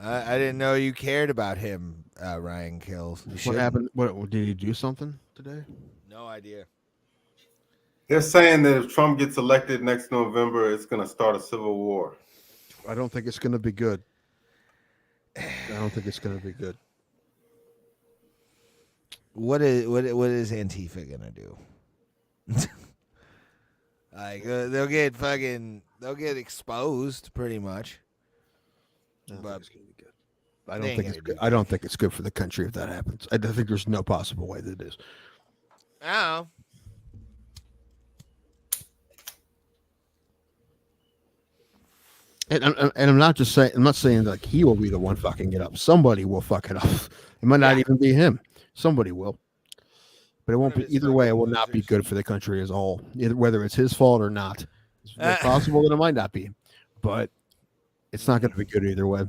[SPEAKER 2] I didn't know you cared about him. Ryan Kills.
[SPEAKER 1] What happened? What did he do something today?
[SPEAKER 2] No idea.
[SPEAKER 4] They're saying that if Trump gets elected next November, it's going to start a civil war.
[SPEAKER 1] I don't think it's going to be good. I don't think it's going to be good.
[SPEAKER 2] What is Antifa gonna do? Like they'll get exposed pretty much.
[SPEAKER 1] I don't
[SPEAKER 2] But
[SPEAKER 1] think it's going to be good. I don't think it's good for the country if that happens. I think there's no possible way that it is.
[SPEAKER 2] Oh.
[SPEAKER 1] And I'm not just saying. I'm not saying like he will be the one fucking it up. Somebody will fuck it up. It might not even be him. Somebody will. But it won't be either way. It will not be good for the country as a whole. Either whether it's his fault or not. It's very possible that it might not be, but it's not going to be good either way.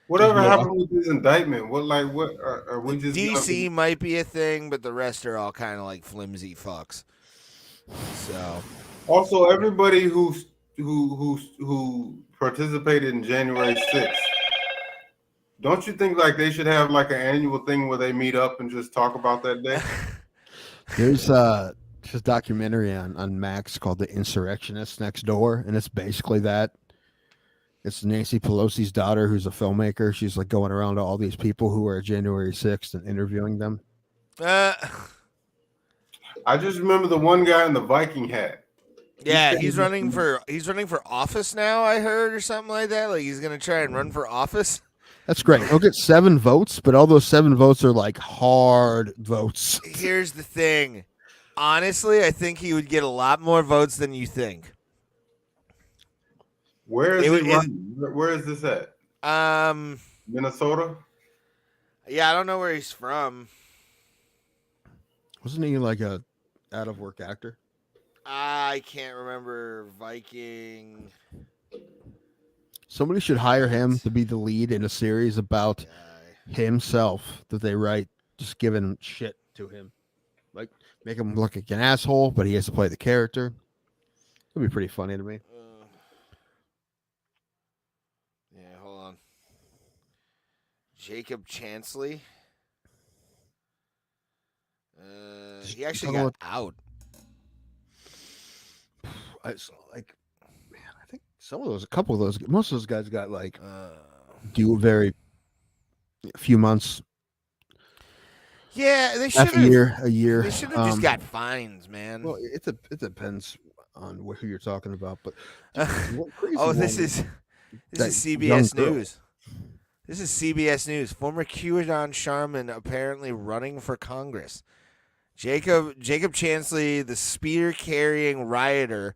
[SPEAKER 4] Whatever happened with this indictment? What are we just
[SPEAKER 2] DC might be a thing, but the rest are all kind of like flimsy fucks. So
[SPEAKER 4] Also, everybody who participated in January 6th, don't you think like they should have like an annual thing where they meet up and just talk about that day?
[SPEAKER 1] There's There's a documentary on Max called "The Insurrectionists Next Door," and it's basically that. It's Nancy Pelosi's daughter, who's a filmmaker. She's like going around to all these people who were at January 6th and interviewing them.
[SPEAKER 4] I just remember the one guy in the Viking hat.
[SPEAKER 2] Yeah, he's running for office now, I heard, or something like that. Like he's gonna try and run for office.
[SPEAKER 1] That's great. He'll get 7 votes, but all those 7 votes are like hard votes.
[SPEAKER 2] Here's the thing. Honestly, I think he would get a lot more votes than you think.
[SPEAKER 4] Where is this at? Minnesota?
[SPEAKER 2] Yeah, I don't know where he's from.
[SPEAKER 1] Wasn't he like a out of work actor?
[SPEAKER 2] I can't remember. Viking.
[SPEAKER 1] Somebody should hire him to be the lead in a series about himself that they write, just giving shit to him. Like, make him look like an asshole, but he has to play the character. It'd be pretty funny to me.
[SPEAKER 2] Yeah, hold on. Jacob Chansley. He actually got out.
[SPEAKER 1] I saw, like, man, I think a couple of those, most of those guys got like a few months.
[SPEAKER 2] Yeah, they should
[SPEAKER 1] half a year.
[SPEAKER 2] They should have just got fines, man.
[SPEAKER 1] Well, it depends on who you're talking about, but
[SPEAKER 2] this is CBS News. This is CBS News. Former QAnon Sharman apparently running for Congress. Jacob Chansley, the spear-carrying rioter.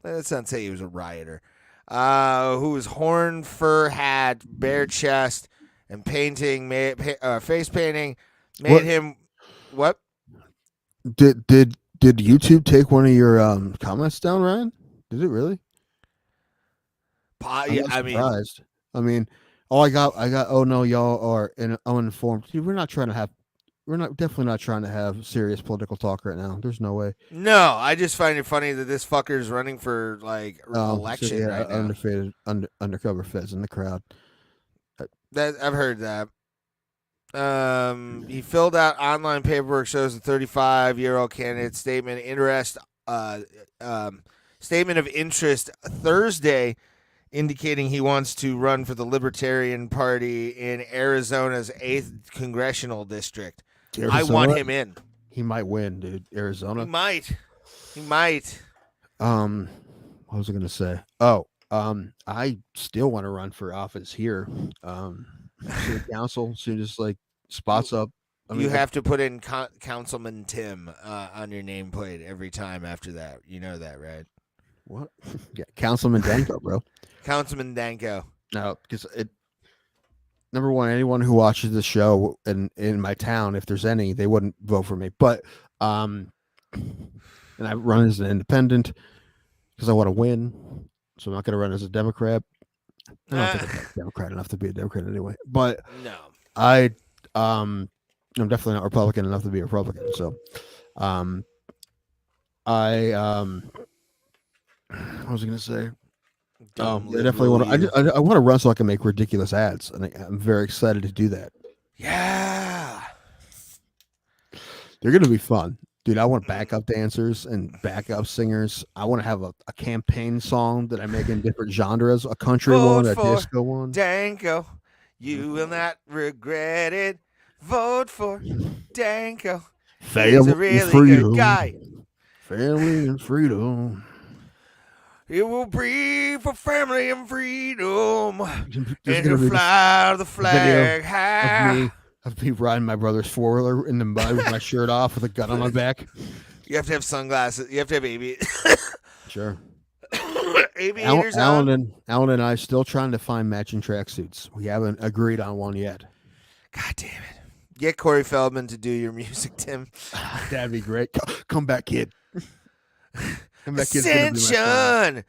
[SPEAKER 2] Let's not say he was a rioter. Who was horn, fur hat, bare chest, and painting, face painting, made him what?
[SPEAKER 1] Did YouTube take one of your comments down, Ryan? Did it really?
[SPEAKER 2] Yeah,
[SPEAKER 1] I mean, I got. Oh no, y'all are uninformed. Dude, we're definitely not trying to have serious political talk right now. There's no way.
[SPEAKER 2] No, I just find it funny that this fucker is running for like election right now.
[SPEAKER 1] Undercover feds in the crowd.
[SPEAKER 2] I've heard that. He filled out online paperwork shows the 35-year-old candidate statement of interest Thursday, indicating he wants to run for the Libertarian Party in Arizona's 8th congressional district.
[SPEAKER 1] Arizona?
[SPEAKER 2] I want him in.
[SPEAKER 1] He might win, dude. Arizona.
[SPEAKER 2] He might.
[SPEAKER 1] What was I gonna say? Oh, I still want to run for office here. City council, as soon as like spots up.
[SPEAKER 2] You have to put in Councilman Tim on your nameplate every time after that. You know that, right?
[SPEAKER 1] What? Yeah, Councilman Danko, bro.
[SPEAKER 2] Councilman Danko.
[SPEAKER 1] No, because number one, anyone who watches the show in my town, if there's any, they wouldn't vote for me. But and I run as an independent because I want to win. So I'm not going to run as a Democrat. I don't think I'm Democrat enough to be a Democrat anyway. But
[SPEAKER 2] no,
[SPEAKER 1] I'm definitely not Republican enough to be a Republican. So what was I going to say? I definitely want to. I want to run so I can make ridiculous ads, and I'm very excited to do that.
[SPEAKER 2] Yeah,
[SPEAKER 1] they're going to be fun, dude. I want backup dancers and backup singers. I want to have a campaign song that I make in different genres: a country one, a disco one.
[SPEAKER 2] Danko, you will not regret it. Vote for Danko. He's a really good guy.
[SPEAKER 1] Family and freedom.
[SPEAKER 2] It will breathe for family and freedom. And to fly the flag high.
[SPEAKER 1] Of me riding my brother's 4-wheeler in the mud with my shirt off with a gun on my back.
[SPEAKER 2] You have to have sunglasses. You have to have
[SPEAKER 1] Sure.
[SPEAKER 2] aviators
[SPEAKER 1] Alan and I still trying to find matching tracksuits. We haven't agreed on one yet.
[SPEAKER 2] God damn it. Get Corey Feldman to do your music, Tim.
[SPEAKER 1] That'd be great. Come back, kid.
[SPEAKER 2] Ascension!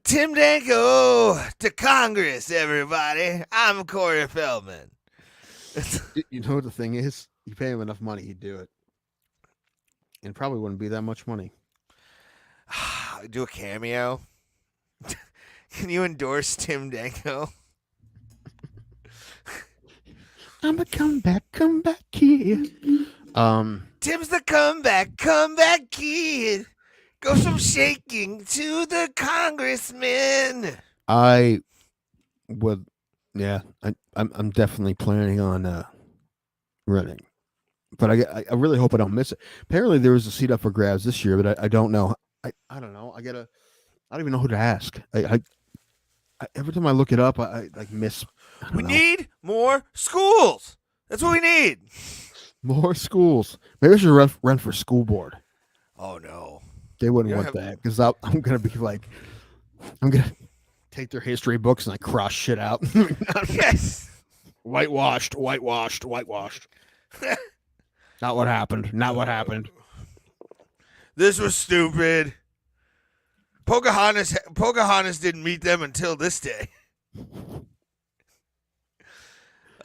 [SPEAKER 2] Tim Danko to Congress, everybody. I'm Corey Feldman.
[SPEAKER 1] You know what the thing is? You pay him enough money, he'd do it. And probably wouldn't be that much money.
[SPEAKER 2] Do a cameo. Can you endorse Tim Danko?
[SPEAKER 1] I'm a come back kid.
[SPEAKER 2] Tim's the comeback kid. Goes from shaking to the congressman.
[SPEAKER 1] I would, yeah. I'm definitely planning on running, but I really hope I don't miss it. Apparently, there was a seat up for grabs this year, but I don't know. I don't know. I don't even know who to ask. I every time I look it up, I like miss.
[SPEAKER 2] We need more schools. That's what we need.
[SPEAKER 1] More schools. Maybe I should run for school board.
[SPEAKER 2] Oh no,
[SPEAKER 1] they wouldn't
[SPEAKER 2] You don't
[SPEAKER 1] want
[SPEAKER 2] have-
[SPEAKER 1] that because I'm gonna be like, I'm gonna take their history books and I cross shit out.
[SPEAKER 2] Yes.
[SPEAKER 1] Whitewashed. Not what happened. Not what happened.
[SPEAKER 2] This was stupid. Pocahontas didn't meet them until this day.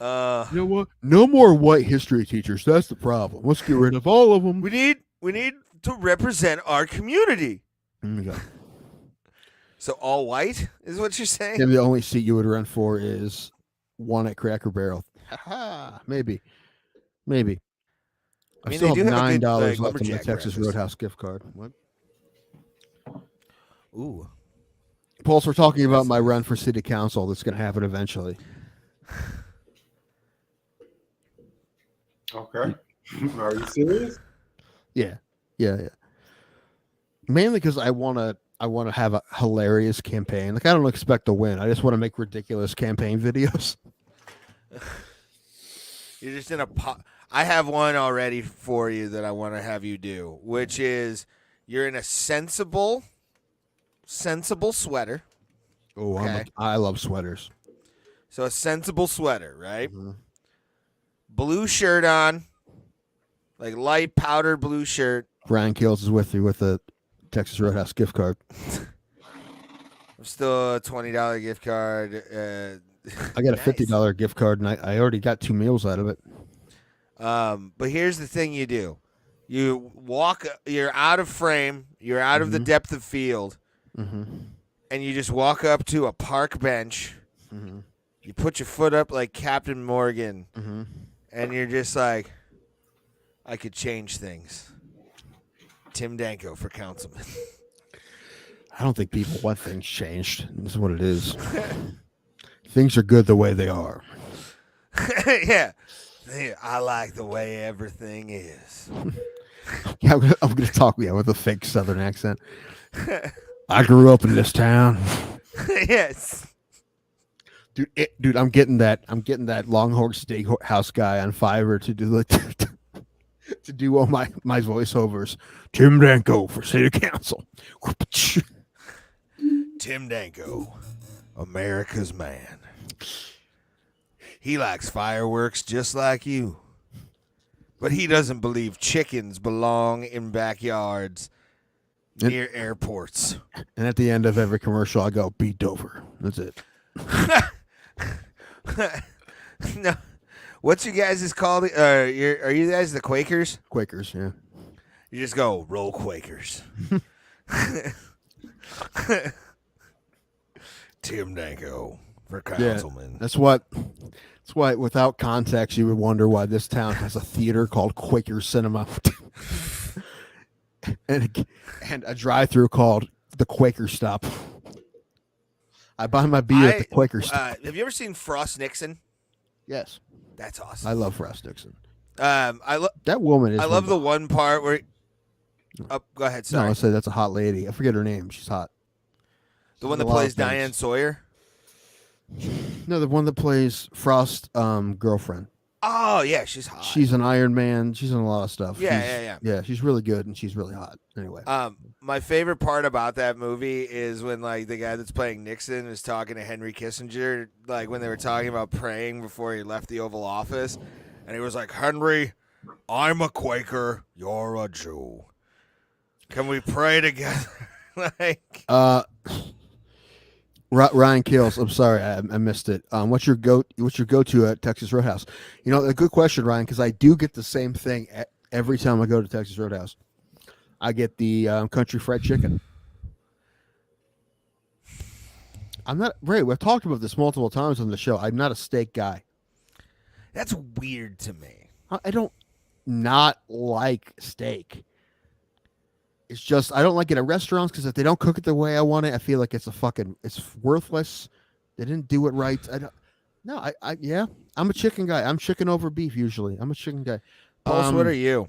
[SPEAKER 1] You know what? No more white history teachers. That's the problem. Let's get rid of all of them.
[SPEAKER 2] We need to represent our community.
[SPEAKER 1] Okay.
[SPEAKER 2] So all white is what you're saying?
[SPEAKER 1] Maybe the only seat you would run for is one at Cracker Barrel. Maybe. I
[SPEAKER 2] mean,
[SPEAKER 1] still
[SPEAKER 2] they
[SPEAKER 1] have
[SPEAKER 2] do have a good,
[SPEAKER 1] $9
[SPEAKER 2] like,
[SPEAKER 1] left in my
[SPEAKER 2] lumberjack
[SPEAKER 1] Texas
[SPEAKER 2] breakfast.
[SPEAKER 1] Roadhouse gift card. What?
[SPEAKER 2] Ooh.
[SPEAKER 1] Pulse, we're talking about my run for city council that's going to happen eventually.
[SPEAKER 4] Okay. Are you serious?
[SPEAKER 1] Yeah. Mainly because I want to have a hilarious campaign. Like I don't expect to win. I just want to make ridiculous campaign videos.
[SPEAKER 2] You're just in a pot. I have one already for you that I want to have you do, which is you're in a sensible sweater.
[SPEAKER 1] Oh,
[SPEAKER 2] Okay.
[SPEAKER 1] I love sweaters.
[SPEAKER 2] So a sensible sweater, right?
[SPEAKER 1] Mhm.
[SPEAKER 2] Blue shirt on, like light powdered blue shirt.
[SPEAKER 1] Ryan Kills is with you with the Texas Roadhouse gift card.
[SPEAKER 2] I'm still a $20 gift card.
[SPEAKER 1] I got a
[SPEAKER 2] Nice.
[SPEAKER 1] $50 gift card, and I already got 2 meals out of it.
[SPEAKER 2] But here's the thing you do. You walk, you're out of frame, you're out of the depth of field, and you just walk up to a park bench. You put your foot up like Captain Morgan, and you're just like, I could change things. Tim Danko for councilman.
[SPEAKER 1] I don't think people want things changed. This is what it is. Things are good the way they are.
[SPEAKER 2] Yeah. I like the way everything is.
[SPEAKER 1] Yeah, I'm gonna talk with a fake Southern accent. I grew up in this town,
[SPEAKER 2] Yes.
[SPEAKER 1] dude. I'm getting that Longhorn Steakhouse guy on Fiverr to do to do all my voiceovers. Tim Danko for city council.
[SPEAKER 2] Tim Danko, America's man. He likes fireworks just like you. But he doesn't believe chickens belong in backyards near airports.
[SPEAKER 1] And at the end of every commercial, I go, beat Dover. That's it.
[SPEAKER 2] No. What's you guys' called? Are you guys the Quakers?
[SPEAKER 1] Quakers, yeah.
[SPEAKER 2] You just go, roll Quakers. Tim Danko for councilman.
[SPEAKER 1] That's why without context you would wonder why this town has a theater called Quaker Cinema and a drive-through called the Quaker Stop. I buy my beer at the Quaker Stop.
[SPEAKER 2] Have you ever seen Frost Nixon?
[SPEAKER 1] Yes.
[SPEAKER 2] That's awesome.
[SPEAKER 1] I love Frost Dixon.
[SPEAKER 2] That
[SPEAKER 1] woman is
[SPEAKER 2] I love the one part where. Oh, go ahead.
[SPEAKER 1] No,
[SPEAKER 2] Sorry.
[SPEAKER 1] I say that's a hot lady. I forget her name. She's hot.
[SPEAKER 2] The one
[SPEAKER 1] in
[SPEAKER 2] that
[SPEAKER 1] a lot
[SPEAKER 2] plays
[SPEAKER 1] of things.
[SPEAKER 2] Diane Sawyer.
[SPEAKER 1] No, the one that plays Frost girlfriend.
[SPEAKER 2] Oh yeah, she's hot.
[SPEAKER 1] She's an Iron Man. She's in a lot of stuff.
[SPEAKER 2] Yeah.
[SPEAKER 1] Yeah, she's really good and she's really hot. Anyway.
[SPEAKER 2] My favorite part about that movie is when like the guy that's playing Nixon is talking to Henry Kissinger, like when they were talking about praying before he left the Oval Office, and he was like, "Henry, I'm a Quaker, you're a Jew. Can we pray together?" Like,
[SPEAKER 1] Ryan Kills. I'm sorry, I missed it. What's your go-to at Texas Roadhouse? You know, a good question, Ryan, because I do get the same thing every time I go to Texas Roadhouse. I get the country fried chicken. I'm not right. We've talked about this multiple times on the show. I'm not a steak guy.
[SPEAKER 2] that's weird to me.
[SPEAKER 1] I don't. not like steak. It's just I don't like it at restaurants because if they don't cook it the way I want it, I feel like it's worthless. They didn't do it right. I don't. No, yeah, I'm a chicken guy. I'm chicken over beef usually. I'm a chicken guy.
[SPEAKER 2] Pulse, what are you?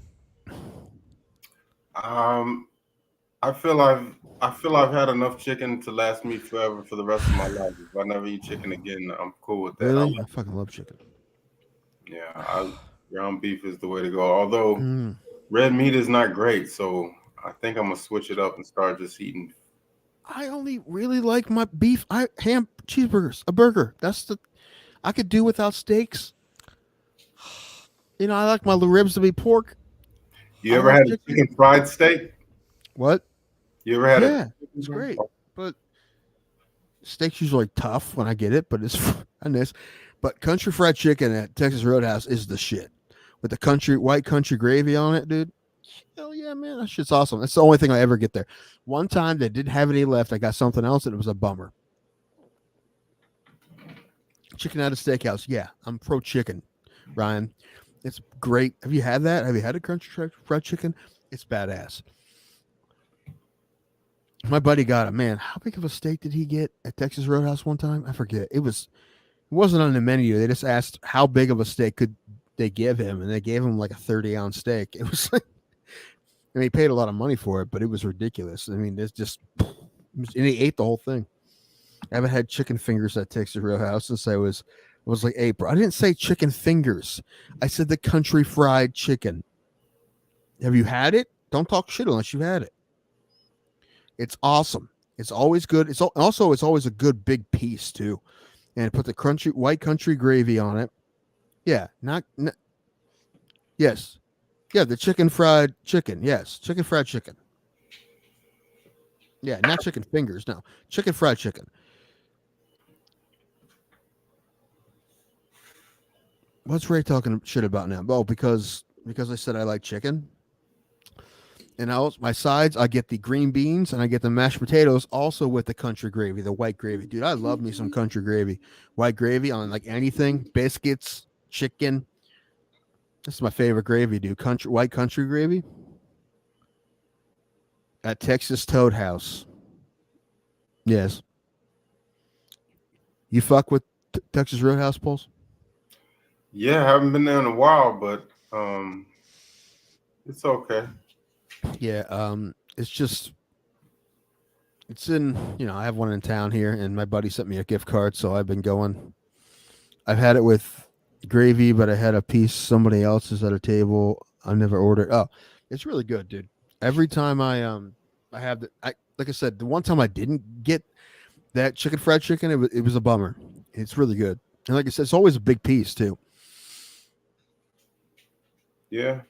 [SPEAKER 4] I feel I've had enough chicken to last me forever for the rest of my life. If I never eat chicken again, I'm cool with that.
[SPEAKER 1] Really? I fucking love chicken.
[SPEAKER 4] Yeah, ground beef is the way to go. Although red meat is not great, so I think I'm gonna switch it up and start just eating.
[SPEAKER 1] I only really like my beef. Ham cheeseburgers, a burger. I could do without steaks. You know, I like my ribs to be pork.
[SPEAKER 4] You ever had a chicken fried steak?
[SPEAKER 1] What?
[SPEAKER 4] You ever had
[SPEAKER 1] it? Yeah, it's great. But steak's usually tough when I get it, but it's nice. But country fried chicken at Texas Roadhouse is the shit. With the white country gravy on it, dude. Hell yeah, man. That shit's awesome. That's the only thing I ever get there. One time they didn't have any left. I got something else and it was a bummer. Chicken at a steakhouse. Yeah, I'm pro chicken, Ryan. It's great. Have you had that? Have you had a country fried chicken? It's badass. My buddy got it. Man, how big of a steak did he get at Texas Roadhouse one time? I forget. It wasn't on the menu. They just asked how big of a steak could they give him, and they gave him like a 30-ounce steak. It was like, I mean, he paid a lot of money for it, but it was ridiculous. I mean, it's just, and he ate the whole thing. I haven't had chicken fingers at Texas Roadhouse since I was like April. I didn't say chicken fingers. I said the country fried chicken. Have you had it? Don't talk shit unless you've had it. It's awesome. It's always good. It's always a good big piece too, and put the white country gravy on it. Yeah, yes, yeah, the chicken fried chicken. Yes, chicken fried chicken. Yeah, not chicken fingers. No, chicken fried chicken. What's Ray talking shit about now? Oh, because I said I like chicken. And my sides, I get the green beans and I get the mashed potatoes also with the country gravy, the white gravy. Dude, I love me some country gravy. White gravy on like anything, biscuits, chicken. This is my favorite gravy, dude. White country gravy at Texas Toad House. Yes. You fuck with Texas Roadhouse, Pulse?
[SPEAKER 4] Yeah, I haven't been there in a while, but it's okay.
[SPEAKER 1] Yeah, it's in, I have one in town here, and my buddy sent me a gift card, so I've been going. I've had it with gravy, but I had a piece somebody else's at a table. I never ordered. Oh, it's really good, dude. Every time I have like I said, the one time I didn't get that chicken fried chicken, it was a bummer. It's really good. And like I said, it's always a big piece too.
[SPEAKER 4] Yeah.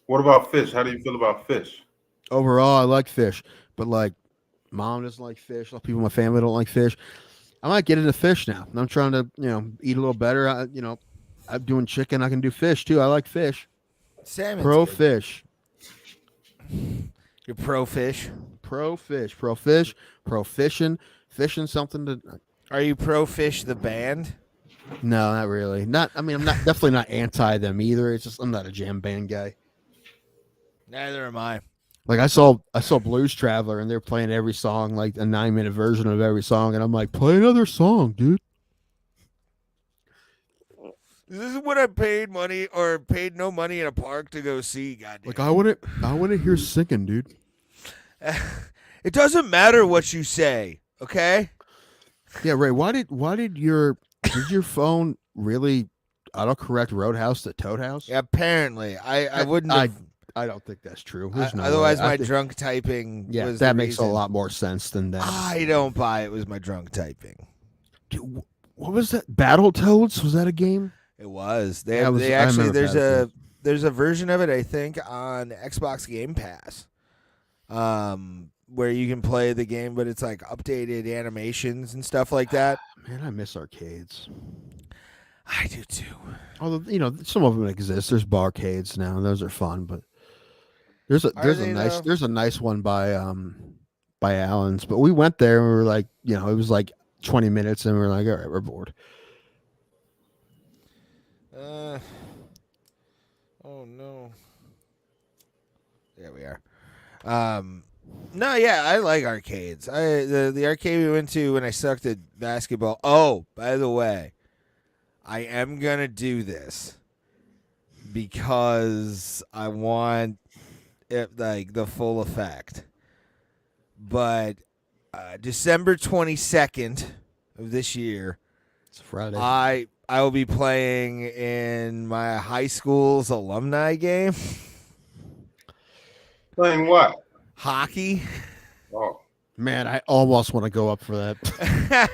[SPEAKER 4] What about fish? How do you feel about fish?
[SPEAKER 1] Overall, I like fish, but like mom doesn't like fish. A lot of people in my family don't like fish. I might get into fish now. I'm trying to, eat a little better. I'm doing chicken. I can do fish too. I like fish.
[SPEAKER 2] Salmon's
[SPEAKER 1] Pro
[SPEAKER 2] good.
[SPEAKER 1] fish.
[SPEAKER 2] You're pro fish.
[SPEAKER 1] Pro fish. Pro fish. Pro fishing. Fishing something to.
[SPEAKER 2] Are you pro fish the band?
[SPEAKER 1] No, not really. I'm definitely not anti them either. It's just I'm not a jam band guy.
[SPEAKER 2] Neither am I.
[SPEAKER 1] Like I saw Blues Traveler and they're playing every song, like a 9-minute version of every song, and I'm like, play another song, dude.
[SPEAKER 2] This is what I paid no money in a park to go see. Goddamn.
[SPEAKER 1] Like I want to hear singing, dude.
[SPEAKER 2] It doesn't matter what you say, okay?
[SPEAKER 1] Yeah, Ray. Why did your phone really autocorrect Roadhouse to Toad House?
[SPEAKER 2] Yeah, apparently. I wouldn't.
[SPEAKER 1] I don't think that's true.
[SPEAKER 2] Otherwise, my drunk typing.
[SPEAKER 1] Yeah,
[SPEAKER 2] was
[SPEAKER 1] that
[SPEAKER 2] the
[SPEAKER 1] makes
[SPEAKER 2] reason.
[SPEAKER 1] a lot more sense than that.
[SPEAKER 2] I don't buy it was my drunk typing.
[SPEAKER 1] Dude, what was that? Battletoads? Was that a game?
[SPEAKER 2] It was.
[SPEAKER 1] I remember
[SPEAKER 2] There's
[SPEAKER 1] Battletoads.
[SPEAKER 2] there's a version of it I think on Xbox Game Pass, where you can play the game, but it's like updated animations and stuff like that.
[SPEAKER 1] Man, I miss arcades.
[SPEAKER 2] I do too.
[SPEAKER 1] Although some of them exist. There's barcades now, and those are fun. But there's a nice one by Allen's. But we went there and we were like, it was like 20 minutes, and we were like, all right, we're bored.
[SPEAKER 2] I Oh no. There we are. No, yeah, I like arcades. The arcade we went to when I sucked at basketball. Oh, by the way, I am gonna do this because I want it like the full effect. But December 22nd of this year,
[SPEAKER 1] It's Friday.
[SPEAKER 2] I will be playing in my high school's alumni game.
[SPEAKER 4] Playing what?
[SPEAKER 2] Hockey.
[SPEAKER 4] Oh,
[SPEAKER 1] Man, I almost want to go up for that.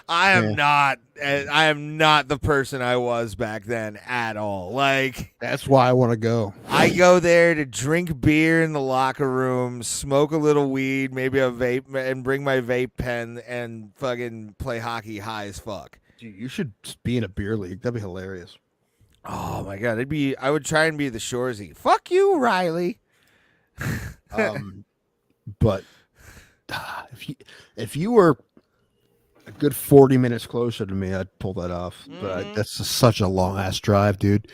[SPEAKER 2] I am not the person I was back then at all. Like,
[SPEAKER 1] That's why I want to go.
[SPEAKER 2] I go there to drink beer in the locker room, smoke a little weed, maybe a vape, and bring my vape pen and fucking play hockey high as fuck.
[SPEAKER 1] Dude, you should be in a beer league. That'd be hilarious.
[SPEAKER 2] Oh my god, I would try and be the Shorzy. Fuck you, Riley.
[SPEAKER 1] But if you were a good 40 minutes closer to me, I'd pull that off. But that's just such a long ass drive, dude.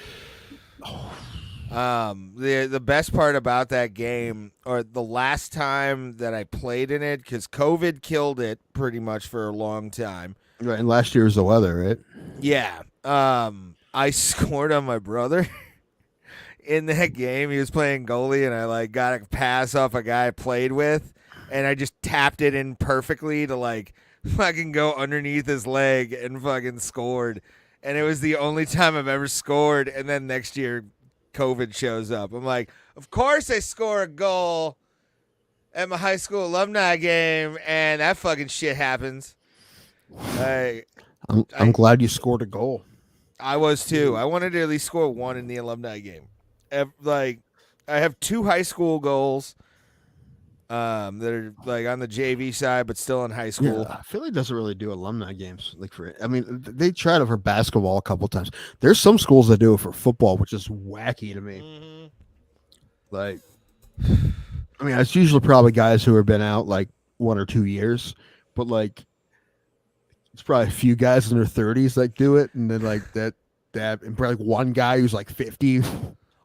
[SPEAKER 2] The best part about that game, or the last time that I played in it, because COVID killed it pretty much for a long time.
[SPEAKER 1] Right, and last year was the weather, right?
[SPEAKER 2] Yeah. I scored on my brother in that game. He was playing goalie, and I like got a pass off a guy I played with, and I just tapped it in perfectly to like fucking go underneath his leg and fucking scored. And it was the only time I've ever scored. And then next year, COVID shows up. I'm like, of course I score a goal at my high school alumni game, and that fucking shit happens.
[SPEAKER 1] I'm glad you scored a goal.
[SPEAKER 2] I was too. I wanted to at least score one in the alumni game. Like, I have 2 high school goals that are like on the JV side, but still in high school.
[SPEAKER 1] Yeah, Philly doesn't really do alumni games. They tried it for basketball a couple times. There's some schools that do it for football, which is wacky to me. Like, I mean, it's usually probably guys who have been out like 1 or 2 years, but like, it's probably a few guys in their 30s that do it, and then like that, and probably like one guy who's like 50.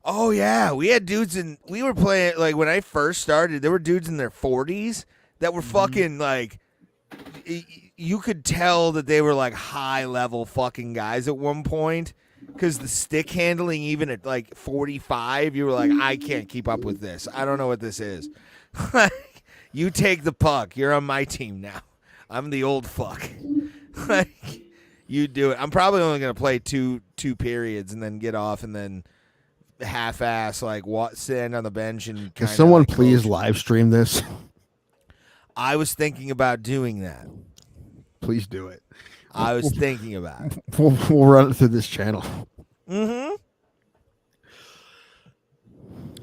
[SPEAKER 2] Oh yeah, we had dudes we were playing like when I first started. There were dudes in their 40s that were fucking like, you could tell that they were like high level fucking guys at one point, because the stick handling, even at like 45, you were like, I can't keep up with this. I don't know what this is. You take the puck. You're on my team now. I'm the old fuck. Like, you do it. I'm probably only gonna play two periods and then get off and then half-ass like stand on the bench and.
[SPEAKER 1] Can someone please live stream this?
[SPEAKER 2] I was thinking about doing that.
[SPEAKER 1] Please do it.
[SPEAKER 2] I was thinking about it.
[SPEAKER 1] We'll run it through this channel.
[SPEAKER 2] Mm-hmm.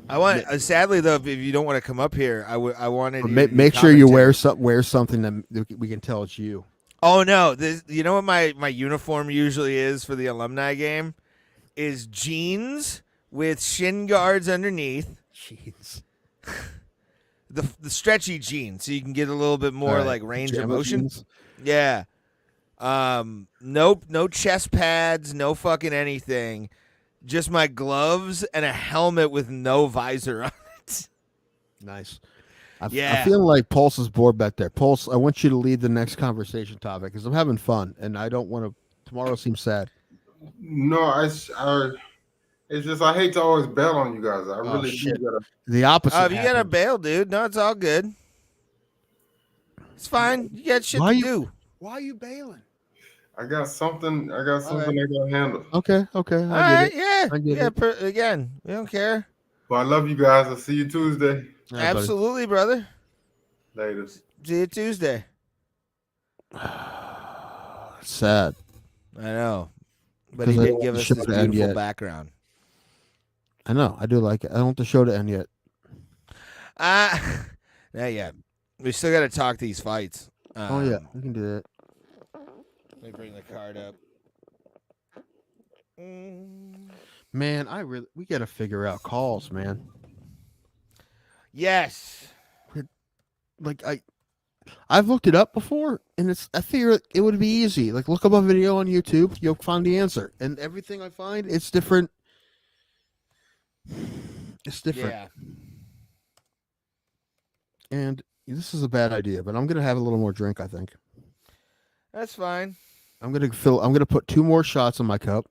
[SPEAKER 2] I want. Sadly, though, if you don't want to come up here, I wanted.
[SPEAKER 1] Make sure you wear something that we can tell it's you.
[SPEAKER 2] Oh no! You know what my uniform usually is for the alumni game is jeans with shin guards underneath.
[SPEAKER 1] Jeans.
[SPEAKER 2] The stretchy jeans, so you can get a little bit more like range of motion.
[SPEAKER 1] Jeans.
[SPEAKER 2] Yeah. No chest pads, no fucking anything. Just my gloves and a helmet with no visor on it.
[SPEAKER 1] Nice.
[SPEAKER 2] Yeah.
[SPEAKER 1] I feel like Pulse is bored back there. Pulse, I want you to lead the next conversation topic because I'm having fun and I don't want to. Tomorrow seems sad.
[SPEAKER 4] No, it's just I hate to always bail on you guys. I really do gotta.
[SPEAKER 1] The opposite.
[SPEAKER 2] Oh, if you gotta bail, dude. No, it's all good. It's fine. You got shit to do.
[SPEAKER 1] Why are you bailing?
[SPEAKER 4] I got something I gotta handle.
[SPEAKER 1] Okay.
[SPEAKER 2] All right, yeah. Again, we don't care.
[SPEAKER 4] But I love you guys. I'll see you Tuesday.
[SPEAKER 1] Right,
[SPEAKER 2] Absolutely, brother.
[SPEAKER 4] Later.
[SPEAKER 2] See you Tuesday.
[SPEAKER 1] Sad.
[SPEAKER 2] I know. But he did give us this beautiful background.
[SPEAKER 1] I know. I do like it. I don't want the show to end yet.
[SPEAKER 2] Not yet. We still got to talk these fights.
[SPEAKER 1] Oh, yeah. We can do that.
[SPEAKER 2] Let me bring the card up.
[SPEAKER 1] Man, we got to figure out calls, man.
[SPEAKER 2] Yes.
[SPEAKER 1] Like, I've looked it up before, and I figure it would be easy. Like, look up a video on YouTube, you'll find the answer. And everything I find, it's different. It's different.
[SPEAKER 2] Yeah.
[SPEAKER 1] And this is a bad idea, but I'm gonna have a little more drink. I think
[SPEAKER 2] That's fine.
[SPEAKER 1] I'm gonna put 2 more shots in my cup,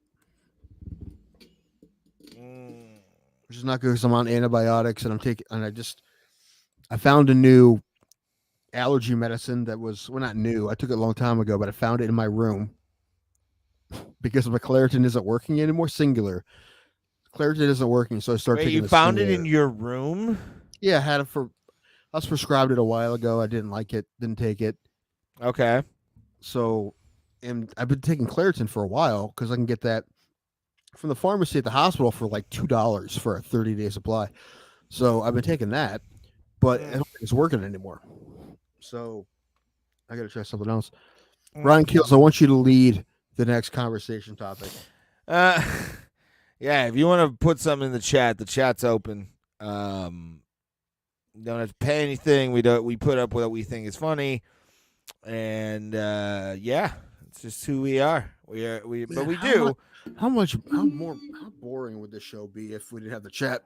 [SPEAKER 1] which is not good because I'm on antibiotics and I found a new allergy medicine that was not new. I took it a long time ago, but I found it in my room because my Claritin isn't working anymore. Singular Claritin isn't working, so I started
[SPEAKER 2] Wait,
[SPEAKER 1] taking.
[SPEAKER 2] you found it in your room?
[SPEAKER 1] Yeah, I had it I was prescribed it a while ago. I didn't like it, didn't take it.
[SPEAKER 2] Okay.
[SPEAKER 1] So, and I've been taking Claritin for a while because I can get that from the pharmacy at the hospital for like $2 for a 30-day supply. So I've been taking that, but I don't think it's working anymore. So I got to try something else. Ryan Kills, I want you to lead the next conversation topic.
[SPEAKER 2] Yeah, if you want to put something in the chat's open. Don't have to pay anything. We put up what we think is funny, and yeah, it's just who we are. But we do.
[SPEAKER 1] How boring would this show be if we didn't have the chat?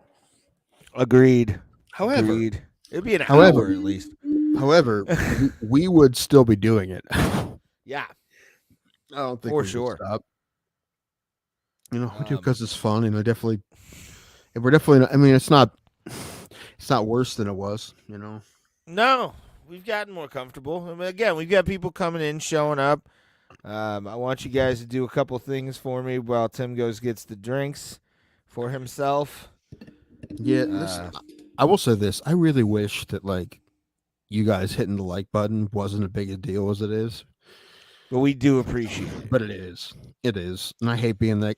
[SPEAKER 2] Agreed.
[SPEAKER 1] However,
[SPEAKER 2] it'd be an hour at least.
[SPEAKER 1] However, we would still be doing it.
[SPEAKER 2] Yeah,
[SPEAKER 1] I don't think
[SPEAKER 2] for
[SPEAKER 1] we would
[SPEAKER 2] sure.
[SPEAKER 1] stop. We do because it's fun, and we're definitely not. I mean, it's not worse than it was.
[SPEAKER 2] No, we've gotten more comfortable. I mean, again, we've got people coming in, showing up. I want you guys to do a couple things for me while Tim gets the drinks for himself.
[SPEAKER 1] Yeah, listen, I will say this. I really wish that you guys hitting the like button wasn't as big a deal as it is.
[SPEAKER 2] But we do appreciate it.
[SPEAKER 1] But it is. It is. And I hate being that.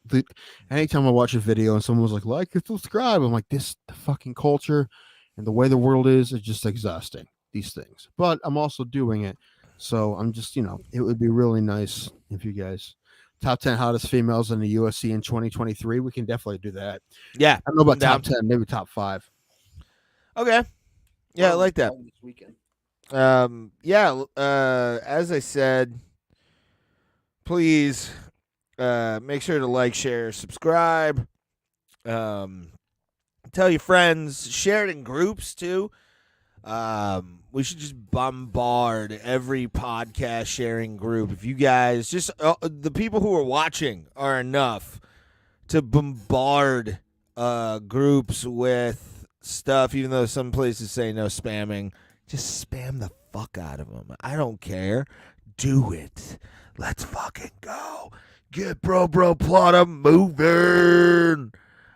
[SPEAKER 1] Anytime I watch a video and someone was like and subscribe, I'm like, the fucking culture and the way the world is just exhausting, these things. But I'm also doing it. So I'm just, it would be really nice if you guys top 10 hottest females in the UFC in 2023. We can definitely do that.
[SPEAKER 2] Yeah.
[SPEAKER 1] I don't know about top 10, maybe top 5.
[SPEAKER 2] Okay. Yeah, I like that.
[SPEAKER 1] This weekend.
[SPEAKER 2] As I said, please make sure to like, share, subscribe. Tell your friends. Share it in groups too. We should just bombard every podcast sharing group. If you guys the people who are watching are enough to bombard groups with stuff, even though some places say no spamming, just spam the fuck out of them. I don't care. Do it. Let's fucking go. Get bro plot moving.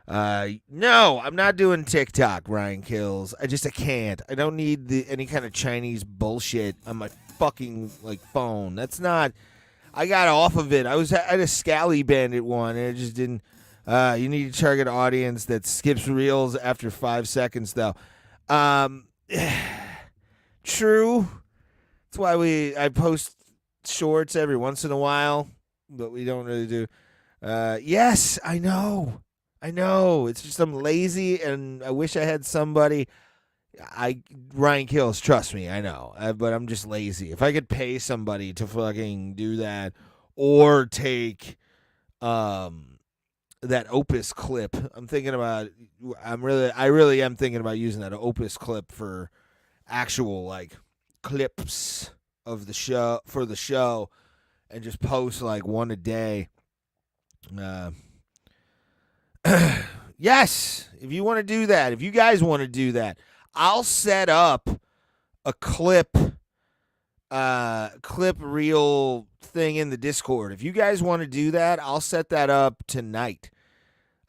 [SPEAKER 2] No, I'm not doing TikTok, Ryan Kills. I can't. I don't need any kind of Chinese bullshit on my fucking phone. That's not. I got off of it. I had a Scally Bandit one, and it just didn't. You need to target audience that skips reels after 5 seconds, though. True. That's why I post shorts every once in a while, but we don't really do. Yes, I know. It's just I'm lazy, and I wish I had somebody. Ryan Kills, trust me, I know, but I'm just lazy. If I could pay somebody to fucking do that, or take that Opus clip, I'm thinking about. I really am thinking about using that Opus clip for actual clips of the show for the show, and just post one a day. Yes, if you want to do that, if you guys want to do that, I'll set up a clip reel thing in the Discord. If you guys want to do that, I'll set that up tonight.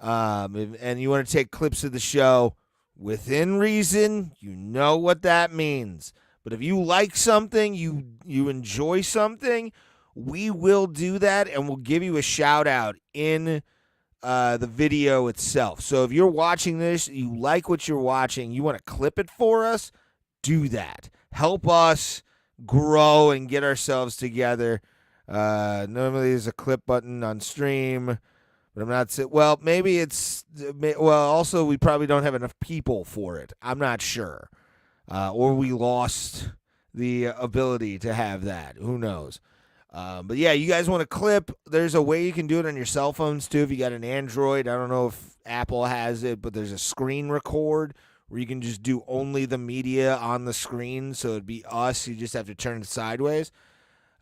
[SPEAKER 2] And you want to take clips of the show within reason, you know what that means. But if you like something, you enjoy something, we will do that, and we'll give you a shout out in the video itself. So if you're watching this, you like what you're watching, you want to clip it for us, do that. Help us grow and get ourselves together. Normally there's a clip button on stream, but I'm not. Well, maybe it's. Well, also we probably don't have enough people for it. I'm not sure, or we lost the ability to have that. Who knows? But yeah, you guys want to clip? There's a way you can do it on your cell phones too. If you got an Android, I don't know if Apple has it, but there's a screen record where you can just do only the media on the screen. So it'd be us. You just have to turn it sideways.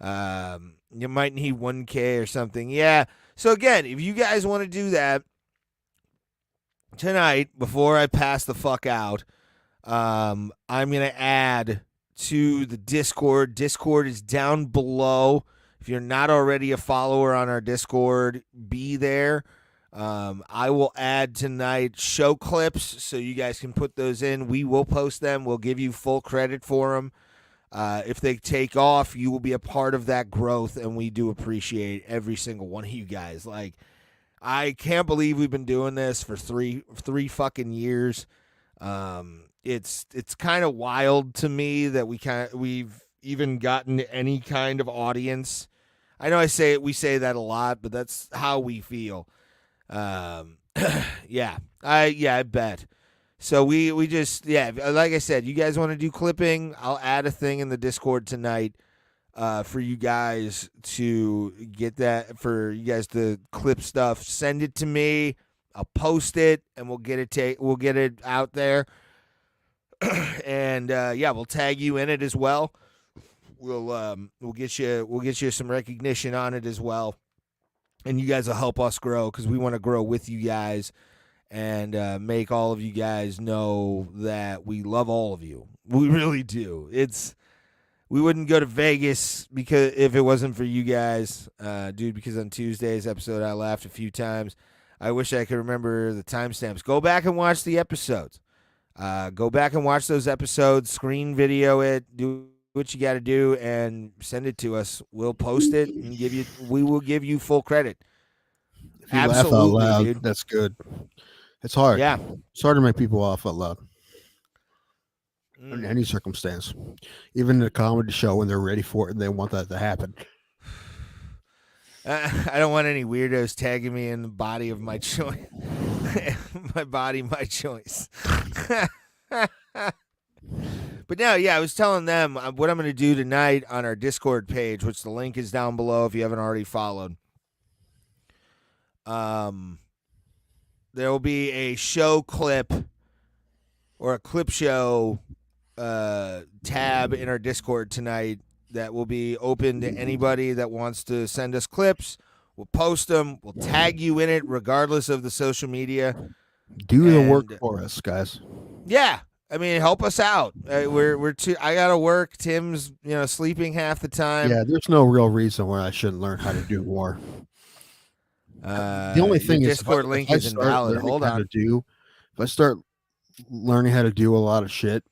[SPEAKER 2] You might need 1K or something. Yeah. So again, if you guys want to do that tonight before I pass the fuck out, I'm gonna add to the Discord. Discord is down below. If you're not already a follower on our Discord, be there. I will add tonight show clips so you guys can put those in. We will post them. We'll give you full credit for them. If they take off, you will be a part of that growth, and we do appreciate every single one of you guys. Like, I can't believe we've been doing this for three fucking years. It's kind of wild to me that we've even gotten any kind of audience. I know we say that a lot, but that's how we feel. Yeah, I bet. So we just, like I said, you guys want to do clipping, I'll add a thing in the Discord tonight for you guys to get that, for you guys to clip stuff. Send it to me. I'll post it, and we'll get it out there. And we'll tag you in it as well. We'll get you some recognition on it as well. And you guys will help us grow, because we want to grow with you guys and make all of you guys know that we love all of you. We really do. We wouldn't go to Vegas if it wasn't for you guys, dude, because on Tuesday's episode I laughed a few times. I wish I could remember the timestamps. Go back and watch the episodes. Go back and watch those episodes, screen video it, do what you got to do, and send it to us. We'll post it and we will give you full credit.
[SPEAKER 1] If you
[SPEAKER 2] Absolutely,
[SPEAKER 1] laugh out loud,
[SPEAKER 2] dude.
[SPEAKER 1] that's good. It's hard.
[SPEAKER 2] Yeah.
[SPEAKER 1] It's hard to make people laugh out loud. In any circumstance. Even in a comedy show, when they're ready for it and they want that to happen.
[SPEAKER 2] I don't want any weirdos tagging me in the body of my choice. My body, my choice. But no, I was telling them what I'm going to do tonight on our Discord page, which the link is down below if you haven't already followed. There will be a show clip or a clip show tab in our Discord tonight that will be open to anybody that wants to send us clips. We'll post them. We'll tag you in it regardless of the social media.
[SPEAKER 1] Do the work for us, guys.
[SPEAKER 2] Yeah. I mean, help us out. I got to work. Tim's, sleeping half the time.
[SPEAKER 1] Yeah, there's no real reason why I shouldn't learn how to do more. The only thing is,
[SPEAKER 2] Discord link is invalid. Hold on.
[SPEAKER 1] If I start learning how to do a lot of shit,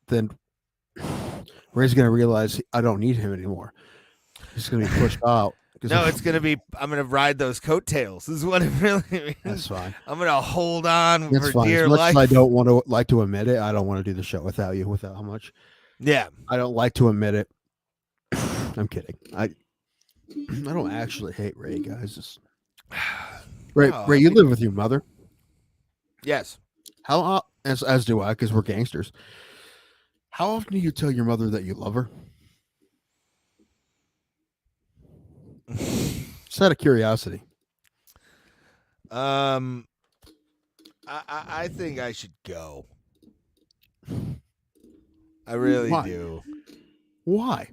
[SPEAKER 1] then Ray's going to realize I don't need him anymore. He's going to be pushed out.
[SPEAKER 2] No, it's going to be, I'm going to ride those coattails. This is what it really means.
[SPEAKER 1] That's fine.
[SPEAKER 2] I'm going to hold on
[SPEAKER 1] That's
[SPEAKER 2] for
[SPEAKER 1] fine.
[SPEAKER 2] dear
[SPEAKER 1] As much
[SPEAKER 2] life.
[SPEAKER 1] as I don't like to admit it, I don't want to do the show without you, without how much.
[SPEAKER 2] Yeah.
[SPEAKER 1] I don't like to admit it. I'm kidding. I don't actually hate Ray, guys. Ray, you live with your mother?
[SPEAKER 2] Yes.
[SPEAKER 1] How as do I, because we're gangsters. How often do you tell your mother that you love her? Just out of curiosity.
[SPEAKER 2] I think I should go. I really do.
[SPEAKER 1] Why?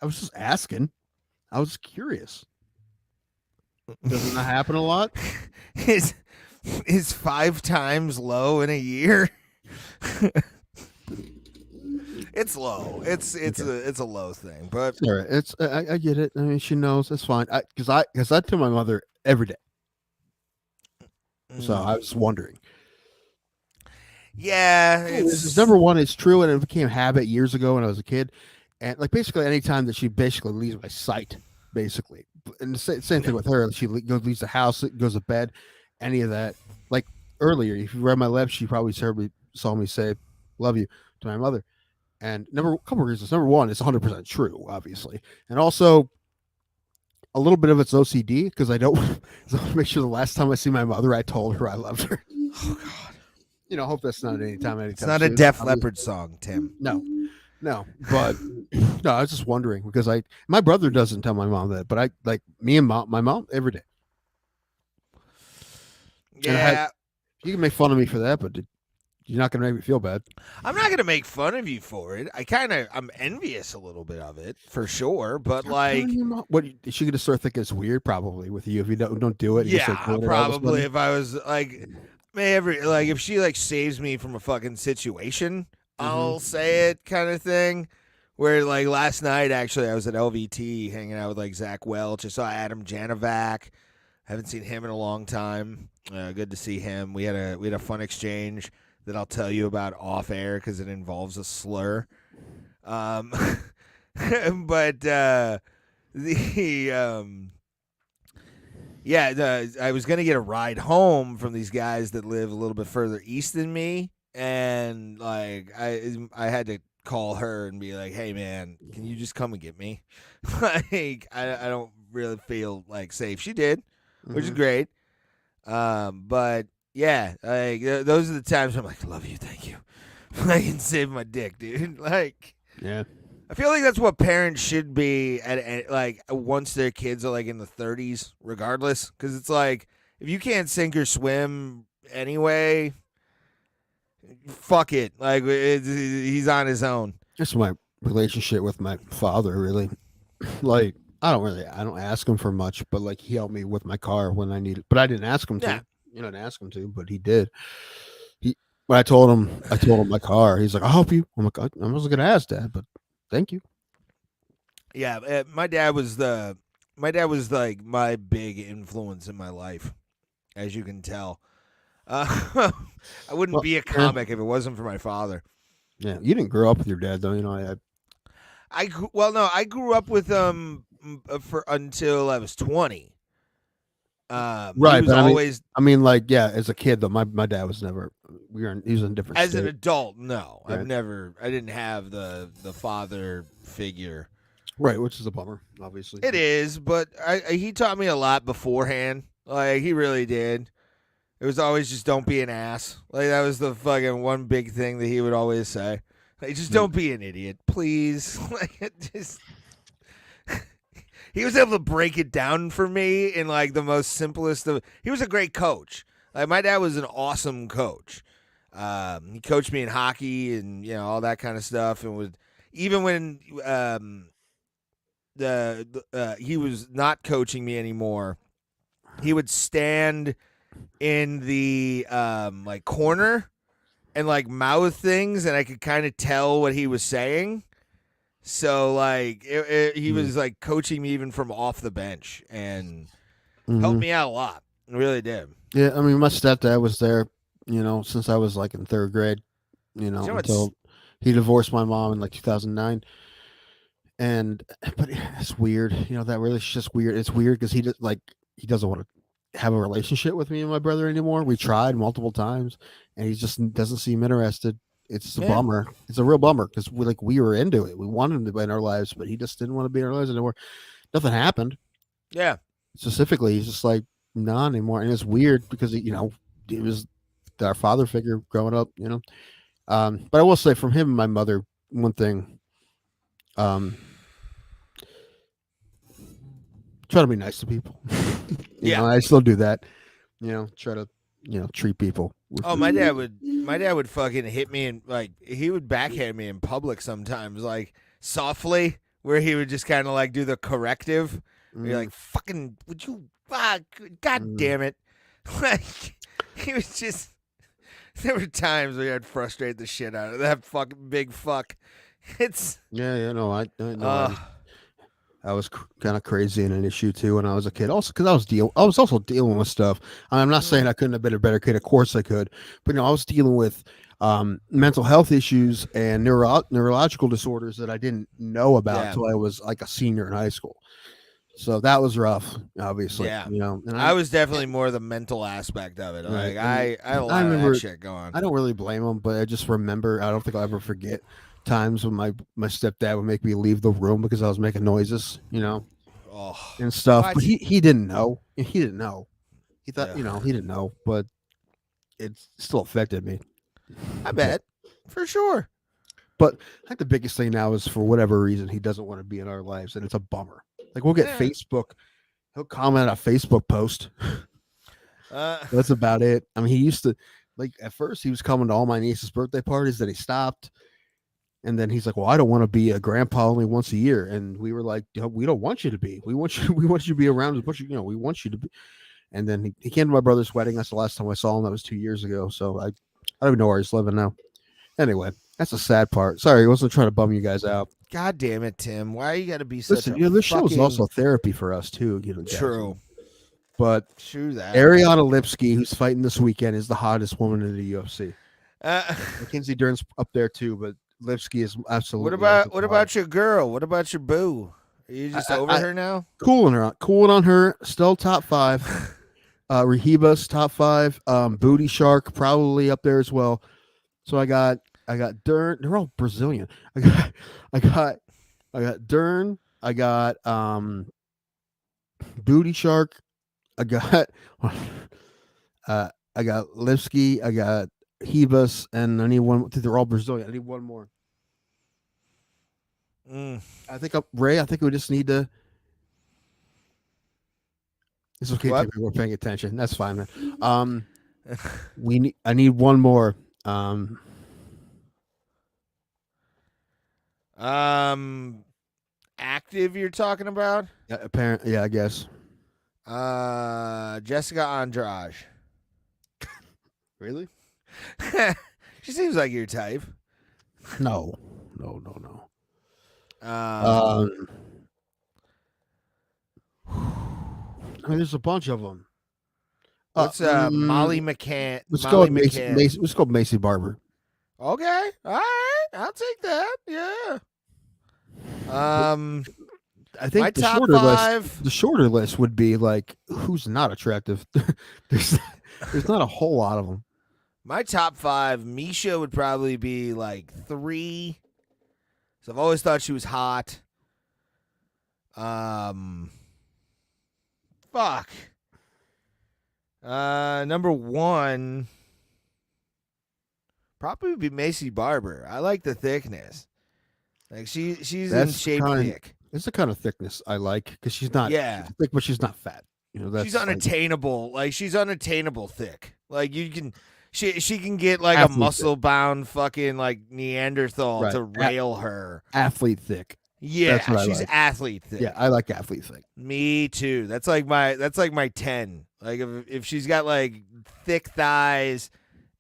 [SPEAKER 1] I was just asking. I was curious. Doesn't that happen a lot?
[SPEAKER 2] Is 5 times low in a year? It's low. It's a low thing, but
[SPEAKER 1] all right. It's I get it. I mean, she knows. It's fine. Because I tell my mother every day. So I was wondering.
[SPEAKER 2] Yeah,
[SPEAKER 1] it's number one. It's true, and it became habit years ago when I was a kid, and like basically any time that she basically leaves my sight, basically, and the same thing with her. She leaves the house, goes to bed, any of that. Like earlier, if you read my lips, she probably saw me say "love you" to my mother. And couple of reasons. Number one, it's 100% true, obviously, and also a little bit of it's OCD because I don't want to make sure the last time I see my mother, I told her I loved her.
[SPEAKER 2] Oh God.
[SPEAKER 1] I hope that's not anytime.
[SPEAKER 2] It's not a Def Leppard song, Tim.
[SPEAKER 1] No. No, but no, I was just wondering because my brother doesn't tell my mom that, but I like me and my mom every day. And
[SPEAKER 2] Yeah.
[SPEAKER 1] you can make fun of me for that, but you're not going to make me feel bad.
[SPEAKER 2] I'm not gonna make fun of you for it. I'm envious a little bit of it for sure, but
[SPEAKER 1] Stop
[SPEAKER 2] like,
[SPEAKER 1] telling your mom- what is she going to start thinking it's weird? Probably with you if you don't do it. You
[SPEAKER 2] yeah,
[SPEAKER 1] start doing it all of a
[SPEAKER 2] probably
[SPEAKER 1] sudden.
[SPEAKER 2] if I was like, if she like saves me from a fucking situation, I'll say it kind of thing. Where like last night, actually, I was at LVT hanging out with like Zach Welch. I saw Adam Janovac. Haven't seen him in a long time. Good to see him. We had a fun exchange that I'll tell you about off air because it involves a slur. But I was gonna get a ride home from these guys that live a little bit further east than me, and like I had to call her and be like, "Hey man, can you just come and get me?" Like I don't really feel like safe. She did, which is great. But yeah, like those are the times I'm like, "Love you, thank you." I can save my dick, dude. Like.
[SPEAKER 1] Yeah.
[SPEAKER 2] I feel like that's what parents should be at like once their kids are like in the 30s, regardless, because it's like if you can't sink or swim anyway, fuck it. Like he's on his own.
[SPEAKER 1] That's my relationship with my father, really. Like, I don't ask him for much, but like he helped me with my car when I needed, but I didn't ask him to.
[SPEAKER 2] Yeah.
[SPEAKER 1] You know, I didn't ask him to, but he did. When I told him my car. He's like, "I'll help you." I'm like, "I wasn't gonna ask, Dad, but thank you."
[SPEAKER 2] Yeah, my dad was like my big influence in my life, as you can tell. I wouldn't
[SPEAKER 1] Well,
[SPEAKER 2] be a comic if it wasn't for my father.
[SPEAKER 1] Yeah, you didn't grow up with your dad, though. You know,
[SPEAKER 2] I grew up with for until I was 20.
[SPEAKER 1] right.
[SPEAKER 2] He was
[SPEAKER 1] But
[SPEAKER 2] always
[SPEAKER 1] I mean, like, yeah, as a kid, though, my dad was never. He was in a different.
[SPEAKER 2] as an
[SPEAKER 1] state.
[SPEAKER 2] adult. No,
[SPEAKER 1] Right.
[SPEAKER 2] I didn't have the father figure.
[SPEAKER 1] Right, which is a bummer, obviously.
[SPEAKER 2] It is, but he taught me a lot beforehand. Like he really did. It was always just don't be an ass. Like that was the fucking one big thing that he would always say. Like just don't be an idiot, please. Like it just. He was able to break it down for me in like the most simplest of. He was a great coach. Like my dad was an awesome coach. He coached me in hockey and all that kind of stuff, and would even when he was not coaching me anymore, he would stand in the like corner and like mouth things, and I could kind of tell what he was saying. So like he was like coaching me even from off the bench and helped me out a lot. It really did.
[SPEAKER 1] Yeah, I mean, my stepdad was there, since I was like in third grade, until he divorced my mom in like 2009. But it's weird, that relationship's weird. It's weird because he doesn't want to have a relationship with me and my brother anymore. We tried multiple times, and he just doesn't seem interested. It's a bummer. It's a real bummer because we were into it. We wanted him to be in our lives, but he just didn't want to be in our lives anymore. Nothing happened.
[SPEAKER 2] Yeah.
[SPEAKER 1] Specifically, he's just like not anymore, and it's weird because he was our father figure growing up. But I will say from him and my mother, one thing. Try to be nice to people. I still do that. Try to treat people.
[SPEAKER 2] My dad would fucking hit me and like he would backhand me in public sometimes, like softly, where he would just kind of like do the corrective. You're like, fucking, would you? God damn it! Like he was just. There were times where I'd frustrate the shit out of that fucking big fuck. It's
[SPEAKER 1] I know. I was kind of crazy in an issue too when I was a kid. Also, because I was also dealing with stuff. I'm not saying I couldn't have been a better kid. Of course I could, but I was dealing with mental health issues and neurological disorders that I didn't know about until I was like a senior in high school. So that was rough, obviously.
[SPEAKER 2] Yeah.
[SPEAKER 1] And
[SPEAKER 2] I was definitely more the mental aspect of it. Like I had a lot of that shit going.
[SPEAKER 1] I don't really blame him, but I just remember. I don't think I'll ever forget times when my stepdad would make me leave the room because I was making noises, and stuff.
[SPEAKER 2] What?
[SPEAKER 1] But he didn't know. He didn't know. He thought, he didn't know, but it still affected me.
[SPEAKER 2] I bet, for sure.
[SPEAKER 1] But I think the biggest thing now is for whatever reason he doesn't want to be in our lives, and it's a bummer. Like we'll get Facebook. He'll comment on a Facebook post. That's about it. I mean, he used to like at first he was coming to all my niece's birthday parties, then he stopped. And then he's like, "Well, I don't want to be a grandpa only once a year." And we were like, "We don't want you to be. We want you. We want you to be around as much. We want you to be." And then he came to my brother's wedding. That's the last time I saw him. That was 2 years ago. So I don't even know where he's living now. Anyway, that's the sad part. Sorry, I wasn't trying to bum you guys out.
[SPEAKER 2] God damn it, Tim! Why you got to be such?
[SPEAKER 1] Listen, this show is also therapy for us too.
[SPEAKER 2] True.
[SPEAKER 1] But
[SPEAKER 2] True that.
[SPEAKER 1] Ariana Lipsky, who's fighting this weekend, is the hottest woman in the UFC. Mackenzie Dern's up there too, but Lipsky is absolutely.
[SPEAKER 2] What about your girl? What about your boo? Are you just over her now?
[SPEAKER 1] Cooling on her. Still top 5. Rahiba's top 5. Booty Shark probably up there as well. So I got Dern. They're all Brazilian. I got Dern. I got Booty Shark. I got Lipsky. I got Hebus, and I need one. They're all Brazilian. I need one more. I think Ray. I think we just need to. It's okay. Tim, we're paying attention. That's fine, man. I need one more.
[SPEAKER 2] Active. You're talking about?
[SPEAKER 1] Yeah, apparently, yeah, I guess.
[SPEAKER 2] Jessica Andrade.
[SPEAKER 1] Really?
[SPEAKER 2] She seems like your type.
[SPEAKER 1] No. I mean, there's a bunch of them.
[SPEAKER 2] What's Molly McCann?
[SPEAKER 1] Let's go Macy Barber.
[SPEAKER 2] Okay, all right, I'll take that. Yeah.
[SPEAKER 1] I think the shorter list would be like who's not attractive. there's not a whole lot of them.
[SPEAKER 2] My top 5, Misha would probably be like 3. So I've always thought she was hot. Fuck. Number 1 probably would be Macy Barber. I like the thickness. Like she's in shape thick.
[SPEAKER 1] It's the kind of thickness I like because she's not thick, but she's not fat.
[SPEAKER 2] She's unattainable. Like she's unattainable thick. Like you can. She can get like a muscle bound fucking like Neanderthal to rail her.
[SPEAKER 1] Athlete thick.
[SPEAKER 2] Yeah, she's athlete thick.
[SPEAKER 1] Yeah, I like athlete thick.
[SPEAKER 2] Me too. That's like my 10. Like if she's got like thick thighs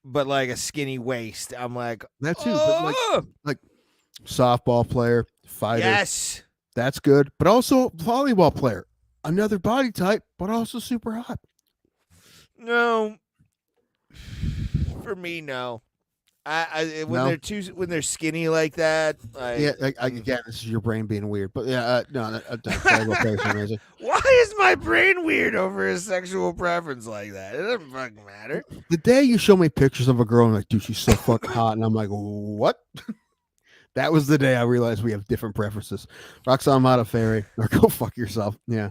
[SPEAKER 2] but like a skinny waist, I'm like
[SPEAKER 1] that too. But like softball player, fighter.
[SPEAKER 2] Yes.
[SPEAKER 1] That's good. But also volleyball player. Another body type, but also super hot.
[SPEAKER 2] No. For me, no. When they're skinny like that.
[SPEAKER 1] Again, this is your brain being weird, but yeah, no.
[SPEAKER 2] Why is my brain weird over a sexual preference like that? It doesn't fucking matter.
[SPEAKER 1] The day you show me pictures of a girl and like, dude, she's so fucking hot, and I'm like, what? That was the day I realized we have different preferences. Roxanne Modafferi, or go fuck yourself. Yeah.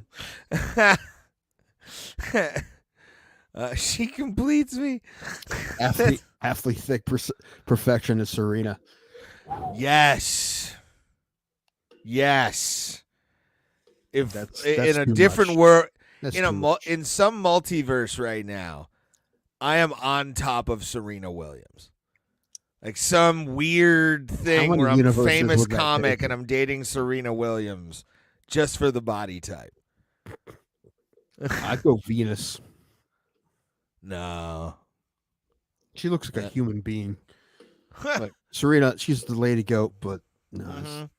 [SPEAKER 2] She completes me.
[SPEAKER 1] Athlete thick perfection is Serena.
[SPEAKER 2] Yes. If
[SPEAKER 1] that's
[SPEAKER 2] in a different world, in some multiverse right now, I am on top of Serena Williams. Like some weird thing where I'm a famous comic and I'm dating Serena Williams just for the body type.
[SPEAKER 1] I'd go Venus.
[SPEAKER 2] No.
[SPEAKER 1] She looks like a human being. Like Serena, she's the lady goat, but no.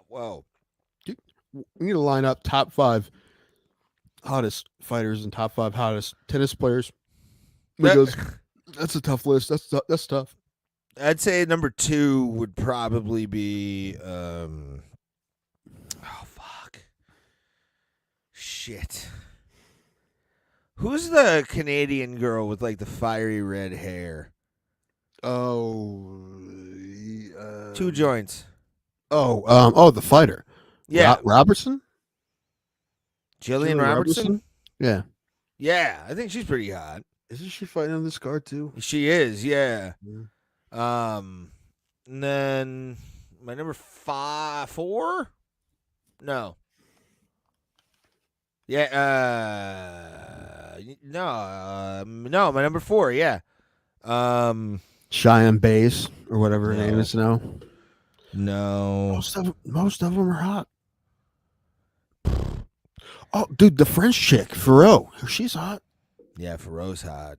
[SPEAKER 2] Whoa.
[SPEAKER 1] We need to line up top 5 hottest fighters and top 5 hottest tennis players. Because that's a tough list. That's tough.
[SPEAKER 2] I'd say number 2 would probably be shit. Who's the Canadian girl with like the fiery red hair?
[SPEAKER 1] Oh,
[SPEAKER 2] 2 joints.
[SPEAKER 1] The fighter.
[SPEAKER 2] Yeah,
[SPEAKER 1] Robertson.
[SPEAKER 2] Jillian Robertson.
[SPEAKER 1] Yeah.
[SPEAKER 2] Yeah, I think she's pretty hot.
[SPEAKER 1] Isn't she fighting on this card too?
[SPEAKER 2] She is, yeah.
[SPEAKER 1] Yeah.
[SPEAKER 2] And then my number 4? No. Yeah, no, my number 4, yeah.
[SPEAKER 1] Cheyenne Bays or whatever her name
[SPEAKER 2] No.
[SPEAKER 1] is now.
[SPEAKER 2] No.
[SPEAKER 1] Most of them are hot. Oh, dude, the French chick, Faro, she's hot.
[SPEAKER 2] Yeah, Faro's hot.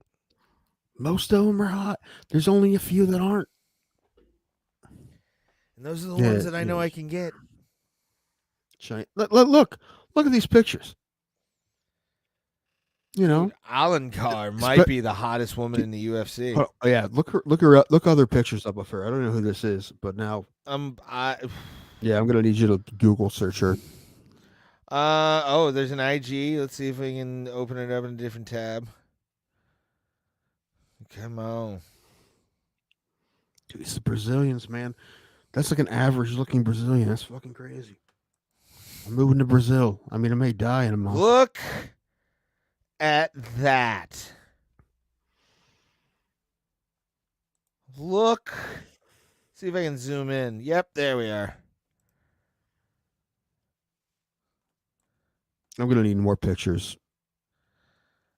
[SPEAKER 1] Most of them are hot. There's only a few that aren't.
[SPEAKER 2] And those are the
[SPEAKER 1] Yeah,
[SPEAKER 2] ones that I know
[SPEAKER 1] yeah.
[SPEAKER 2] I can get.
[SPEAKER 1] Look at these pictures. You know,
[SPEAKER 2] Dude, Alan Carr might be the hottest woman in the UFC.
[SPEAKER 1] oh, yeah. Look her up. Look other pictures up of her. I don't know who this is, but now, yeah, I'm gonna need you to Google search her.
[SPEAKER 2] There's an IG. Let's see if we can open it up in a different tab. Come on.
[SPEAKER 1] Dude, it's the Brazilians, man. That's like an average-looking Brazilian. That's fucking crazy. I'm moving to Brazil. I mean, I may die in a month.
[SPEAKER 2] Look at that. Look. See if I can zoom in. Yep, there we are.
[SPEAKER 1] I'm gonna need more pictures.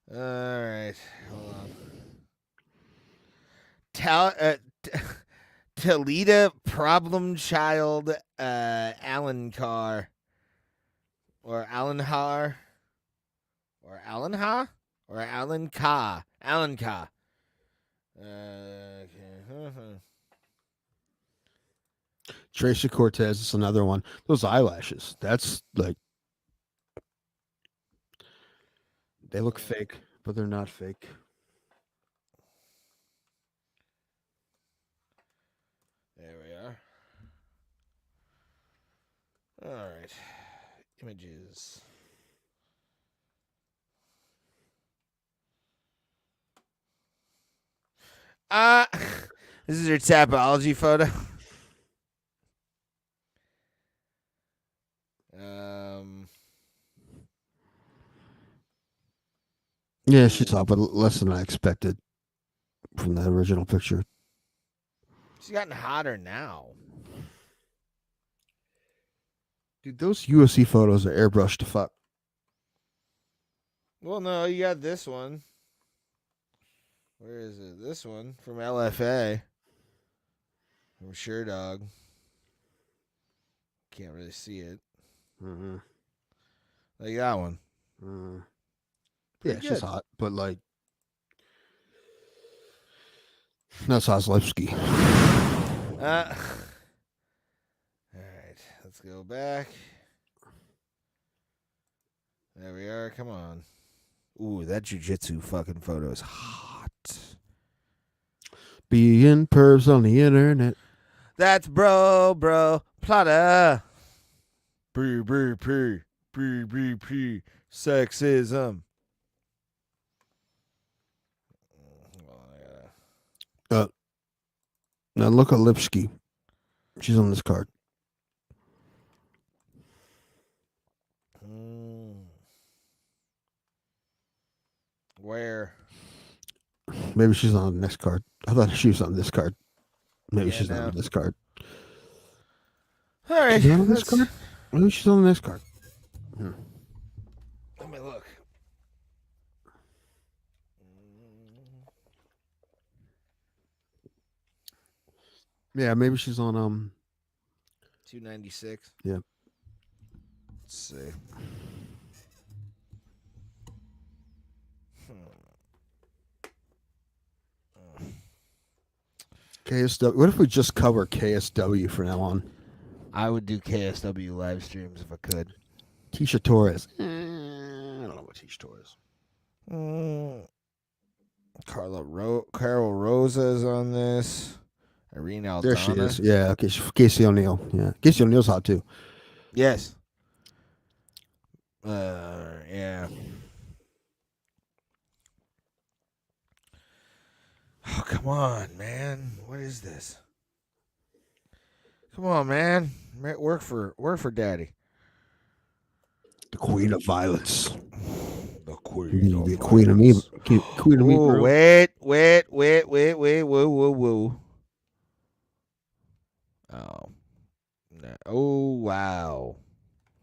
[SPEAKER 2] All right. Hold on. Talita Problem Child Alan Carr. Or Alan Har. Or Alan Ha? Or Alan Ka. Alan Ka. Okay.
[SPEAKER 1] Tracy Cortez is another one. Those eyelashes. That's like they look fake, but they're not fake.
[SPEAKER 2] There we are. All right. Images. This is your Tapology photo.
[SPEAKER 1] Yeah, she's hot, but less than I expected from the original picture.
[SPEAKER 2] She's gotten hotter now.
[SPEAKER 1] Dude, those UFC photos are airbrushed to fuck.
[SPEAKER 2] Well, no, you got this one. Where is it? This one from LFA. From Sure Dog. Can't really see it.
[SPEAKER 1] Mm-hmm.
[SPEAKER 2] Like that one.
[SPEAKER 1] Yeah,
[SPEAKER 2] Pretty
[SPEAKER 1] she's
[SPEAKER 2] good.
[SPEAKER 1] hot, but like not Zaslewski.
[SPEAKER 2] All right, let's go back. There we are. Come on. Ooh, that jiu-jitsu fucking photo is hot.
[SPEAKER 1] Being pervs on the internet.
[SPEAKER 2] That's bro, plotter. Sexism.
[SPEAKER 1] Now look at Lipsky. She's on this card.
[SPEAKER 2] Where?
[SPEAKER 1] Maybe she's on the next card. I thought she was on this card. Maybe
[SPEAKER 2] Yeah,
[SPEAKER 1] she's
[SPEAKER 2] no.
[SPEAKER 1] not on this card.
[SPEAKER 2] All right.
[SPEAKER 1] She's not on this
[SPEAKER 2] let's-
[SPEAKER 1] card? Maybe she's on the next card.
[SPEAKER 2] Let me look.
[SPEAKER 1] Yeah, maybe she's on
[SPEAKER 2] 296.
[SPEAKER 1] Yeah.
[SPEAKER 2] Let's see.
[SPEAKER 1] KSW. What if we just cover KSW from now on?
[SPEAKER 2] I would do KSW live streams if I could.
[SPEAKER 1] Tisha Torres. I don't know what Tisha Torres.
[SPEAKER 2] Carol Rosa is on this. Irene Aldana.
[SPEAKER 1] There she is. Yeah, okay. Casey O'Neill. Yeah. Casey O'Neill's hot too.
[SPEAKER 2] Yes. Yeah. Oh, come on, man. What is this? Come on, man. Work for daddy.
[SPEAKER 1] The queen of violence.
[SPEAKER 2] The
[SPEAKER 1] You
[SPEAKER 2] queen
[SPEAKER 1] can
[SPEAKER 2] of
[SPEAKER 1] get queen of me. Queen of me.
[SPEAKER 2] Ooh,
[SPEAKER 1] bro.
[SPEAKER 2] wait, whoa. Oh. No. Oh, wow.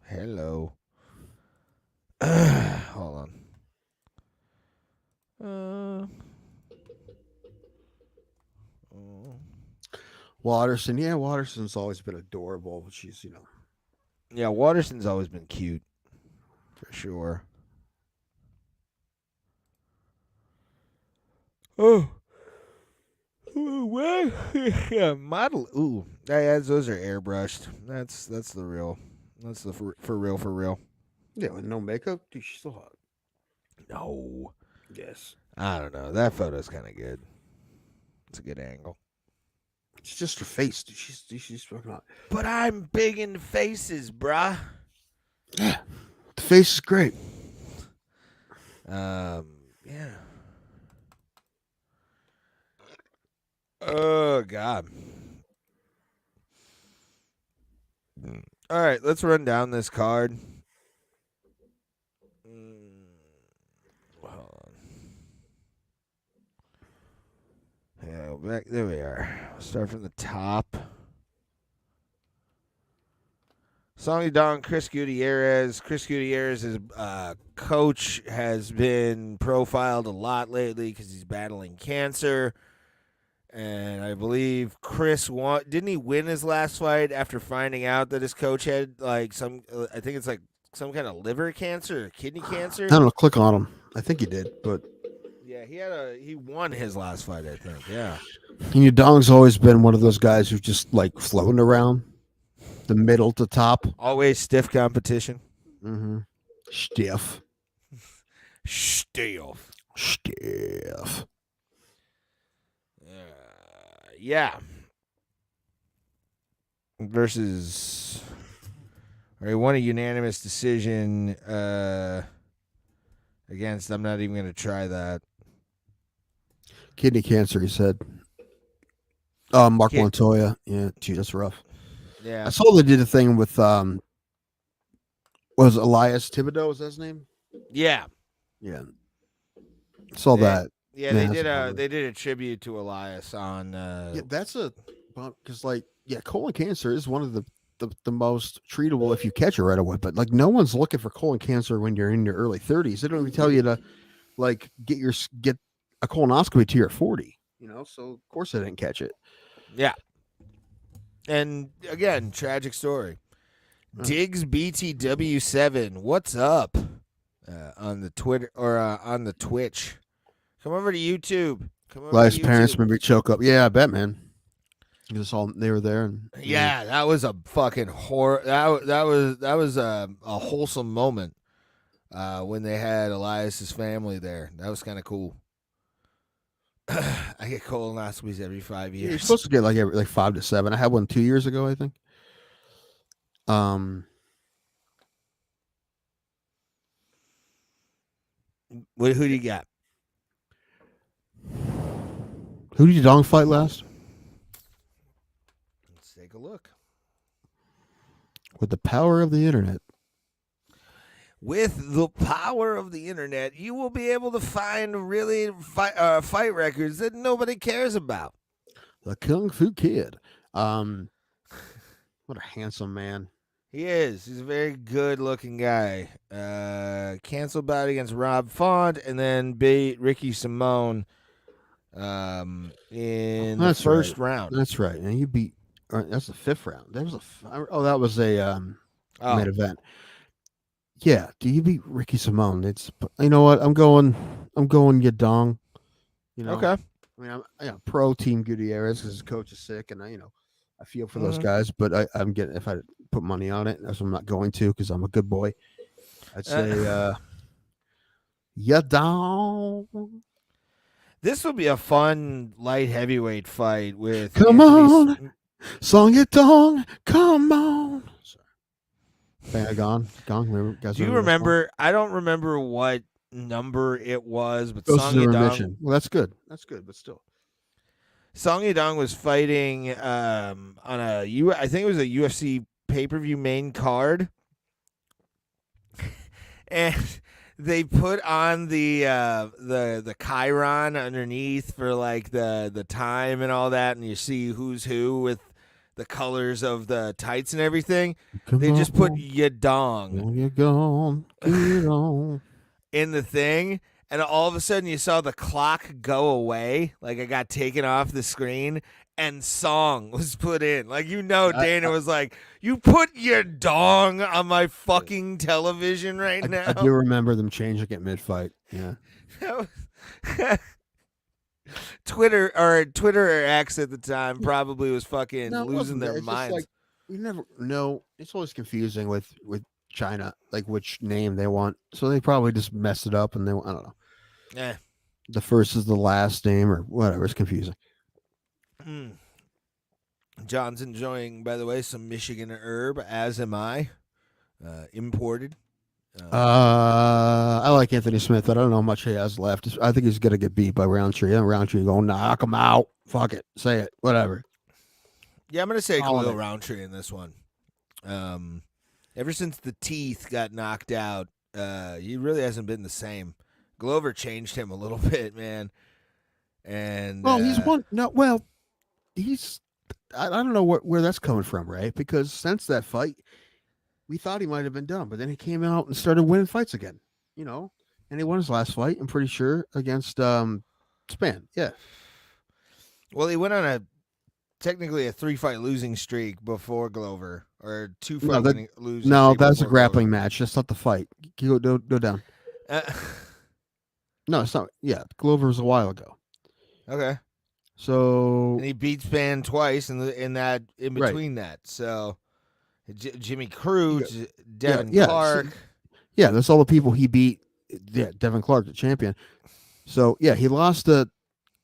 [SPEAKER 2] Hello. Hold on.
[SPEAKER 1] Watterson. Yeah, Watterson's always been adorable. But she's,
[SPEAKER 2] Yeah, Watterson's always been cute. For sure. Oh. Ooh, what? Yeah, model. Ooh. Yeah, those are airbrushed. That's the real. That's the for real.
[SPEAKER 1] Yeah, with no makeup. Dude, she's still hot.
[SPEAKER 2] No.
[SPEAKER 1] Yes.
[SPEAKER 2] I don't know. That photo's kind of good. It's a good angle.
[SPEAKER 1] It's just her face. Dude, she's fucking hot.
[SPEAKER 2] But I'm big in faces, bruh.
[SPEAKER 1] Yeah. The face is great.
[SPEAKER 2] Yeah. Oh, God. All right, let's run down this card. Hold on. Yeah, back there we are. We'll start from the top. Song Yadong, Chris Gutierrez. Chris Gutierrez's coach has been profiled a lot lately because he's battling cancer. And I believe Chris didn't he win his last fight after finding out that his coach had I think it's like some kind of liver cancer or kidney cancer?
[SPEAKER 1] I don't know. Click on him. I think he did, but
[SPEAKER 2] Yeah, he won his last fight, I think. Yeah.
[SPEAKER 1] Yadong's always been one of those guys who's just like floating around the middle to top.
[SPEAKER 2] Always stiff competition.
[SPEAKER 1] Mm-hmm. Stiff.
[SPEAKER 2] Stiff. Yeah. Versus, or he won a unanimous decision against. I'm not even going to try that.
[SPEAKER 1] Kidney cancer, he said. Mark
[SPEAKER 2] Kid-
[SPEAKER 1] Montoya. Yeah, gee, that's rough.
[SPEAKER 2] Yeah.
[SPEAKER 1] I saw they did a thing with was Elias Thibodeau, is that his name?
[SPEAKER 2] Yeah.
[SPEAKER 1] Yeah. Saw that.
[SPEAKER 2] Yeah, they did a tribute to Elias on.
[SPEAKER 1] Yeah, that's because colon cancer is one of the most treatable if you catch it right away. But like, no one's looking for colon cancer when you're in your early 30s. They don't even tell you to like get a colonoscopy till you're 40. So of course they didn't catch it.
[SPEAKER 2] Yeah. And again, tragic story. Diggs BTW7, what's up? On the Twitter or on the Twitch. Come over to YouTube.
[SPEAKER 1] Elias' parents maybe choke up. Yeah, I bet, man. They were there, and
[SPEAKER 2] yeah, that was a fucking horror. That was a wholesome moment when they had Elias's family there. That was kind of cool. I get colonoscopies every 5 years.
[SPEAKER 1] You're supposed to get like 5 to 7. I had one 2 years ago, I think.
[SPEAKER 2] Who do you got?
[SPEAKER 1] Who did Yadong fight last?
[SPEAKER 2] Let's take a look.
[SPEAKER 1] With the power of the internet.
[SPEAKER 2] With the power of the internet, you will be able to find really fight records that nobody cares about.
[SPEAKER 1] The Kung Fu Kid. What a handsome man.
[SPEAKER 2] He is. He's a very good-looking guy. Canceled bout against Rob Font, and then beat Ricky Simone in the first round.
[SPEAKER 1] That's right. And you beat. That's the 5th round. That was a main event. Yeah. Do you beat Ricky Simone? It's what I'm going Yadong.
[SPEAKER 2] Okay.
[SPEAKER 1] I mean, I'm pro Team Gutierrez because his coach is sick, and I feel for those guys. But I'm getting if I put money on it, that's what I'm not going to because I'm a good boy. I'd say Yadong.
[SPEAKER 2] This will be a fun light heavyweight fight with.
[SPEAKER 1] Come on, Song Yadong. Come on. Sorry. Gong. Guys,
[SPEAKER 2] do you remember? I don't remember what number it was, but
[SPEAKER 1] Song
[SPEAKER 2] Song Yadong.
[SPEAKER 1] Well, that's good. That's good, but still.
[SPEAKER 2] Song Yadong was fighting on I think it was a UFC pay-per-view main card. And they put on the chyron underneath for like the time and all that, and you see who's who with the colors of the tights and everything. They just put Yadong
[SPEAKER 1] When you're gone, get on.
[SPEAKER 2] in the thing, and all of a sudden you saw the clock go away, like it got taken off the screen, and Song was put in. Like, Dana was like, "You put your dong on my fucking television right now."
[SPEAKER 1] I do remember them changing it mid-fight. Yeah.
[SPEAKER 2] Twitter or X at the time probably was fucking
[SPEAKER 1] No, it
[SPEAKER 2] losing
[SPEAKER 1] wasn't that.
[SPEAKER 2] their
[SPEAKER 1] It's just
[SPEAKER 2] minds.
[SPEAKER 1] like, we never know. It's always confusing with China, like which name they want. So they probably just messed it up, and I don't know.
[SPEAKER 2] Yeah.
[SPEAKER 1] The first is the last name or whatever. It's confusing.
[SPEAKER 2] John's enjoying, by the way, some Michigan herb, as am I. Imported.
[SPEAKER 1] I like Anthony Smith. I don't know how much he has left. I think he's gonna get beat by Roundtree. And Roundtree going knock him out. Fuck it, say it, whatever.
[SPEAKER 2] Yeah, I'm gonna say
[SPEAKER 1] All of
[SPEAKER 2] Khalil
[SPEAKER 1] it.
[SPEAKER 2] Roundtree in this one. Ever since the teeth got knocked out, he really hasn't been the same. Glover changed him a little bit, man. And
[SPEAKER 1] Well, he's one. No, well, he's. I don't know where that's coming from, right? Because since that fight, we thought he might have been done, but then he came out and started winning fights again. And he won his last fight. I'm pretty sure against Span. Yeah.
[SPEAKER 2] Well, he went on technically a 3-fight losing streak before Glover, or 2-fight losing.
[SPEAKER 1] No,
[SPEAKER 2] streak
[SPEAKER 1] that's a
[SPEAKER 2] before
[SPEAKER 1] grappling match. That's not the fight. Go down.
[SPEAKER 2] Glover.
[SPEAKER 1] No, it's not. Yeah, Glover was a while ago.
[SPEAKER 2] Okay.
[SPEAKER 1] So
[SPEAKER 2] And he beat Span twice in
[SPEAKER 1] Right.
[SPEAKER 2] between that. So Jimmy Cruz,
[SPEAKER 1] Yeah,
[SPEAKER 2] Devin
[SPEAKER 1] yeah,
[SPEAKER 2] Clark.
[SPEAKER 1] yeah, that's all the people he beat. Yeah, Devin Clark, the champion. So yeah, he lost to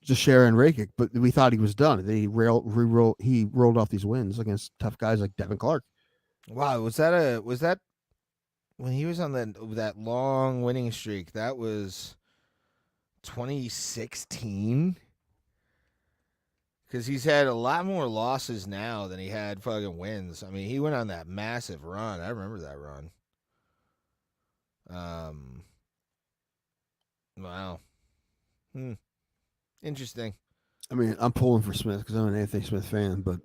[SPEAKER 1] Sharon Rakic, but we thought he was done. Then he rolled off these wins against tough guys like Devin Clark.
[SPEAKER 2] Wow, was that when he was on that long winning streak? That was 2016. Because he's had a lot more losses now than he had fucking wins. I mean, he went on that massive run. I remember that run. Wow. Interesting.
[SPEAKER 1] I mean, I'm pulling for Smith because I'm an Anthony Smith fan, but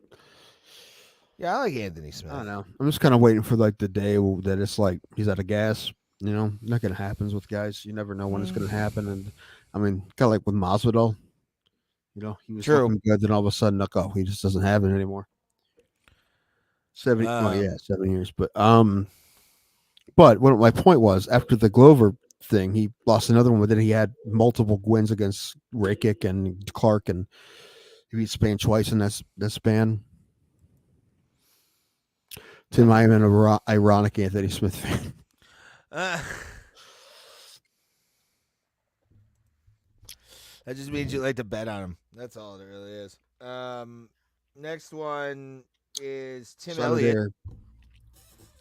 [SPEAKER 2] Yeah, I like Anthony Smith.
[SPEAKER 1] I don't know. I'm just kind of waiting for like the day that it's like he's out of gas. Nothing happens with guys. You never know when it's going to happen. And I mean, kind of like with Masvidal. He was
[SPEAKER 2] True.
[SPEAKER 1] looking good, then all of a sudden, he just doesn't have it anymore. 7 years. But what my point was, after the Glover thing, he lost another one, but then he had multiple wins against Rakic and Clark, and he beat Span twice in that span. Tim, I am an ironic Anthony Smith fan.
[SPEAKER 2] That just means you like to bet on him. That's all it really is. Next one is Tim Elliott.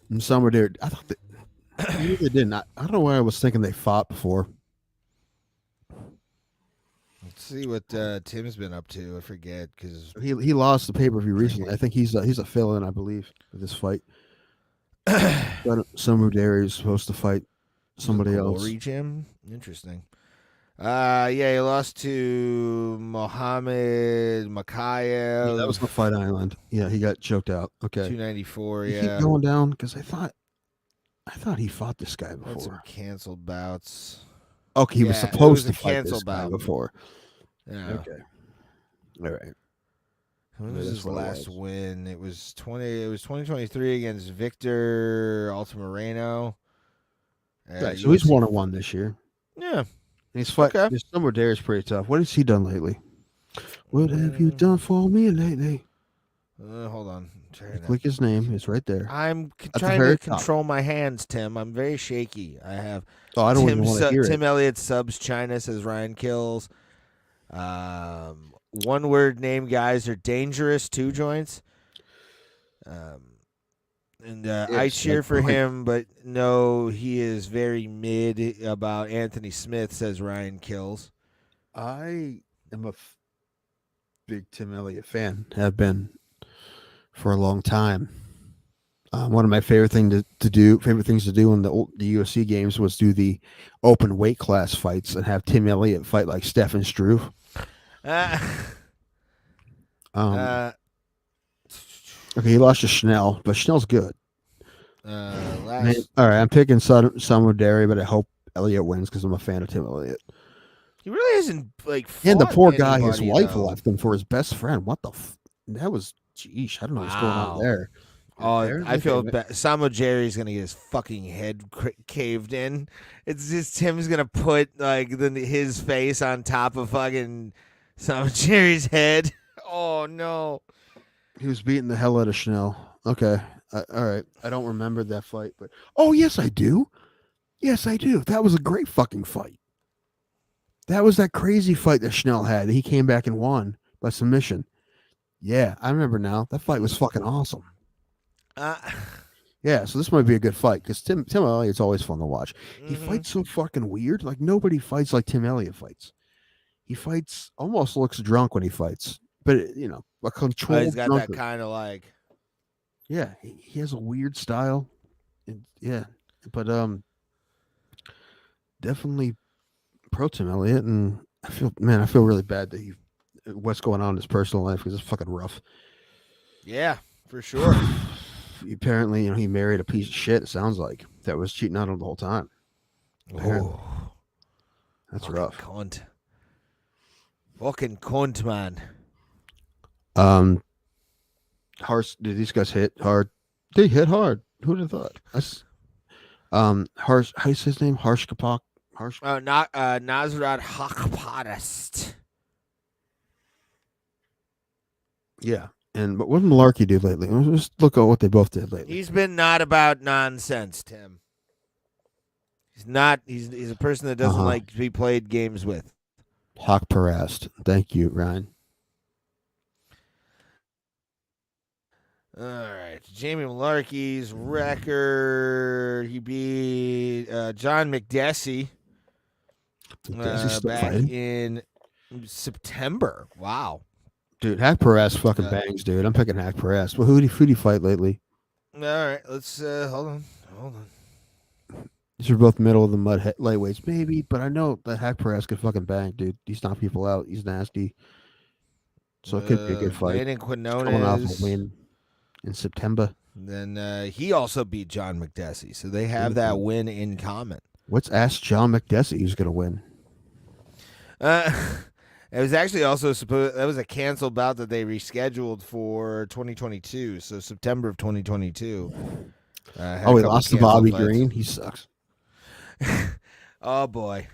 [SPEAKER 1] And some were there. I thought they didn't. I don't know why I was thinking they fought before.
[SPEAKER 2] Let's see what Tim's been up to. I forget because
[SPEAKER 1] He lost the pay-per-view recently. I think he's a fill-in, I believe, for this fight. Some Dairy is supposed to fight somebody else.
[SPEAKER 2] Glory Gym. Interesting. Yeah, he lost to Mohammed Makayev.
[SPEAKER 1] Yeah, that was the Fight Island. Yeah, he got choked out. Okay,
[SPEAKER 2] 294.
[SPEAKER 1] You
[SPEAKER 2] Yeah,
[SPEAKER 1] keep going down because I thought he fought this guy
[SPEAKER 2] had some
[SPEAKER 1] before.
[SPEAKER 2] canceled bouts.
[SPEAKER 1] Okay, he was
[SPEAKER 2] Yeah, it
[SPEAKER 1] supposed
[SPEAKER 2] was a
[SPEAKER 1] to fight
[SPEAKER 2] cancel
[SPEAKER 1] this guy
[SPEAKER 2] bout.
[SPEAKER 1] before.
[SPEAKER 2] Yeah.
[SPEAKER 1] Okay, all right.
[SPEAKER 2] When
[SPEAKER 1] Yeah,
[SPEAKER 2] was
[SPEAKER 1] that's
[SPEAKER 2] his
[SPEAKER 1] what it
[SPEAKER 2] last
[SPEAKER 1] was.
[SPEAKER 2] win? It was 2023 against Victor Altamirano.
[SPEAKER 1] Right, so he's 1-1 this year.
[SPEAKER 2] Yeah.
[SPEAKER 1] And he's fighting.
[SPEAKER 2] Okay.
[SPEAKER 1] This Summer Dare is pretty tough. What has he done lately? What have you done for me lately?
[SPEAKER 2] Hold on.
[SPEAKER 1] Click his name. It's right there.
[SPEAKER 2] I'm
[SPEAKER 1] the
[SPEAKER 2] trying
[SPEAKER 1] very
[SPEAKER 2] to
[SPEAKER 1] top.
[SPEAKER 2] control my hands, Tim. I'm very shaky. I have.
[SPEAKER 1] Oh, I don't even want to hear
[SPEAKER 2] Tim
[SPEAKER 1] it.
[SPEAKER 2] Elliott subs China, says Ryan Kills. One word name guys are dangerous. 2 joints. And I
[SPEAKER 1] It's
[SPEAKER 2] cheer
[SPEAKER 1] like-
[SPEAKER 2] for him, but no, he is very mid about Anthony Smith, says Ryan Kills.
[SPEAKER 1] I am a big Tim Elliott fan. Have been for a long time. One of my favorite things to do in the UFC games was do the open weight class fights and have Tim Elliott fight like Stefan Struve.
[SPEAKER 2] Uh,
[SPEAKER 1] Okay, he lost to Schnell, but Schnell's good.
[SPEAKER 2] last
[SPEAKER 1] All right, I'm picking Samu Derry, but I hope Elliott wins because I'm a fan of Tim Elliott.
[SPEAKER 2] he really isn't like.
[SPEAKER 1] And the
[SPEAKER 2] fought
[SPEAKER 1] poor guy, his
[SPEAKER 2] anybody,
[SPEAKER 1] wife
[SPEAKER 2] though.
[SPEAKER 1] left him for his best friend. What the? That was, geesh, I don't know what's going on
[SPEAKER 2] Wow.
[SPEAKER 1] there.
[SPEAKER 2] Oh,
[SPEAKER 1] There?
[SPEAKER 2] I feel
[SPEAKER 1] Okay.
[SPEAKER 2] bad. Samo Jerry's gonna get his fucking head caved in. It's just Tim's gonna put like his face on top of fucking Samo Jerry's head. Oh no!
[SPEAKER 1] He was beating the hell out of Schnell. Okay, all right. I don't remember that fight, but yes, I do. Yes, I do. That was a great fucking fight. That was that crazy fight that Schnell had. He came back and won by submission. Yeah, I remember now. That fight was fucking awesome. Yeah, so this might be a good fight because Tim Elliott's always fun to watch. He fights so fucking weird. Like nobody fights like Tim Elliott fights. He fights almost looks drunk when he fights, but a controlled.
[SPEAKER 2] He's got
[SPEAKER 1] drunker.
[SPEAKER 2] that kind of like.
[SPEAKER 1] Yeah, he has a weird style. Yeah, but definitely pro Tim Elliott, and I feel really bad that what's going on in his personal life because it's fucking rough.
[SPEAKER 2] Yeah, for sure.
[SPEAKER 1] Apparently, he married a piece of shit. It sounds like that was cheating on him the whole time.
[SPEAKER 2] Oh,
[SPEAKER 1] that's
[SPEAKER 2] fucking
[SPEAKER 1] rough.
[SPEAKER 2] Cunt. Fucking cunt, man.
[SPEAKER 1] Harsh. Did these guys hit hard? They hit hard. Who'd have thought? That's Harsh. How's his name? Harsh Kapak. Harsh.
[SPEAKER 2] Not Nasrat Hakpadist.
[SPEAKER 1] Yeah. But what did Malarkey do lately? Let's look at what they both did lately.
[SPEAKER 2] He's been not about nonsense, Tim. He's not. He's a person that doesn't like to be played games with.
[SPEAKER 1] Hawk Parast. Thank you, Ryan.
[SPEAKER 2] All right, Jamie Malarkey's record. He beat John McDessie
[SPEAKER 1] still
[SPEAKER 2] back
[SPEAKER 1] fighting?
[SPEAKER 2] in September. Wow.
[SPEAKER 1] Dude, Hack Parast fucking bangs, dude. I'm picking Hack Parast. Well, who'd he fight lately?
[SPEAKER 2] All right, let's hold on.
[SPEAKER 1] These are both middle of the mud lightweights, maybe, but I know that Hack Parast could fucking bang, dude. He's knocking people out. He's nasty. So it could be a good fight.
[SPEAKER 2] Landon
[SPEAKER 1] Coming off a
[SPEAKER 2] Quinones.
[SPEAKER 1] win in September.
[SPEAKER 2] Then he also beat John McDessie, so they have that win in common.
[SPEAKER 1] Let's ask John McDessie who's going to win.
[SPEAKER 2] It was actually also that was a canceled bout that they rescheduled for 2022, so September of 2022.
[SPEAKER 1] He lost to Bobby Green. He sucks.
[SPEAKER 2] Oh boy,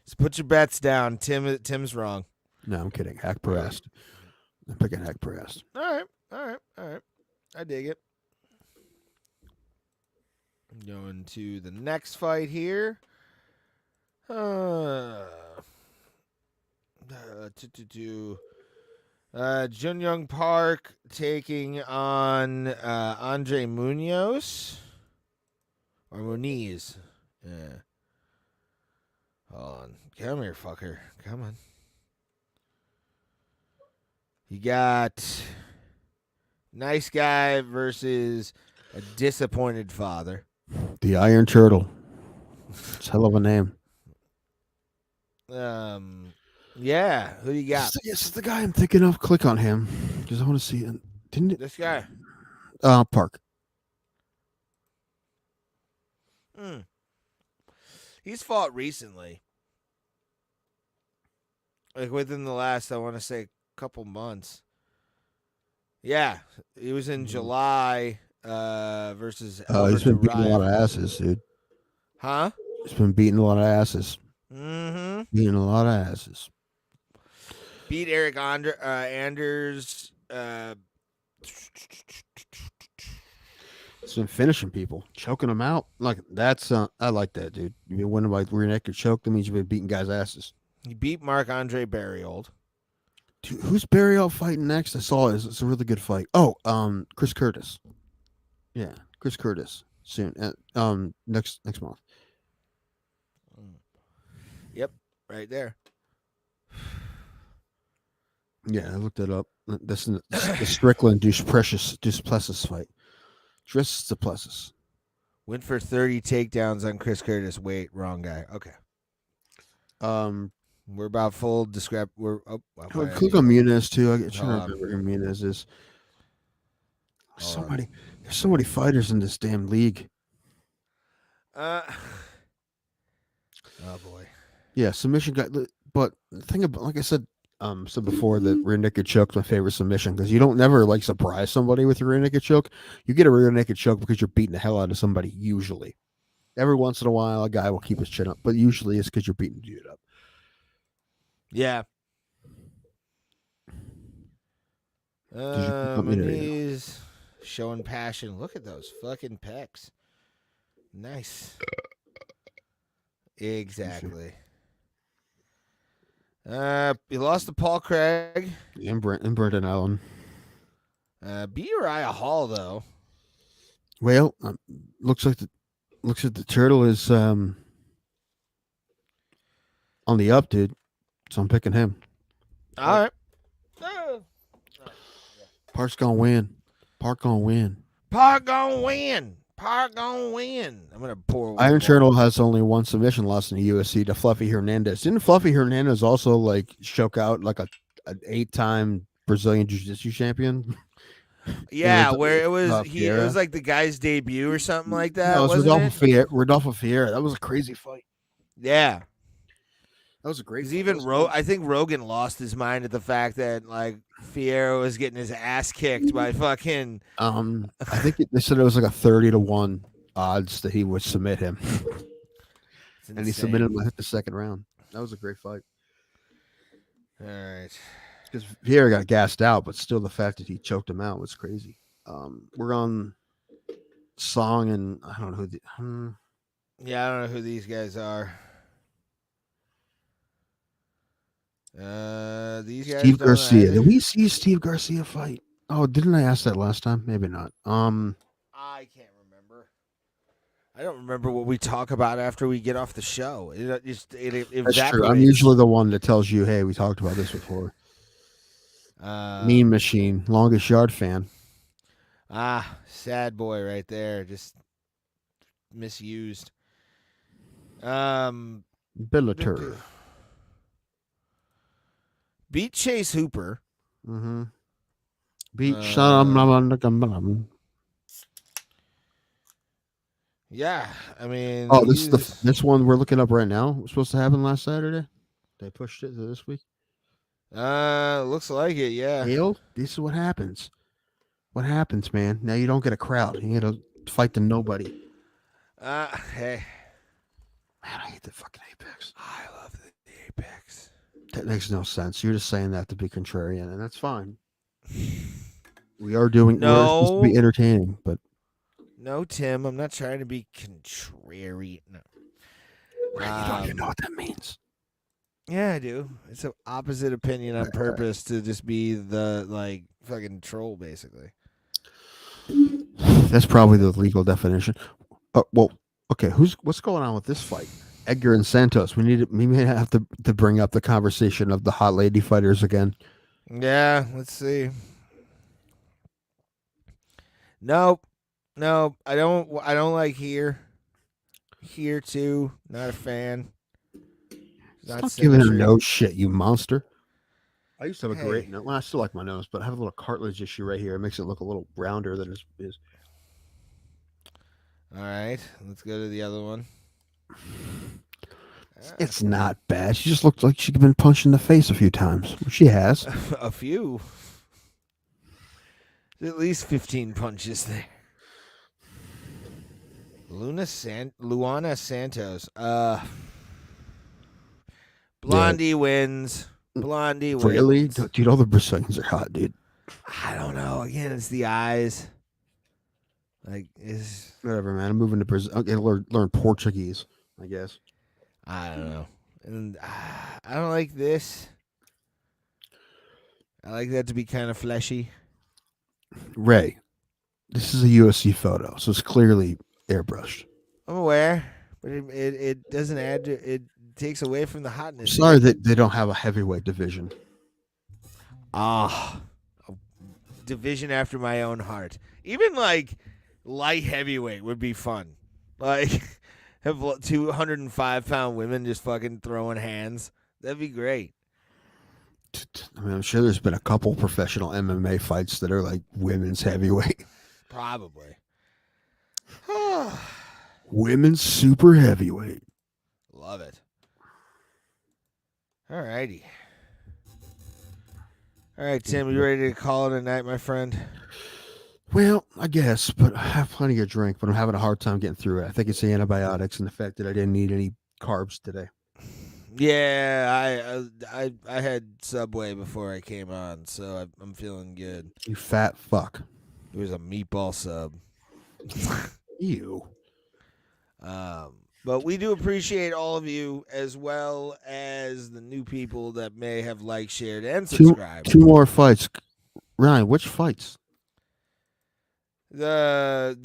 [SPEAKER 2] so put your bets down. Tim's wrong.
[SPEAKER 1] No, I'm kidding. Hack Parast. I'm picking Hack Parast.
[SPEAKER 2] All right. I dig it. Going to the next fight here. Jun Young Park taking on Andre Munoz or Muniz. Yeah. Hold on. Come here, fucker. Come on. You got nice guy versus a disappointed father.
[SPEAKER 1] The Iron Turtle. It's a hell of a name.
[SPEAKER 2] Yeah. Who do you got?
[SPEAKER 1] This is the guy I'm thinking of. Click on him because I want to see it. Didn't it?
[SPEAKER 2] This guy.
[SPEAKER 1] Park.
[SPEAKER 2] He's fought recently. Like within the last, I want to say, couple months. Yeah. He was in July versus
[SPEAKER 1] He's been beating a lot of
[SPEAKER 2] Uriah.
[SPEAKER 1] asses, dude.
[SPEAKER 2] Huh?
[SPEAKER 1] He's been beating a lot of asses.
[SPEAKER 2] Mm-hmm.
[SPEAKER 1] Beating a lot of asses.
[SPEAKER 2] Beat Eric Anders.
[SPEAKER 1] He's been finishing people, choking them out. Like that's I like that, dude. You've been winning by rear naked choke. That means you've been beating guys' asses.
[SPEAKER 2] He beat Marc-Andre Barriold.
[SPEAKER 1] Dude, who's Barriold fighting next? I saw it. It's a really good fight. Oh, Chris Curtis. Yeah, Chris Curtis soon. Next month.
[SPEAKER 2] Yep, right there.
[SPEAKER 1] Yeah, I looked it up. This is the Strickland Duplessis fight. Tris Duplessis.
[SPEAKER 2] Went for 30 takedowns on Chris Curtis. Wait, wrong guy. Okay. We're about full descript. We're
[SPEAKER 1] Click on Muniz too. I get trying to
[SPEAKER 2] Hold on.
[SPEAKER 1] remember who Muniz is.
[SPEAKER 2] Hold
[SPEAKER 1] There's so many fighters in this damn league.
[SPEAKER 2] Oh boy.
[SPEAKER 1] Yeah, submission guy. But the thing about, like I said before, that rear naked choke's my favorite submission because you don't never like surprise somebody with your rear naked choke. You get a rear naked choke because you're beating the hell out of somebody. Usually, every once in a while, a guy will keep his chin up, but usually it's because you're beating the dude up.
[SPEAKER 2] Yeah. He's showing passion. Look at those fucking pecs. Nice. Exactly. He lost to Paul Craig.
[SPEAKER 1] And Brendan Allen.
[SPEAKER 2] Beat Uriah Hall though.
[SPEAKER 1] Well, looks like the turtle is on the up, dude. So I'm picking him.
[SPEAKER 2] All right.
[SPEAKER 1] Park's gonna win. Park gonna win.
[SPEAKER 2] Park gonna win. Park gonna win. I'm gonna pour.
[SPEAKER 1] Iron Turtle has only one submission loss in the UFC to Fluffy Hernandez. Didn't Fluffy Hernandez also like choke out like an 8-time Brazilian Jiu-Jitsu champion?
[SPEAKER 2] Yeah,
[SPEAKER 1] It was,
[SPEAKER 2] where it was
[SPEAKER 1] Vieira.
[SPEAKER 2] it was like the guy's debut or something like that.
[SPEAKER 1] No, it was
[SPEAKER 2] wasn't it?
[SPEAKER 1] Rodolfo Vieira. That was a crazy fight.
[SPEAKER 2] Yeah.
[SPEAKER 1] That was a great.
[SPEAKER 2] Because even I think Rogan lost his mind at the fact that like Fierro was getting his ass kicked by fucking.
[SPEAKER 1] I think they said it was like a 30-1 odds that he would submit him, and he submitted him at the second round. That was a great fight.
[SPEAKER 2] All right.
[SPEAKER 1] Because Vieira got gassed out, but still the fact that he choked him out was crazy. We're on Song, and I don't know who.
[SPEAKER 2] Yeah, I don't know who these guys are. These guys.
[SPEAKER 1] Steve Garcia. Did we see Steve Garcia fight? Oh, didn't I ask that last time? Maybe not.
[SPEAKER 2] I can't remember. I don't remember what we talk about after we get off the show. It
[SPEAKER 1] That's true. I'm usually the one that tells you, "Hey, we talked about this before." Mean Machine, longest yard fan.
[SPEAKER 2] Sad boy right there, just misused.
[SPEAKER 1] Bellator.
[SPEAKER 2] Beat Chase Hooper.
[SPEAKER 1] Mm-hmm. Beat
[SPEAKER 2] Yeah, I mean.
[SPEAKER 1] Oh, this one we're looking up right now. It was supposed to happen last Saturday. They pushed it to this week.
[SPEAKER 2] Looks like it. Yeah.
[SPEAKER 1] Hale, this is what happens. What happens, man? Now you don't get a crowd. You get to fight to nobody.
[SPEAKER 2] Hey.
[SPEAKER 1] Man, I hate the fucking Apex.
[SPEAKER 2] I love the Apex.
[SPEAKER 1] That makes no sense. You're just saying that to be contrarian, and that's fine. We are doing. We're supposed to be entertaining, but
[SPEAKER 2] no, Tim, I'm not trying to be contrary. No.
[SPEAKER 1] You don't even know what that means.
[SPEAKER 2] Yeah, I do. It's an opposite opinion on purpose to just be the like fucking troll, basically.
[SPEAKER 1] That's probably the legal definition. Well, okay. What's going on with this fight? Edgar and Santos. We may have to bring up the conversation of the hot lady fighters again.
[SPEAKER 2] Yeah, let's see. Nope. I don't like here. Here too. Not a fan.
[SPEAKER 1] Stop giving her no shit, you monster. I used to have a great nose. Well, I still like my nose, but I have a little cartilage issue right here. It makes it look a little rounder than it is.
[SPEAKER 2] All right, let's go to the other one.
[SPEAKER 1] It's not bad. She just looked like she'd been punched in the face a few times. She has.
[SPEAKER 2] A few. There's at least 15 punches there. Luana Santos. Blondie wins. Blondie wins.
[SPEAKER 1] Really? Dude, all the Brazilians are hot, dude.
[SPEAKER 2] I don't know. Again, it's the eyes. Like, is
[SPEAKER 1] whatever, man. I'm moving to Brazil. I'm gonna learn Portuguese, I guess.
[SPEAKER 2] I don't know. And I don't like this. I like that to be kind of fleshy.
[SPEAKER 1] Ray, this is a UFC photo, so it's clearly airbrushed.
[SPEAKER 2] I'm aware, but it doesn't add to it. Takes away from the hotness.
[SPEAKER 1] Sorry that they don't have a heavyweight division.
[SPEAKER 2] A division after my own heart. Even like light heavyweight would be fun. Like have 205-pound women just fucking throwing hands. That'd be great.
[SPEAKER 1] I mean, I'm sure there's been a couple professional MMA fights that are like women's heavyweight.
[SPEAKER 2] Probably.
[SPEAKER 1] Women's super heavyweight.
[SPEAKER 2] Love it. All righty. All right, Tim, you ready to call it a night, my friend?
[SPEAKER 1] Well, I guess, but I have plenty of drink, but I'm having a hard time getting through it. I think it's the antibiotics and the fact that I didn't eat any carbs today.
[SPEAKER 2] Yeah, I had Subway before I came on, so I'm feeling good.
[SPEAKER 1] You fat fuck.
[SPEAKER 2] It was a meatball sub.
[SPEAKER 1] Ew.
[SPEAKER 2] But we do appreciate all of you, as well as the new people that may have liked, shared, and subscribed.
[SPEAKER 1] Two more fights. Ryan, which fights?
[SPEAKER 2] The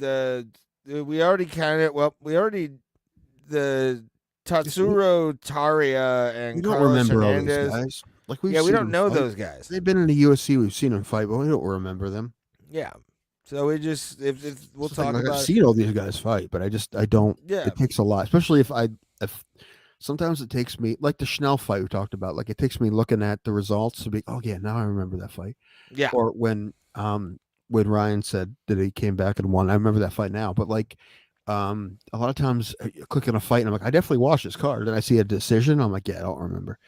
[SPEAKER 2] Tatsuro Taria and
[SPEAKER 1] We don't
[SPEAKER 2] Carlos
[SPEAKER 1] remember all
[SPEAKER 2] Hernandez.
[SPEAKER 1] these guys. Like we
[SPEAKER 2] don't know those guys.
[SPEAKER 1] They've been in the UFC. We've seen them fight, but we don't remember them.
[SPEAKER 2] Yeah. So we just if we'll talk
[SPEAKER 1] Like,
[SPEAKER 2] about
[SPEAKER 1] I've seen all these guys fight, but I don't.
[SPEAKER 2] Yeah.
[SPEAKER 1] It takes a lot, especially if sometimes it takes me, like the Schnell fight we talked about. Like it takes me looking at the results to be, oh yeah, now I remember that fight.
[SPEAKER 2] Yeah.
[SPEAKER 1] Or when Ryan said that he came back and won, I remember that fight now. But like a lot of times I click on a fight and I'm like, I definitely watched this card. Then I see a decision, I'm like, yeah, I don't remember.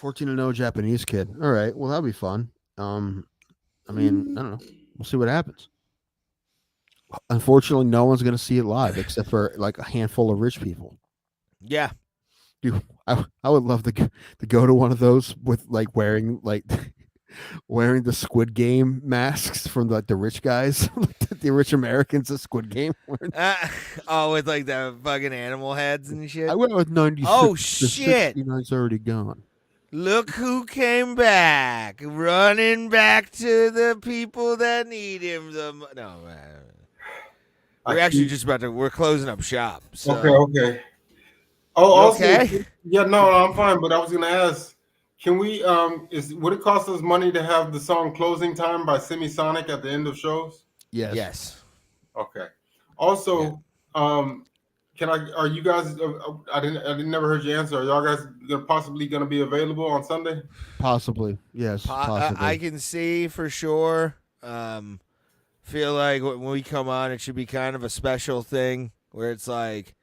[SPEAKER 1] 14-0 Japanese kid. All right, well that'll be fun. I mean, I don't know. We'll see what happens. Unfortunately, no one's going to see it live except for like a handful of rich people.
[SPEAKER 2] Yeah.
[SPEAKER 1] Dude, I would love to go to one of those with like wearing the Squid Game masks from like the rich guys, the rich Americans of Squid Game.
[SPEAKER 2] With like the fucking animal heads and shit.
[SPEAKER 1] I went with 96.
[SPEAKER 2] Oh
[SPEAKER 1] The
[SPEAKER 2] shit!
[SPEAKER 1] 69's already gone.
[SPEAKER 2] Look who came back, running back to the people that need him. No, man. We're actually just we're closing up shop. So.
[SPEAKER 4] Okay. Oh, also,
[SPEAKER 2] okay?
[SPEAKER 4] Yeah, no, I'm fine. But I was gonna ask, can we? Would it cost us money to have the song "Closing Time" by Semisonic at the end of shows?
[SPEAKER 1] Yes.
[SPEAKER 2] Yes.
[SPEAKER 4] Okay. Also, Are you guys? I never heard your answer. Are y'all guys possibly gonna be available on Sunday?
[SPEAKER 1] Possibly, yes. Possibly.
[SPEAKER 2] I can see for sure. Feel like when we come on, it should be kind of a special thing where it's like,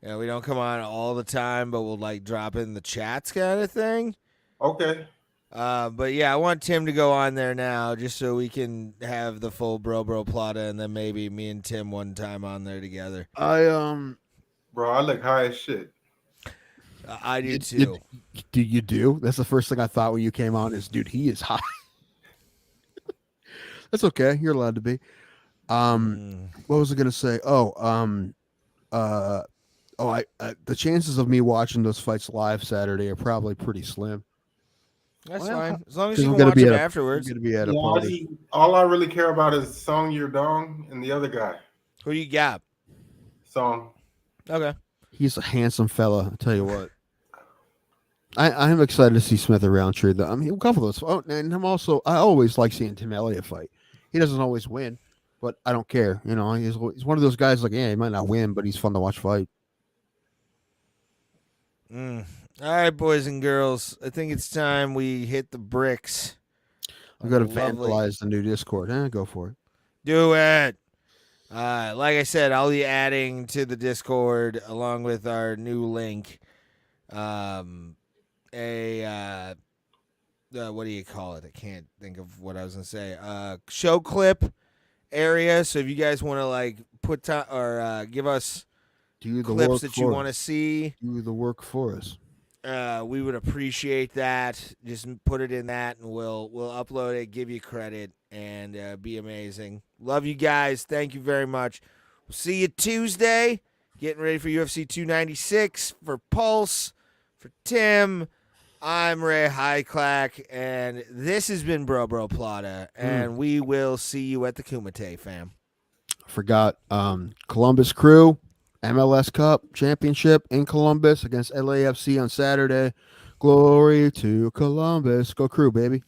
[SPEAKER 2] we don't come on all the time, but we'll like drop in the chats kind of thing.
[SPEAKER 4] Okay.
[SPEAKER 2] But yeah, I want Tim to go on there now just so we can have the full bro plata, and then maybe me and Tim one time on there together.
[SPEAKER 4] Bro, I look high as shit.
[SPEAKER 2] I do too.
[SPEAKER 1] You do? That's the first thing I thought when you came on is, dude, he is high. That's okay. You're allowed to be. What was I gonna say? The chances of me watching those fights live Saturday are probably pretty slim.
[SPEAKER 2] That's fine. As long as you can watch them afterwards.
[SPEAKER 1] I'm gonna be at a party.
[SPEAKER 4] All I really care about is Song Yadong and the other guy.
[SPEAKER 2] Who you got?
[SPEAKER 4] Song.
[SPEAKER 2] Okay.
[SPEAKER 1] He's a handsome fella. I'll tell you what. I am excited to see Smith and Roundtree. I mean, a couple of those. Oh, and I always like seeing Tim Elliott fight. He doesn't always win, but I don't care. You know, he's one of those guys like, yeah, he might not win, but he's fun to watch fight.
[SPEAKER 2] All right, boys and girls. I think it's time we hit the bricks.
[SPEAKER 1] I'm going to vandalize the new Discord. Go for it.
[SPEAKER 2] Do it. Like I said, I'll be adding to the Discord along with our new link. What do you call it? I can't think of what I was gonna say. Show clip area. So if you guys want to like put or give us clips that you want to see,
[SPEAKER 1] do the work for us.
[SPEAKER 2] We would appreciate that. Just put it in that, and we'll upload it, give you credit, and be amazing. Love you guys. Thank you very much. We'll see you Tuesday. Getting ready for UFC 296 for Pulse, for Tim. I'm Ray Highclack, and this has been Bro Plata, and we will see you at the Kumite, fam.
[SPEAKER 1] Forgot Columbus Crew, MLS Cup Championship in Columbus against LAFC on Saturday. Glory to Columbus. Go Crew, baby.